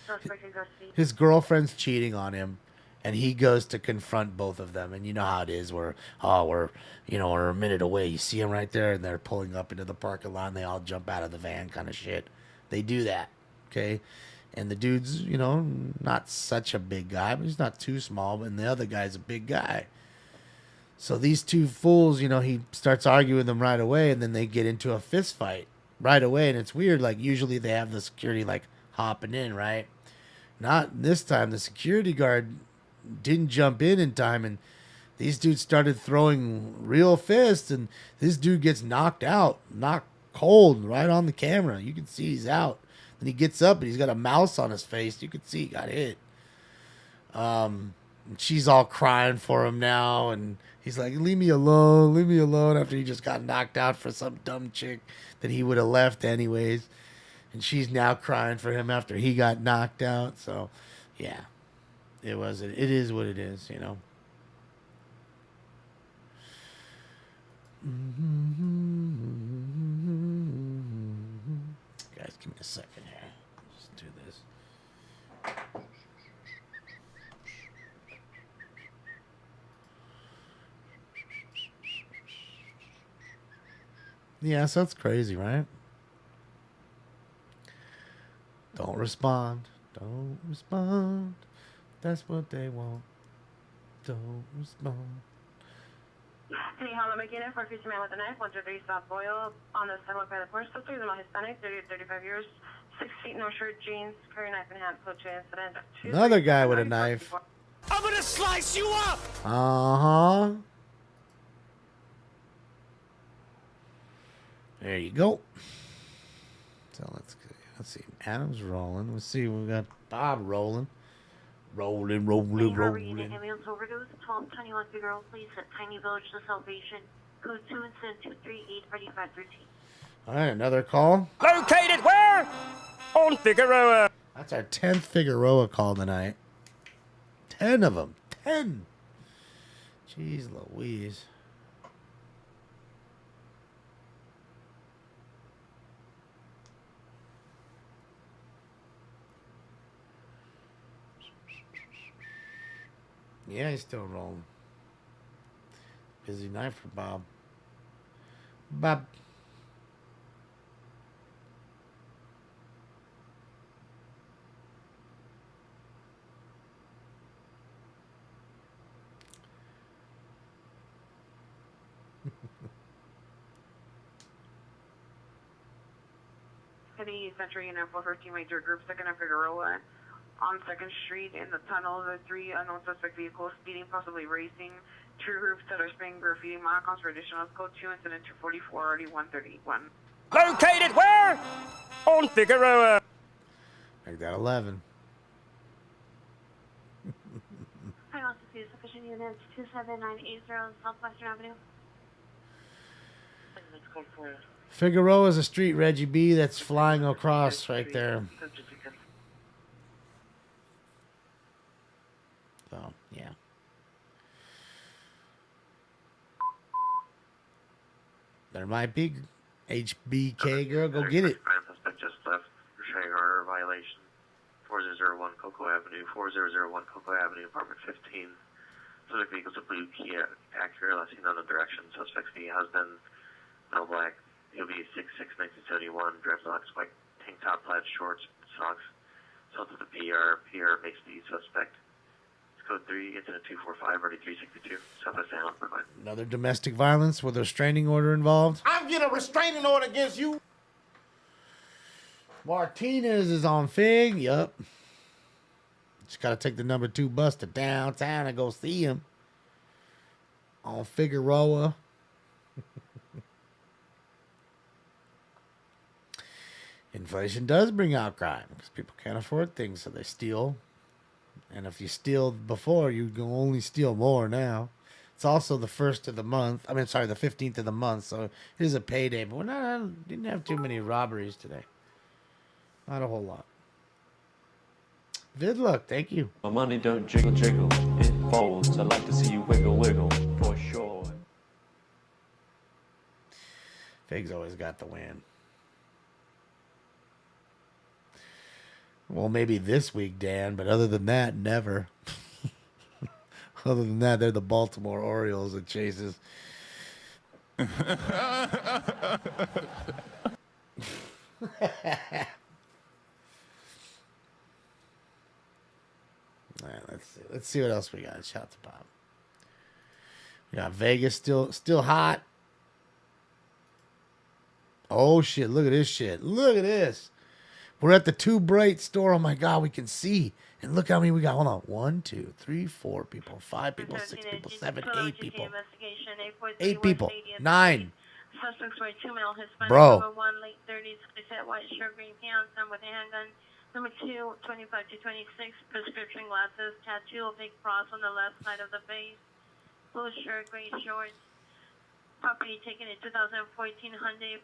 Suspect in custody. His girlfriend's cheating on him. And he goes to confront both of them. And you know how it is we're a minute away. You see them right there, and they're pulling up into the parking lot, and they all jump out of the van kind of shit. They do that, okay? And the dude's, not such a big guy, but he's not too small. And the other guy's a big guy. So these two fools, he starts arguing with them right away, and then they get into a fist fight right away. And it's weird. Like, usually they have the security, like, hopping in, right? Not this time. The security guard didn't jump in time, and these dudes started throwing real fists, and this dude gets knocked cold right on the camera. You can see he's out. Then he gets up, and he's got a mouse on his face. You can see he got hit. And she's all crying for him now, and he's like, leave me alone, after he just got knocked out for some dumb chick that he would have left anyways. And she's now crying for him after he got knocked out. So, yeah, it is what it is, you know. Guys, give me a second here. Let's do this. Yeah, so it's crazy, right? Don't respond. Don't respond. That's what they want. Don't respond. City Hall, McKenna, for a future man with a knife, 123 South Boyle, on the sidewalk by the porch. Suspect is a Hispanic, 30 to 35 years, 6 feet, no shirt, jeans, carry knife in hand, close to incident. Another guy with a knife. I'm gonna slice you up! Uh-huh. There you go. So let's see. Adam's rolling. Let's see. We got Bob rolling. Rolling. Ambulance overdose, 1221 Figueroa Police at Tiny Village to Salvation. Code 2 incident 238 3513. All right, another call. Located where? On Figueroa. That's our 10th Figueroa call tonight. 10 of them. 10. Jeez Louise. Yeah, he's still rolling. Busy night for Bob. Bob. City Central Unit 415 major group, 2nd and Figueroa. On 2nd Street in the tunnel, the 3 unknown suspect vehicles speeding, possibly racing. 2 groups that are spraying graffiti markers for additional code 2 incident 244 already 131. Located where? On Figueroa. Make that 11. I also see sufficient units 27980 Southwestern Avenue. Figueroa is a street, Reggie B, that's flying across right there. So, yeah. There might be HBK girl. Go get it. Suspect just left. Showing order violation. 4001 Cocoa Avenue. 4001 Cocoa Avenue, apartment 15. Suspect vehicles a blue Kia Acura, last seen on the direction. Suspect's the husband, no black. He'll be 6'6", 1971. Dreadlocks, white tank top, plaid shorts, socks. South of the PR. PR makes the suspect. Code 3, incident 245, already 362. Southwest San Juan. Another domestic violence with a restraining order involved. I'm getting a restraining order against you. Martinez is on Fig. Yup. Just got to take the number 2 bus to downtown and go see him. On Figueroa. Inflation does bring out crime because people can't afford things, so they steal. And if you steal before, you can only steal more now. It's also the 1st of the month. I mean, sorry, the 15th of the month. So it is a payday. But didn't have too many robberies today. Not a whole lot. Good luck. Thank you. My money don't jiggle jiggle. It folds. I like to see you wiggle wiggle. For sure. Fig's always got the win. Well, maybe this week, Dan, but other than that, never. Other than that, they're the Baltimore Orioles that chases. Man, let's see what else we got. Shout out to Bob. We got Vegas still hot. Oh shit! Look at this shit. Look at this. We're at the Too Bright store. Oh my God, we can see. And look how many we got. Hold on. 1, 2, 3, 4 people, 5 people, 6 people, 7, 8 people. 8 people. 9. Suspects were 2 male Hispanic, Bro. over 1 late 30s, set white shirt, green pants, some with a handgun. Number 2, 25 to 26, prescription glasses, tattoo, big cross on the left side of the face, blue shirt, gray shorts. Property taken in 2014 Hyundai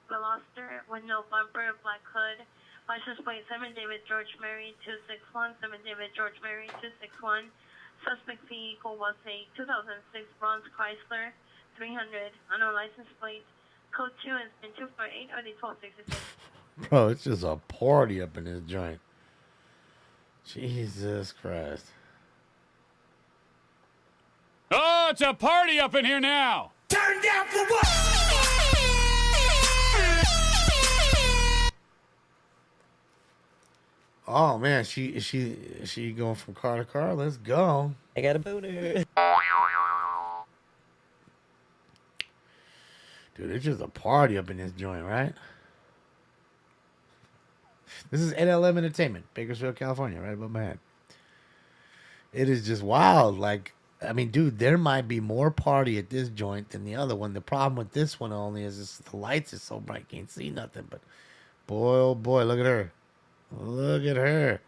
Veloster with no bumper, black hood. License plate 7 David George Mary 261, 7 David George Mary 261. Suspect vehicle was a 2006 bronze Chrysler 300. Unknown license plate. Code 2 has been 248 or the 1266. Bro, it's just a party up in this joint. Jesus Christ. Oh, it's a party up in here now. Turn down for what? Oh man, she going from car to car? Let's go. I got a booter. Dude, it's just a party up in this joint, right? This is NLM Entertainment, Bakersfield, California, right above my head. It is just wild. Like, I mean, dude, there might be more party at this joint than the other one. The problem with this one only is the lights is so bright, can't see nothing. But boy, oh boy, look at her. Look at her.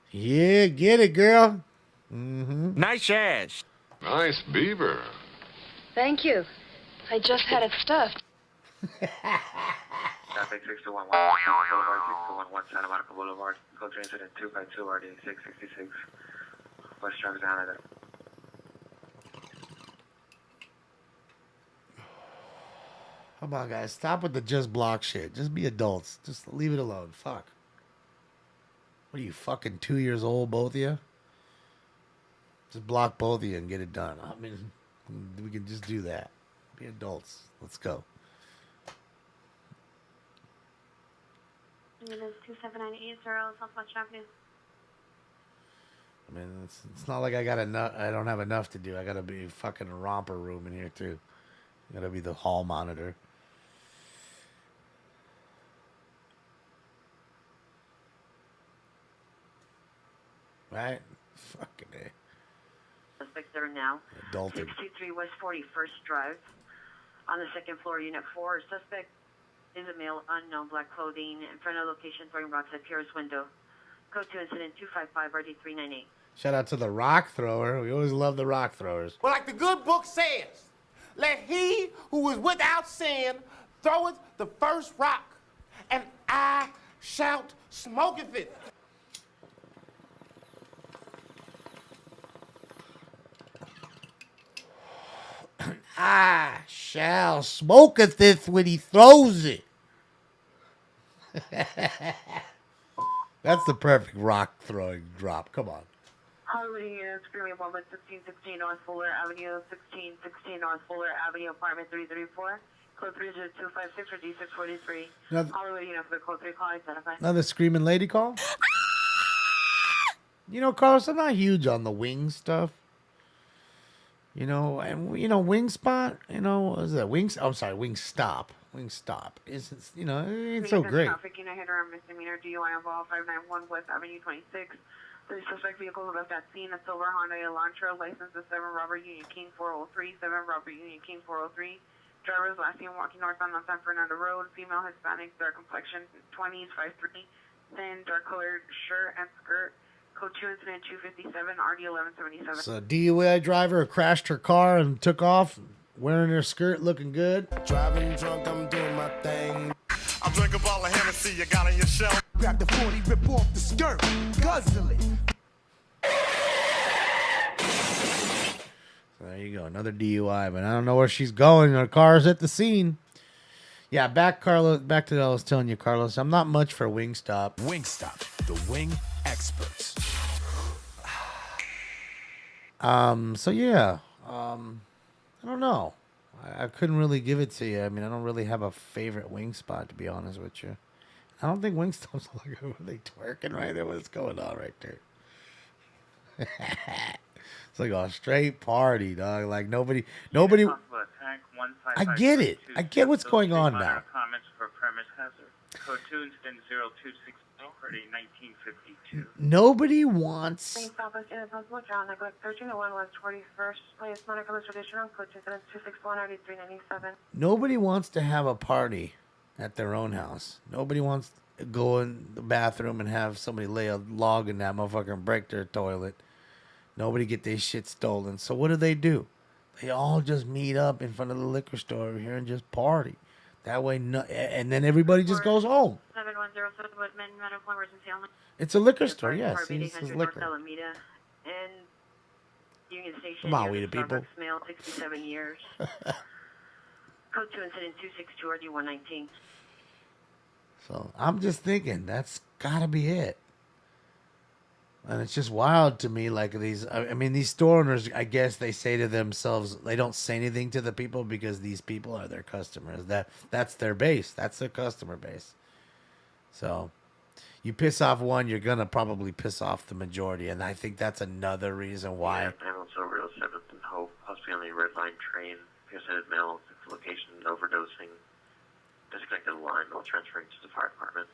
Yeah, get it, girl. Mm-hmm. Nice ass. Nice beaver. Thank you. I just had it stuffed. Traffic 6211 Boulevard, 6211 Santa Monica Boulevard. Code 3 incident 252 RD 666. West traffic down there. Come on, guys. Stop with the just block shit. Just be adults. Just leave it alone. Fuck. What are you, fucking 2 years old, both of you? Just block both of you and get it done. I mean, we can just do that. Be adults. Let's go. It is 27980 Southwest Avenue. I mean, it's not like I got enough. I don't have enough to do. I gotta be fucking a romper room in here too. Gotta be the hall monitor. Right? Fucking A. Suspects there now. Adulted. 63 West 41st Drive. On the second floor, Unit 4. Suspect is a male, unknown, black clothing, in front of location, throwing rocks at Pierre's window. Code 2 incident 255 RD 398. Shout out to the rock thrower. We always love the rock throwers. Well, like the good book says, let he who is without sin throweth the first rock, and I shout smoketh it. I shall smoketh it when he throws it. That's the perfect rock throwing drop. Come on. Hollywood units, Freeway 1616 North Fuller Avenue, 1616 North Fuller Avenue, apartment 334. Code 30256 or D643. Hollywood unit for code 3 call identified. Another screaming lady call? You know, Carlos, I'm not huge on the wing stuff. You know, and you know, Wing Spot, you know, what is that? I'm sorry, Wing Stop. Wing Stop. Isn't, you know, it ain't so great. Traffic, you know, hit or misdemeanor DUI involved 591 West Avenue 26. The suspect vehicle left at scene, a silver Honda Elantra, license is 7 Robert Union King 403, 7 Robert Union King 403. Driver's last seen walking northbound on San Fernando Road, female Hispanic, dark complexion, 20s, 5'3", thin, dark colored shirt and skirt. Code 2 incident 257, RD 1177. So DUI driver crashed her car and took off, wearing her skirt, looking good. Driving drunk, I'm doing my thing. I'll drink a bottle of Hennessy you got on your shelf. Grab the 40, rip off the skirt, guzzle it. So there you go, another DUI, but I don't know where she's going. Her car's at the scene. Yeah, back to what I was telling you, Carlos. I'm not much for Wingstop. Wingstop, the wing experts. So yeah, I don't know. I couldn't really give it to you. I mean, I don't really have a favorite wing spot, to be honest with you. I don't think Wingstop's like, are they twerking right there? What's going on right there? It's like a straight party, dog. Like nobody. I get it. I get what's going on now. Comments for premise hazard. Code 2 incident 0260 1952. Nobody wants. Southwest Independence John, neglect 1301 West 41st Place, Monica Village Traditional, Code 2 incident 261 RD 397. Nobody wants to have a party at their own house. Nobody wants go in the bathroom and have somebody lay a log in that motherfucker and break their toilet. Nobody get their shit stolen. So what do? They all just meet up in front of the liquor store over here and just party. That way, and then everybody just goes home. 7107 Woodman, medical emergency only. It's a liquor store, yes. This is liquor. Alameda and Union Station. Come on, we the people. Starbucks male, 67 years. Code 2 incident 262 RD 119. So I'm just thinking that's gotta be it. And it's just wild to me, like these store owners, I guess they say to themselves, they don't say anything to the people because these people are their customers. That's their base. That's their customer base. So you piss off one, you're going to probably piss off the majority. And I think that's another reason why. Yeah, I'm also real 7th and Hope, possibly on the Red Line train. Headed mail, location overdosing. Disconnected the line while transferring to the fire department.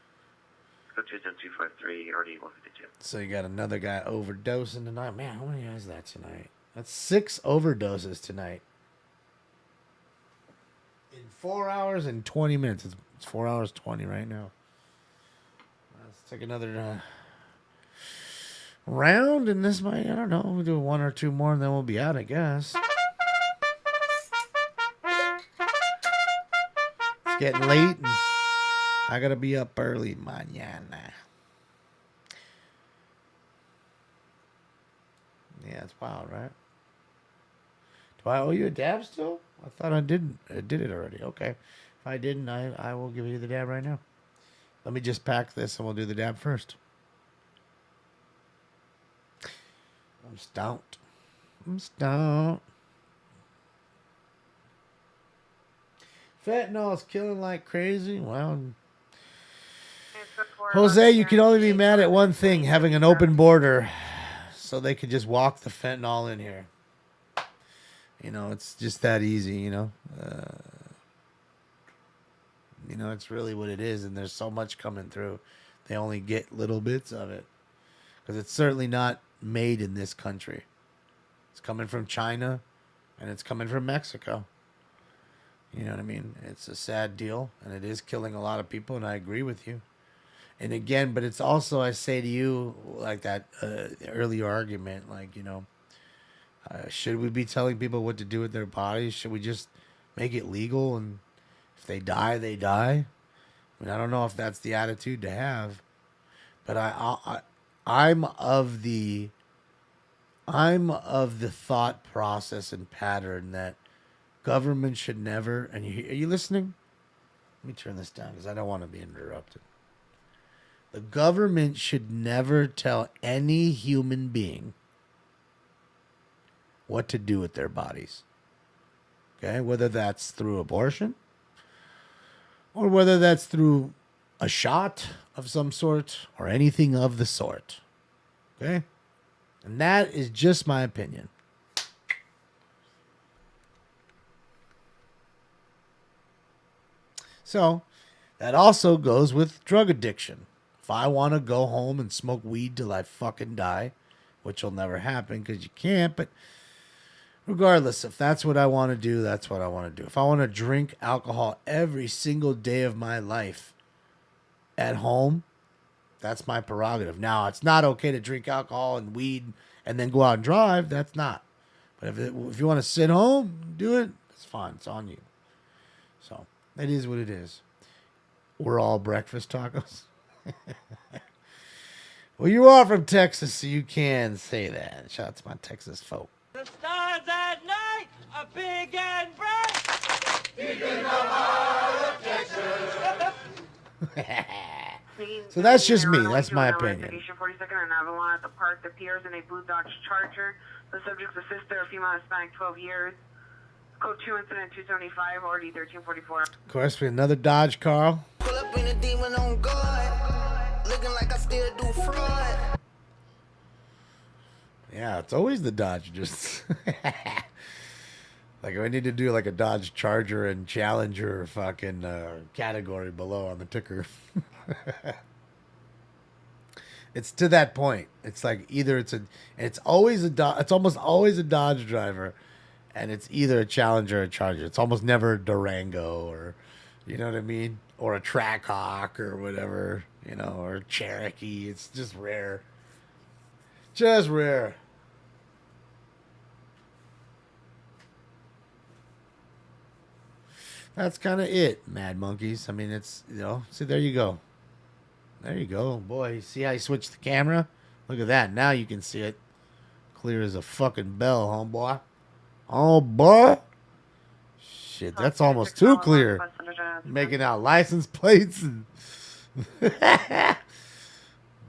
Go to 253 RD 152. So you got another guy overdosing tonight. Man, how many is that tonight? That's 6 overdoses tonight. In 4 hours and 20 minutes. It's 4 hours 20 right now. Let's take another round, and this might, I don't know, we'll do 1 or 2 more, and then we'll be out, I guess. It's getting late, and I gotta be up early mañana. Yeah, it's wild, right? Do I owe you a dab still? I thought I did it already. Okay. If I didn't, I will give you the dab right now. Let me just pack this and we'll do the dab first. I'm stoned. Fentanyl is killing like crazy. Well, Jose, you can only be mad at one thing, having an open border so they could just walk the fentanyl in here. You know, it's just that easy, you know. It's really what it is, and there's so much coming through. They only get little bits of it because it's certainly not made in this country. It's coming from China, and it's coming from Mexico. You know what I mean? It's a sad deal, and it is killing a lot of people, and I agree with you. And again, but it's also, I say to you, like that earlier argument, like, should we be telling people what to do with their bodies? Should we just make it legal, and if they die, they die? I mean, I don't know if that's the attitude to have, but I'm of the thought process and pattern that government should never, and are you listening? Let me turn this down because I don't want to be interrupted. The government should never tell any human being what to do with their bodies. Okay? Whether that's through abortion or whether that's through a shot of some sort or anything of the sort. Okay? And that is just my opinion. So, that also goes with drug addiction. If I want to go home and smoke weed till I fucking die, which will never happen because you can't, but regardless, if that's what I want to do, that's what I want to do. If I want to drink alcohol every single day of my life at home, that's my prerogative. Now, it's not okay to drink alcohol and weed and then go out and drive. That's not. But if you want to sit home, do it, it's fine. It's on you. So, it is what it is. We're all breakfast tacos. Well, you are from Texas, so you can say that. Shout out to my Texas folk. The stars at night are big and bright. Deep in the heart of Texas. So that's just me. That's my opinion. 42nd and Avalon at the park. The appears in a blue Dodge Charger. The subject's a sister, a female Hispanic, 12 years. Code 2 incident 275 or D1344. Of course, we another Dodge, Carl. Pull up in a demon on guard. Looking like I still do fraud. Yeah, it's always the Dodge. Just like I need to do like a Dodge Charger and Challenger fucking category below on the ticker. It's to that point. It's like either it's always it's almost always a Dodge driver, and it's either a Challenger or a Charger. It's almost never a Durango or, you know what I mean, or a Trackhawk or whatever. you know, or Cherokee. It's just rare. Just rare. That's kind of it, Mad Monkeys. I mean, it's, you know, see, there you go. There you go. Boy, see how you switched the camera? Look at that. Now you can see it. Clear as a fucking bell, homeboy. Oh, boy. Shit, that's almost too clear. Making out license plates. And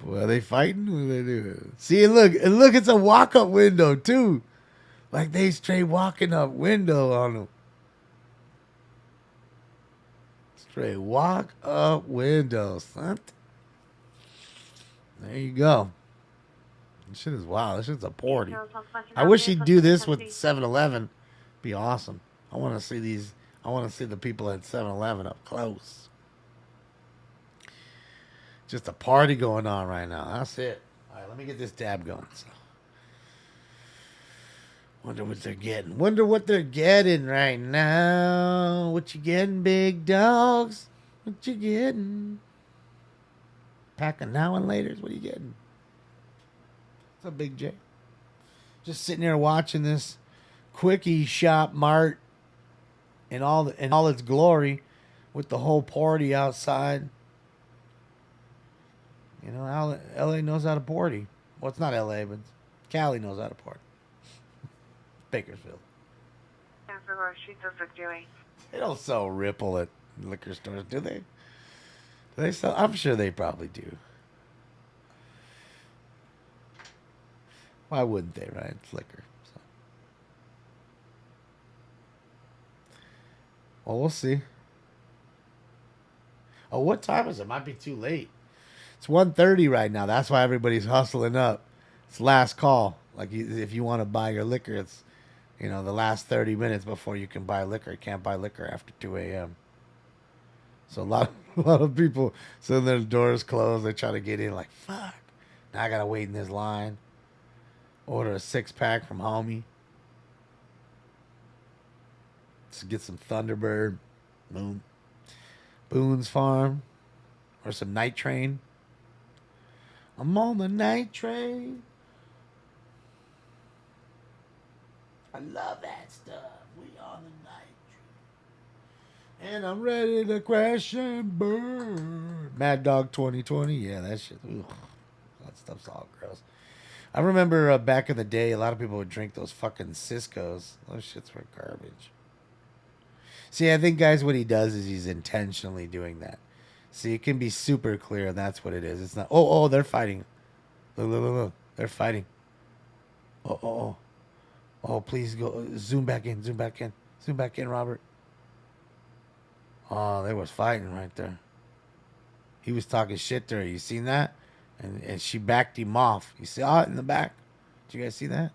boy, are they fighting? What are they doing? See, and look, it's a walk-up window, too. Like they straight walking up window on them. Straight walk up window, son. There you go. This shit is wild. This shit's a party. I wish he'd do this with 7-Eleven. Be awesome. I want to see these. I want to see the people at 7-Eleven up close. Just a party going on right now. That's it. All right, let me get this dab going. So. Wonder what they're getting. Wonder what they're getting right now. What you getting, big dogs? What you getting? Pack of now and laters. What are you getting? What's up, Big J? Just sitting there watching this quickie shop mart in all its glory, with the whole party outside. You know, LA knows how to party. Well, it's not LA, but Cali knows how to party. Bakersfield. They don't sell Ripple at liquor stores, do they? Do they sell? I'm sure they probably do. Why wouldn't they, right? It's liquor. So. Well, we'll see. Oh, what time is it? Might be too late. It's 1:30 right now. That's why everybody's hustling up. It's last call. Like, if you want to buy your liquor, it's, you know, the last 30 minutes before you can buy liquor. You can't buy liquor after 2 a.m. So a lot of people, so their doors closed. They try to get in like, fuck. Now I got to wait in this line. Order a 6-pack from homie. Let's get some Thunderbird. Boom. Boone's Farm. Or some Night Train. I'm on the night train. I love that stuff. We on the night train. And I'm ready to crash and burn. Mad Dog 2020. Yeah, that shit. Ugh. That stuff's all gross. I remember back in the day, a lot of people would drink those fucking Cisco's. Those shits were garbage. See, I think, guys, what he does is he's intentionally doing that. See, it can be super clear, and that's what it is. It's not, oh, they're fighting. Look. They're fighting. Oh. Oh, please go. Zoom back in, Robert. Oh, they was fighting right there. He was talking shit to her. You seen that? And she backed him off. You saw it in the back? Did you guys see that?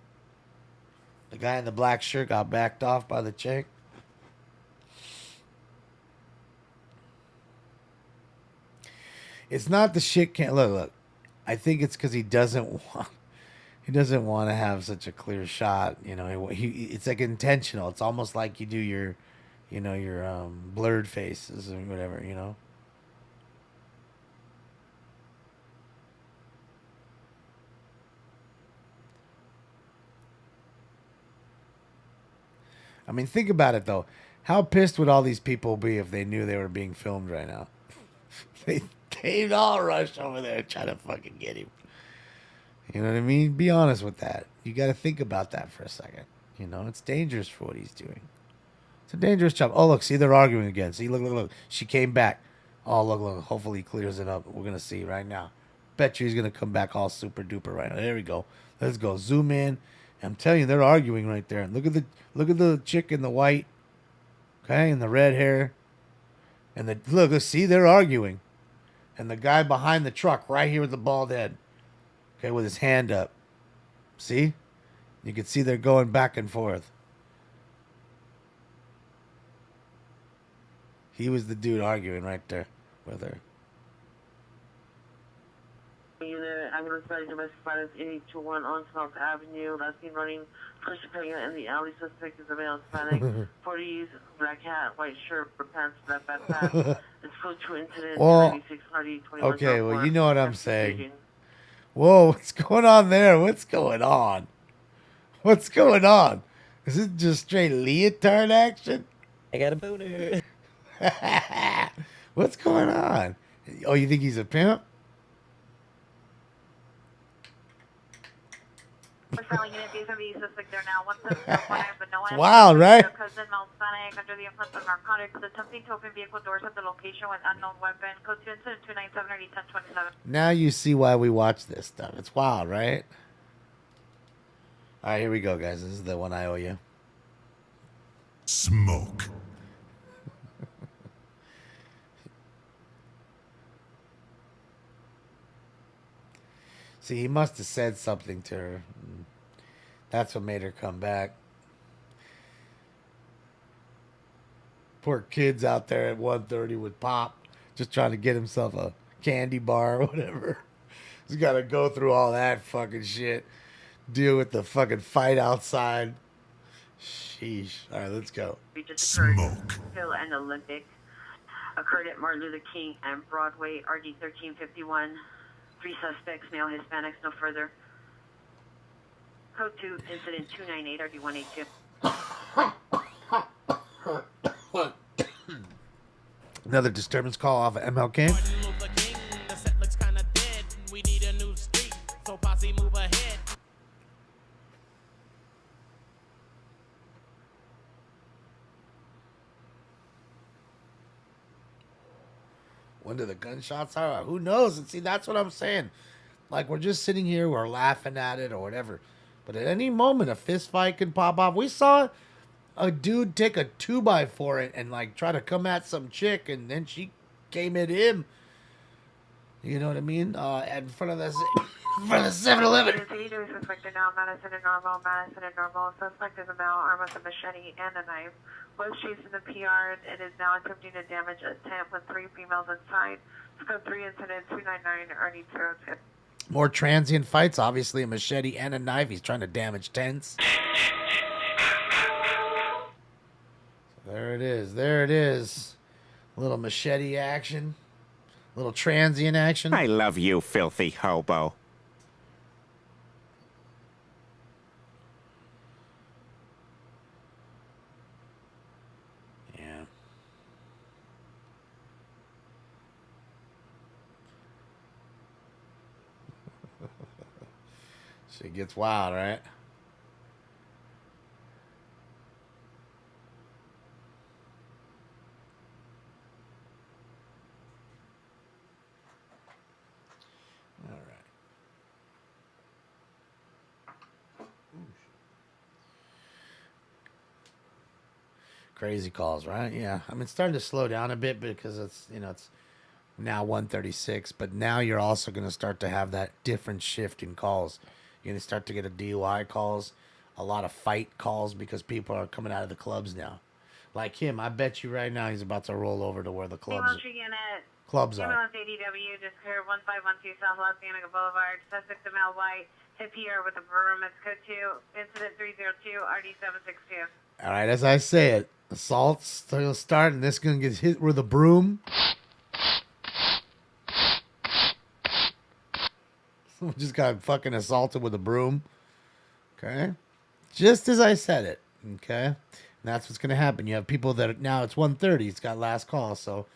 The guy in the black shirt got backed off by the chick. It's not the shit can't look. I think it's because he doesn't want to have such a clear shot. You know, it's like intentional. It's almost like you do your blurred faces or whatever. You know. I mean, think about it though. How pissed would all these people be if they knew they were being filmed right now? They'd all rush over there and try to fucking get him. You know what I mean? Be honest with that. You got to think about that for a second. You know, it's dangerous for what he's doing. It's a dangerous job. Oh, look, see, they're arguing again. See, look. She came back. Oh, look. Hopefully he clears it up. We're going to see right now. Bet you he's going to come back all super duper right now. There we go. Let's go. Zoom in. I'm telling you, they're arguing right there. Look at the chick in the white. Okay, and the red hair. And look, see, they're arguing. And the guy behind the truck right here with the bald head. Okay, with his hand up. See? You can see they're going back and forth. He was the dude arguing right there with her. Unit, ambulance ready, domestic violence, 821 on South Avenue. Last seen running, push the pega in the alley. Suspect is a male Hispanic, 40s, black hat, white shirt, pants, black backpack. It's code 2 incident, Well, 296 Hardy, 21. okay, well, you know what I'm saying. Whoa, what's going on there? What's going on? What's going on? Is it just straight leotard action? I got a boner. What's going on? Oh, you think he's a pimp? It's wild, right? Cousin Hispanic under the influence of narcotics, attempting to open vehicle doors at the location with unknown weapon. Code 2 incident 297 or 1027. Now you see why we watch this stuff. It's wild, right? All right, here we go, guys. This is the one I owe you. Smoke. See, he must have said something to her. That's what made her come back. Poor kid's out there at 1:30 with Pop, just trying to get himself a candy bar or whatever. He's got to go through all that fucking shit. Deal with the fucking fight outside. Sheesh. All right, let's go. Smoke. Hill and Olympic occurred at Martin Luther King and Broadway, RD 1351. 3 suspects, male Hispanics, no further. Code 2, incident 298, RD 182. Another disturbance call off of MLK. When do the gunshots are? Who knows? And see, that's what I'm saying. Like, we're just sitting here, we're laughing at it or whatever. But at any moment, a fist fight can pop off. We saw a dude take a 2x4 and like try to come at some chick, and then she came at him. You know what I mean? In front of the 7-Eleven. Suspected now, Madison and Normal. Suspect is a male armed with a machete and a knife. Was chasing the PR and is now attempting to damage a tent with 3 females inside. Scope 3 incident 299 Ernie 202. More transient fights, obviously a machete and a knife. He's trying to damage tents. So there it is. There it is. A little machete action. A little transient action. I love you, filthy hobo. Yeah. Shit gets wild, right? All right. Crazy calls, right? Yeah. I mean, it's starting to slow down a bit because it's, you know, it's now 1:36, but now you're also going to start to have that different shift in calls. You're going to start to get a DUI calls, a lot of fight calls because people are coming out of the clubs now. Like him, I bet you right now he's about to roll over to where the clubs are. Ambulance ADW, just clear 1512 South Los Angeles Boulevard. Suspect a male white, hip here with a broom. It's code 2, incident 302, RD 762. All right, as I say it, assault's going to start, and this is going to get hit with a broom. Someone just got fucking assaulted with a broom. Okay? Just as I said it. Okay? And that's what's going to happen. You have people that now it's 1:30. It's got last call, so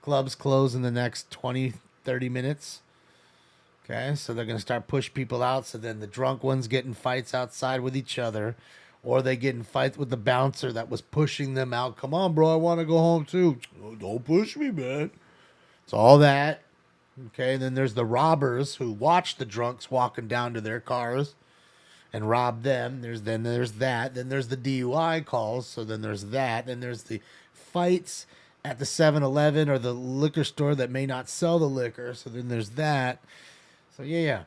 clubs close in the next 20, 30 minutes. Okay? So they're going to start push people out, so then the drunk ones get in fights outside with each other. Or they get in fights with the bouncer that was pushing them out. Come on, bro, I want to go home too. Oh, don't push me, man. It's all that. Okay, and then there's the robbers who watch the drunks walking down to their cars and rob them. There's that. Then there's the DUI calls. So then there's that. Then there's the fights at the 7-Eleven or the liquor store that may not sell the liquor. So then there's that. So yeah.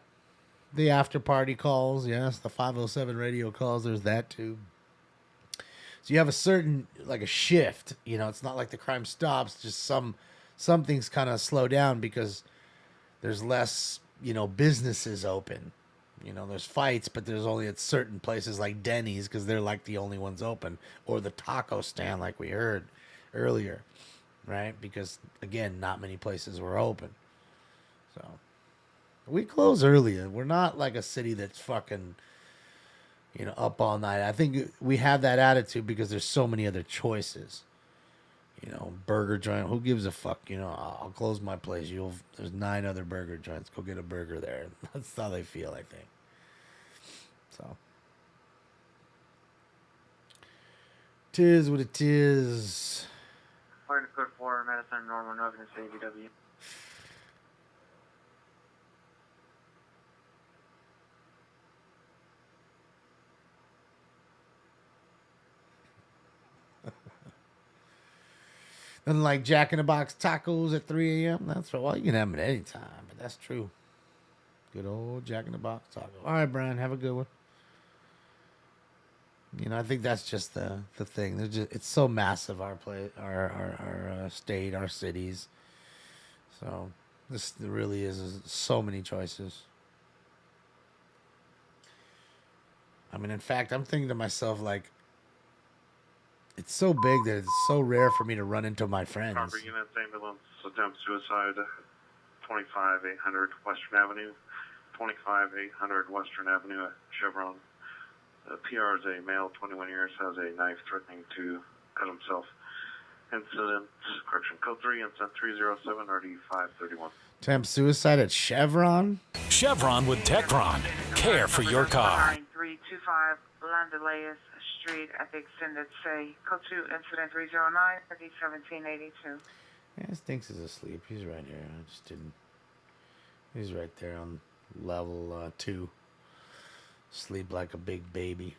The after party calls, yes. The 507 radio calls, there's that too. So you have a certain, like a shift. You know, it's not like the crime stops. Just some things kind of slow down because there's less businesses open. There's fights, but there's only at certain places like Denny's because they're like the only ones open, or the taco stand like we heard earlier, right? Because again, not many places were open. So we close early. We're not like a city that's fucking, up all night. I think we have that attitude because there's so many other choices. Burger joint. Who gives a fuck? I'll close my place. There's 9 other burger joints. Go get a burger there. That's how they feel, I think. So, tis what it is. Fire code 4, Madison, Norman, Revenue, ABW. Nothing like Jack in the Box tacos at 3 a.m. That's right. Well, you can have them at any time, but that's true. Good old Jack in the Box taco. All right, Brian, have a good one. I think that's just the thing. It's so massive, our state, our cities. So this really is so many choices. I mean, in fact, I'm thinking to myself, like, it's so big that it's so rare for me to run into my friends. Proper units, ambulance, attempt suicide, 25800 Western Avenue, 25800 Western Avenue at Chevron. The PR is a male, 21 years, has a knife threatening to cut himself. Incident, correction, code 3, incident 307 RD531. Attempt suicide at Chevron? Chevron with Techron. Care for your car. 9325 Landeleas Street at the extended stay. Code 2, incident 309 RD1782. Yeah, Stinks is asleep. He's right here. I just didn't. He's right there on level 2. Sleep like a big baby.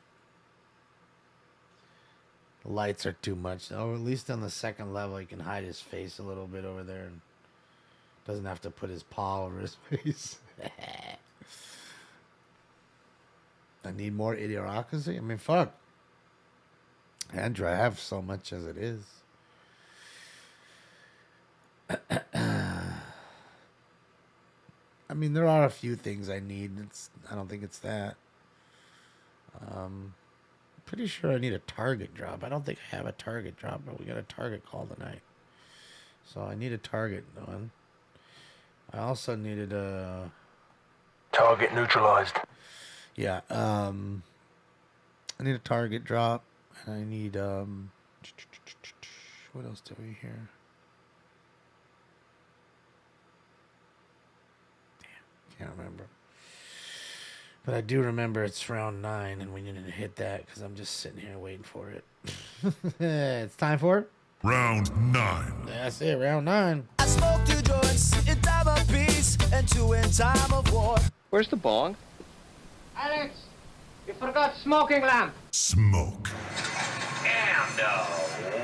The lights are too much. Or at least on the second level, he can hide his face a little bit over there and doesn't have to put his paw over his face. I need more idiocracy. I mean, fuck. Andrew, I have so much as it is. I mean, there are a few things I need. I don't think it's that. Pretty sure I need a target drop. I don't think I have a target drop, but we got a target call tonight. So I need a target one. I also needed a... Target neutralized. Yeah, I need a target drop. And I need, what else do we hear? Damn, can't remember. But I do remember it's round 9, and we need to hit that because I'm just sitting here waiting for it. It's time for it? Round 9. That's it, round 9. I smoke 2 joints in time of peace and 2 in time of war. Where's the bong? Alex, you forgot smoking lamp. Smoke. And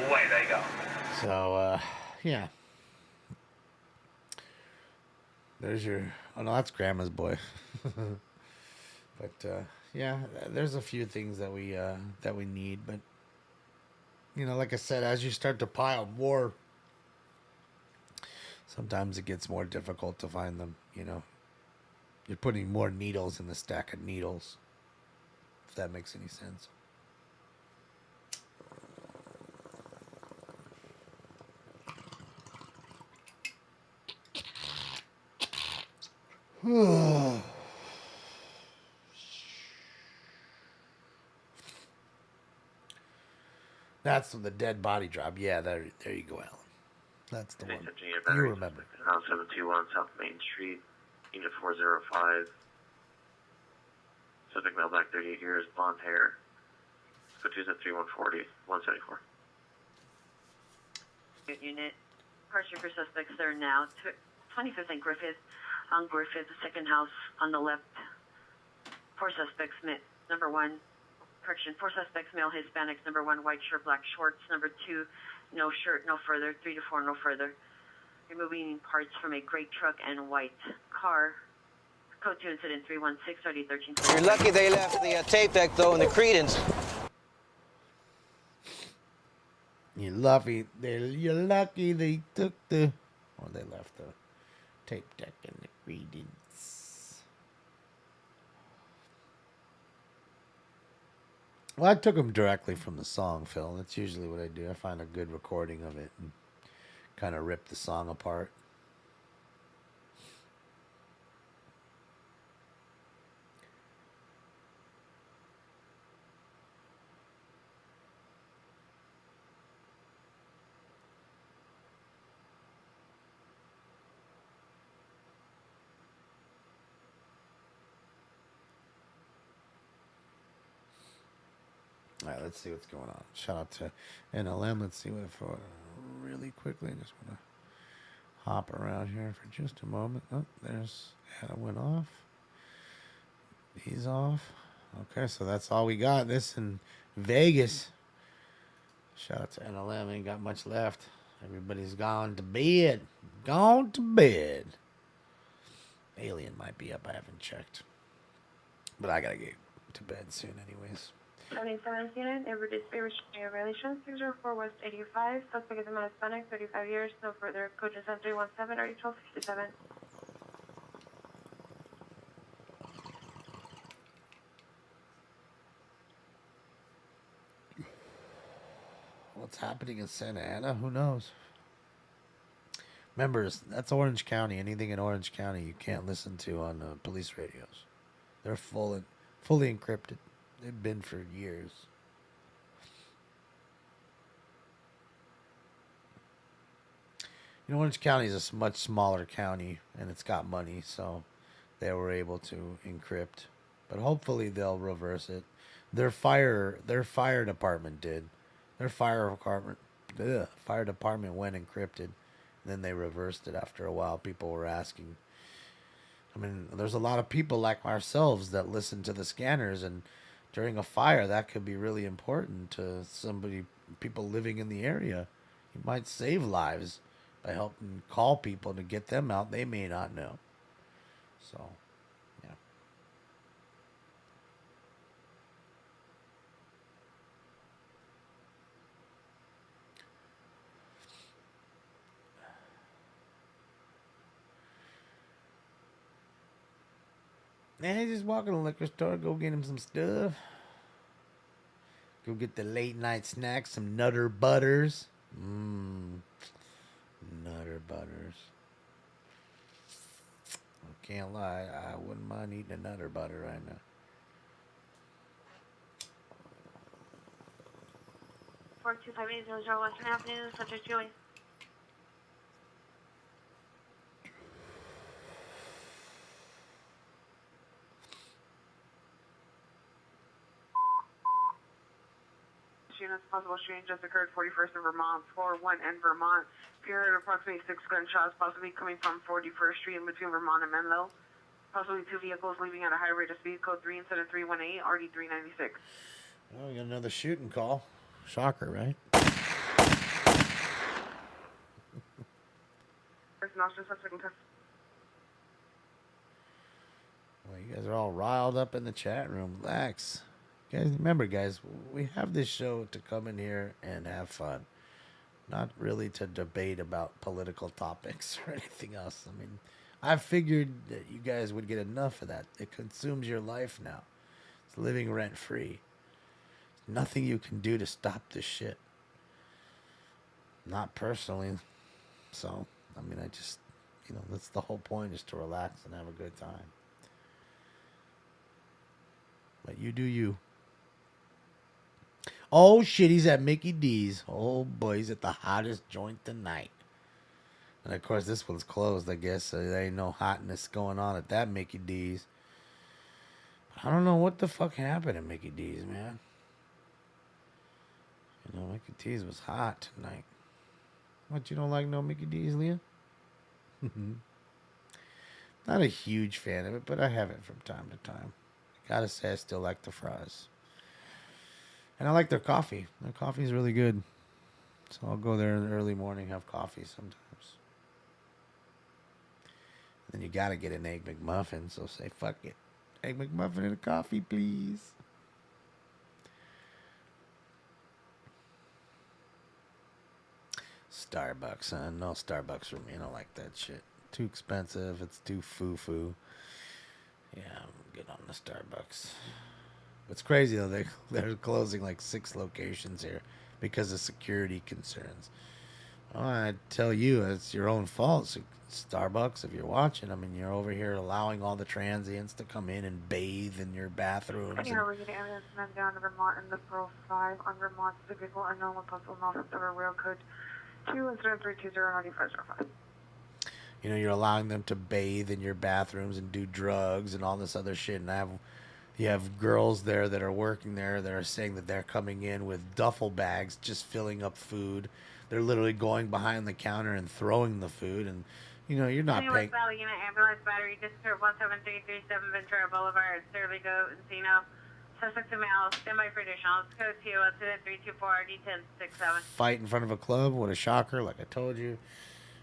away they go. So, yeah. There's your... Oh, no, that's Grandma's boy. But, yeah, there's a few things that we need. But, like I said, as you start to pile more, sometimes it gets more difficult to find them, You're putting more needles in the stack of needles, if that makes any sense. That's the dead body drop. Yeah, there you go, Alan. That's the one. You remember. 721 South Main Street, Unit 405. Subject male, black, 38 years, blonde hair. Code 2 at 3140, 174. Unit, departure for suspects there now. 25th and Griffith. On Griffith, the second house on the left. 4 suspects, number 1. Correction, 4 suspects, male Hispanics. Number 1, white shirt, black shorts. Number 2, no shirt, no further. 3 to 4, no further. Removing parts from a gray truck and white car. Code 2 incident 316 RD13. You're lucky they left the tape deck, though, in the credence. You're lucky they took the... Or they left the tape deck in the credence. Well, I took them directly from the song, Phil. That's usually what I do. I find a good recording of it and kind of rip the song apart. All right, let's see what's going on. Shout out to NLM. Let's see what for really quickly. I just want to hop around here for just a moment. Oh, there's Adam went off. He's off. Okay, so that's all we got. This in Vegas. Shout out to NLM. Ain't got much left. Everybody's gone to bed. Gone to bed. Alien might be up. I haven't checked. But I gotta get to bed soon anyways. 77th unit, Everett Favor Relations, 604 West 85. Suspect is a man Hispanic, 35 years. No further. Code is 317 or 1257. What's happening in Santa Ana? Who knows? Remember, that's Orange County. Anything in Orange County you can't listen to on police radios. They're fully encrypted. They've been for years. You know, Orange County is a much smaller county, and it's got money, so they were able to encrypt. But hopefully they'll reverse it. Their fire department did. Their fire department went encrypted. Then they reversed it after a while. People were asking. I mean, there's a lot of people like ourselves that listen to the scanners, and during a fire, that could be really important to people living in the area. You might save lives by helping call people to get them out. They may not know. So, yeah. Man, just walk in the liquor store, go get him some stuff. Go get the late night snacks, some Nutter Butters. Nutter Butters. I can't lie, I wouldn't mind eating a Nutter Butter right now. 42580 Western Avenue, subject Julie. Units, possible shooting just occurred 41st in Vermont, floor 1 in Vermont. If you heard approximately 6 gunshots, possibly coming from 41st Street in between Vermont and Menlo. Possibly 2 vehicles leaving at a high rate of speed, code 37318, RD 396. Oh, we got another shooting call. Shocker, right? Well, you guys are all riled up in the chat room. Relax. Guys, remember, guys, we have this show to come in here and have fun. Not really to debate about political topics or anything else. I mean, I figured that you guys would get enough of that. It consumes your life now. It's living rent-free. There's nothing you can do to stop this shit. Not personally. So, I mean, I just, that's the whole point, is to relax and have a good time. But you do you. Oh, shit, he's at Mickey D's. Oh, boy, he's at the hottest joint tonight. And, of course, this one's closed, I guess, so there ain't no hotness going on at that Mickey D's. But I don't know what the fuck happened at Mickey D's, man. Mickey D's was hot tonight. What, you don't like no Mickey D's, Leah? Not a huge fan of it, but I have it from time to time. Gotta say, I still like the fries. And I like their coffee. Their coffee is really good. So I'll go there in the early morning, have coffee sometimes. Then you gotta get an Egg McMuffin, so say, fuck it. Egg McMuffin and a coffee, please. Starbucks, huh? No Starbucks for me. I don't like that shit. Too expensive. It's too foo-foo. Yeah, I'm good on the Starbucks. It's crazy though. They're closing like 6 locations here because of security concerns. Oh, I tell you, it's your own fault. So Starbucks, if you're watching, I mean, you're over here allowing all the transients to come in and bathe in your bathrooms. Yeah, we're getting ambulance men down to Vermont in the Pearl 5 on Vermont's vehicle unknown with possible knowledge of a rail code 2-320-9505. You know, you're allowing them to bathe in your bathrooms and do drugs and all this other shit. And you have girls there that are working there that are saying that they're coming in with duffel bags, just filling up food. They're literally going behind the counter and throwing the food. And, you know, you're not paying. Valley Unit Ambulance Battery, Disturb 17337 Ventura Boulevard, Sterligo, Encino. Sussex and Male, standby for additional. Let's go to incident 324 RD1067. Fight in front of a club. What a shocker, like I told you.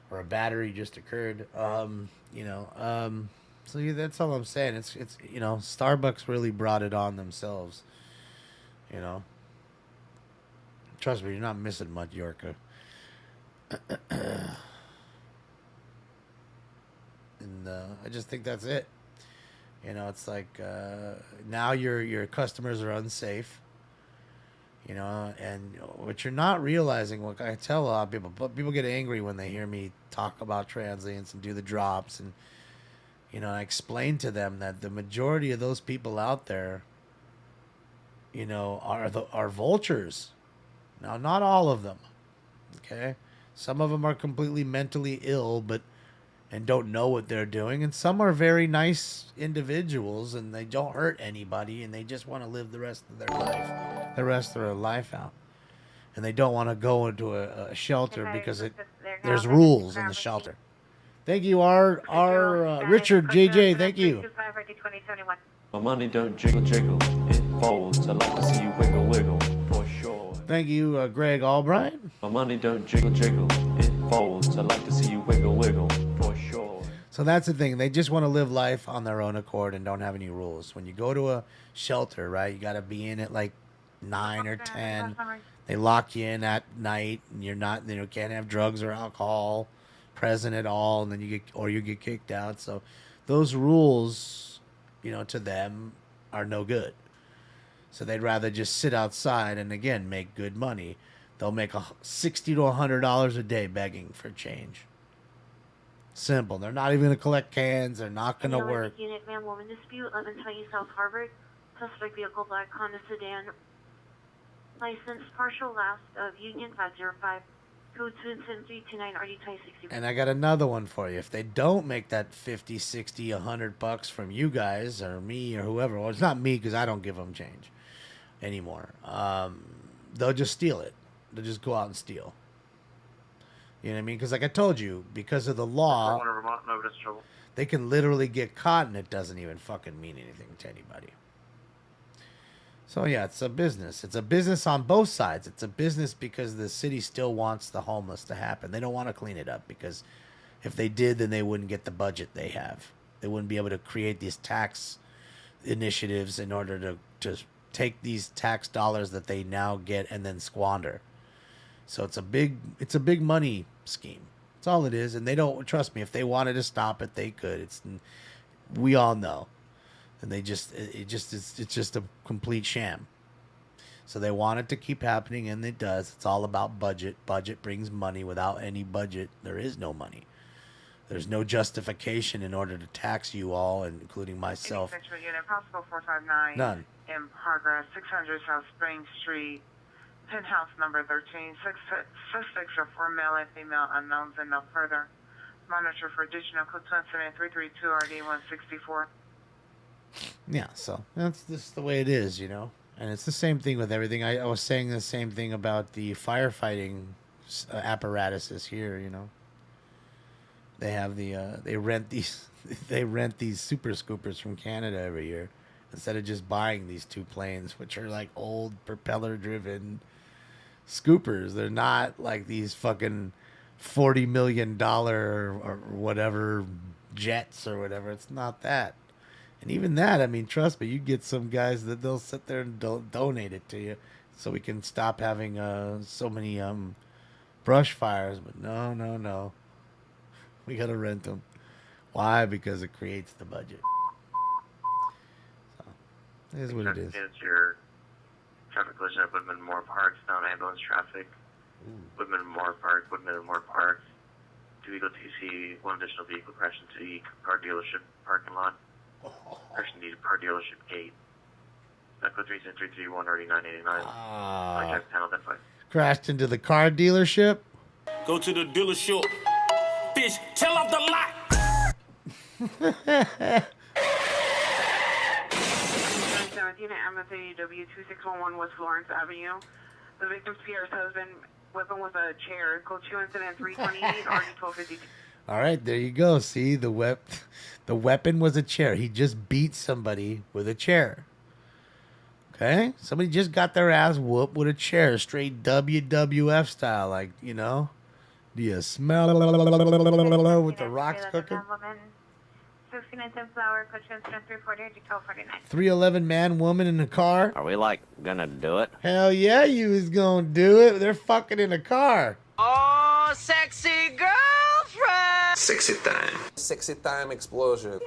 Or a battery just occurred. So yeah, that's all I'm saying. It's you know, Starbucks really brought it on themselves. You know. Trust me, you're not missing much, Yorka. And I just think that's it. You know, it's like now your customers are unsafe. You know, and what you're not realizing, what I tell a lot of people, but people get angry when they hear me talk about transients and do the drops, and you know, I explain to them that the majority of those people out there, you know, are vultures. Now, not all of them, okay? Some of them are completely mentally ill, and don't know what they're doing, and some are very nice individuals, and they don't hurt anybody, and they just want to live the rest of their life out, and they don't want to go into a shelter because there's rules in the shelter. Thank you, our Richard JJ. Thank you. My money don't jiggle jiggle, it folds. I like to see you wiggle wiggle, for sure. Thank you, Greg Albright. My money don't jiggle jiggle, it folds. I like to see you wiggle wiggle, for sure. So that's the thing. They just want to live life on their own accord and don't have any rules. When you go to a shelter, right, you got to be in at like 9 or 10. They lock you in at night, and you can't have drugs or alcohol present at all, and then you get kicked out. So those rules, you know, to them are no good. So they'd rather just sit outside and again make good money. They'll make $60 to $100 a day begging for change. Simple. They're not even going to collect cans. They're not going to work. Unit man woman dispute 1120 South Harvard. Suspect vehicle black Honda sedan. License partial last of Union 505. Code 27329 RD2060. And I got another one for you. If they don't make that 50, 60, $100 from you guys or me or whoever, well, it's not me because I don't give them change anymore. They'll just steal it. They'll just go out and steal. You know what I mean? Because like I told you, because of the law, they can literally get caught and it doesn't even fucking mean anything to anybody. So yeah, it's a business. It's a business on both sides. It's a business because the city still wants the homeless to happen. They don't want to clean it up because if they did, then they wouldn't get the budget they have. They wouldn't be able to create these tax initiatives in order to take these tax dollars that they now get and then squander. So it's a big money scheme. That's all it is. And they don't, trust me, if they wanted to stop it, they could. We all know. And it's just a complete sham. So they want it to keep happening, and it does. It's all about budget. Budget brings money. Without any budget, there is no money. There's no justification in order to tax you all, including myself. Unit, possible 459. None. In progress, 600 South Spring Street, penthouse number 13. Suspects are 4 male and female unknowns and no further. Monitor for additional code 332 RD164. Yeah, so that's just the way it is, you know. And it's the same thing with everything. I was saying the same thing about the firefighting apparatuses here, you know. They have they rent these super scoopers from Canada every year instead of just buying these 2 planes, which are like old propeller driven scoopers. They're not like these fucking $40 million or whatever jets or whatever. It's not that. And even that, I mean, trust me, you get some guys that they'll sit there and donate it to you so we can stop having so many brush fires. But no. We got to rent them. Why? Because it creates the budget. So, It is what it is. Your traffic collision at Woodman Moore Park, down ambulance traffic. Woodman Moore Park, Woodman Moore Park. 2 vehicle TC, 1 additional vehicle crashed into the car dealership parking lot. Crashed into the car dealership gate. Echo 33331 RD 989. Hijack panel identified. Crashed into the car dealership. Go to the dealership. Bitch, tell off the lot. MSAW 2611 West Lawrence Avenue. The victim's Pierre's husband. Weapon was a chair. Code 2 incident 328 RD 1252. All right, there you go. See, the weapon was a chair. He just beat somebody with a chair. Okay? Somebody just got their ass whooped with a chair, straight WWF style, like, you know. Do you smell with the rocks cooking? 6910 Flower, Coach Incident 340, 1249. 311 man, woman in the car. Are we, like, gonna do it? Hell yeah, you was gonna do it. They're fucking in the car. Oh, sexy girlfriend! Sexy time. Sexy time explosion.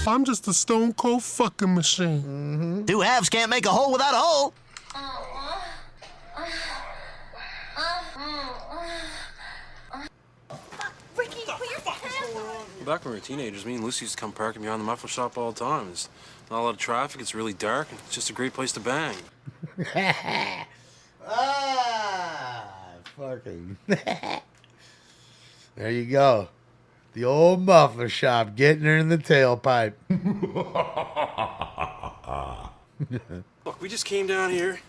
I'm just a stone cold fucking machine. Two halves can't make a hole without a hole. Ricky, put your hands on. Back when we were teenagers, me and Lucy used to come parking behind the muffler shop all the time. There's not a lot of traffic, it's really dark, and it's just a great place to bang. Fucking. There you go. The old muffler shop getting her in the tailpipe. Look, we just came down here.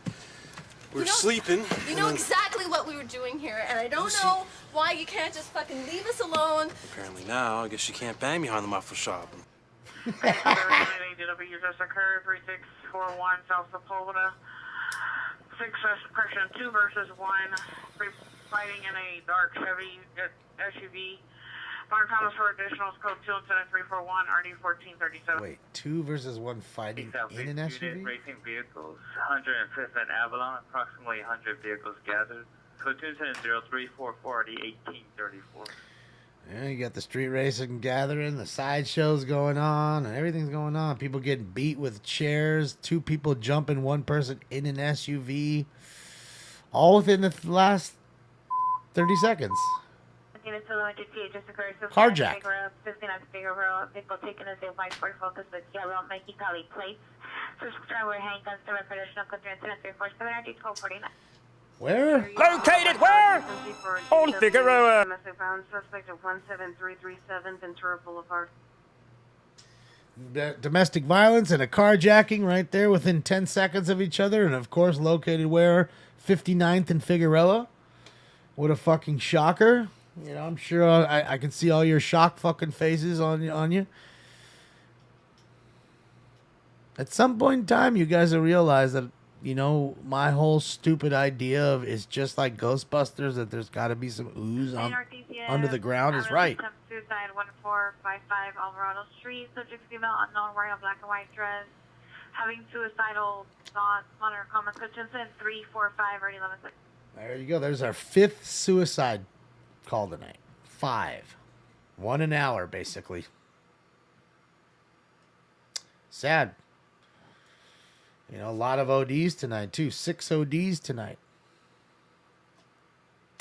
We're sleeping. You know exactly what we were doing here, and I don't know why you can't just fucking leave us alone. Apparently now, I guess you can't bang behind the muffler shop. DW just occurred 3641 South Sepulveda. 6 suppression 2 versus 1. Fighting in a dark Chevy SUV. Martin Thomas for additionals, code 2 incident 341 RD 1437. Wait, 2 versus 1 fighting in an SUV? Racing vehicles, 105th and Avalon, approximately 100 vehicles gathered. Code 2 incident 0344 RD 1834. Yeah, you got the street racing gathering, the sideshows going on, and everything's going on. People getting beat with chairs, 2 people jumping 1 person in an SUV, all within the last 30 seconds. Carjack. People taking us in white Ford Focus with yellow Nike Cali plates. Subscriber with handguns to recreational country incident 347 RD 1249. Where? Located where? On Figueroa. Suspect at 17337 Ventura Boulevard. Domestic violence and a carjacking right there within 10 seconds of each other. And, of course, located where? 59th and Figueroa. What a fucking shocker. You know, I'm sure I can see all your shocked fucking faces on you. At some point in time, you guys will realize that, you know, my whole stupid idea of it's just like Ghostbusters, that there's got to be some ooze under the ground is right. Suicide 1455 Alvarado Street. Subject female unknown wearing a black and white dress. Having suicidal thoughts. Monitor comments. Coach incident 345 RD 116. There you go. There's our 5th suicide call tonight. 5. 1 an hour, basically. Sad. You know, a lot of ODs tonight, too. 6 ODs tonight.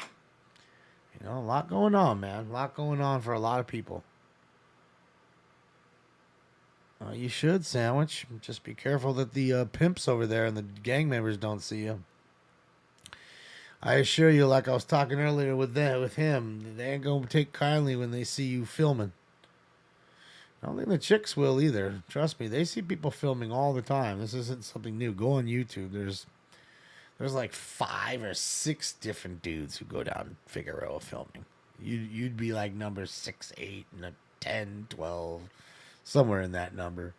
You know, a lot going on, man. A lot going on for a lot of people. You should, Sandwich. Just be careful that the pimps over there and the gang members don't see you. I assure you, like I was talking earlier with him, they ain't going to take kindly when they see you filming. I don't think the chicks will either. Trust me, they see people filming all the time. This isn't something new. Go on YouTube. There's like 5 or 6 different dudes who go down Figueroa filming. You'd be like number 6, 8, and 10, 12, somewhere in that number.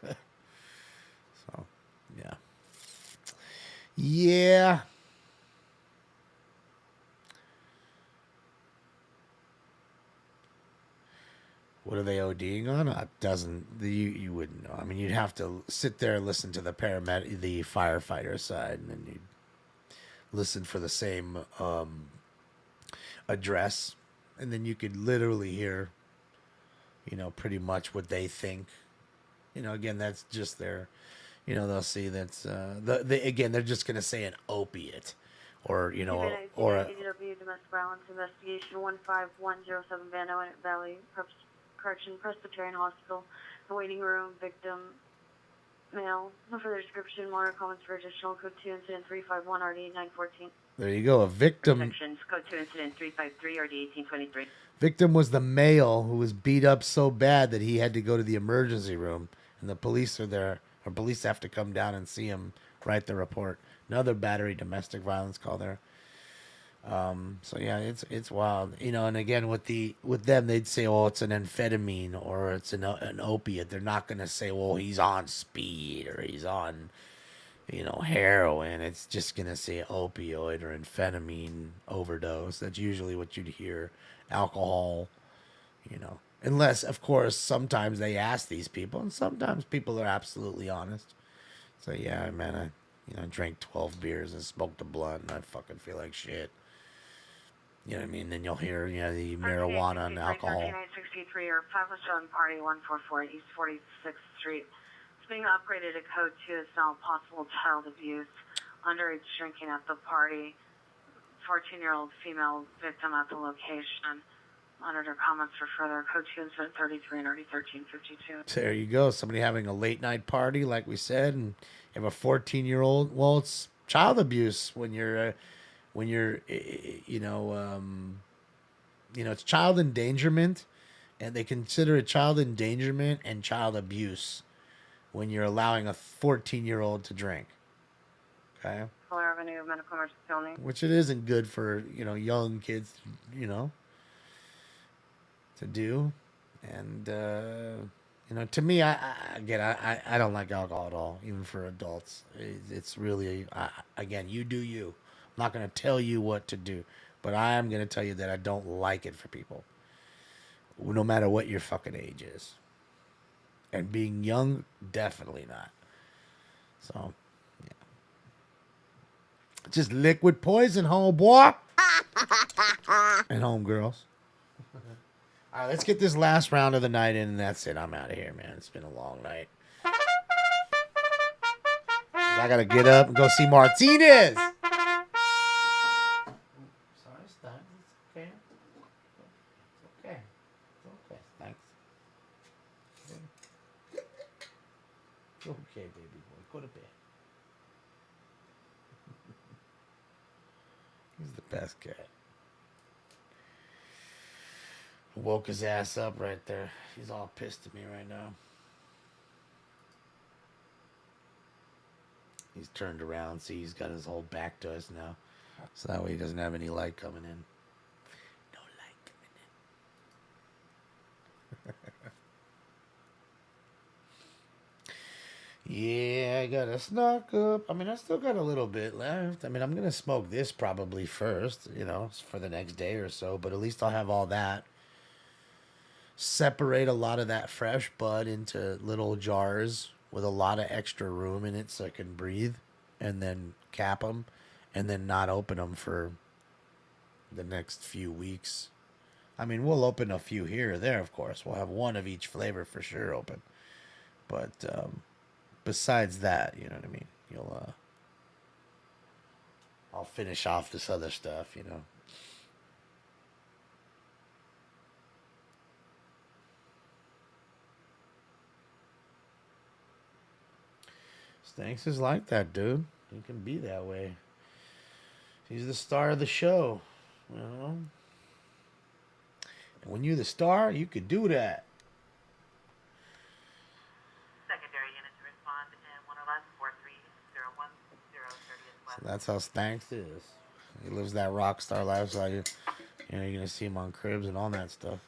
So, yeah. Yeah. What are they ODing on? You wouldn't know. I mean, you'd have to sit there and listen to the firefighter side, and then you'd listen for the same address, and then you could literally hear, you know, pretty much what they think You know, again, that's just their, you know, they'll see that's, again, they're just going to say an opiate or, you know, or a, ADW domestic violence investigation 15107 Van Owen Valley Correction Presbyterian Hospital. The waiting room, victim, male. No further description, more comments for additional code 2 incident 351 RD 914. there you go, a victim. Sections, code 2 incident 353 RD 1823. Victim was the male who was beat up so bad that he had to go to the emergency room, and the police are there, or police have to come down and see him write the report. Another battery domestic violence call there. So yeah, it's wild, you know. And again, with them, they'd say, "Oh, it's an amphetamine or it's an opiate." They're not gonna say, "Well, he's on speed or he's on, you know, heroin." It's just gonna say opioid or amphetamine overdose. That's usually what you'd hear. Alcohol, you know, unless of course sometimes they ask these people, and sometimes people are absolutely honest. So yeah, man, I drank 12 beers and smoked a blunt, and I fucking feel like shit. You know what I mean? Then you'll hear, you know, the marijuana and alcohol. 13963 or Papa Stone Party 144 East 46th Street. It's being upgraded to code 2. It's now possible child abuse. Underage drinking at the party. 14-year-old female victim at the location. Monitor comments for further code 2 incident 33 and RD 1352. There you go. Somebody having a late night party, like we said, and you have a 14-year-old. Well, it's child abuse when you're, it's child endangerment, and they consider it child endangerment and child abuse when you're allowing a 14-year-old to drink. Okay. Fuller Avenue, medical emergency only. Which it isn't good for, you know, young kids, you know, to do. And, you know, to me, I don't like alcohol at all, even for adults. It's really, again, you do you. I'm not going to tell you what to do, but I am going to tell you that I don't like it for people, no matter what your fucking age is. And being young, definitely not. So, yeah. Just liquid poison, homeboy. And homegirls. All right, let's get this last round of the night in, and that's it. I'm out of here, man. It's been a long night. I got to get up and go see Martinez. Sorry, Stein. It's okay. It's okay. It's okay. Thanks. It's okay, baby boy. Go to bed. He's the best cat. Woke his ass up right there. He's all pissed at me right now. He's turned around. See, he's got his whole back to us now. So that way he doesn't have any light coming in. No light coming in. Yeah, I gotta snuck up. I mean, I still got a little bit left. I mean, I'm gonna smoke this probably first, you know, for the next day or so. But at least I'll have all that. Separate a lot of that fresh bud into little jars with a lot of extra room in it so I can breathe, and then cap them, and then not open them for the next few weeks. I mean, we'll open a few here or there, of course. We'll have one of each flavor for sure open. But besides that, you know what I mean? I'll finish off this other stuff, you know. Stanks is like that, dude. He can be that way. He's the star of the show, you know. And when you're the star, you could do that. Secondary unit to respond in 111 4301 030. So that's how Stanks is. He lives that rock star lifestyle. You know, you're gonna see him on cribs and all that stuff.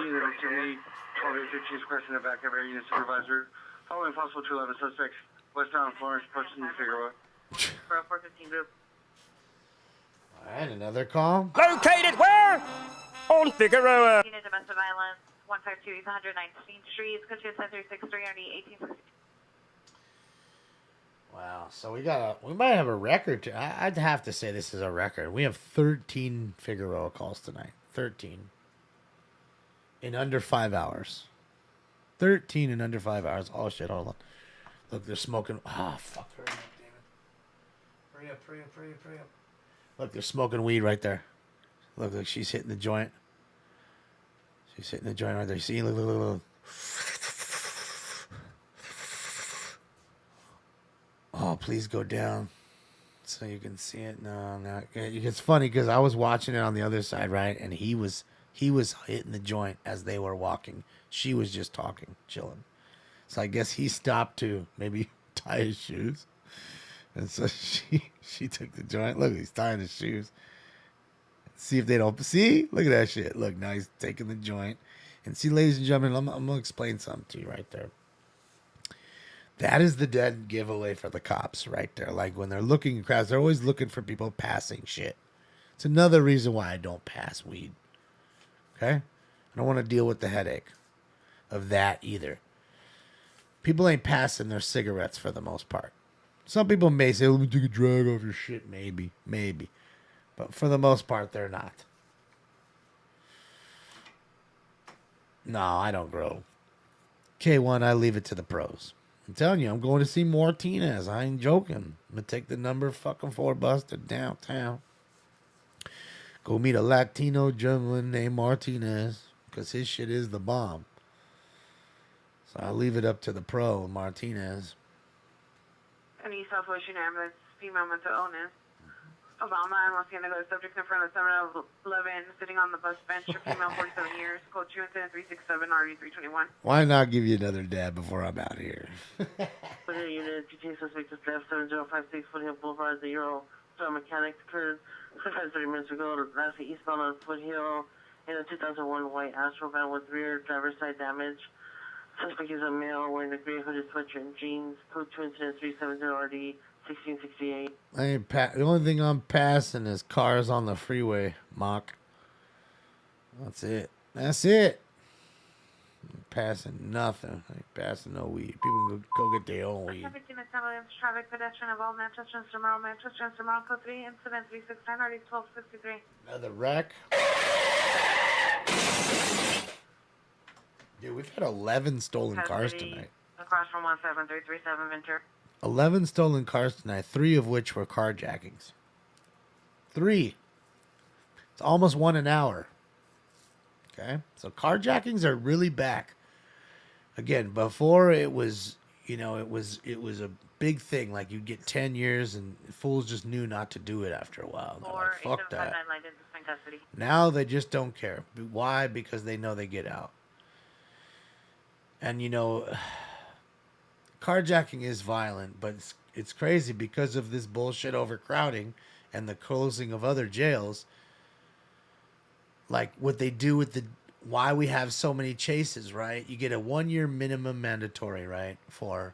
Either to me, 12 Chief Question in the back of area unit supervisor. Following possible 211 suspects, westbound Florence, person Figueroa. 415 group. All right, another call. Located where? On Figueroa. Unit domestic violence 152 East 119th Street. Code 27363 RD 1860. Wow, so we might have a record. I'd have to say this is a record. We have 13 Figueroa calls tonight. 13 in under 5 hours. 13 in under 5 hours. Oh, shit, hold on. Look, they're smoking. Ah, fuck. Hurry up, damn it. Hurry up, hurry up, hurry up, hurry up. Look, they're smoking weed right there. Look, she's hitting the joint. She's hitting the joint right there. See? Look, look, look, look. Oh, please go down so you can see it. No, no. It's funny because I was watching it on the other side, right? And he was hitting the joint as they were walking. She was just talking, chilling. So I guess he stopped to maybe tie his shoes. And so she took the joint. Look, he's tying his shoes. See if they don't see. Look at that shit. Look, now he's taking the joint. And see, ladies and gentlemen, I'm gonna explain something to you right there. That is the dead giveaway for the cops right there. Like when they're looking at crowds, they're always looking for people passing shit. It's another reason why I don't pass weed. Okay? I don't want to deal with the headache of that either. People ain't passing their cigarettes for the most part. Some people may say, let me take a drag off your shit. Maybe. But for the most part, they're not. No, I don't grow. K1, I leave it to the pros. I'm telling you, I'm going to see Martinez. I ain't joking. I'm going to take the number fucking 4 bus to downtown. Go meet a Latino gentleman named Martinez because his shit is the bomb. So I'll leave it up to the pro, Martinez. An East Southwest Union ambulance, female mental illness. Obama and Los Angeles subject in front of 7-Eleven, sitting on the bus bench, female 47 years, code 2 incident 367 RD321. Why not give you another dab before I'm out here? Foothill unit, GTA suspect is left 7056 Foothill Boulevard, 0. So mechanic occurred 30 minutes ago. Last eastbound on Foothill in a 2001 white Astro van with rear driver's side damage. Suspect is a male wearing a gray hooded sweatshirt and jeans. Code 2 incident 370 RD 1668. I ain't the only thing I'm passing is cars on the freeway, Mock. That's it. I'm passing nothing. I ain't passing no weed. People can go get their own weed. Traffic pedestrian of Manchester and Stamaro, code 3, incident 369 RD 1263. Another wreck. Dude, we've had 11 stolen cars tonight. Across from 17337 Ventura. 11 stolen cars tonight, 3 of which were carjackings. 3. It's almost 1 an hour. Okay? So carjackings are really back. Again, before it was, it was a big thing. Like you'd get 10 years and fools just knew not to do it after a while. They're like, fuck that. Now they just don't care. Why? Because they know they get out. And carjacking is violent, but it's crazy because of this bullshit overcrowding and the closing of other jails. Like what they do with why we have so many chases, right? You get a 1-year minimum mandatory, right, for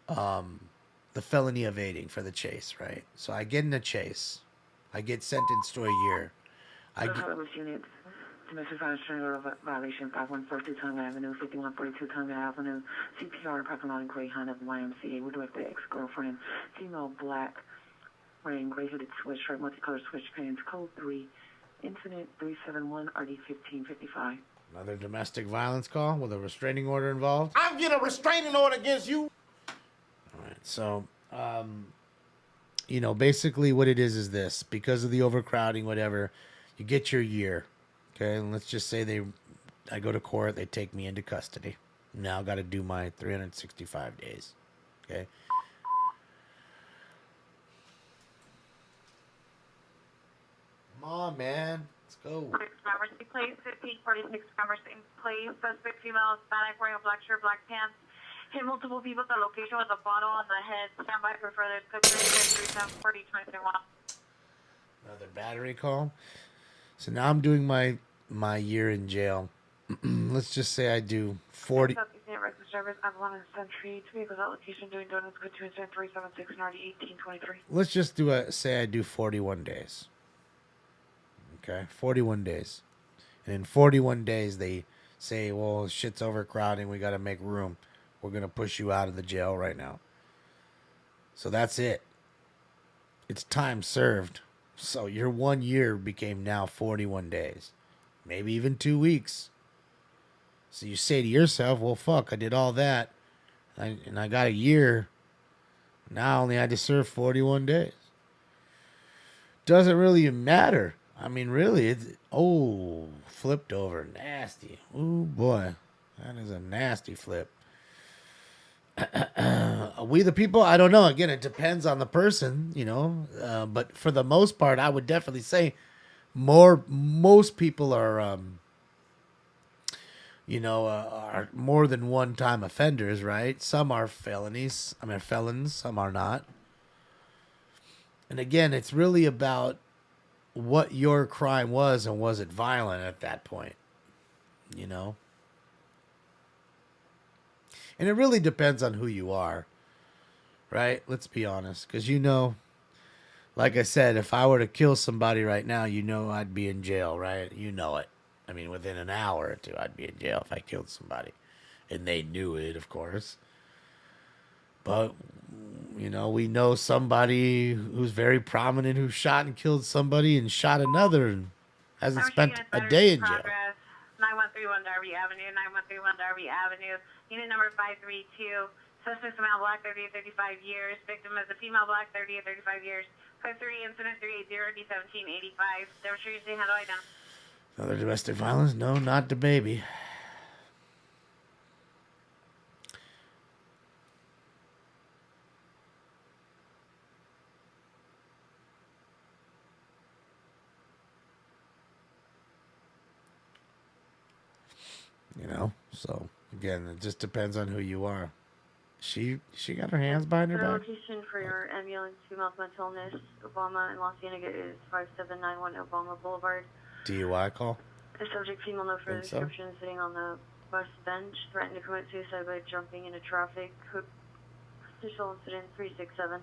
the felony evading for the chase, right? So I get in a chase, I get sentenced to a year. Domestic violence violation 5142 Tonga Avenue, 5142 Tonga Avenue, CPR parking lot in Greyhound at the YMCA. We're directed to ex-girlfriend, female black, wearing gray hooded sweatshirt, multicolored sweat pants, code 3, incident 371 RD 1555. Another domestic violence call with a restraining order involved. I'll get a restraining order against you. All right, so, basically what it is this. Because of the overcrowding, whatever, you get your year. Okay, and let's just say I go to court, they take me into custody. Now I got to do my 365 days. Okay. Come on, man. Let's go. Emergency place, 1546 emergency place. Suspect female, Hispanic, wearing a black shirt, black pants. Hit multiple people at the location with a bottle on the head. Stand by for further. 3740 Another battery call. So now I'm doing my year in jail. Let's just say I do 40. Let's just say I do 41 days. Okay, 41 days. And in 41 days, they say, well, shit's overcrowding. We got to make room. We're going to push you out of the jail right now. So that's it. It's time served. So your 1 year became now 41 days. Maybe even 2 weeks. So you say to yourself, well, fuck, I did all that, and I got a year. Now I only had to serve 41 days. Doesn't really matter. I mean, really, it's... Oh, flipped over. Nasty. Oh, boy. That is a nasty flip. We the people? I don't know. Again, it depends on the person, you know. But for the most part, I would definitely say most people are... are more than one-time offenders, right? Some are felons, some are not. And again, it's really about what your crime was and was it violent at that point, you know? And it really depends on who you are, right? Let's be honest. Because, like I said, if I were to kill somebody right now, I'd be in jail, right? You know it. I mean, within an hour or two, I'd be in jail if I killed somebody. And they knew it, of course. But, we know somebody who's very prominent who shot and killed somebody and shot another and hasn't spent a day in jail. 9131 Darby Avenue, 9131 Darby Avenue. Unit number 532. Suspect male, black, 30 to 35 years. Victim is a female, black, 30 to 35 years. Code 3, incident 380, D1785. Demonstration, how do I know? Another domestic violence? No, not the baby. So again, it just depends on who you are. She got her hands behind her The back. location for your ambulance, female mental illness, Obama in Los Angeles is 5791 Obama Boulevard. DUI call? The subject, female, no further Think so? description, sitting on the bus bench, threatened to commit suicide by jumping into traffic. Official incident 367.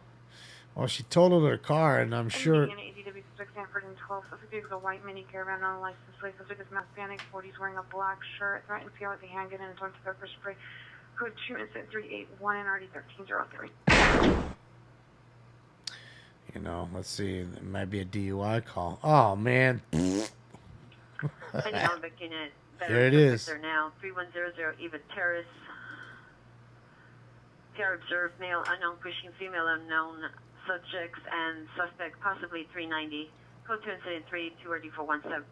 Well, she totaled her car, and I'm sure... ADW Stanford and 12. Suspect is a white mini caravan on a license plate. Suspect is Hispanic, 40s, wearing a black shirt. Threatened to PR with a handgun and a toilet pepper spray. Code 2 incident 381 and RD 1303. Let's see. It might be a DUI call. Oh, man. There it is. There now, 3100 Eva Terrace. Care observed, male, unknown, pushing female, unknown subjects, and suspect possibly 390. Code 2 incident 382 RD 417.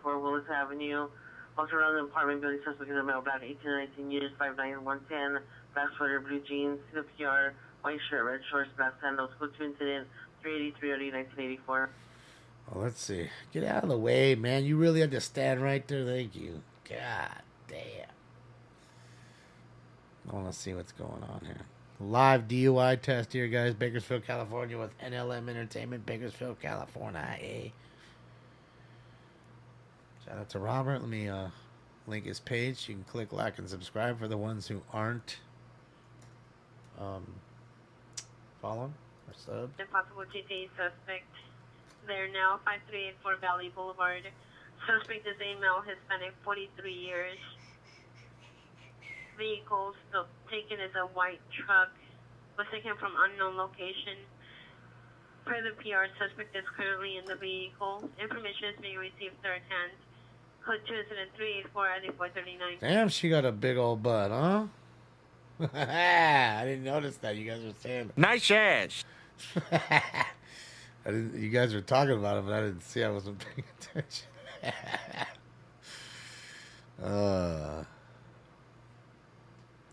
04 Willis Avenue. Walks around the apartment building. Suspect is a male, black, 18 to 19 years, 5'9", 110. Black sweater, blue jeans, CPR, white shirt, red shorts, black sandals. Code 2 incident 383 RD 1984. Well, let's see. Get out of the way, man. You really had to stand right there. Thank you. God damn. I want to see what's going on here. Live DUI test here, guys. Bakersfield, California with NLM Entertainment. Bakersfield, California. Hey. Shout out to Robert. Let me link his page. You can click like and subscribe for the ones who aren't following or sub. Impossible GT suspect. They're now 5384 Valley Boulevard. Suspect is a male, Hispanic, 43 years. Vehicle still taken is a white truck. Was taken from unknown location. Per the PR, suspect is currently in the vehicle. Information is being received third hand. Code 2 incident 384 at 439. Damn, she got a big old butt, huh? I didn't notice that. You guys were saying nice ass. You guys were talking about it, but I didn't see. I wasn't paying attention.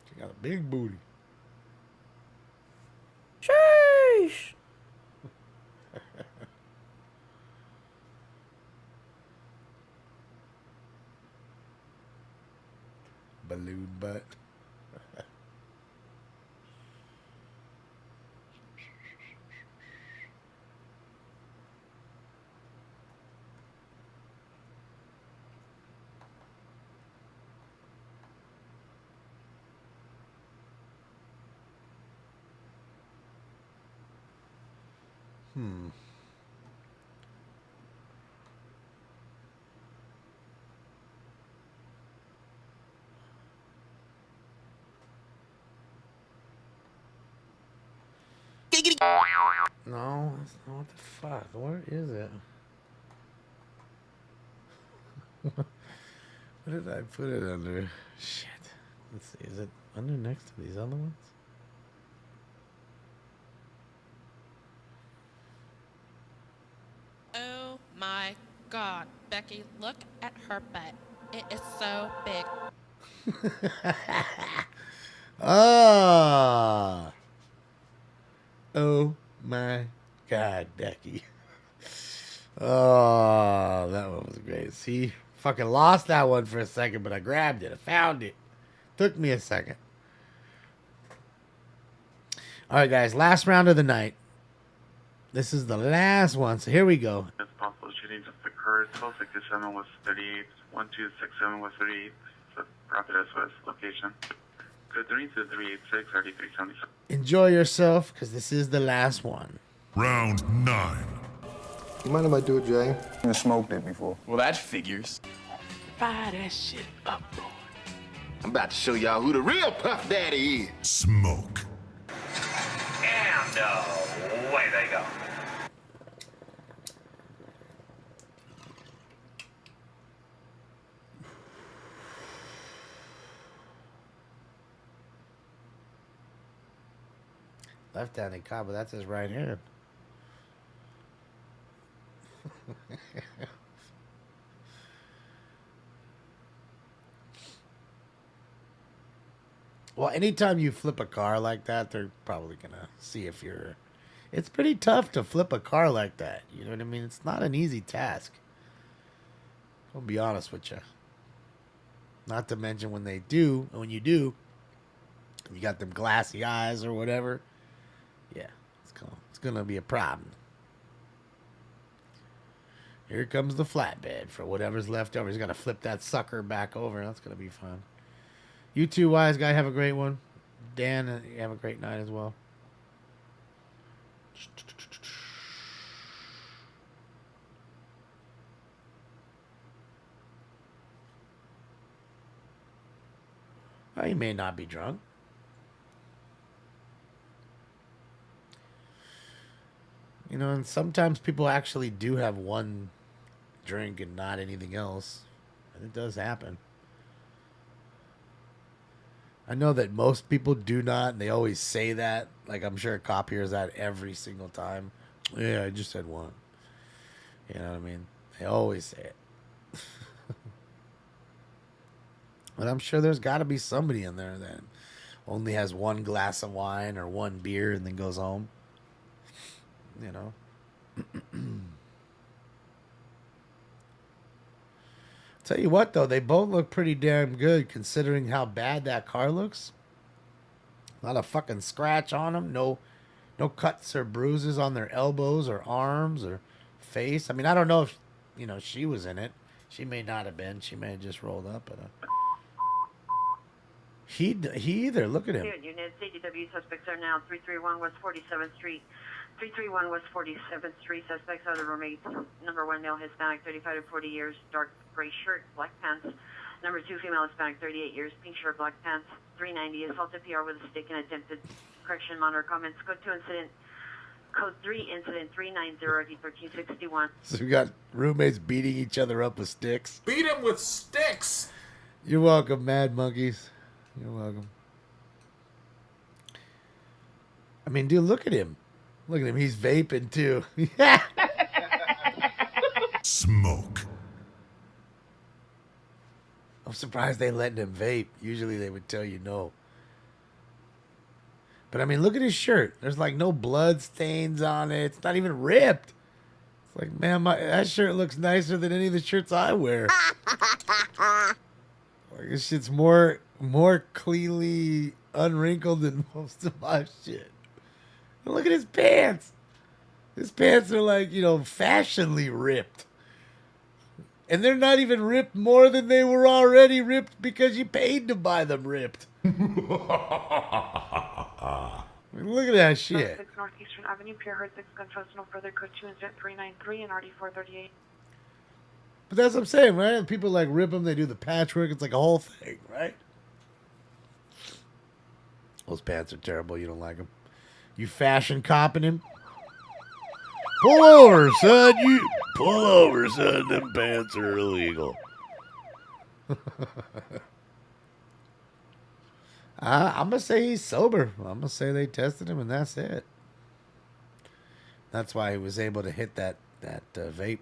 She got a big booty. Sheesh. Balloon butt. No, what the fuck? Where is it? What did I put it under? Shit. Let's see. Is it under next to these other ones? Oh my God, Becky, look at her butt. It is so big. Ah. Oh my God, Becky. Oh, that one was great. See, fucking lost that one for a second, but I grabbed it. I found it. Took me a second. All right, guys, last round of the night. This is the last one, so here we go. It's possible shootings occurred 1267 West 38, 1267 West 38, Rapid SOS location. Code 32386, 3377. Enjoy yourself, because this is the last one. Round 9. You mind if I do it, Jay? I've smoked it before. Well, that figures. Fire that shit up, boy. I'm about to show y'all who the real Puff Daddy is. Smoke. And away they go. Left-handed cop, but that's his right hand. Well, anytime you flip a car like that, they're probably gonna see if you're... It's pretty tough to flip a car like that. You know what I mean? It's not an easy task. I'll be honest with you. Not to mention when they do, and when you do, you got them glassy eyes or whatever. Yeah, it's gonna be a problem. Here comes the flatbed for whatever's left over. He's gonna flip that sucker back over. That's gonna be fun. You two wise guy, have a great one. Dan, you have a great night as well. Well, he may not be drunk. You know, and sometimes people actually do have one drink and not anything else. And it does happen. I know that most people do not, and they always say that. Like, I'm sure a cop hears that every single time. Yeah, I just had one. You know what I mean? They always say it. But I'm sure there's got to be somebody in there that only has one glass of wine or one beer and then goes home. You know? Tell you what, though, they both look pretty damn good considering how bad that car looks. Not a fucking scratch on them. No cuts or bruises on their elbows or arms or face. I mean, I don't know if, you know, she was in it. She may not have been. She may have just rolled up at a... He either. Look at him. Unit CDW suspects are now 331 West 47th Street. 331 West 47th Street. Suspects are the roommates. Number 1, male Hispanic, 35 to 40 years, dark gray shirt, black pants. Number 2, female Hispanic, 38 years, pink shirt, black pants. 390, assaulted PR with a stick and attempted correction. Monitor comments. Code 2 incident. Code 3 incident 390 1361. So we got roommates beating each other up with sticks. Beat him with sticks. You're welcome, Mad Monkeys. You're welcome. I mean, dude, look at him. Look at him. He's vaping, too. Smoke. I'm surprised they let him vape. Usually they would tell you no. But, I mean, look at his shirt. There's, like, no blood stains on it. It's not even ripped. It's like, man, that shirt looks nicer than any of the shirts I wear. Like, this shit's more cleanly unwrinkled than most of my shit. And look at his pants. His pants are like, you know, fashionably ripped. And they're not even ripped more than they were already ripped because you paid to buy them ripped. I mean, look at that shit. 6 Northeastern Avenue, Pier Heard 6 gunshots, no further. Code 2 incident 393 and RD 438. But that's what I'm saying, right? People like rip them, they do the patchwork. It's like a whole thing, right? Those pants are terrible. You don't like them. You fashion copping him? Pull over, son. You pull over, son. Them pants are illegal. I'm gonna say he's sober. I'm gonna say they tested him, and that's it. That's why he was able to hit that vape.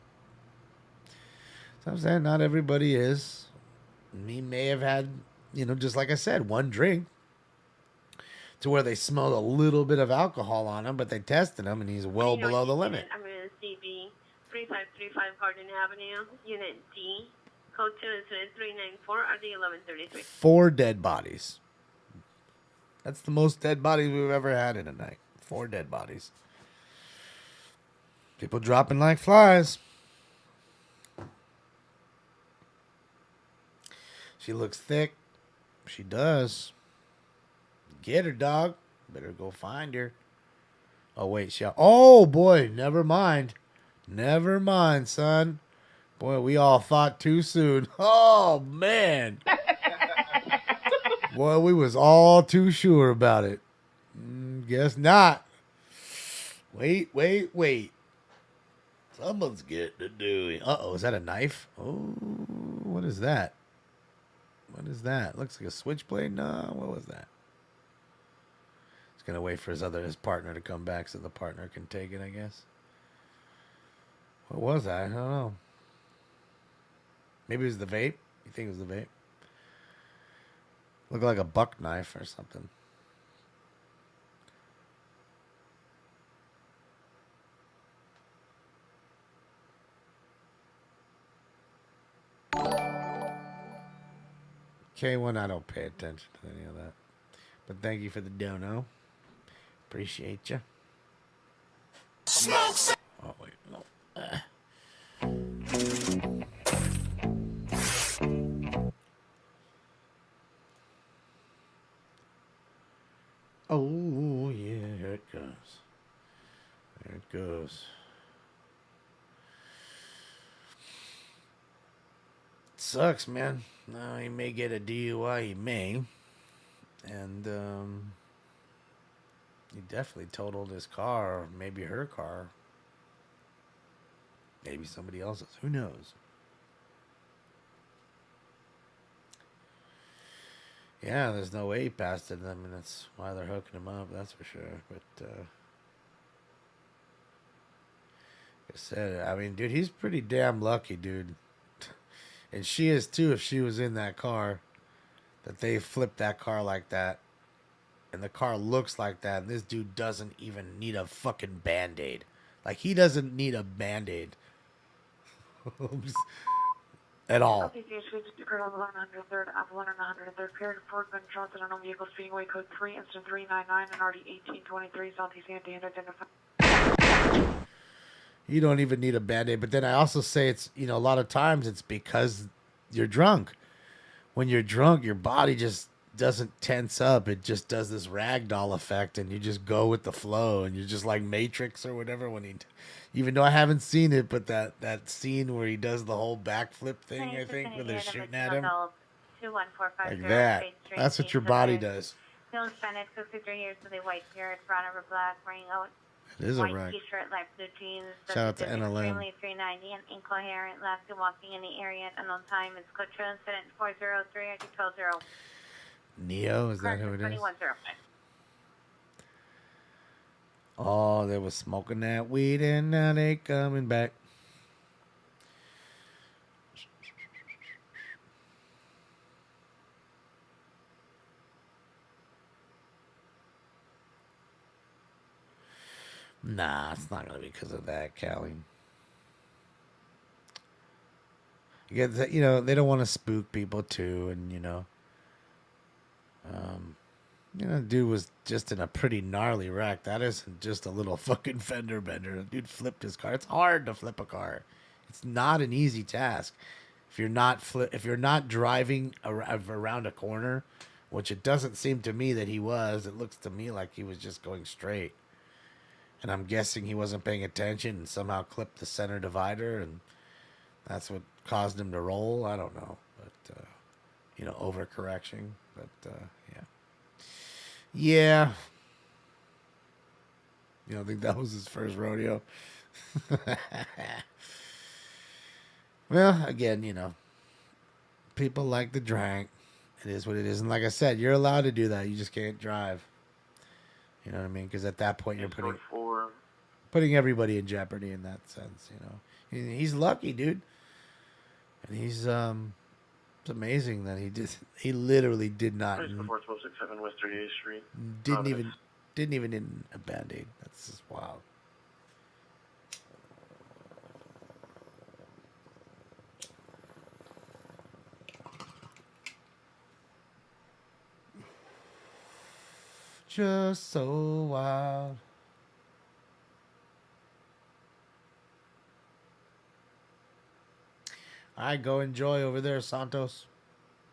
So I'm saying not everybody is. He may have had, just like I said, one drink to where they smelled a little bit of alcohol on him, but they tested him, and he's well below the limit. I'm in CB 3535 Garden Avenue, Unit D. Code 2 is 394 RD 1133. 4 dead bodies. That's the most dead bodies we've ever had in a night. 4 dead bodies. People dropping like flies. She looks thick. She does. Get her, dog. Better go find her. Oh, wait. Oh, boy. Never mind. Never mind, son. Boy, we all thought too soon. Oh, man. Boy, we was all too sure about it. Guess not. Wait. Someone's getting to do it. Uh-oh, is that a knife? Oh, what is that? What is that? Looks like a switchblade? No, what was that? He's going to wait for his partner to come back so the partner can take it, I guess. What was that? I don't know. Maybe it was the vape? You think it was the vape? Looked like a buck knife or something. K1, I don't pay attention to any of that. But thank you for the dono. Appreciate you. Smoke. Oh, wait, no. Oh, yeah, here it goes. There it goes. Sucks, man. No, he may get a DUI. He may. And, he definitely totaled his car, or maybe her car. Maybe somebody else's. Who knows? Yeah, there's no way he passed it. I mean, that's why they're hooking him up, that's for sure. But, like I said, I mean, dude, he's pretty damn lucky, dude. And she is, too, if she was in that car, that they flipped that car like that. And the car looks like that. And this dude doesn't even need a fucking Band-Aid. Like, he doesn't need a Band-Aid. At all. Occurred on 103rd, Avalon and 103rd. Period of 4 gunshots in an vehicle speeding away, code 3, instant 399, and RD 1823, Southeast Andy, unidentified. You don't even need a Band-Aid. But then I also say it's, a lot of times it's because you're drunk. When you're drunk, your body just doesn't tense up. It just does this ragdoll effect, and you just go with the flow, and you're just like Matrix or whatever. Even though I haven't seen it, but that scene where he does the whole backflip thing, I think, where they're shooting at him. Like that. That's what your body does. Still Hispanic, 63 years with a white beard, brown over black, wearing a It is a white rag. t-shirt, light blue jeans. Shout out to NLM. Extremely 390 and incoherent. Last seen walking in the area at unknown time. It's code true incident 403 ID 120. Neo, is that who it is? 2105. Oh, they was smoking that weed and now they coming back. Nah, it's not gonna be because of that, Callie. They don't want to spook people too, and dude was just in a pretty gnarly wreck. That isn't just a little fucking fender bender. The dude flipped his car. It's hard to flip a car. It's not an easy task. If you're not driving around a corner, which it doesn't seem to me that he was. It looks to me like he was just going straight. And I'm guessing he wasn't paying attention and somehow clipped the center divider, and that's what caused him to roll. I don't know, but overcorrection. But yeah. You don't think that was his first rodeo? Well, again, people like to drink. It is what it is. And like I said, you're allowed to do that. You just can't drive. You know what I mean? Because at that point, you're putting everybody in jeopardy in that sense, He's lucky, dude. And he's, it's amazing that he literally did not. 1267 West 38th Street. Didn't even need a Band-Aid. That's just wild. Just so wild. All right, go enjoy over there, Santos.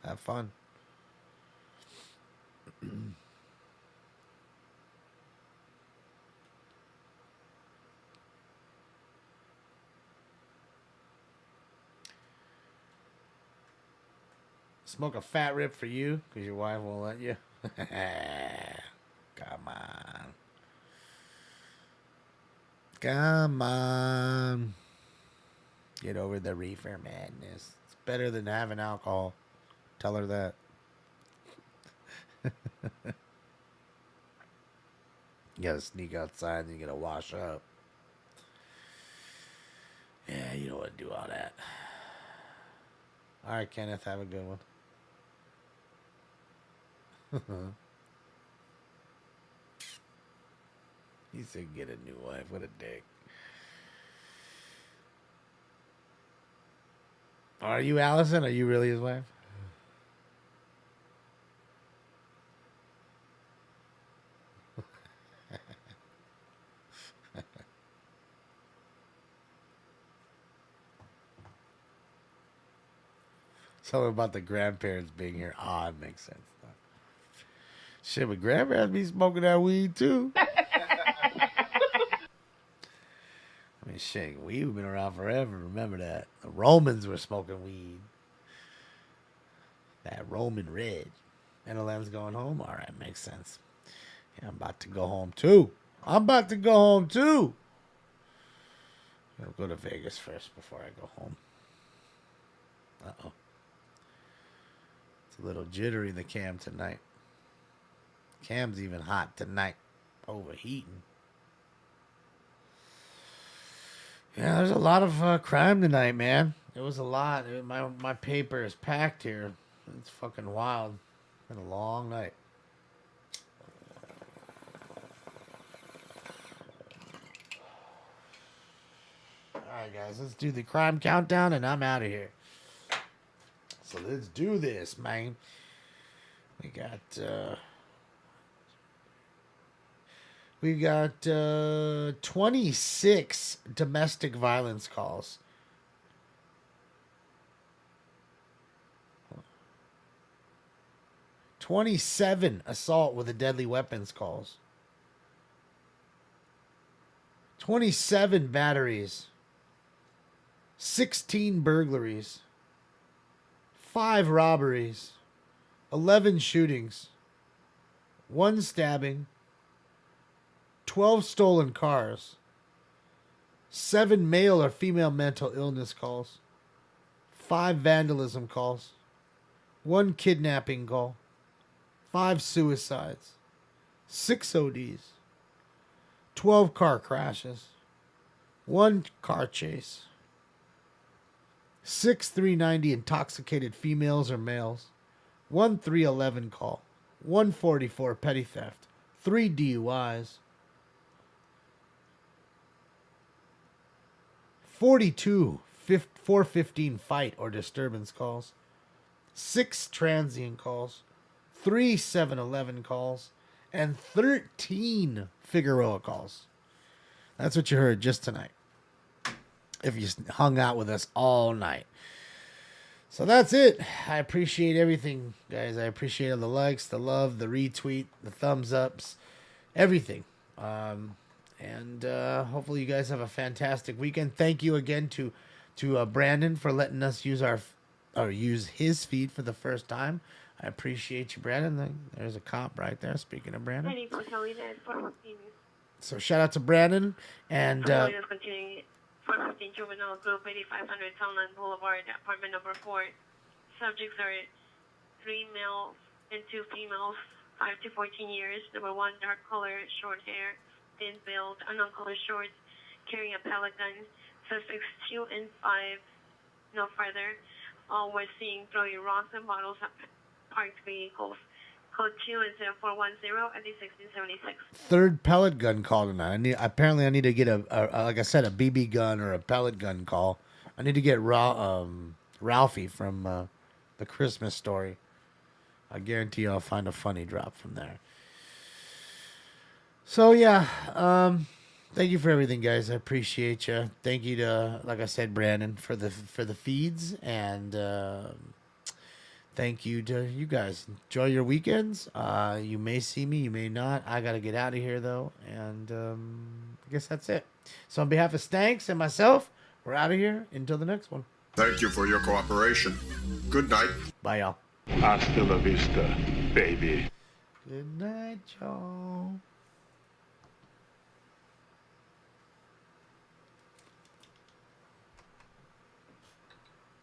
Have fun. Smoke a fat rip for you because your wife won't let you. Come on. Come on. Get over the reefer madness. It's better than having alcohol. Tell her that. You gotta sneak outside and you gotta wash up. Yeah, you don't want to do all that. All right, Kenneth, have a good one. He said get a new wife. What a dick. Are you Allison? Are you really his wife? Something about the grandparents being here. Ah, it makes sense. Shit, but grandparents be smoking that weed too. I mean, shit, weed been around forever. Remember that. The Romans were smoking weed. That Roman red. NLM's going home? All right, makes sense. Yeah, I'm about to go home too. I'll go to Vegas first before I go home. Uh-oh. It's a little jittery, the cam tonight. Cam's even hot tonight. Overheating. Yeah, there's a lot of crime tonight, man. It was a lot. My paper is packed here. It's fucking wild. It's been a long night. Alright, guys. Let's do the crime countdown, and I'm out of here. So let's do this, man. We got 26 domestic violence calls. $27 assault with a deadly weapons calls. 27 batteries. 16 burglaries. 5 robberies. 11 shootings. 1 stabbing. 12 stolen cars. 7 male or female mental illness calls. 5 vandalism calls. 1 kidnapping call. 5 suicides. 6 ODs. 12 car crashes. 1 car chase. 6 390 intoxicated females or males. 1 311 call. 144 petty theft. 3 DUIs. 42 415 fight or disturbance calls. 6 transient calls. 3 7-Eleven calls. And 13 Figueroa calls. That's what you heard just tonight. If you hung out with us all night. So that's it. I appreciate everything, guys. I appreciate all the likes, the love, the retweet, the thumbs ups, everything. And hopefully you guys have a fantastic weekend. Thank you again to Brandon for letting us use use his feed for the first time. I appreciate you, Brandon. There's a cop right there. Speaking of Brandon. So shout out to Brandon and Is continuing 415 Juvenile Group, 8500 Townland Boulevard, apartment number 4. Subjects are 3 males and 2 females, 5 to 14 years. Number 1, dark color, short hair, thin build, unknown color shorts, carrying a pellet gun. Suspects 2 and 5, no further. All were seen throwing rocks and bottles at parked vehicles. Code 2 is 410 at the 1676. third pellet gun call tonight. I need to get a like I said, a BB gun or a pellet gun call. I need to get Ralphie from the Christmas Story. I guarantee I'll find a funny drop from there. So yeah, thank you for everything, guys. I appreciate you. Thank you to, like I said, Brandon for the feeds, and thank you to you guys. Enjoy your weekends. You may see me, you may not. I gotta get out of here though, and I guess that's it. So on behalf of Stanks and myself, we're out of here until the next one. Thank you for your cooperation. Good night. Bye, y'all. Hasta la vista, baby. Good night, y'all.